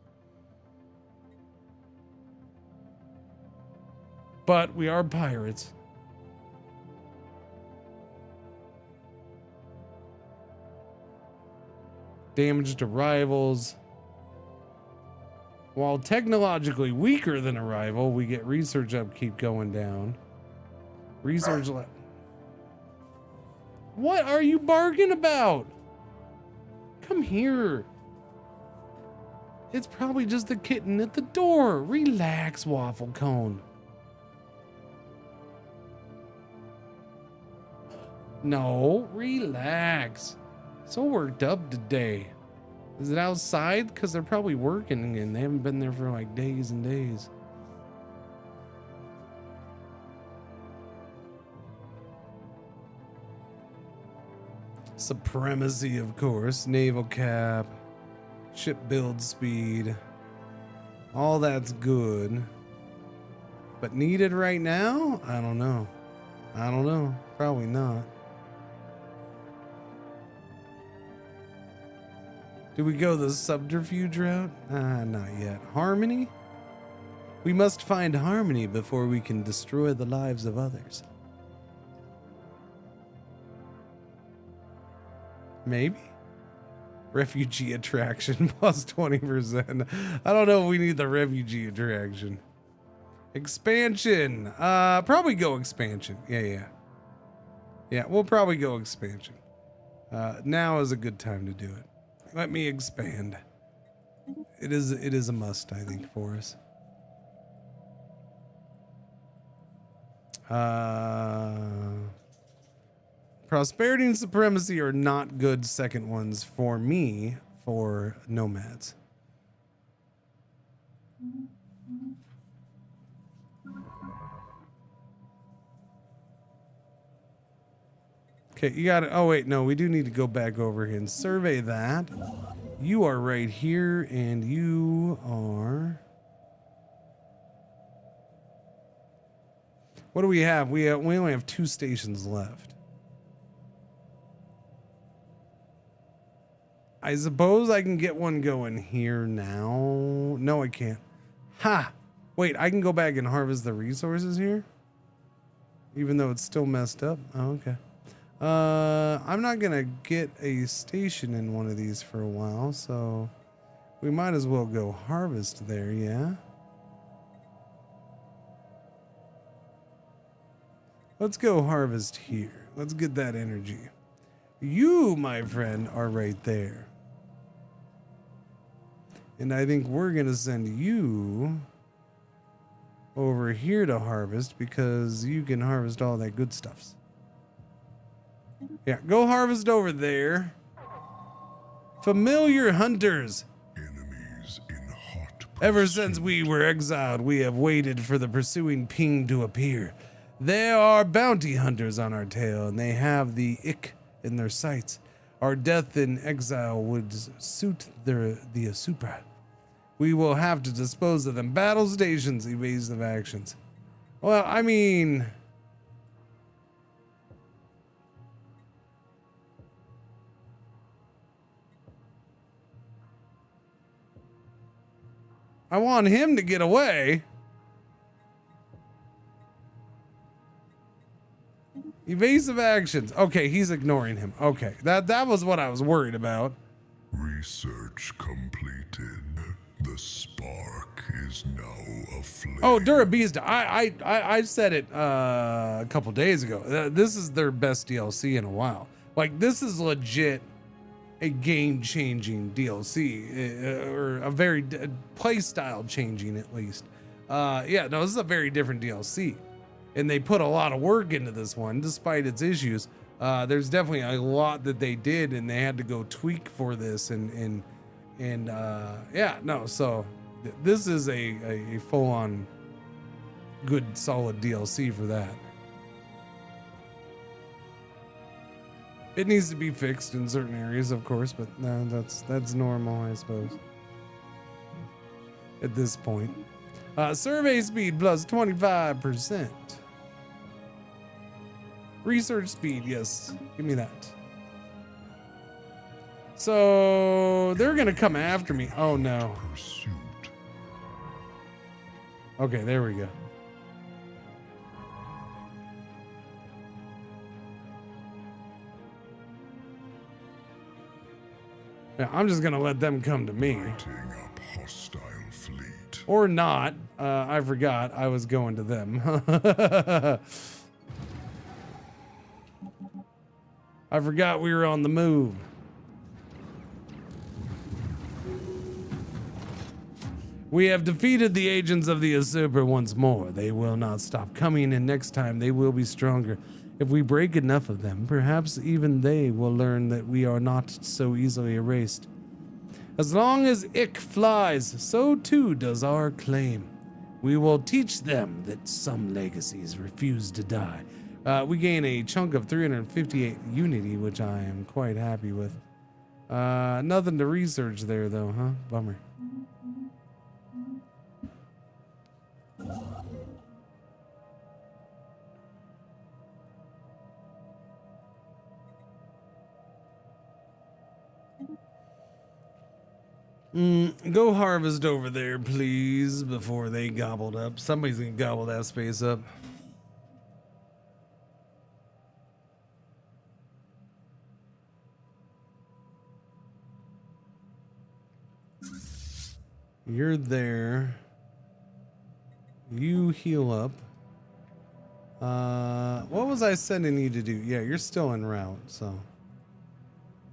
But we are pirates. Damage to rivals. While technologically weaker than a rival, we get research upkeep going down. Research. What are you barking about? Come here. It's probably just the kitten at the door. Relax, Waffle Cone. No, relax. So worked up today. Is it outside? Because they're probably working and they haven't been there for like days and days. Supremacy, of course. Naval cap. Ship build speed. All that's good. But needed right now? I don't know. I don't know. Probably not. Do we go the subterfuge route? Not yet. Harmony? We must find harmony before we can destroy the lives of others. Maybe? Refugee attraction plus 20%. I don't know if we need the refugee attraction. Expansion. Probably go expansion. Yeah, we'll probably go expansion. Now is a good time to do it. Let me expand. It is a must, I think, for us. Prosperity and supremacy are not good second ones for me for nomads. Okay, you got it. Oh, wait, no, we do need to go back over here and survey that. You are right here, and you are... What do we have? We only have 2 stations left. I suppose I can get one going here now. No, I can't. Ha! Wait, I can go back and harvest the resources here? Even though it's still messed up? Oh, okay. I'm not gonna get a station in one of these for a while, so we might as well go harvest there, yeah? Let's go harvest here. Let's get that energy. You, my friend, are right there. And I think we're gonna send you over here to harvest because you can harvest all that good stuffs. Yeah, go harvest over there. Familiar hunters. Enemies in hot Ever pursuit. since we were exiled, we have waited for the pursuing ping to appear. There are bounty hunters on our tail, and they have the ick in their sights. Our death in exile would suit the Asupra. We will have to dispose of them. Battle stations, evasive actions. Well, I mean... I want him to get away. Evasive actions. Okay, he's ignoring him. Okay, that was what I was worried about. Research completed. The spark is now aflame. Oh, Durabista. I said it a couple days ago. This is their best DLC in a while. Like, this is legit a game-changing DLC, or a very play style changing at least. Yeah, no, this is a very different DLC, and they put a lot of work into this one despite its issues. There's definitely a lot that they did, and they had to go tweak for this, and yeah, no, so this is a full-on good solid DLC for that. It needs to be fixed in certain areas, of course, but no, that's normal, I suppose. At this point. Survey speed plus 25%. Research speed, yes. Give me that. So they're gonna come after me. Oh no. Pursuit. Okay, there we go. Yeah, I'm just gonna let them come to me. Lighting up hostile fleet. Or not. I forgot I was going to them. I forgot we were on the move. We have defeated the agents of the usurper once more. They will not stop coming, and next time they will be stronger. If we break enough of them, perhaps even they will learn that we are not so easily erased. As long as Ick flies, so too does our claim. We will teach them that some legacies refuse to die. We gain a chunk of 358 unity, which I am quite happy with. Nothing to research there, though, huh? Bummer. Go harvest over there, please, before they gobbled up. Somebody's gonna gobble that space up. You're there. You heal up. What was I sending you to do? Yeah, you're still en route, so.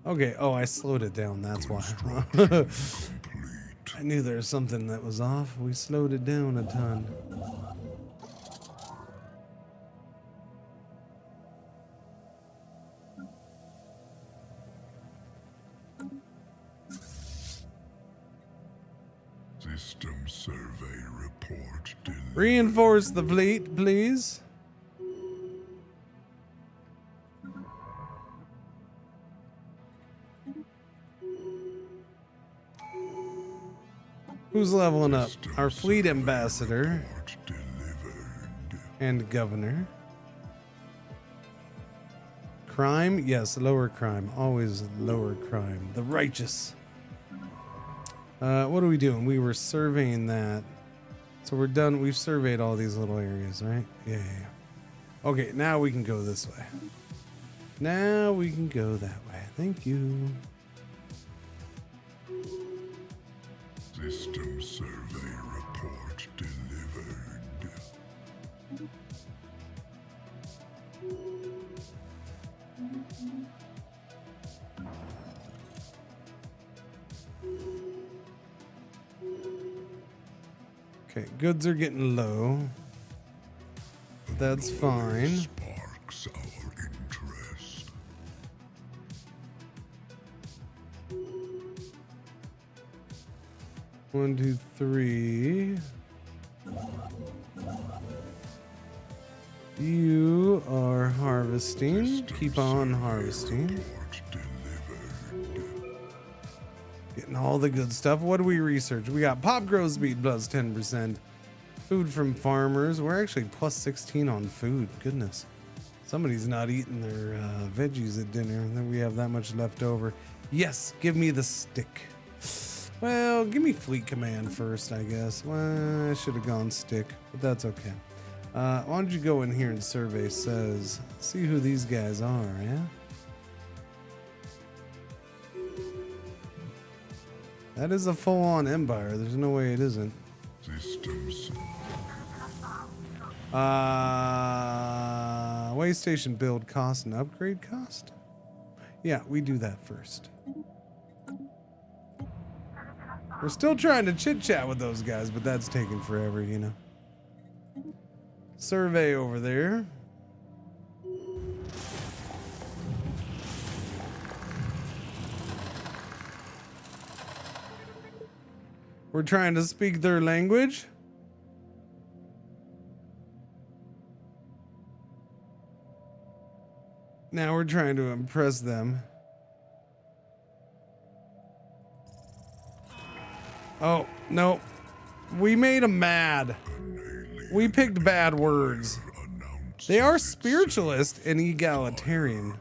Okay, oh, I slowed it down, that's why. I knew there was something that was off. We slowed it down a ton. System survey report delivered. Reinforce the fleet, please. Who's leveling up? Our fleet ambassador and governor. Crime? Yes, lower crime. Always lower crime. The righteous. What are we doing? We were surveying that. So we're done. We've surveyed all these little areas, right? Yeah. Okay, now we can go this way. Now we can go that way. Thank you. System survey report delivered. Okay, goods are getting low. That's fine. Sparks our interest. One, two, three. You are harvesting. Keep on harvesting. Report delivered. Getting all the good stuff. What do we research? We got pop growth speed plus 10%. Food from farmers. We're actually plus 16 on food. Goodness. Somebody's not eating their veggies at dinner. And then we have that much left over. Yes, give me the stick. Well, give me fleet command first, I guess. Well, I should have gone stick, but that's okay. Why don't you go in here and survey says, see who these guys are, yeah? That is a full-on empire. There's no way it isn't. Systems. Way station build cost and upgrade cost? Yeah, we do that first. We're still trying to chit-chat with those guys, but that's taking forever, you know. Survey over there. We're trying to speak their language. Now we're trying to impress them. Oh, no. We made them mad. We picked bad words. They are spiritualist and egalitarian.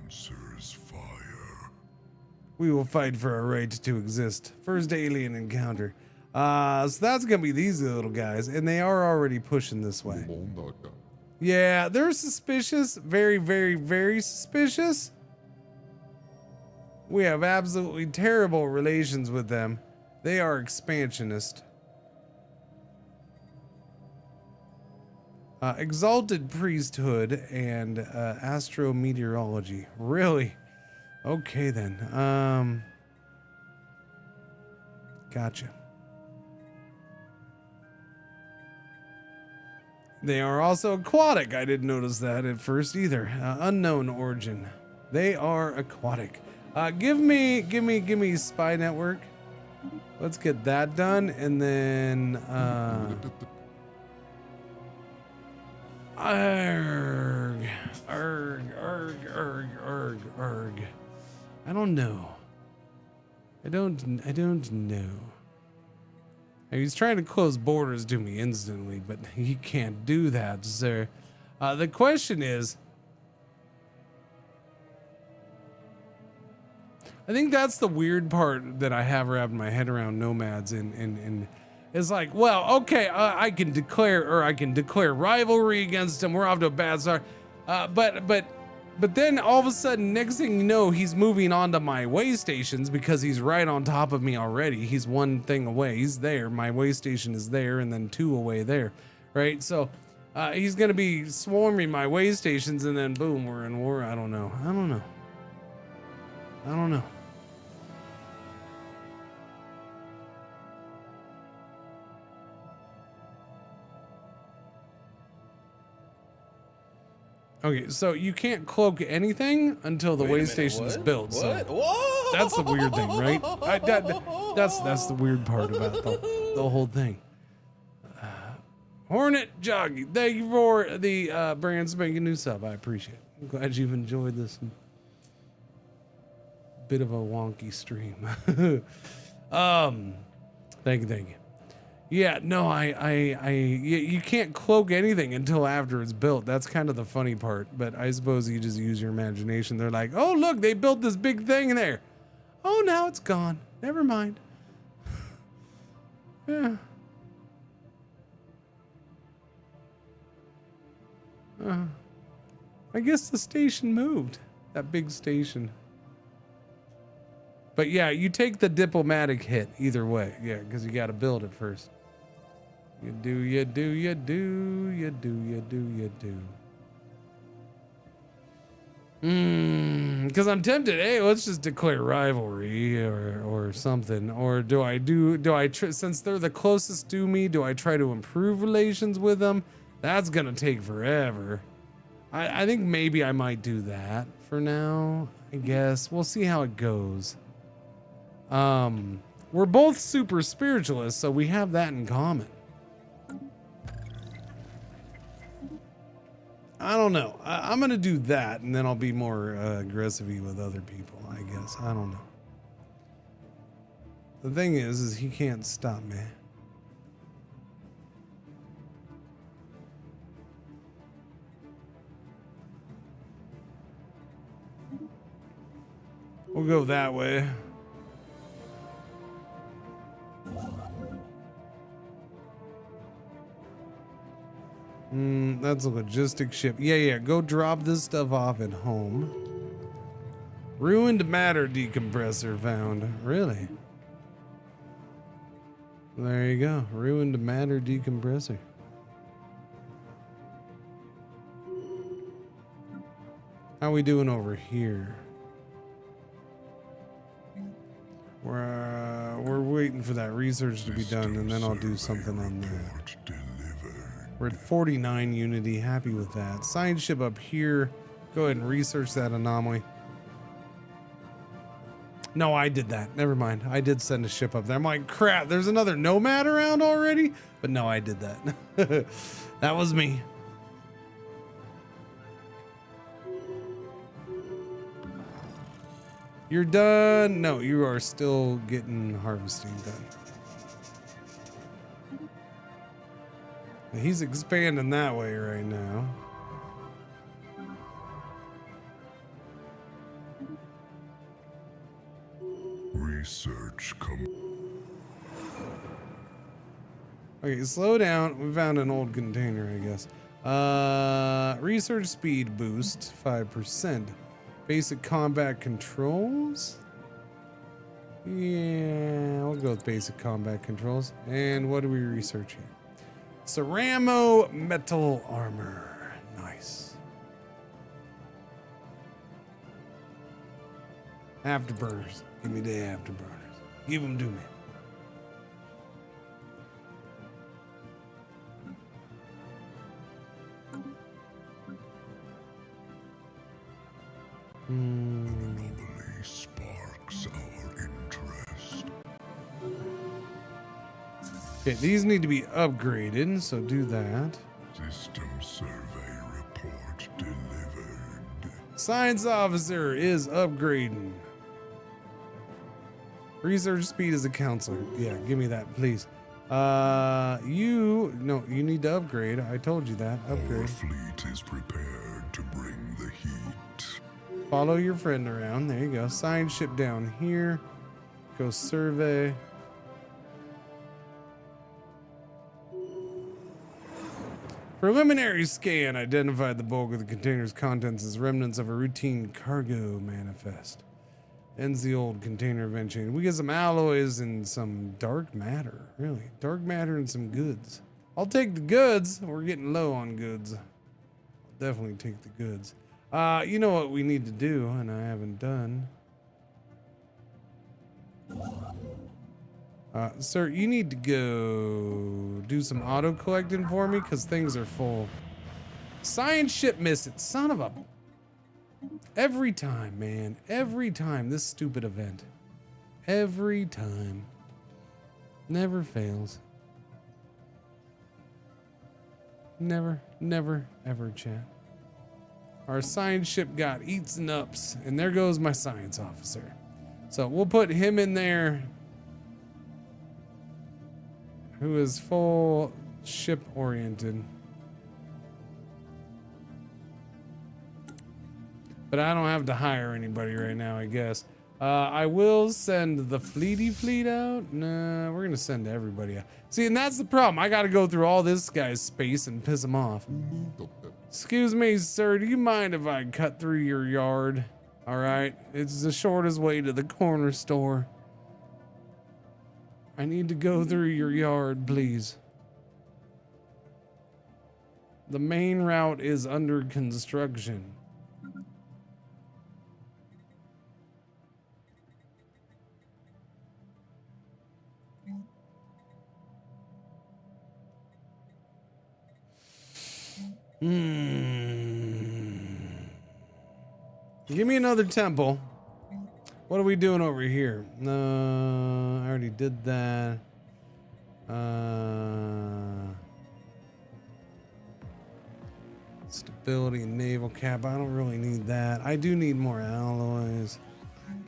Answers fire. We will fight for our right to exist. First alien encounter. So that's gonna be these little guys, and they are already pushing this way. Yeah, they're suspicious. Very, very, very suspicious. We have absolutely terrible relations with them. They are expansionist. Exalted priesthood and astrometeorology. Really? Okay then. Gotcha. They are also aquatic. I didn't notice that at first either. Unknown origin. They are aquatic. Give me spy network. Let's get that done, and then arg. I don't know. I don't know. He's trying to close borders to me instantly, but he can't do that, sir. The question is, I think that's the weird part that I have wrapped my head around nomads and it's like, well, okay, I can declare rivalry against him. We're off to a bad start. But then all of a sudden, next thing you know, he's moving on to my way stations because he's right on top of me already. He's one thing away. He's there. My way station is there, and then 2 away there, right? So he's gonna be swarming my way stations, and then boom, we're in war. I don't know. Okay, so you can't cloak anything until the way station is built. So that's the weird thing, right? That's the weird part about the whole thing. Hornet Joggy, thank you for the brand spanking new sub. I appreciate it. I'm glad you've enjoyed this bit of a wonky stream. Thank you. Yeah, no, you can't cloak anything until after it's built. That's kind of the funny part, but I suppose you just use your imagination. They're like, oh, look, they built this big thing there. Oh, now it's gone. Never mind. Yeah. I guess the station moved. That big station. But yeah, you take the diplomatic hit either way. Yeah, because you got to build it first. You do. Because I'm tempted. Hey, let's just declare rivalry or something. Or since they're the closest to me, do I try to improve relations with them? That's gonna take forever. I think maybe I might do that for now. I guess we'll see how it goes. We're both super spiritualists, so we have that in common. I don't know. I'm gonna do that, and then I'll be more aggressive with other people, I guess. I don't know. The thing is he can't stop me. We'll go that way. That's a logistic ship. Yeah. Go drop this stuff off at home. Ruined matter decompressor found. Really? There you go. Ruined matter decompressor. How we doing over here? We're waiting for that research to be done, and then I'll do something on that. We're at 49 Unity. Happy with that. Science ship up here. Go ahead and research that anomaly. No, I did that. Never mind. I did send a ship up there. I'm like, crap, there's another Nomad around already? But no, I did that. That was me. You're done. No, you are still getting harvesting done. He's expanding that way right now. Research come. Okay, slow down. We found an old container, I guess. Research speed boost 5%. Basic combat controls. Yeah, we'll go with basic combat controls. And what are we researching? Ceramo metal armor. Nice. Afterburners. Give me the afterburners. Give them to me. Anomaly sparks our interest. Okay, these need to be upgraded, so do that. System survey report delivered. Science officer is upgrading. Research speed as a counselor. Yeah, give me that, please. You need to upgrade. I told you that. Our Upgrade. fleet is prepared to bring the heat. Follow your friend around. There you go. Science ship down here. Go survey. Preliminary scan identified the bulk of the container's contents as remnants of a routine cargo manifest. Ends the old container event chain. We get some alloys and some dark matter. Really? Dark matter and some goods. I'll take the goods. We're getting low on goods. I'll definitely take the goods. You know what we need to do, and I haven't done. Sir, you need to go do some auto collecting for me because things are full. Science ship missing. Son of a... Every time, man. Every time. This stupid event. Every time. Never fails. Never, ever, chat. Our science ship got eats and ups, and there goes my science officer. So we'll put him in there, who is full ship oriented. But I don't have to hire anybody right now, I guess. I will send the fleet out. Nah, we're gonna send everybody out. See, and that's the problem. I gotta go through all this guy's space and piss him off. Excuse me, sir, do you mind if I cut through your yard? All right, it's the shortest way to the corner store. I need to go through your yard, please. The main route is under construction. Give me another temple. What are we doing over here? I already did that. Stability and naval cap. I don't really need that. I do need more alloys.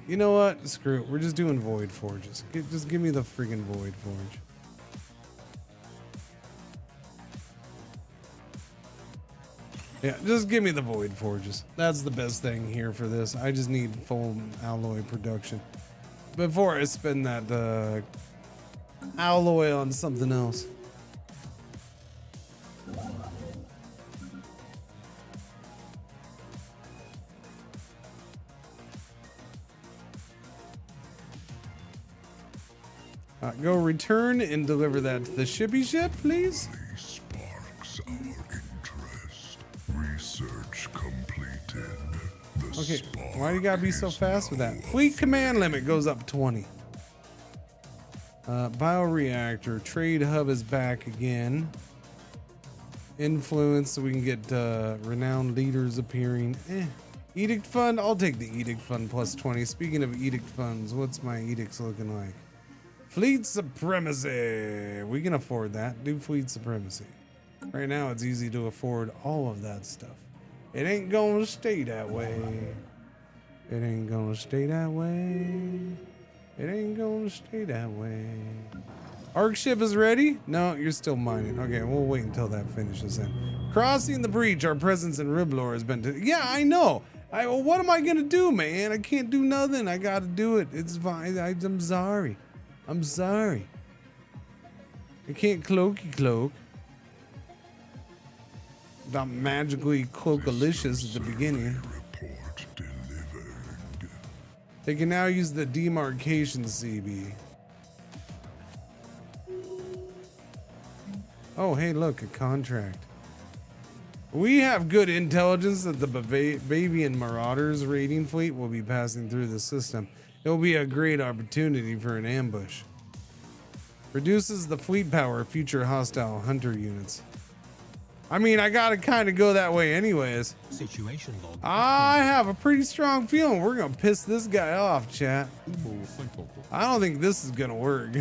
You know what? Screw it. We're just doing void forges. Just give me the friggin' void forge. Yeah, just give me the void forges. That's the best thing here for this. I just need full alloy production before I spend that alloy on something else. Go return and deliver that to the shippy ship, please. Sparks our interest. Research completed. Okay, why do you gotta be so fast with that? Fleet command limit goes up 20. Bioreactor, trade hub is back again. Influence, so we can get renowned leaders appearing. Edict fund, I'll take the edict fund plus 20. Speaking of edict funds, what's my edicts looking like? Fleet supremacy. We can afford that. Do fleet supremacy. Right now, it's easy to afford all of that stuff. It ain't gonna stay that way. It ain't gonna stay that way. It ain't gonna stay that way. Arc ship is ready? No, you're still mining. Okay, we'll wait until that finishes then. Crossing the breach. Our presence in Riblor has been... Yeah, I know. What am I gonna do, man? I can't do nothing. I gotta do it. It's fine. I'm sorry. I'm sorry. I can't cloaky cloak. Not magically cloakalicious at the beginning. They can now use the demarcation CB. Oh, hey, look, a contract. We have good intelligence that the Bavian Marauders raiding fleet will be passing through the system. It will be a great opportunity for an ambush. Reduces the fleet power of future hostile hunter units. I mean, I gotta kind of go that way anyways. Situation log. I have a pretty strong feeling we're gonna piss this guy off, chat. I don't think this is gonna work. I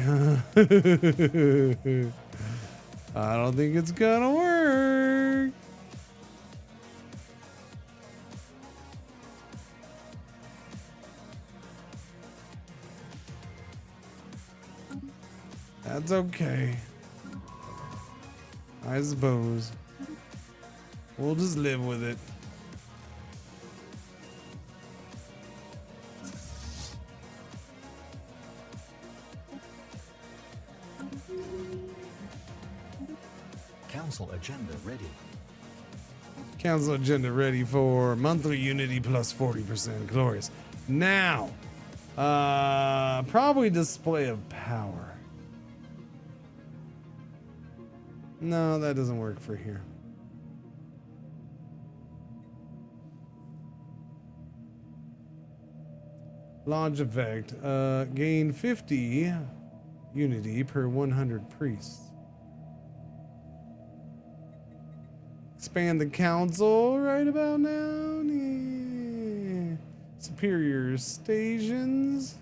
don't think it's gonna work. That's okay. I suppose. We'll just live with it. Council agenda ready. Council agenda ready for monthly Unity plus 40%. Glorious. Now, probably display of power. No, that doesn't work for here. Launch effect. Gain 50 Unity per 100 priests. Expand the council right about now. Yeah. Superior stations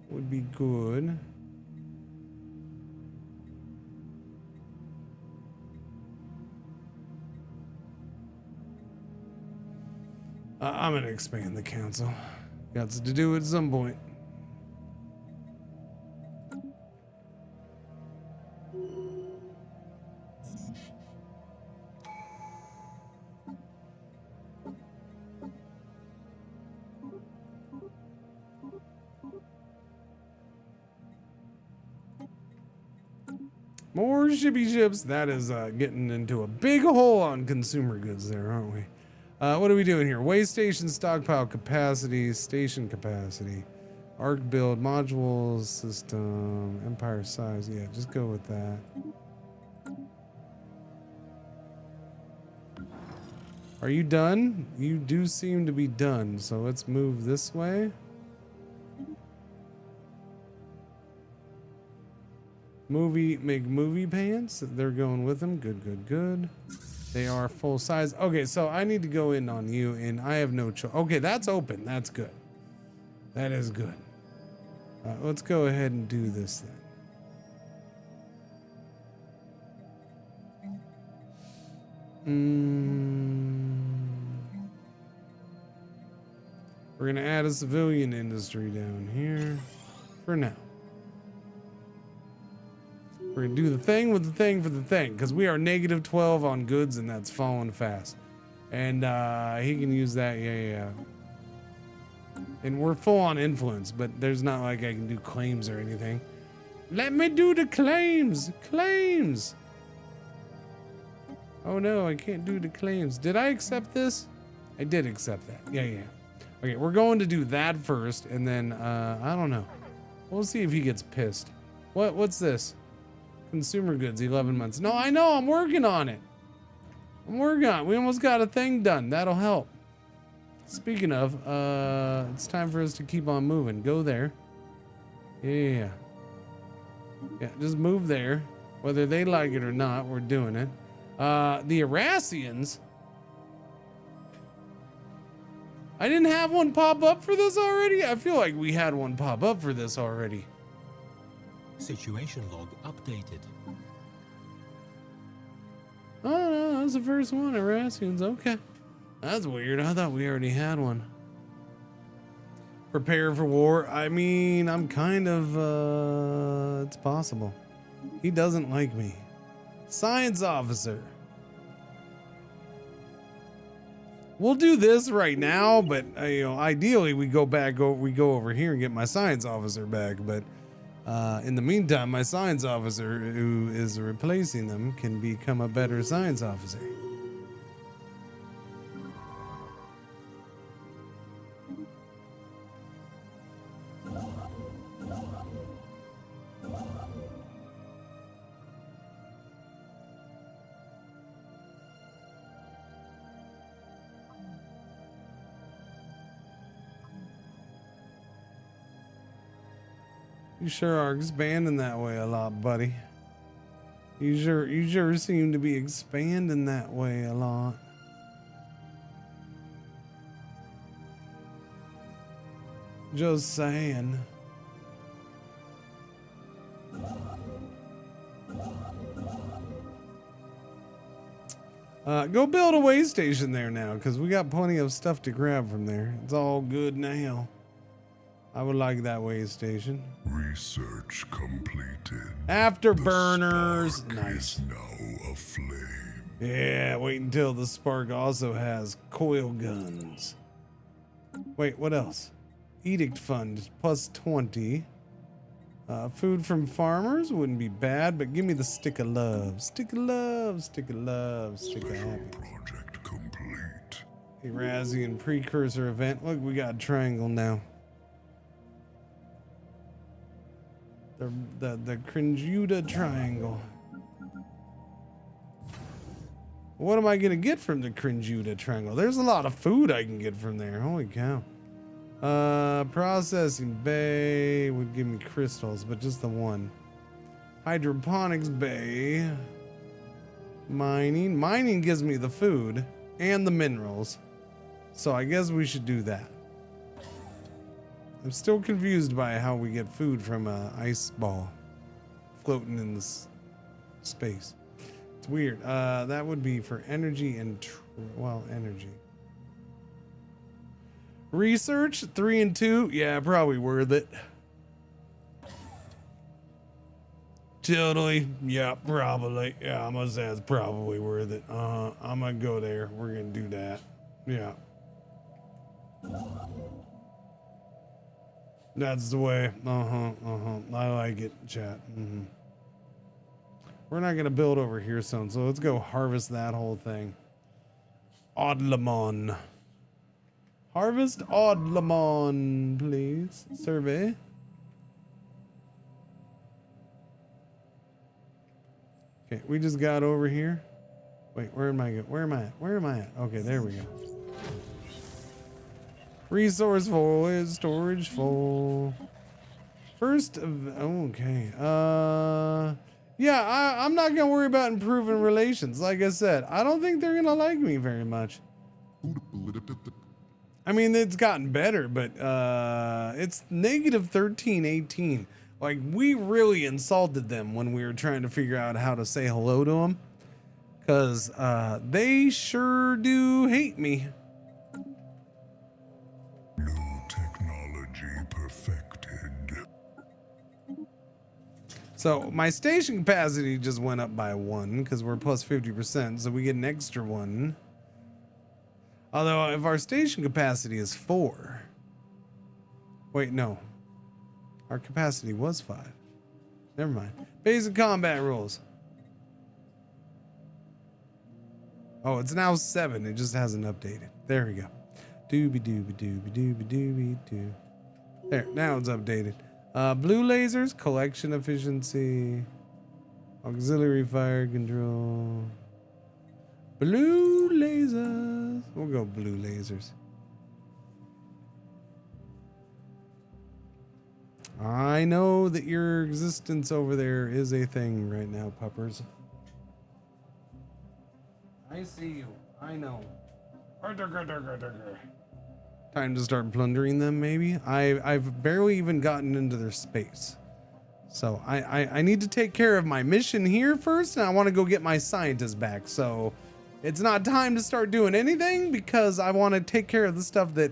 would be good. I'm gonna expand the council. Got to do it at some point. More shippy ships. That is getting into a big hole on consumer goods there, aren't we? What are we doing here? Way station stockpile capacity, station capacity, arc build, modules, system, empire size. Yeah, just go with that. Are you done? You do seem to be done. So let's move this way. Make movie pants. They're going with them. Good, good, good. They are full size. Okay, so I need to go in on you, and I have no choice. Okay, that's open. That's good. That is good. Let's go ahead and do this then. We're going to add a civilian industry down here for now. We're gonna do the thing with the thing for the thing, because we are negative 12 on goods, and that's falling fast. And he can use that, yeah. And we're full on influence, but there's not like I can do claims or anything. Let me do the claims! Claims! Oh no, I can't do the claims. Did I accept this? I did accept that, yeah. Okay, we're going to do that first, and then, I don't know. We'll see if he gets pissed. What's this? Consumer goods, 11 months. No, I know, I'm working on it. We almost got a thing done. That'll help. Speaking of, it's time for us to keep on moving. Go there. Yeah, just move there. Whether they like it or not, we're doing it. The Erassians. I didn't have one pop up for this already? I feel like we had one pop up for this already. Situation log updated. Oh no, that was the first one, Erassians. Okay. That's weird. I thought we already had one. Prepare for war. I mean, I'm kind of, it's possible. He doesn't like me. Science officer. We'll do this right now, but ideally we go over here and get my science officer back, but in the meantime, my science officer who is replacing them can become a better science officer. You sure are expanding that way a lot, buddy. You sure seem to be expanding that way a lot. Just saying. Go build a way station there now, because we got plenty of stuff to grab from there. It's all good now. I would like that way station. Research completed. Afterburners. The Nice. spark is now aflame. Yeah, wait until the spark also has coil guns. Wait, what else? Edict fund plus 20. Food from farmers wouldn't be bad, but give me the stick of love. Stick of love, stick of love, stick of Special happiness. project complete. Erasian precursor event. Look, we got a triangle now. The Cringer triangle. What am I gonna get from the Cringer triangle? There's a lot of food I can get from there. Holy cow. Processing bay would give me crystals, but just the one. Hydroponics bay. Mining gives me the food and the minerals. So I guess we should do that. I'm still confused by how we get food from a ice ball floating in this space. It's weird. That would be for energy and energy. Research 3 and 2. Yeah, probably worth it. Totally. Yeah, probably. Yeah, I'm gonna say it's probably worth it. I'm gonna go there. We're gonna do that. Yeah. That's the way. I like it, chat. We're not gonna build over here soon, so let's go harvest that whole thing. Oddlemon. Harvest Oddlemon, please. Survey. Okay, we just got over here. Wait, where am I at? Okay, there we go. Resource full is storage full. First of, okay. Yeah, I'm not gonna worry about improving relations. Like I said, I don't think they're gonna like me very much. I mean, it's gotten better, but it's negative 1318. Like, we really insulted them when we were trying to figure out how to say hello to them. Because they sure do hate me. New technology perfected. So my station capacity just went up by 1 because we're plus 50%, so we get an extra 1. Although if our station capacity is 4, wait, no, our capacity was 5. Never mind. Basic combat rules. Oh, it's now 7. It just hasn't updated. There we go. Doobie doobie doobie doobie doobie doo. There, now it's updated. Blue lasers, collection efficiency, auxiliary fire control. Blue lasers. We'll go blue lasers. I know that your existence over there is a thing right now, puppers. I see you. I know. Time to start plundering them, maybe. I've barely even gotten into their space. So I need to take care of my mission here first, and I want to go get my scientists back. So it's not time to start doing anything because I want to take care of the stuff that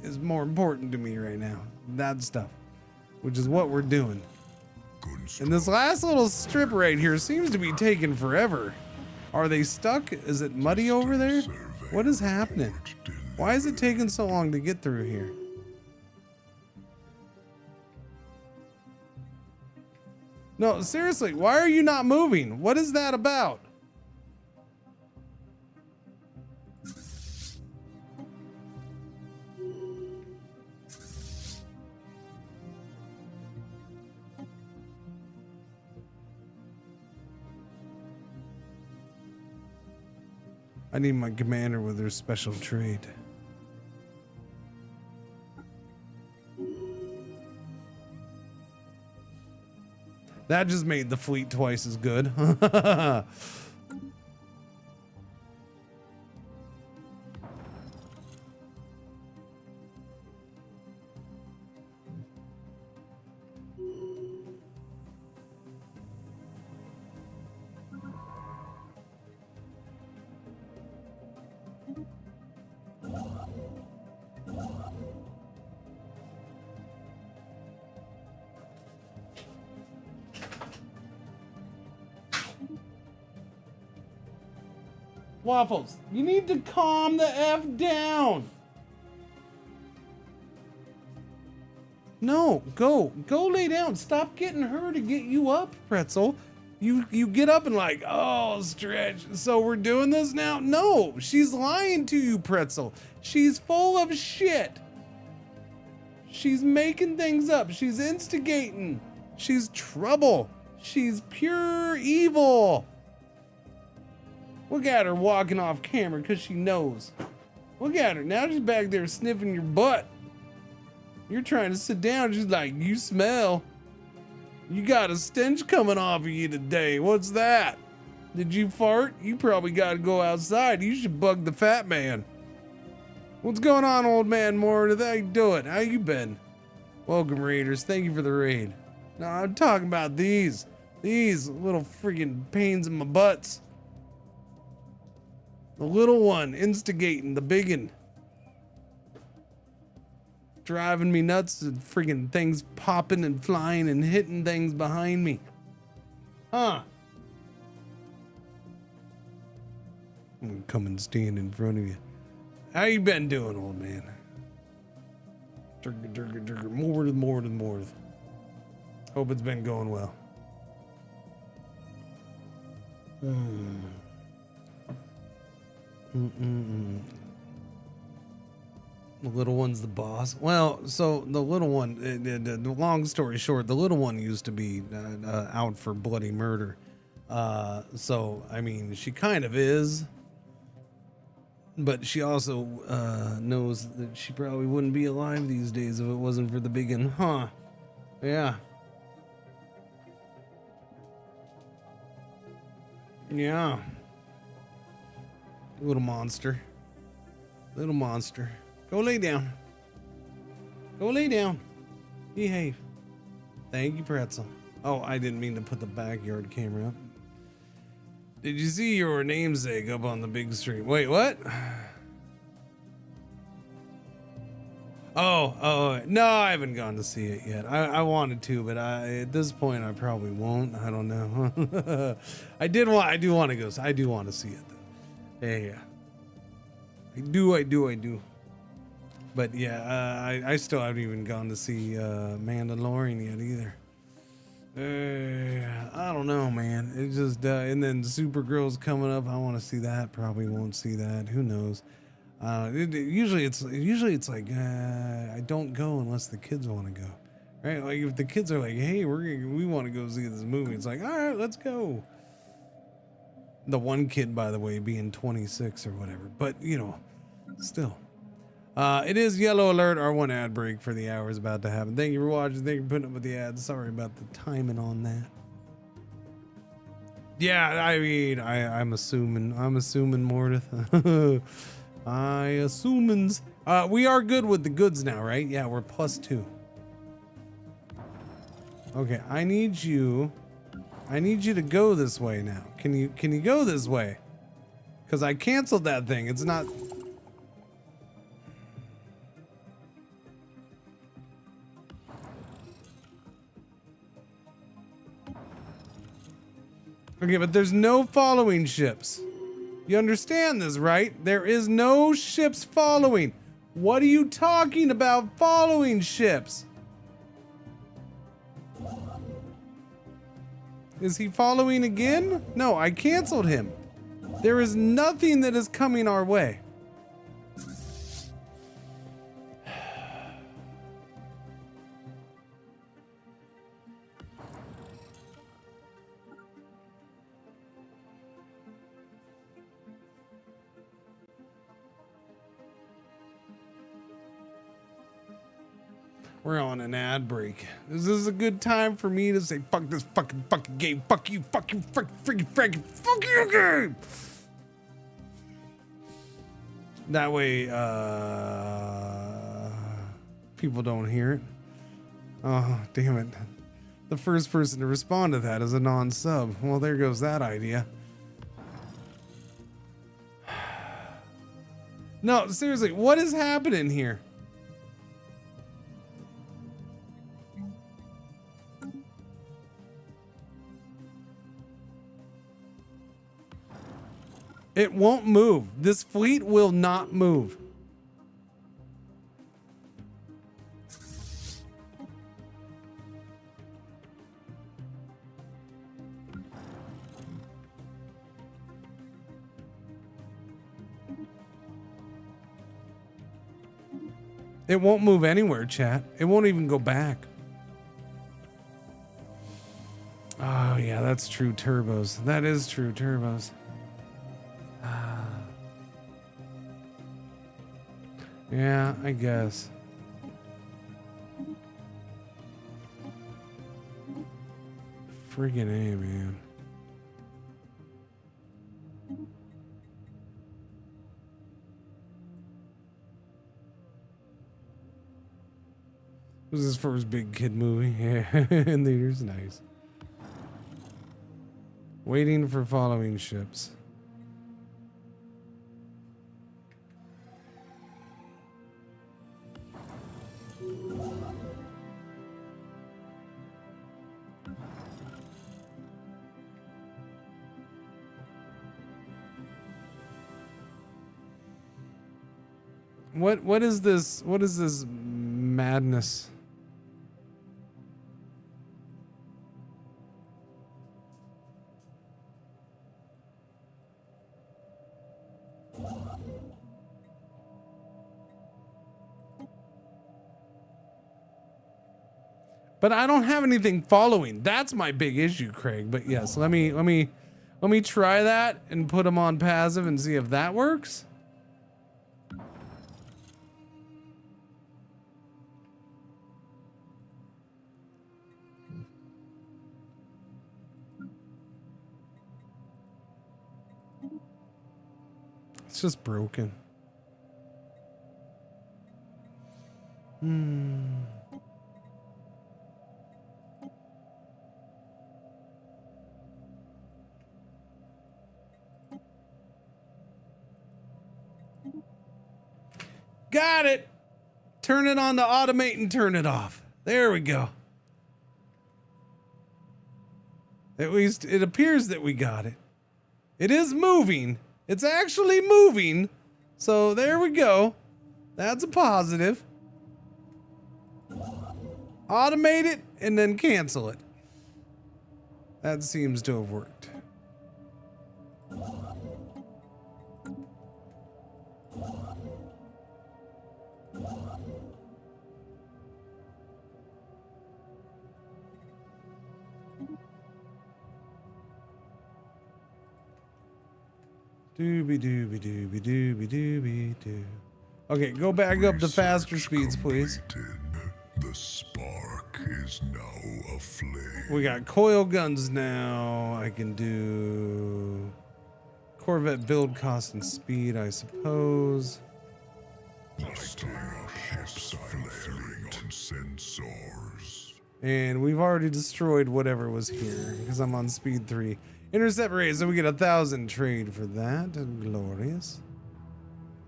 is more important to me right now. That stuff, which is what we're doing. And this last little strip right here seems to be taking forever. Are they stuck? Is it muddy over there? What is happening? Why is it taking so long to get through here? No, seriously, why are you not moving? What is that about? I need my commander with her special trait. That just made the fleet twice as good. Waffles, you need to calm the F down. No, go lay down. Stop getting her to get you up, Pretzel. You get up and like, oh, Stretch, so we're doing this now? No, she's lying to you, Pretzel. She's full of shit. She's making things up. She's instigating. She's trouble. She's pure evil. Look at her walking off camera because she knows. Look at her. Now she's back there sniffing your butt. You're trying to sit down. She's like, you smell. You got a stench coming off of you today. What's that? Did you fart? You probably got to go outside. You should bug the fat man. What's going on, old man Moore? How you doing? How you been? Welcome, Raiders. Thank you for the raid. No, I'm talking about these little freaking pains in my butts. The little one instigating the biggin. Driving me nuts and freaking things popping and flying and hitting things behind me. Huh. I'm gonna come and stand in front of you. How you been doing, old man? More. Hope it's been going well. The little one's the boss. Well, so the little one, the long story short, the little one used to be out for bloody murder. So, I mean, she kind of is. But she also knows that she probably wouldn't be alive these days if it wasn't for the biggin. Huh. Yeah. Yeah. Little monster. Little monster. Go lay down. Go lay down. Behave. Thank you, Pretzel. Oh, I didn't mean to put the backyard camera up. Did you see your namesake up on the big stream? Wait, what? Oh, no, I haven't gone to see it yet. I wanted to, but at this point I probably won't. I don't know. I do want to go. I do want to see it though. Yeah. I do. But yeah, I still haven't even gone to see Mandalorian yet either. I don't know, man. It's just and then Supergirl's coming up. I want to see that. Probably won't see that. Who knows? Usually it's like I don't go unless the kids want to go, right? Like if the kids are like, hey, we want to go see this movie, it's like, all right, let's go. The one kid, by the way, being 26 or whatever, but you know, still. It is yellow alert. R1 ad break for the hour is about to happen. Thank you for watching. Thank you for putting up with the ads. Sorry about the timing on that. Yeah, I mean, I'm assuming Mordith. I assumins. We are good with the goods now, right? Yeah, we're +2. Okay, I need you to go this way now. Can you go this way? Because I canceled that thing. It's not. Okay, but there's no following ships. You understand this, right? There is no ships following. What are you talking about following ships? Is he following again? No, I canceled him. There is nothing that is coming our way. We're on an ad break. This is a good time for me to say, fuck this fucking game. Fuck you, fuck you, fuck you game. That way, people don't hear it. Oh, damn it. The first person to respond to that is a non-sub. Well, there goes that idea. No, seriously, what is happening here? It won't move. This fleet will not move. It won't move anywhere, chat. It won't even go back. Oh, yeah, that's true turbos. That is true turbos. Yeah, I guess. Friggin' A, man. This is his first big kid movie. Yeah, in theaters. Nice. Waiting for following ships. What is this? What is this madness? But I don't have anything following. That's my big issue, Craig. But yes, let me try that and put them on passive and see if that works. It's just broken. Got it. Turn it on to automate and turn it off. There we go. At least it appears that we got it. It is moving. It's actually moving. So there we go. That's a positive. Automate it and then cancel it. That seems to have worked. Dooby dooby dooby dooby dooby doo. Okay, go back up to faster speeds, please. The spark is now aflame. We got coil guns now. I can do Corvette build cost and speed, I suppose. Lighting ships flaring on sensors. And we've already destroyed whatever was here because I'm on speed 3. Intercept rate, so we get 1,000 trade for that. Glorious.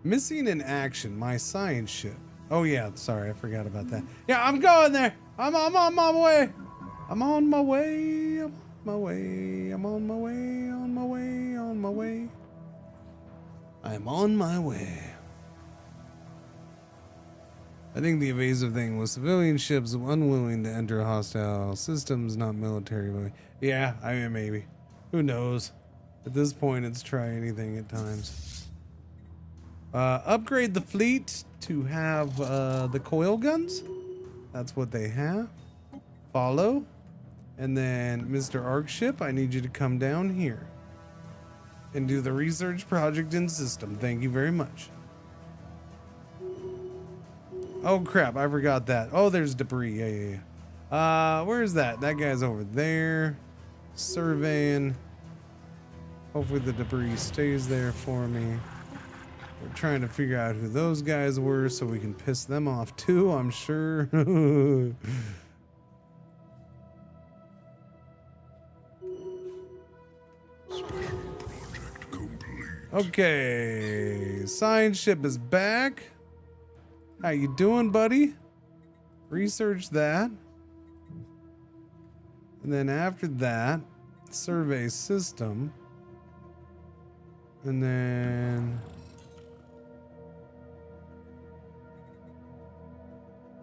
Missing in action, my science ship. Oh yeah, sorry, I forgot about that. Yeah, I'm going there. I'm on my way. I'm on my way. I'm on my way. I'm on my way. On my way. On my way. I'm on my way. I think the evasive thing was civilian ships unwilling to enter hostile systems, not military willing. Yeah, I mean, maybe. Who knows? At this point, it's try anything at times. Upgrade the fleet to have the coil guns. That's what they have. Follow. And then, Mr. Arc Ship, I need you to come down here and do the research project in system. Thank you very much. Oh crap, I forgot that. Oh, there's debris. Yeah. Where is that? That guy's over there. Surveying. Hopefully the debris stays there for me. We're trying to figure out who those guys were so we can piss them off too, I'm sure. Okay, science ship is back. How you doing, buddy? Research that. And then after that, survey system. And then...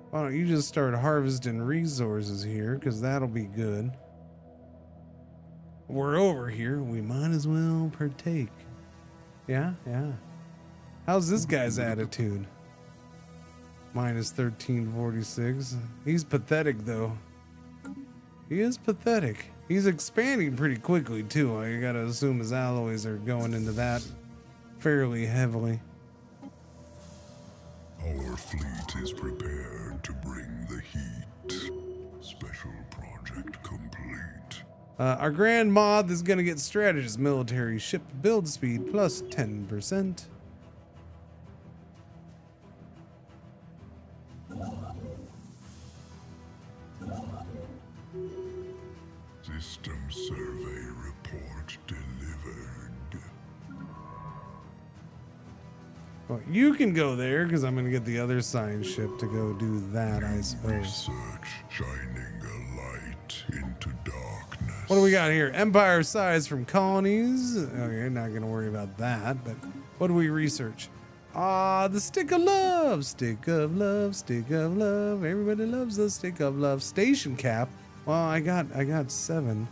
why don't you just start harvesting resources here, because that'll be good. We're over here, we might as well partake. Yeah. How's this guy's attitude? Minus 1346. He's pathetic, though. He is pathetic. He's expanding pretty quickly, too. I gotta assume his alloys are going into that fairly heavily. Our fleet is prepared to bring the heat. Special project complete. Our grand mod is gonna get strategist military ship build speed plus 10%. System survey report delivered. Well, you can go there because I'm gonna get the other science ship to go do that, I suppose. Research shining a light into darkness. What do we got here? Empire size from colonies. Okay, not gonna worry about that, but what do we research? The stick of love, stick of love, stick of love. Everybody loves the stick of love. Station cap. Well, I got 7.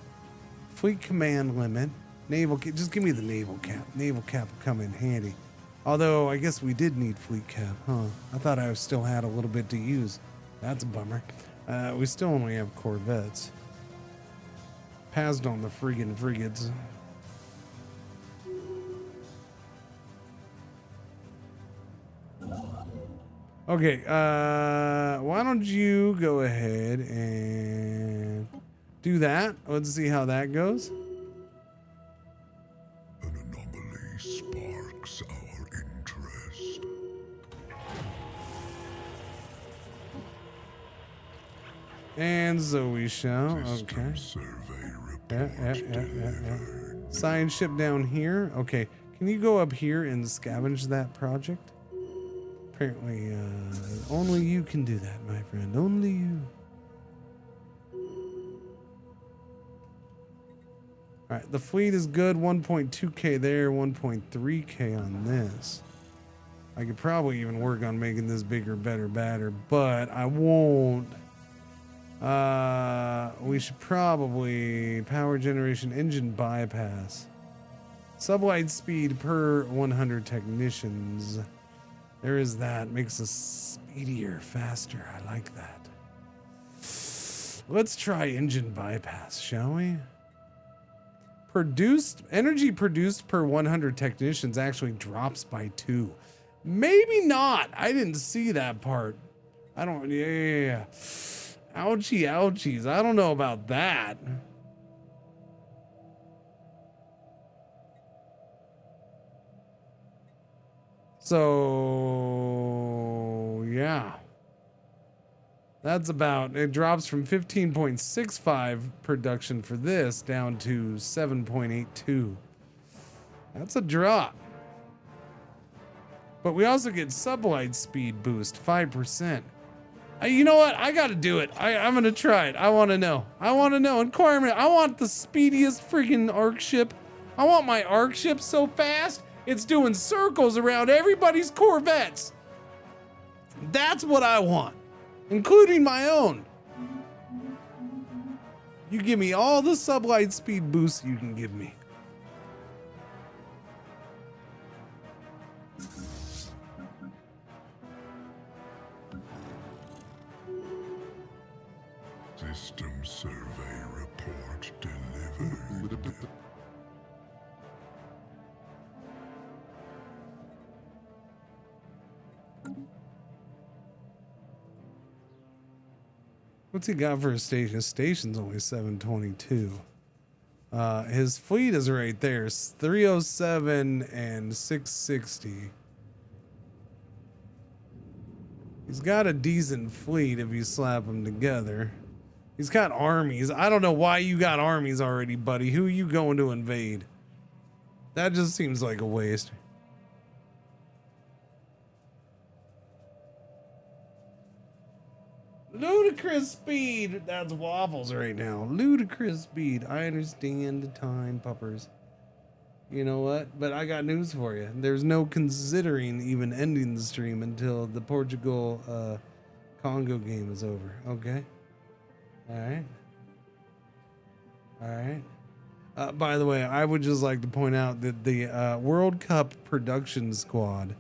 Fleet command limit. Naval cap. Just give me the naval cap. Naval cap will come in handy. Although I guess we did need fleet cap, huh? I thought I still had a little bit to use. That's a bummer. We still only have corvettes. Passed on the friggin' frigates. Okay, why don't you go ahead and do that? Let's see how that goes. An anomaly sparks our interest. And so we shall. Okay. Survey Yeah. delivered. Science ship down here. Okay. Can you go up here and scavenge that project? Apparently, only you can do that, my friend. Only you. All right, the fleet is good. 1.2k there, 1.3k on this. I could probably even work on making this bigger, better, badder, but I won't. We should probably power generation engine bypass. Sublight speed per 100 technicians. There is that. Makes us speedier, faster. I like that. Let's try engine bypass, shall we? Energy produced per 100 technicians actually drops by 2. Maybe not. I didn't see that part. I don't. Yeah. Ouchie, ouchies. I don't know about that. So, yeah. That's about, it drops from 15.65 production for this down to 7.82. That's a drop. But we also get sublight speed boost, 5%. You know what? I gotta do it. I'm gonna try it. I wanna know. Inquirement. I want the speediest freaking arc ship. I want my arc ship so fast, it's doing circles around everybody's corvettes. That's what I want, including my own. You give me all the sublight speed boosts you can give me. System survey report delivered. What's he got for a station? His station's only 722. His fleet is right there. It's 307 and 660. He's got a decent fleet if you slap them together. He's got armies. I don't know why you got armies already, buddy. Who are you going to invade? That just seems like a waste. Ludicrous speed. That's waffles right now. Ludicrous speed. I understand the time, puppers. You know what? But I got news for you. There's no considering even ending the stream until the Portugal Congo game is over. Okay? Alright. Alright. By the way, I would just like to point out that the World Cup production squad,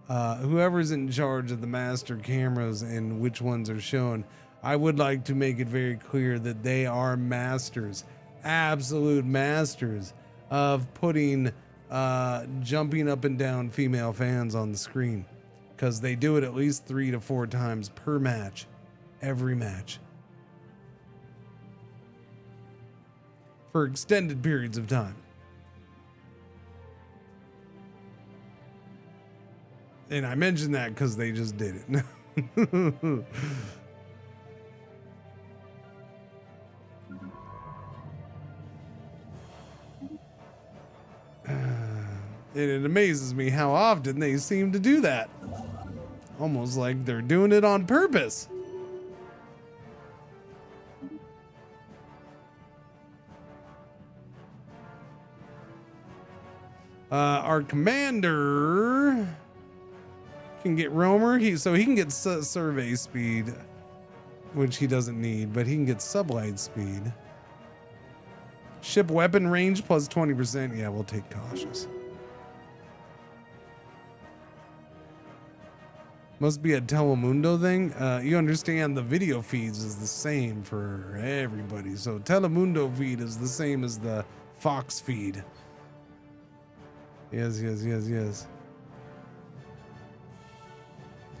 whoever's in charge of the master cameras and which ones are shown, I would like to make it very clear that they are masters, absolute masters of putting jumping up and down female fans on the screen, because they do it at least 3 to 4 times per match, every match, for extended periods of time. And I mentioned that because they just did it. And it amazes me how often they seem to do that. Almost like they're doing it on purpose. Our commander can get roamer. So he can get survey speed, which he doesn't need, but he can get sublight speed. Ship weapon range plus 20%. Yeah, we'll take cautious. Must be a Telemundo thing. You understand the video feeds is the same for everybody. So Telemundo feed is the same as the Fox feed. Yes, yes, yes, yes.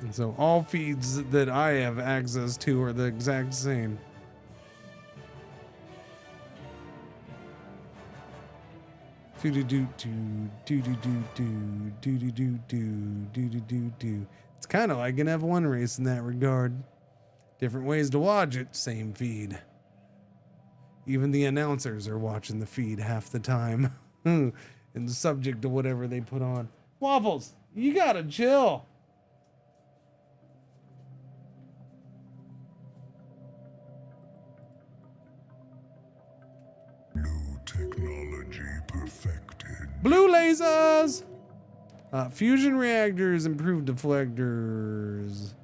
And so all feeds that I have access to are the exact same. It's kind of like an F1 race in that regard. Different ways to watch it, same feed. Even the announcers are watching the feed half the time. And subject to whatever they put on. Waffles, you gotta chill. New technology perfected. Blue lasers! Fusion reactors, improved deflectors.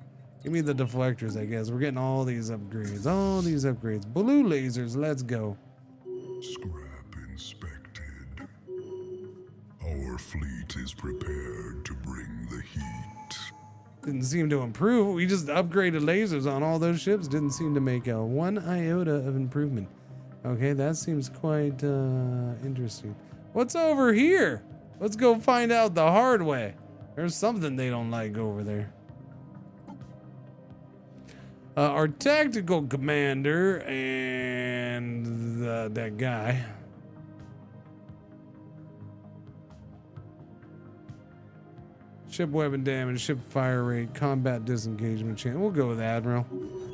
Give me the deflectors, I guess. We're getting all these upgrades. All these upgrades. Blue lasers, let's go. Scrap inspected. Our fleet is prepared to bring the heat. Didn't seem to improve. We just upgraded lasers on all those ships. Didn't seem to make a 1 iota of improvement. Okay, that seems quite interesting. What's over here? Let's go find out the hard way. There's something they don't like over there. Our tactical commander and that guy. Ship weapon damage, ship fire rate, combat disengagement chance. We'll go with Admiral.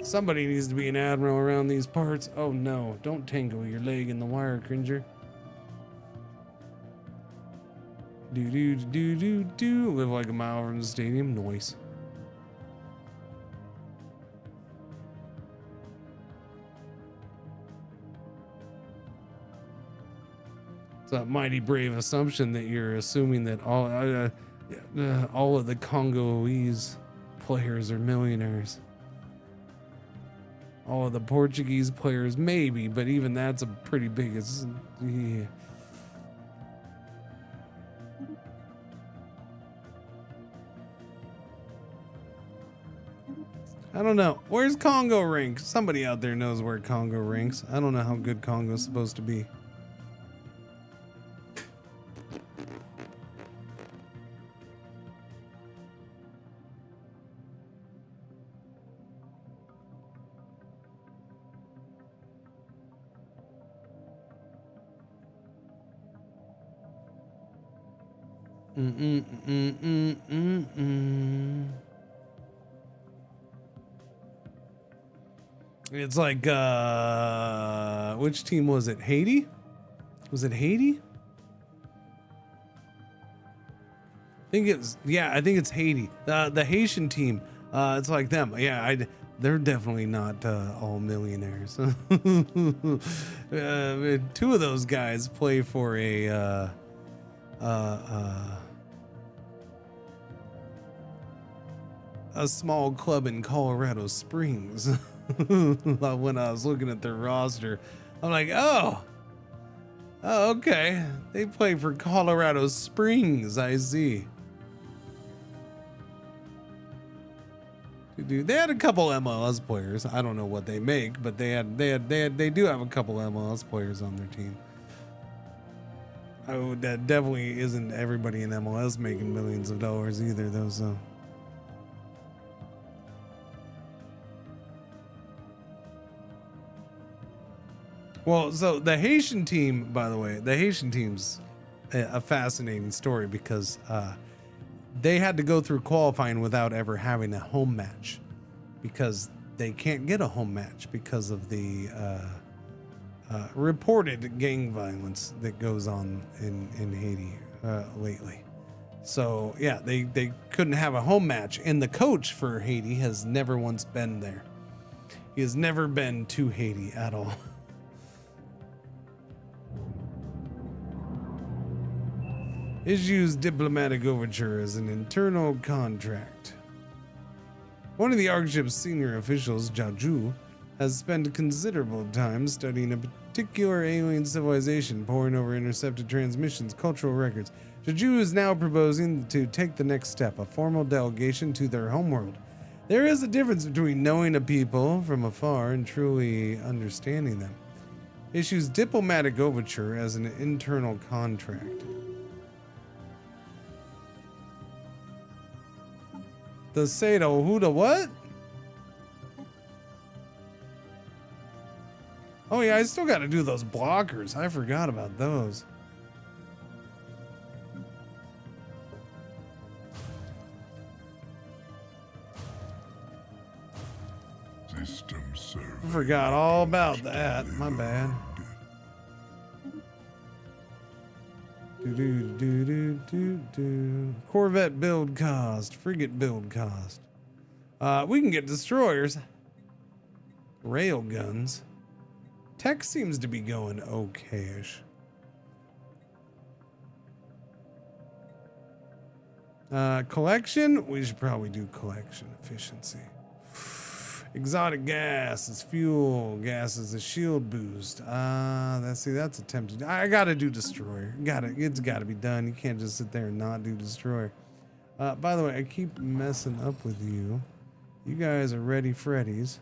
Somebody needs to be an Admiral around these parts. Oh no, don't tangle your leg in the wire, Cringer. Do. Live like a mile from the stadium. Noise. It's a mighty brave assumption that you're assuming that all of the Congolese players are millionaires. All of the Portuguese players, maybe, but even that's a pretty big. Yeah. I don't know. Where's Congo rank? Somebody out there knows where Congo ranks. I don't know how good Congo's supposed to be. It's like, which team was it? Haiti? Was it Haiti? I think it's Haiti. The Haitian team. It's like them. Yeah, they're definitely not all millionaires. Two of those guys play for a small club in Colorado Springs. When I was looking at their roster, I'm like, oh, okay. They play for Colorado Springs. I see. Dude, they had a couple MLS players. I don't know what they make, but they do have a couple MLS players on their team. Oh, that definitely isn't everybody in MLS making millions of dollars either, though. So. Well, so the Haitian team, by the way, the Haitian team's a fascinating story because they had to go through qualifying without ever having a home match because they can't get a home match because of the reported gang violence that goes on in Haiti lately. So yeah, they couldn't have a home match, and the coach for Haiti has never once been there. He has never been to Haiti at all. Issues diplomatic overture as an internal contract. One of the ArcShip's senior officials, Jaju, has spent considerable time studying a particular alien civilization, poring over intercepted transmissions, cultural records. Jaju is now proposing to take the next step, a formal delegation to their homeworld. There is a difference between knowing a people from afar and truly understanding them. Issues diplomatic overture as an internal contract. The Sado, who the what? Oh yeah, I still got to do those blockers. I forgot about those. System I forgot all about that. My bad. Corvette build cost, frigate build cost. We can get destroyers, rail guns. Tech seems to be going okay-ish. Collection, we should probably do collection efficiency. Exotic gas is fuel. Gas is a shield boost. That's attempted. I gotta do destroyer. It's gotta be done. You can't just sit there and not do destroyer. By the way, I keep messing up with you. You guys are ready Freddies.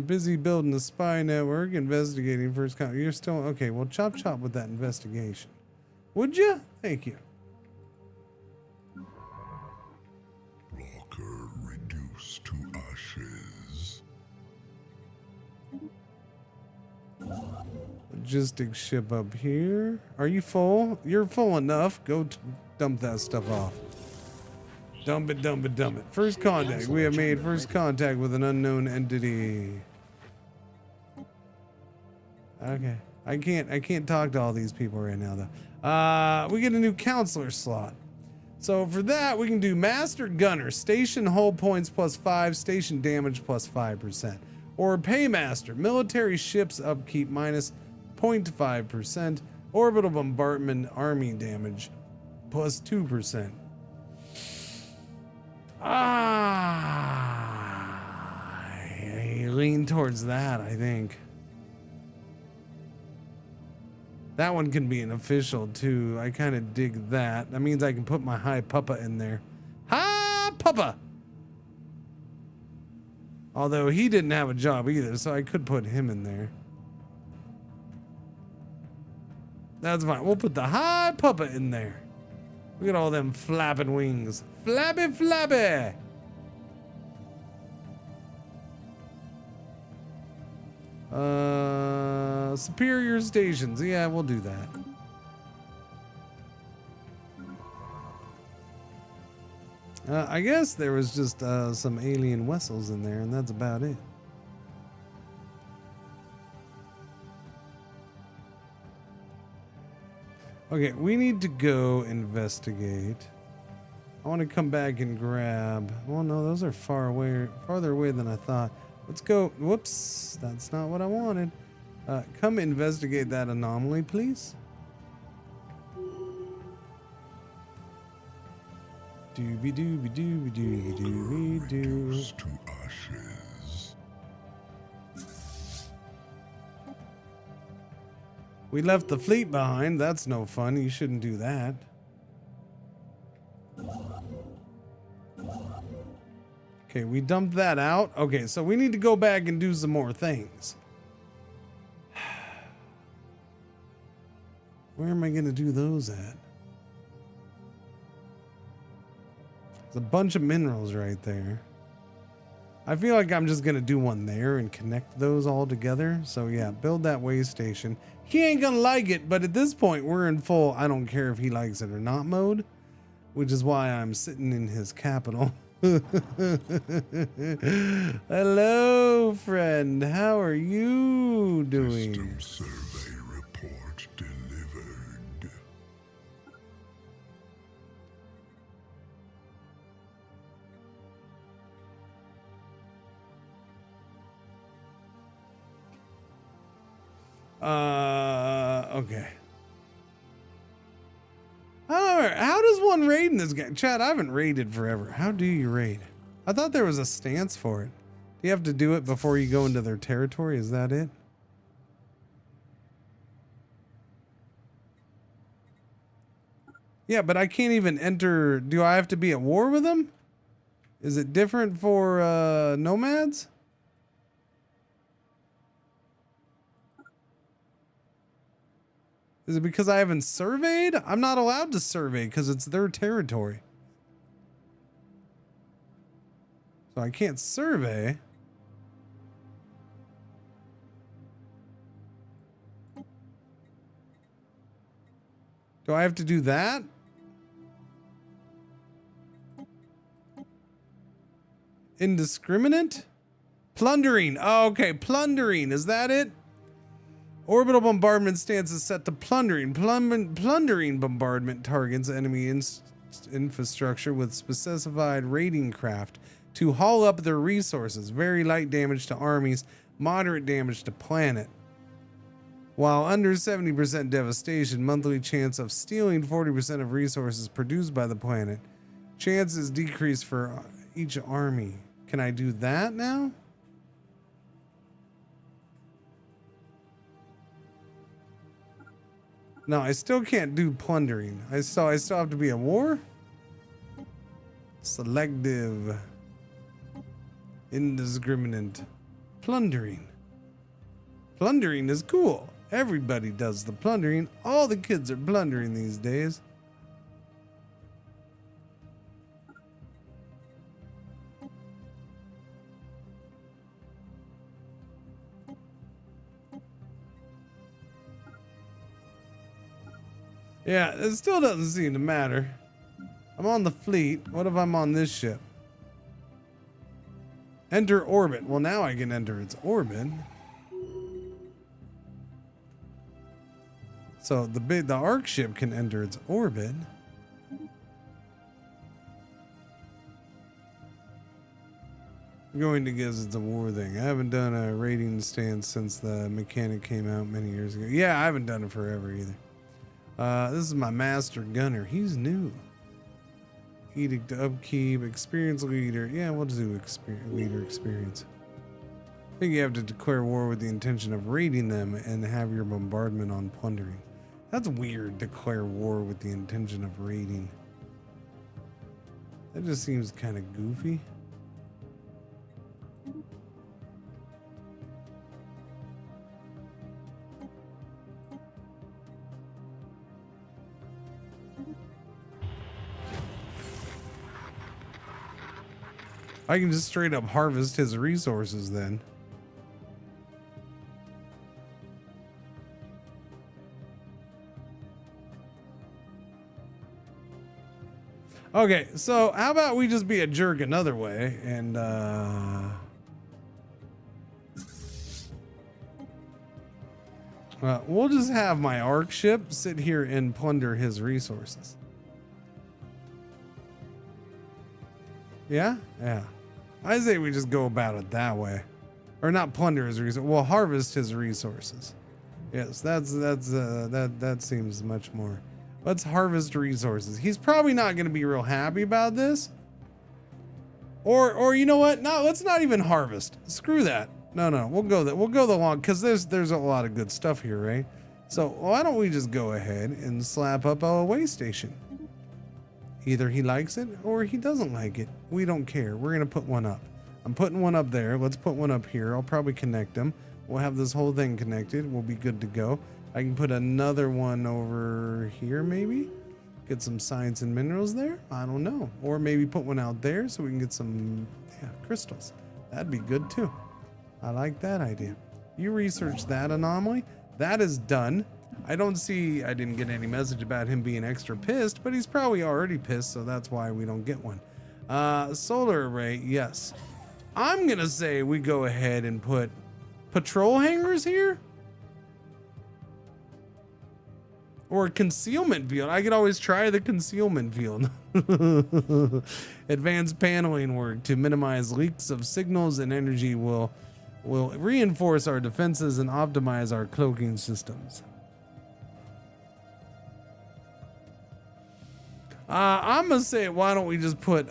Busy building the spy network, investigating first contact. You're still okay. Well, chop with that investigation, would you? Thank you. Blocker reduced to ashes. Logistics ship up here. Are you full? You're full enough. Go dump that stuff off. Dump it. First contact. We have made first contact with an unknown entity. Okay. I can't talk to all these people right now though. We get a new counselor slot. So for that, we can do Master Gunner, station hull points +5, station damage +5%. Or Paymaster, military ships upkeep -0.5%, orbital bombardment army damage +2%. I lean towards that, I think. That one can be an official too. I kind of dig that. That means I can put my High Papa in there. High Papa! Although he didn't have a job either, so I could put him in there. That's fine. We'll put the High Papa in there. Look at all them flapping wings. Flappy, flappy. Superior stations. Yeah, we'll do that. I guess there was just some alien vessels in there, and that's about it. Okay, we need to go investigate. I want to come back and grab. Oh no, those are farther away than I thought. Let's go. Whoops, that's not what I wanted. Come investigate that anomaly, please. Dooby dooby dooby dooby dooby doo. Reduced to ashes. We left the fleet behind. That's no fun. You shouldn't do that. Okay, we dumped that out. Okay, so we need to go back and do some more things. Where am I going to do those at? There's a bunch of minerals right there. I feel like I'm just going to do one there and connect those all together. So yeah, build that way station. He ain't going to like it, but at this point we're in full I don't care if he likes it or not mode, which is why I'm sitting in his capital. Hello, friend. How are you doing? System survey report delivered. Okay. How does one raid in this game? Chad, I haven't raided forever. How do you raid? I thought there was a stance for it. Do you have to do it before you go into their territory? Is that it? Yeah, but I can't even enter. Do I have to be at war with them? Is it different for nomads? Is it because I haven't surveyed? I'm not allowed to survey because it's their territory. So I can't survey. Do I have to do that? Indiscriminate? Plundering. Oh, okay, plundering. Is that it? Orbital bombardment stance is set to plundering. Plundering bombardment targets enemy infrastructure with specified raiding craft to haul up their resources. Very light damage to armies, moderate damage to planet. While under 70% devastation, monthly chance of stealing 40% of resources produced by the planet. Chances decrease for each army. Can I do that now? No, I still can't do plundering. I still have to be at war? Selective. Indiscriminate. Plundering. Plundering is cool. Everybody does the plundering. All the kids are plundering these days. Yeah, it still doesn't seem to matter. I'm on the fleet. What if I'm on this ship? Enter orbit. Well, now I can enter its orbit. So the arc ship can enter its orbit. I'm going to guess it's a war thing. I haven't done a rating stance since the mechanic came out many years ago. Yeah, I haven't done it forever either. This is my master gunner. He's new. Edict to upkeep, experience leader. Yeah, we'll do leader experience. I think you have to declare war with the intention of raiding them and have your bombardment on plundering. That's weird, declare war with the intention of raiding. That just seems kind of goofy. I can just straight up harvest his resources then. Okay, so how about we just be a jerk another way and we'll just have my arc ship sit here and plunder his resources. Yeah? Yeah. I say we just go about it that way. Or not plunder his resources. We'll harvest his resources. Yes, that seems much more. Let's harvest resources. He's probably not going to be real happy about this. Or you know what? No, let's not even harvest. Screw that. No, we'll go the long, because there's a lot of good stuff here, right? So why don't we just go ahead and slap up a way station? Either he likes it or he doesn't like it. We don't care. We're gonna put one up. I'm putting one up there. Let's put one up here. I'll probably connect them. We'll have this whole thing connected. We'll be good to go. I can put another one over here, maybe. Get some science and minerals there. I don't know. Or maybe put one out there so we can get some crystals. That'd be good too. I like that idea. You research that anomaly. That is done. I didn't get any message about him being extra pissed, but he's probably already pissed, so that's why we don't get one. Solar array, yes. I'm gonna say we go ahead and put patrol hangars here. Or concealment field. I could always try the concealment field. Advanced paneling work to minimize leaks of signals and energy will reinforce our defenses and optimize our cloaking systems. I'm gonna say, why don't we just put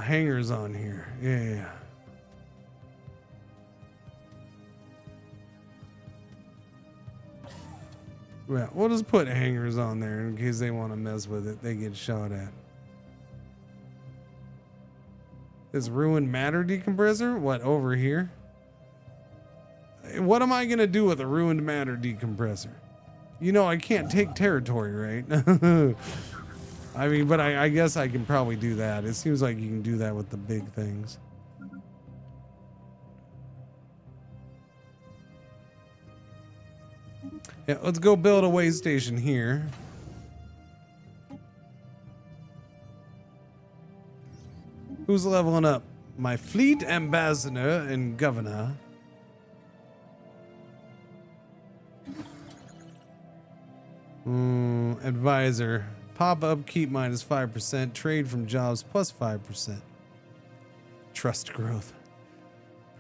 hangers on here? Yeah. Yeah, we'll just put hangers on there in case they want to mess with it. They get shot at. This ruined matter decompressor? What, over here? What am I going to do with a ruined matter decompressor? You know, I can't take territory, right? I mean, but I guess I can probably do that. It seems like you can do that with the big things. Yeah, let's go build a way station here. Who's leveling up? My fleet ambassador and governor. Advisor. Pop upkeep minus 5%. Trade from jobs plus 5%. Trust growth.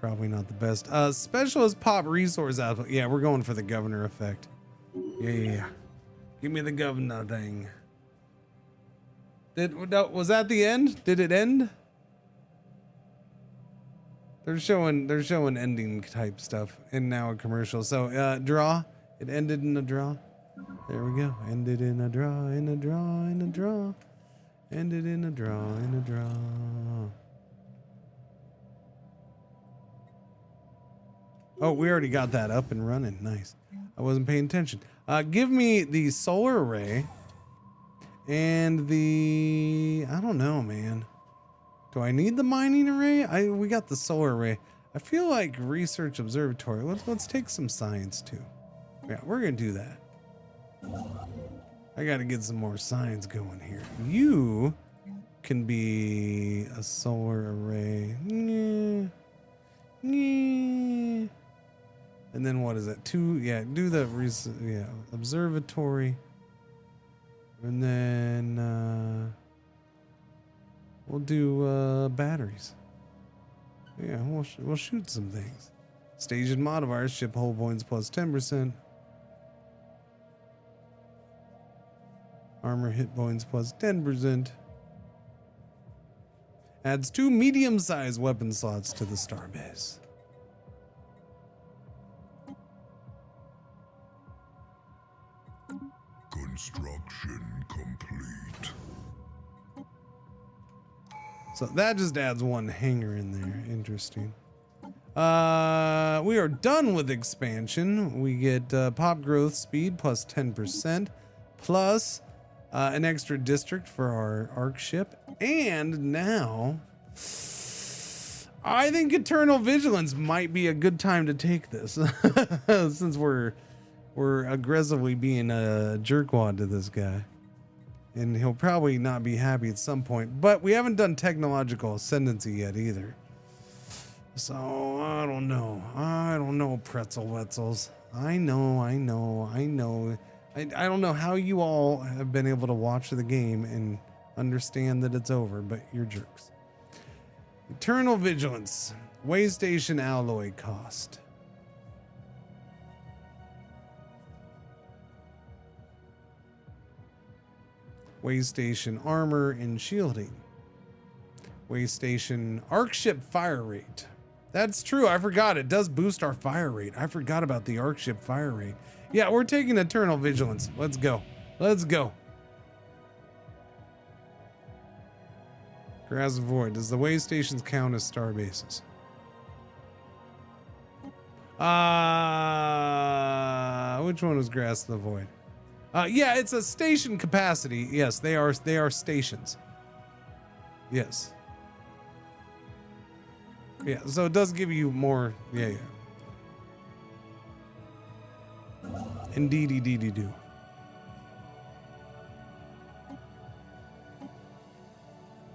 Probably not the best. Specialist pop resource output. Yeah, we're going for the governor effect. Yeah. Give me the governor thing. Was that the end? Did it end? They're showing ending type stuff and now a commercial. So draw. It ended in a draw. There we go. Ended in a draw, in a draw, in a draw. Ended in a draw, in a draw. Oh, we already got that up and running. Nice. I wasn't paying attention. Give me the solar array and the, I don't know, man. Do I need the mining array? We got the solar array. I feel like research observatory. Let's take some science too. Yeah, we're gonna do that. I gotta get some more science going here. You can be a solar array. And then what is it? Do the observatory. And then we'll do batteries. Yeah, we'll shoot some things. Stage and modifiers, ship hull points plus 10%. Armor hit points plus 10%. Adds 2 medium-sized weapon slots to the starbase. Construction complete. So that just adds 1 hangar in there. Interesting. We are done with expansion. We get pop growth speed plus 10%, plus an extra district for our arc ship, and now I think Eternal Vigilance might be a good time to take this since we're aggressively being a jerkwad to this guy, and he'll probably not be happy at some point. But we haven't done technological ascendancy yet either, so I don't know, pretzel wetzels. I know. I don't know how you all have been able to watch the game and understand that it's over, but you're jerks. Eternal Vigilance, Waystation alloy cost. Waystation armor and shielding. Waystation arc ship fire rate. That's true. I forgot. It does boost our fire rate. I forgot about the arc ship fire rate. Yeah, we're taking Eternal Vigilance. Let's go. Let's go. Grass of Void. Does the way stations count as star bases? Which one was Grass of the Void? Yeah, it's a station capacity. Yes, they are stations. Yes. Yeah, so it does give you more. Yeah. Indeedy do.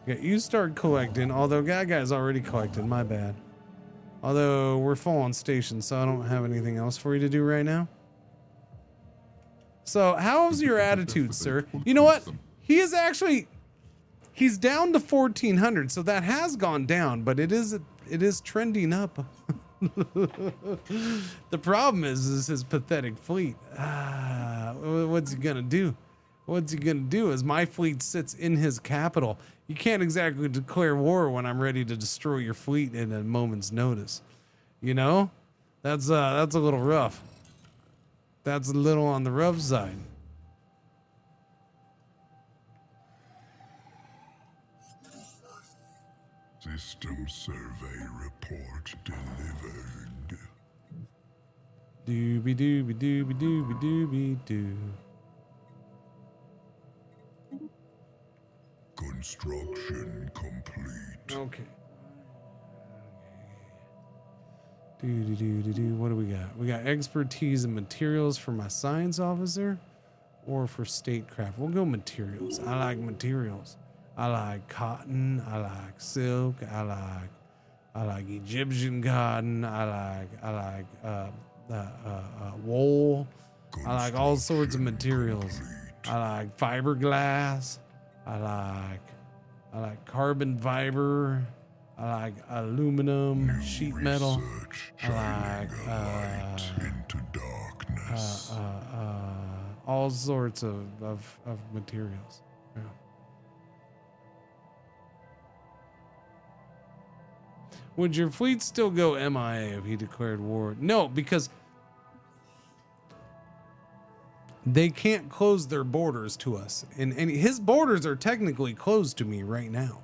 Yeah, you start collecting, although Gaga's already collected, my bad. Although we're full on station, so I don't have anything else for you to do right now. So how's your attitude, sir? You know what? He's down to 1400, so that has gone down, but it is trending up. The problem is his pathetic fleet. What's he gonna do? What's he gonna do as my fleet sits in his capital? You can't exactly declare war when I'm ready to destroy your fleet in a moment's notice. You know? That's a little rough. That's a little on the rough side. System survey report delivered. Dooby dooby dooby dooby dooby doo. Construction complete. Okay. What do we got? We got expertise and materials for my science officer or for statecraft. We'll go materials. I like materials. I like cotton. I like silk. I like Egyptian cotton. I like wool. I like all sorts of materials. I like fiberglass. I like carbon fiber. I like aluminum, sheet metal. I like into darkness. all sorts of materials. Yeah. Would your fleet still go MIA if he declared war? No, because they can't close their borders to us. And his borders are technically closed to me right now.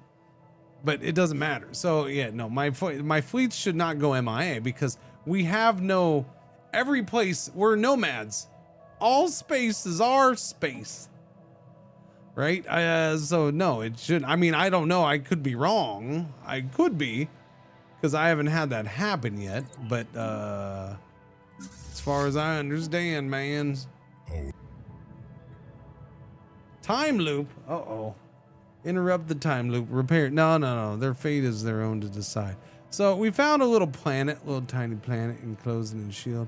But it doesn't matter. So yeah, no, my fleets should not go MIA because we have no, every place, we're nomads. All space is our space. Right? So no, it shouldn't. I mean, I don't know. I could be wrong. I could be because I haven't had that happen yet. But as far as I understand, man. Time loop. Uh-oh. Interrupt the time loop. Repair. No. Their fate is their own to decide. So we found a little planet, little tiny planet enclosed in a shield.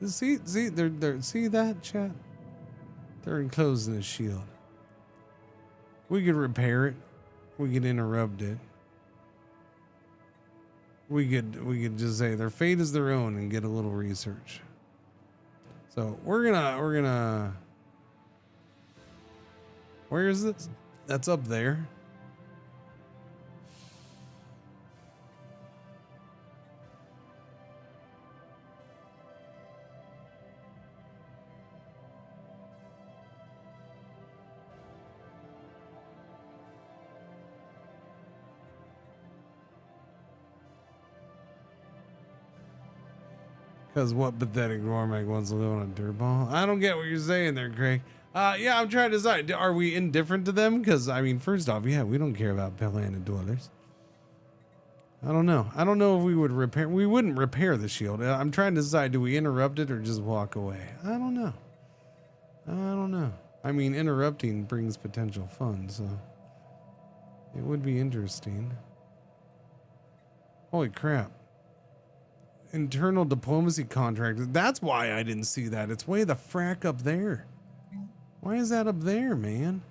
See, they're see that, chat? They're enclosed in a shield. We could repair it. We could interrupt it. We could just say their fate is their own and get a little research. So we're gonna. Where is this? That's up there. Because what pathetic Rormak wants to live on a dirt ball? I don't get what you're saying there, Craig. Yeah, I'm trying to decide. Are we indifferent to them? Because, I mean, first off, yeah, we don't care about planet dwellers. I don't know. I don't know if we would repair. We wouldn't repair the shield. I'm trying to decide, do we interrupt it or just walk away? I don't know. I don't know. I mean, interrupting brings potential fun, so it would be interesting. Holy crap. Internal diplomacy contract. That's why I didn't see that. It's way the frack up there. Why is that up there, man?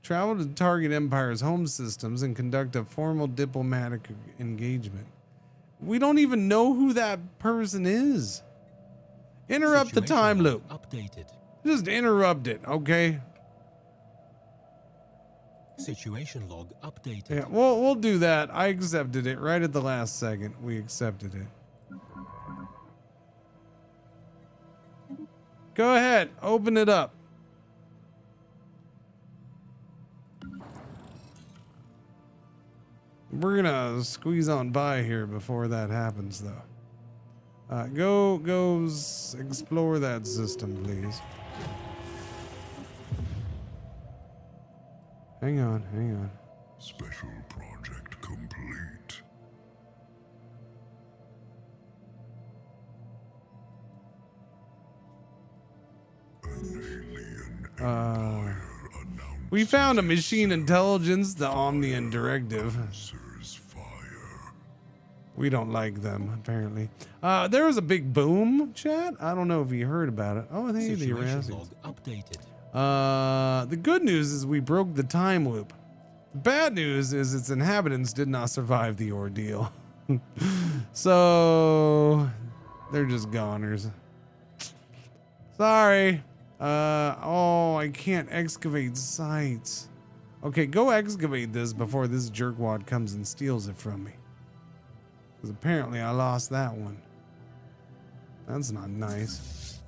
Travel to target Empire's home systems and conduct a formal diplomatic engagement. We don't even know who that person is. Interrupt the time loop. Updated. Just interrupt it, okay? Situation log updated. Yeah, we'll do that. I accepted it right at the last second. We accepted it. Go ahead, open it up. We're gonna squeeze on by here before that happens, though. Go explore that system, please. Hang on, hang on. Special project complete. An alien empire announced We found a machine intelligence, the Omnian Directive. Sir's fire. We don't like them, apparently. There was a big boom, chat. I don't know if you heard about it. Oh, hey, the Situation Erasmus. log updated. The good news is we broke the time loop. The bad news is its inhabitants did not survive the ordeal. So they're just goners. Sorry. Oh, I can't excavate sites. Okay, go excavate this before this jerkwad comes and steals it from me. Because apparently I lost that one. That's not nice.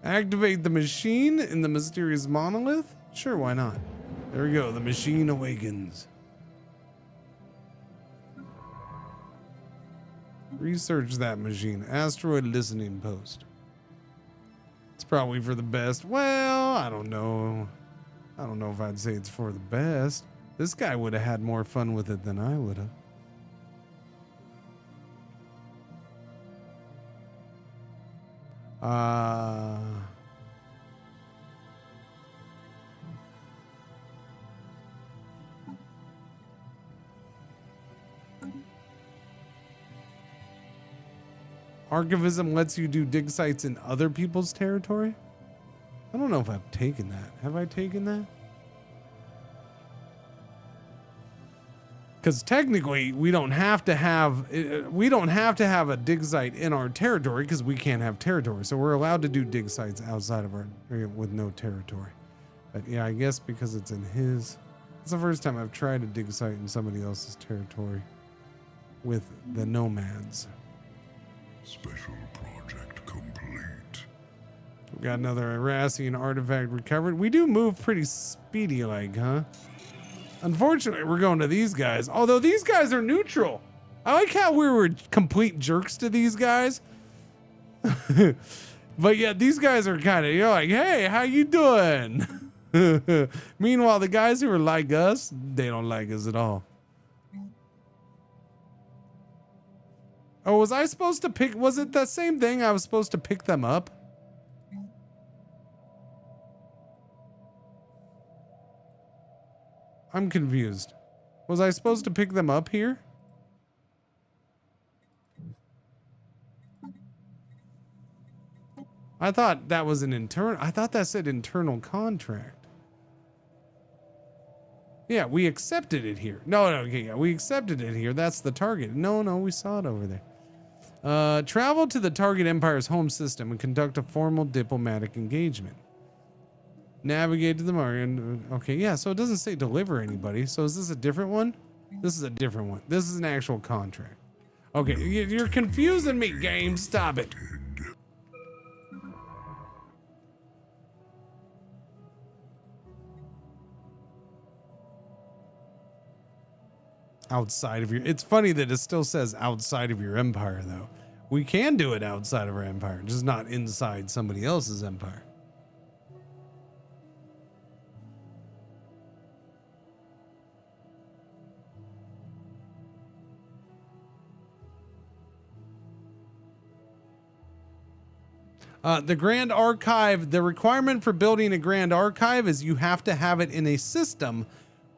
Activate the machine in the mysterious monolith? Sure, why not? There we go. The machine awakens. Research that machine. Asteroid listening post. It's probably for the best. Well, I don't know. I don't know if I'd say it's for the best. This guy would have had more fun with it than I would have. Archivism lets you do dig sites in other people's territory? I don't know if I've taken that. Have I taken that? Because technically, we don't have to have a dig site in our territory because we can't have territory. So we're allowed to do dig sites outside of our with no territory. But yeah, I guess because it's in his. It's the first time I've tried a dig site in somebody else's territory with the Nomads. Special project complete. We got another Irasian artifact recovered. We do move pretty speedy like, huh? Unfortunately, we're going to these guys. Although these guys are neutral. I like how we were complete jerks to these guys. But yeah, these guys are kind of, you're like, hey, how you doing? Meanwhile, the guys who are like us, they don't like us at all. Oh, was I supposed to pick, was it the same thing? I was supposed to pick them up? I'm confused. Was I supposed to pick them up here? I thought that was an internal, I thought that said internal contract. Yeah, we accepted it here. No, okay, yeah, we accepted it here. That's the target. No, we saw it over there. Travel to the target empire's home system and conduct a formal diplomatic engagement. Navigate to the market. Okay, yeah, so it doesn't say deliver anybody. So is this a different one? This is a different one. This is an actual contract. Okay, you're confusing me, game. Stop it. Outside of your, it's funny that it still says outside of your empire though. We can do it outside of our empire, just not inside somebody else's empire. The Grand Archive, the requirement for building a Grand Archive is you have to have it in a system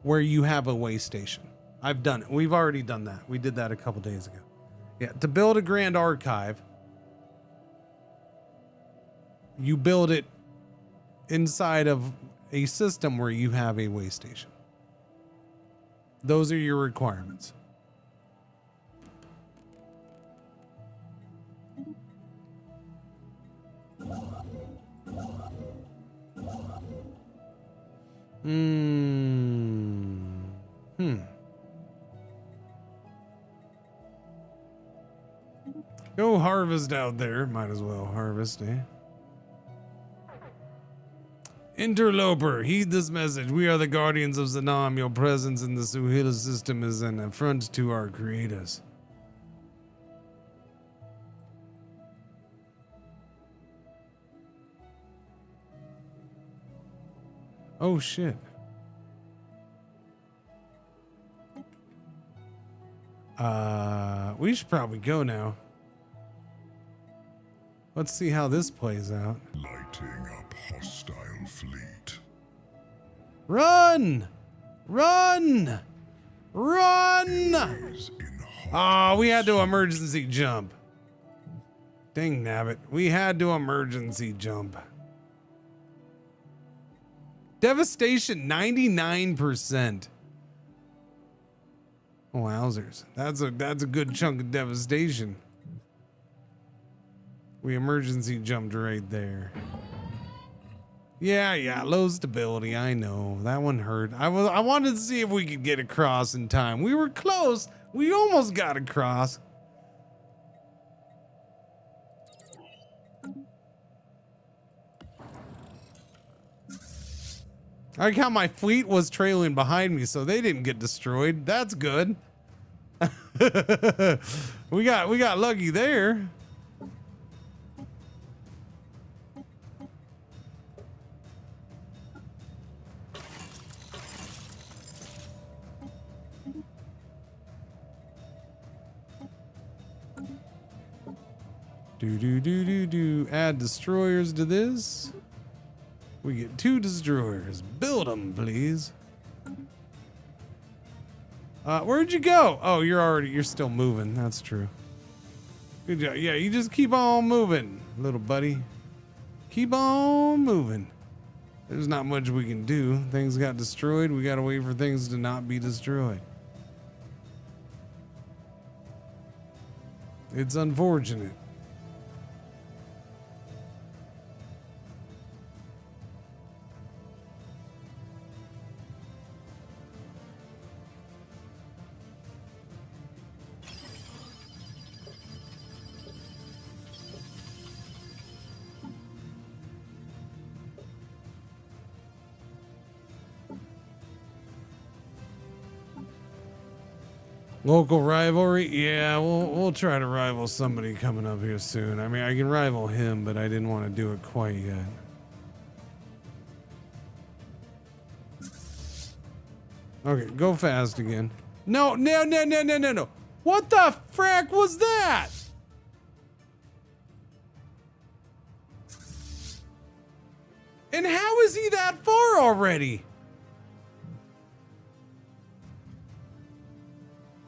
where you have a way station. I've done it. We've already done that. We did that a couple days ago. Yeah, to build a Grand Archive, you build it inside of a system where you have a way station. Those are your requirements. Go harvest out there. Might as well harvest, eh? Interloper, heed this message. We are the guardians of Zanam. Your presence in the Suhila system is an affront to our creators. Oh shit. We should probably go now. Let's see how this plays out. Lighting up hostile fleet. Run! Run! Run! Oh, we had to emergency jump. Dang nabbit. We had to emergency jump. Devastation 99%. Wowzers. That's a good chunk of devastation. We emergency jumped right there. Yeah, low stability. I know that one hurt. I wanted to see if we could get across in time. We were close. We almost got across. I like how my fleet was trailing behind me, so they didn't get destroyed. That's good. we got lucky there. Do. Add destroyers to this. We get 2 destroyers. Build them, please. Where'd you go? Oh, you're still moving. That's true. Good job. Yeah, you just keep on moving, little buddy. Keep on moving. There's not much we can do. Things got destroyed. We gotta wait for things to not be destroyed. It's unfortunate. Local rivalry? Yeah, we'll try to rival somebody coming up here soon. I mean, I can rival him, but I didn't want to do it quite yet. Okay, go fast again. No. What the frack was that? And how is he that far already?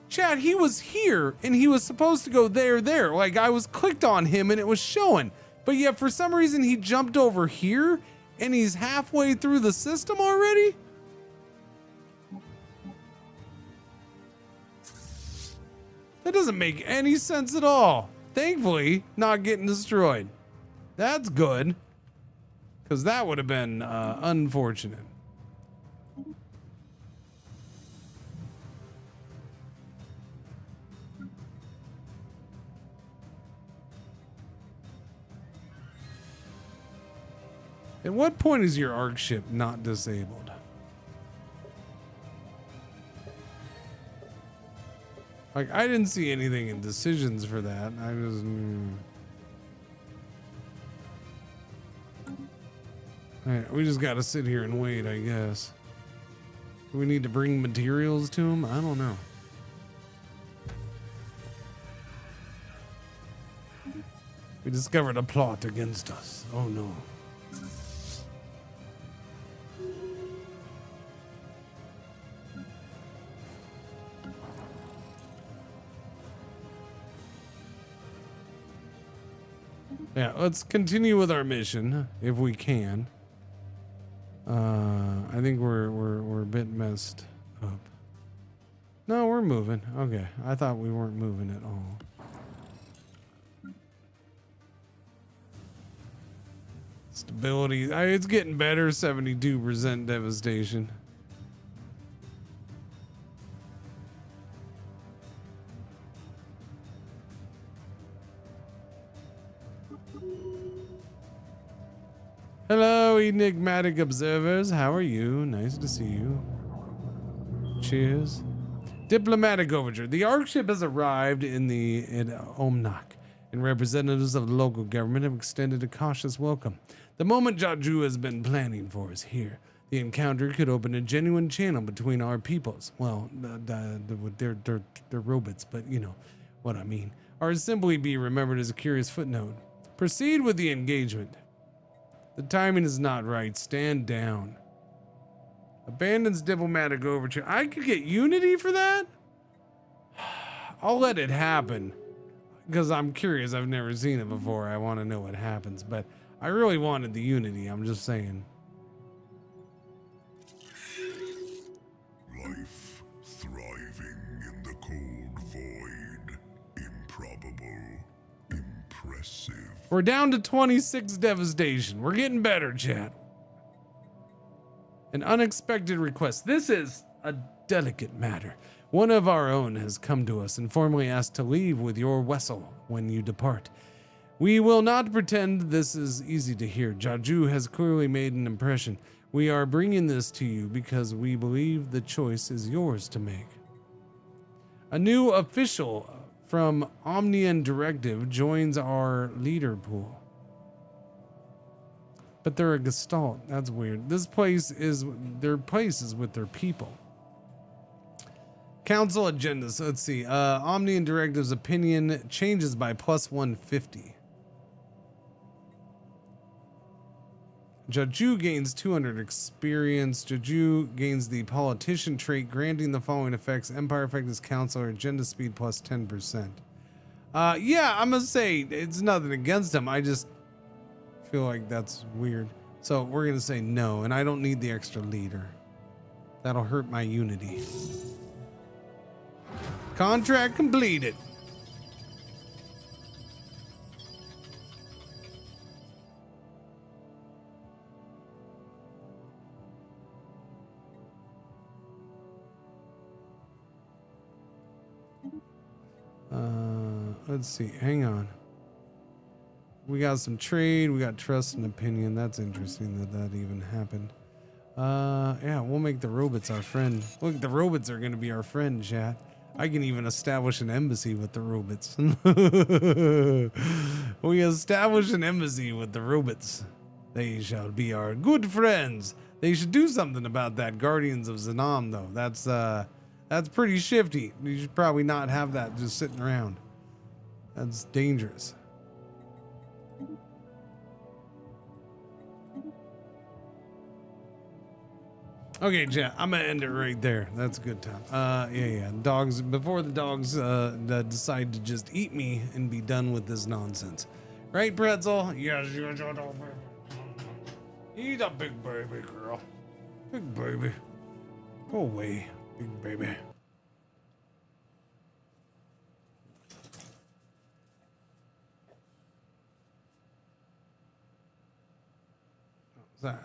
Chad, he was here and he was supposed to go there. Like I was clicked on him and it was showing. But yet for some reason he jumped over here and he's halfway through the system already? That doesn't make any sense at all. Thankfully, not getting destroyed. That's good. Because that would have been unfortunate. At what point is your arc ship not disabled? Like, I didn't see anything in decisions for that. I just... Alright, we just gotta sit here and wait, I guess. Do we need to bring materials to him? I don't know. We discovered a plot against us. Oh no. Yeah, let's continue with our mission if we can. I think we're a bit messed up. No, we're moving. Okay, I thought we weren't moving at all. Stability, it's getting better. 72% devastation. Hello, enigmatic observers. How are you? Nice to see you. Cheers. Diplomatic overture. The Ark ship has arrived in Omnak, and representatives of the local government have extended a cautious welcome. The moment Jaju has been planning for is here. The encounter could open a genuine channel between our peoples. Well, they're robots, but you know what I mean. Or simply be remembered as a curious footnote. Proceed with the engagement. The timing is not right. Stand down. Abandons diplomatic overture. I could get Unity for that? I'll let it happen. Because I'm curious. I've never seen it before. I want to know what happens. But I really wanted the Unity. I'm just saying. Life thriving in the cold void. Improbable. Impressive. We're down to 26 devastation. We're getting better, chat. An unexpected request. This is a delicate matter. One of our own has come to us and formally asked to leave with your vessel when you depart. We will not pretend this is easy to hear. Jaju has clearly made an impression. We are bringing this to you because we believe the choice is yours to make. A new official from Omnian Directive joins our leader pool. But they're a Gestalt. That's weird. Their place is with their people. Council agendas. Let's see. Omnian Directive's opinion changes by plus 150. Jaju gains 200 experience. Jaju gains the politician trait, granting the following effects. Empire effect is counselor. Agenda speed plus 10%. Yeah, I'm gonna say it's nothing against him. I just feel like that's weird. So we're gonna say no, and I don't need the extra leader. That'll hurt my Unity. Contract completed. Let's see. Hang on. We got some trade. We got trust and opinion. That's interesting that even happened. Yeah, we'll make the robots our friend. Look, the robots are going to be our friend, chat. I can even establish an embassy with the robots. We establish an embassy with the robots. They shall be our good friends. They should do something about that Guardians of Zanam, though. That's pretty shifty. You should probably not have that just sitting around. That's dangerous. Okay, chat, I'm gonna end it right there. That's a good time. Yeah. Dogs, before the dogs decide to just eat me and be done with this nonsense. Right, Pretzel? Yes, eat a big baby, girl. Big baby. Go away, big baby.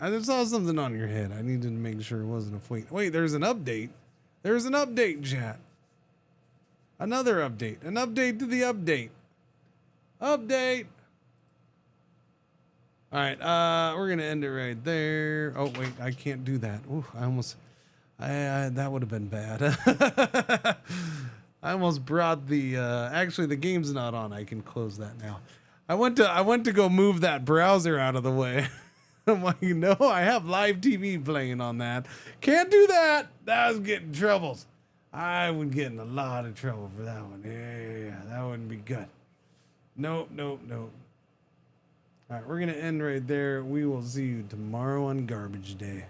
I just saw something on your head. I needed to make sure it wasn't a fleet. Wait, there's an update. There's an update, chat. Another update. An update to the update. Update. All right, we're gonna end it right there. Oh wait, I can't do that. Ooh, that would have been bad. I almost brought the actually the game's not on. I can close that now. I went to go move that browser out of the way. I'm like, no, I have live TV playing on that. Can't do that. That was getting troubles. I would get in a lot of trouble for that one. Yeah, that wouldn't be good. Nope. All right, we're gonna end right there. We will see you tomorrow on Garbage Day.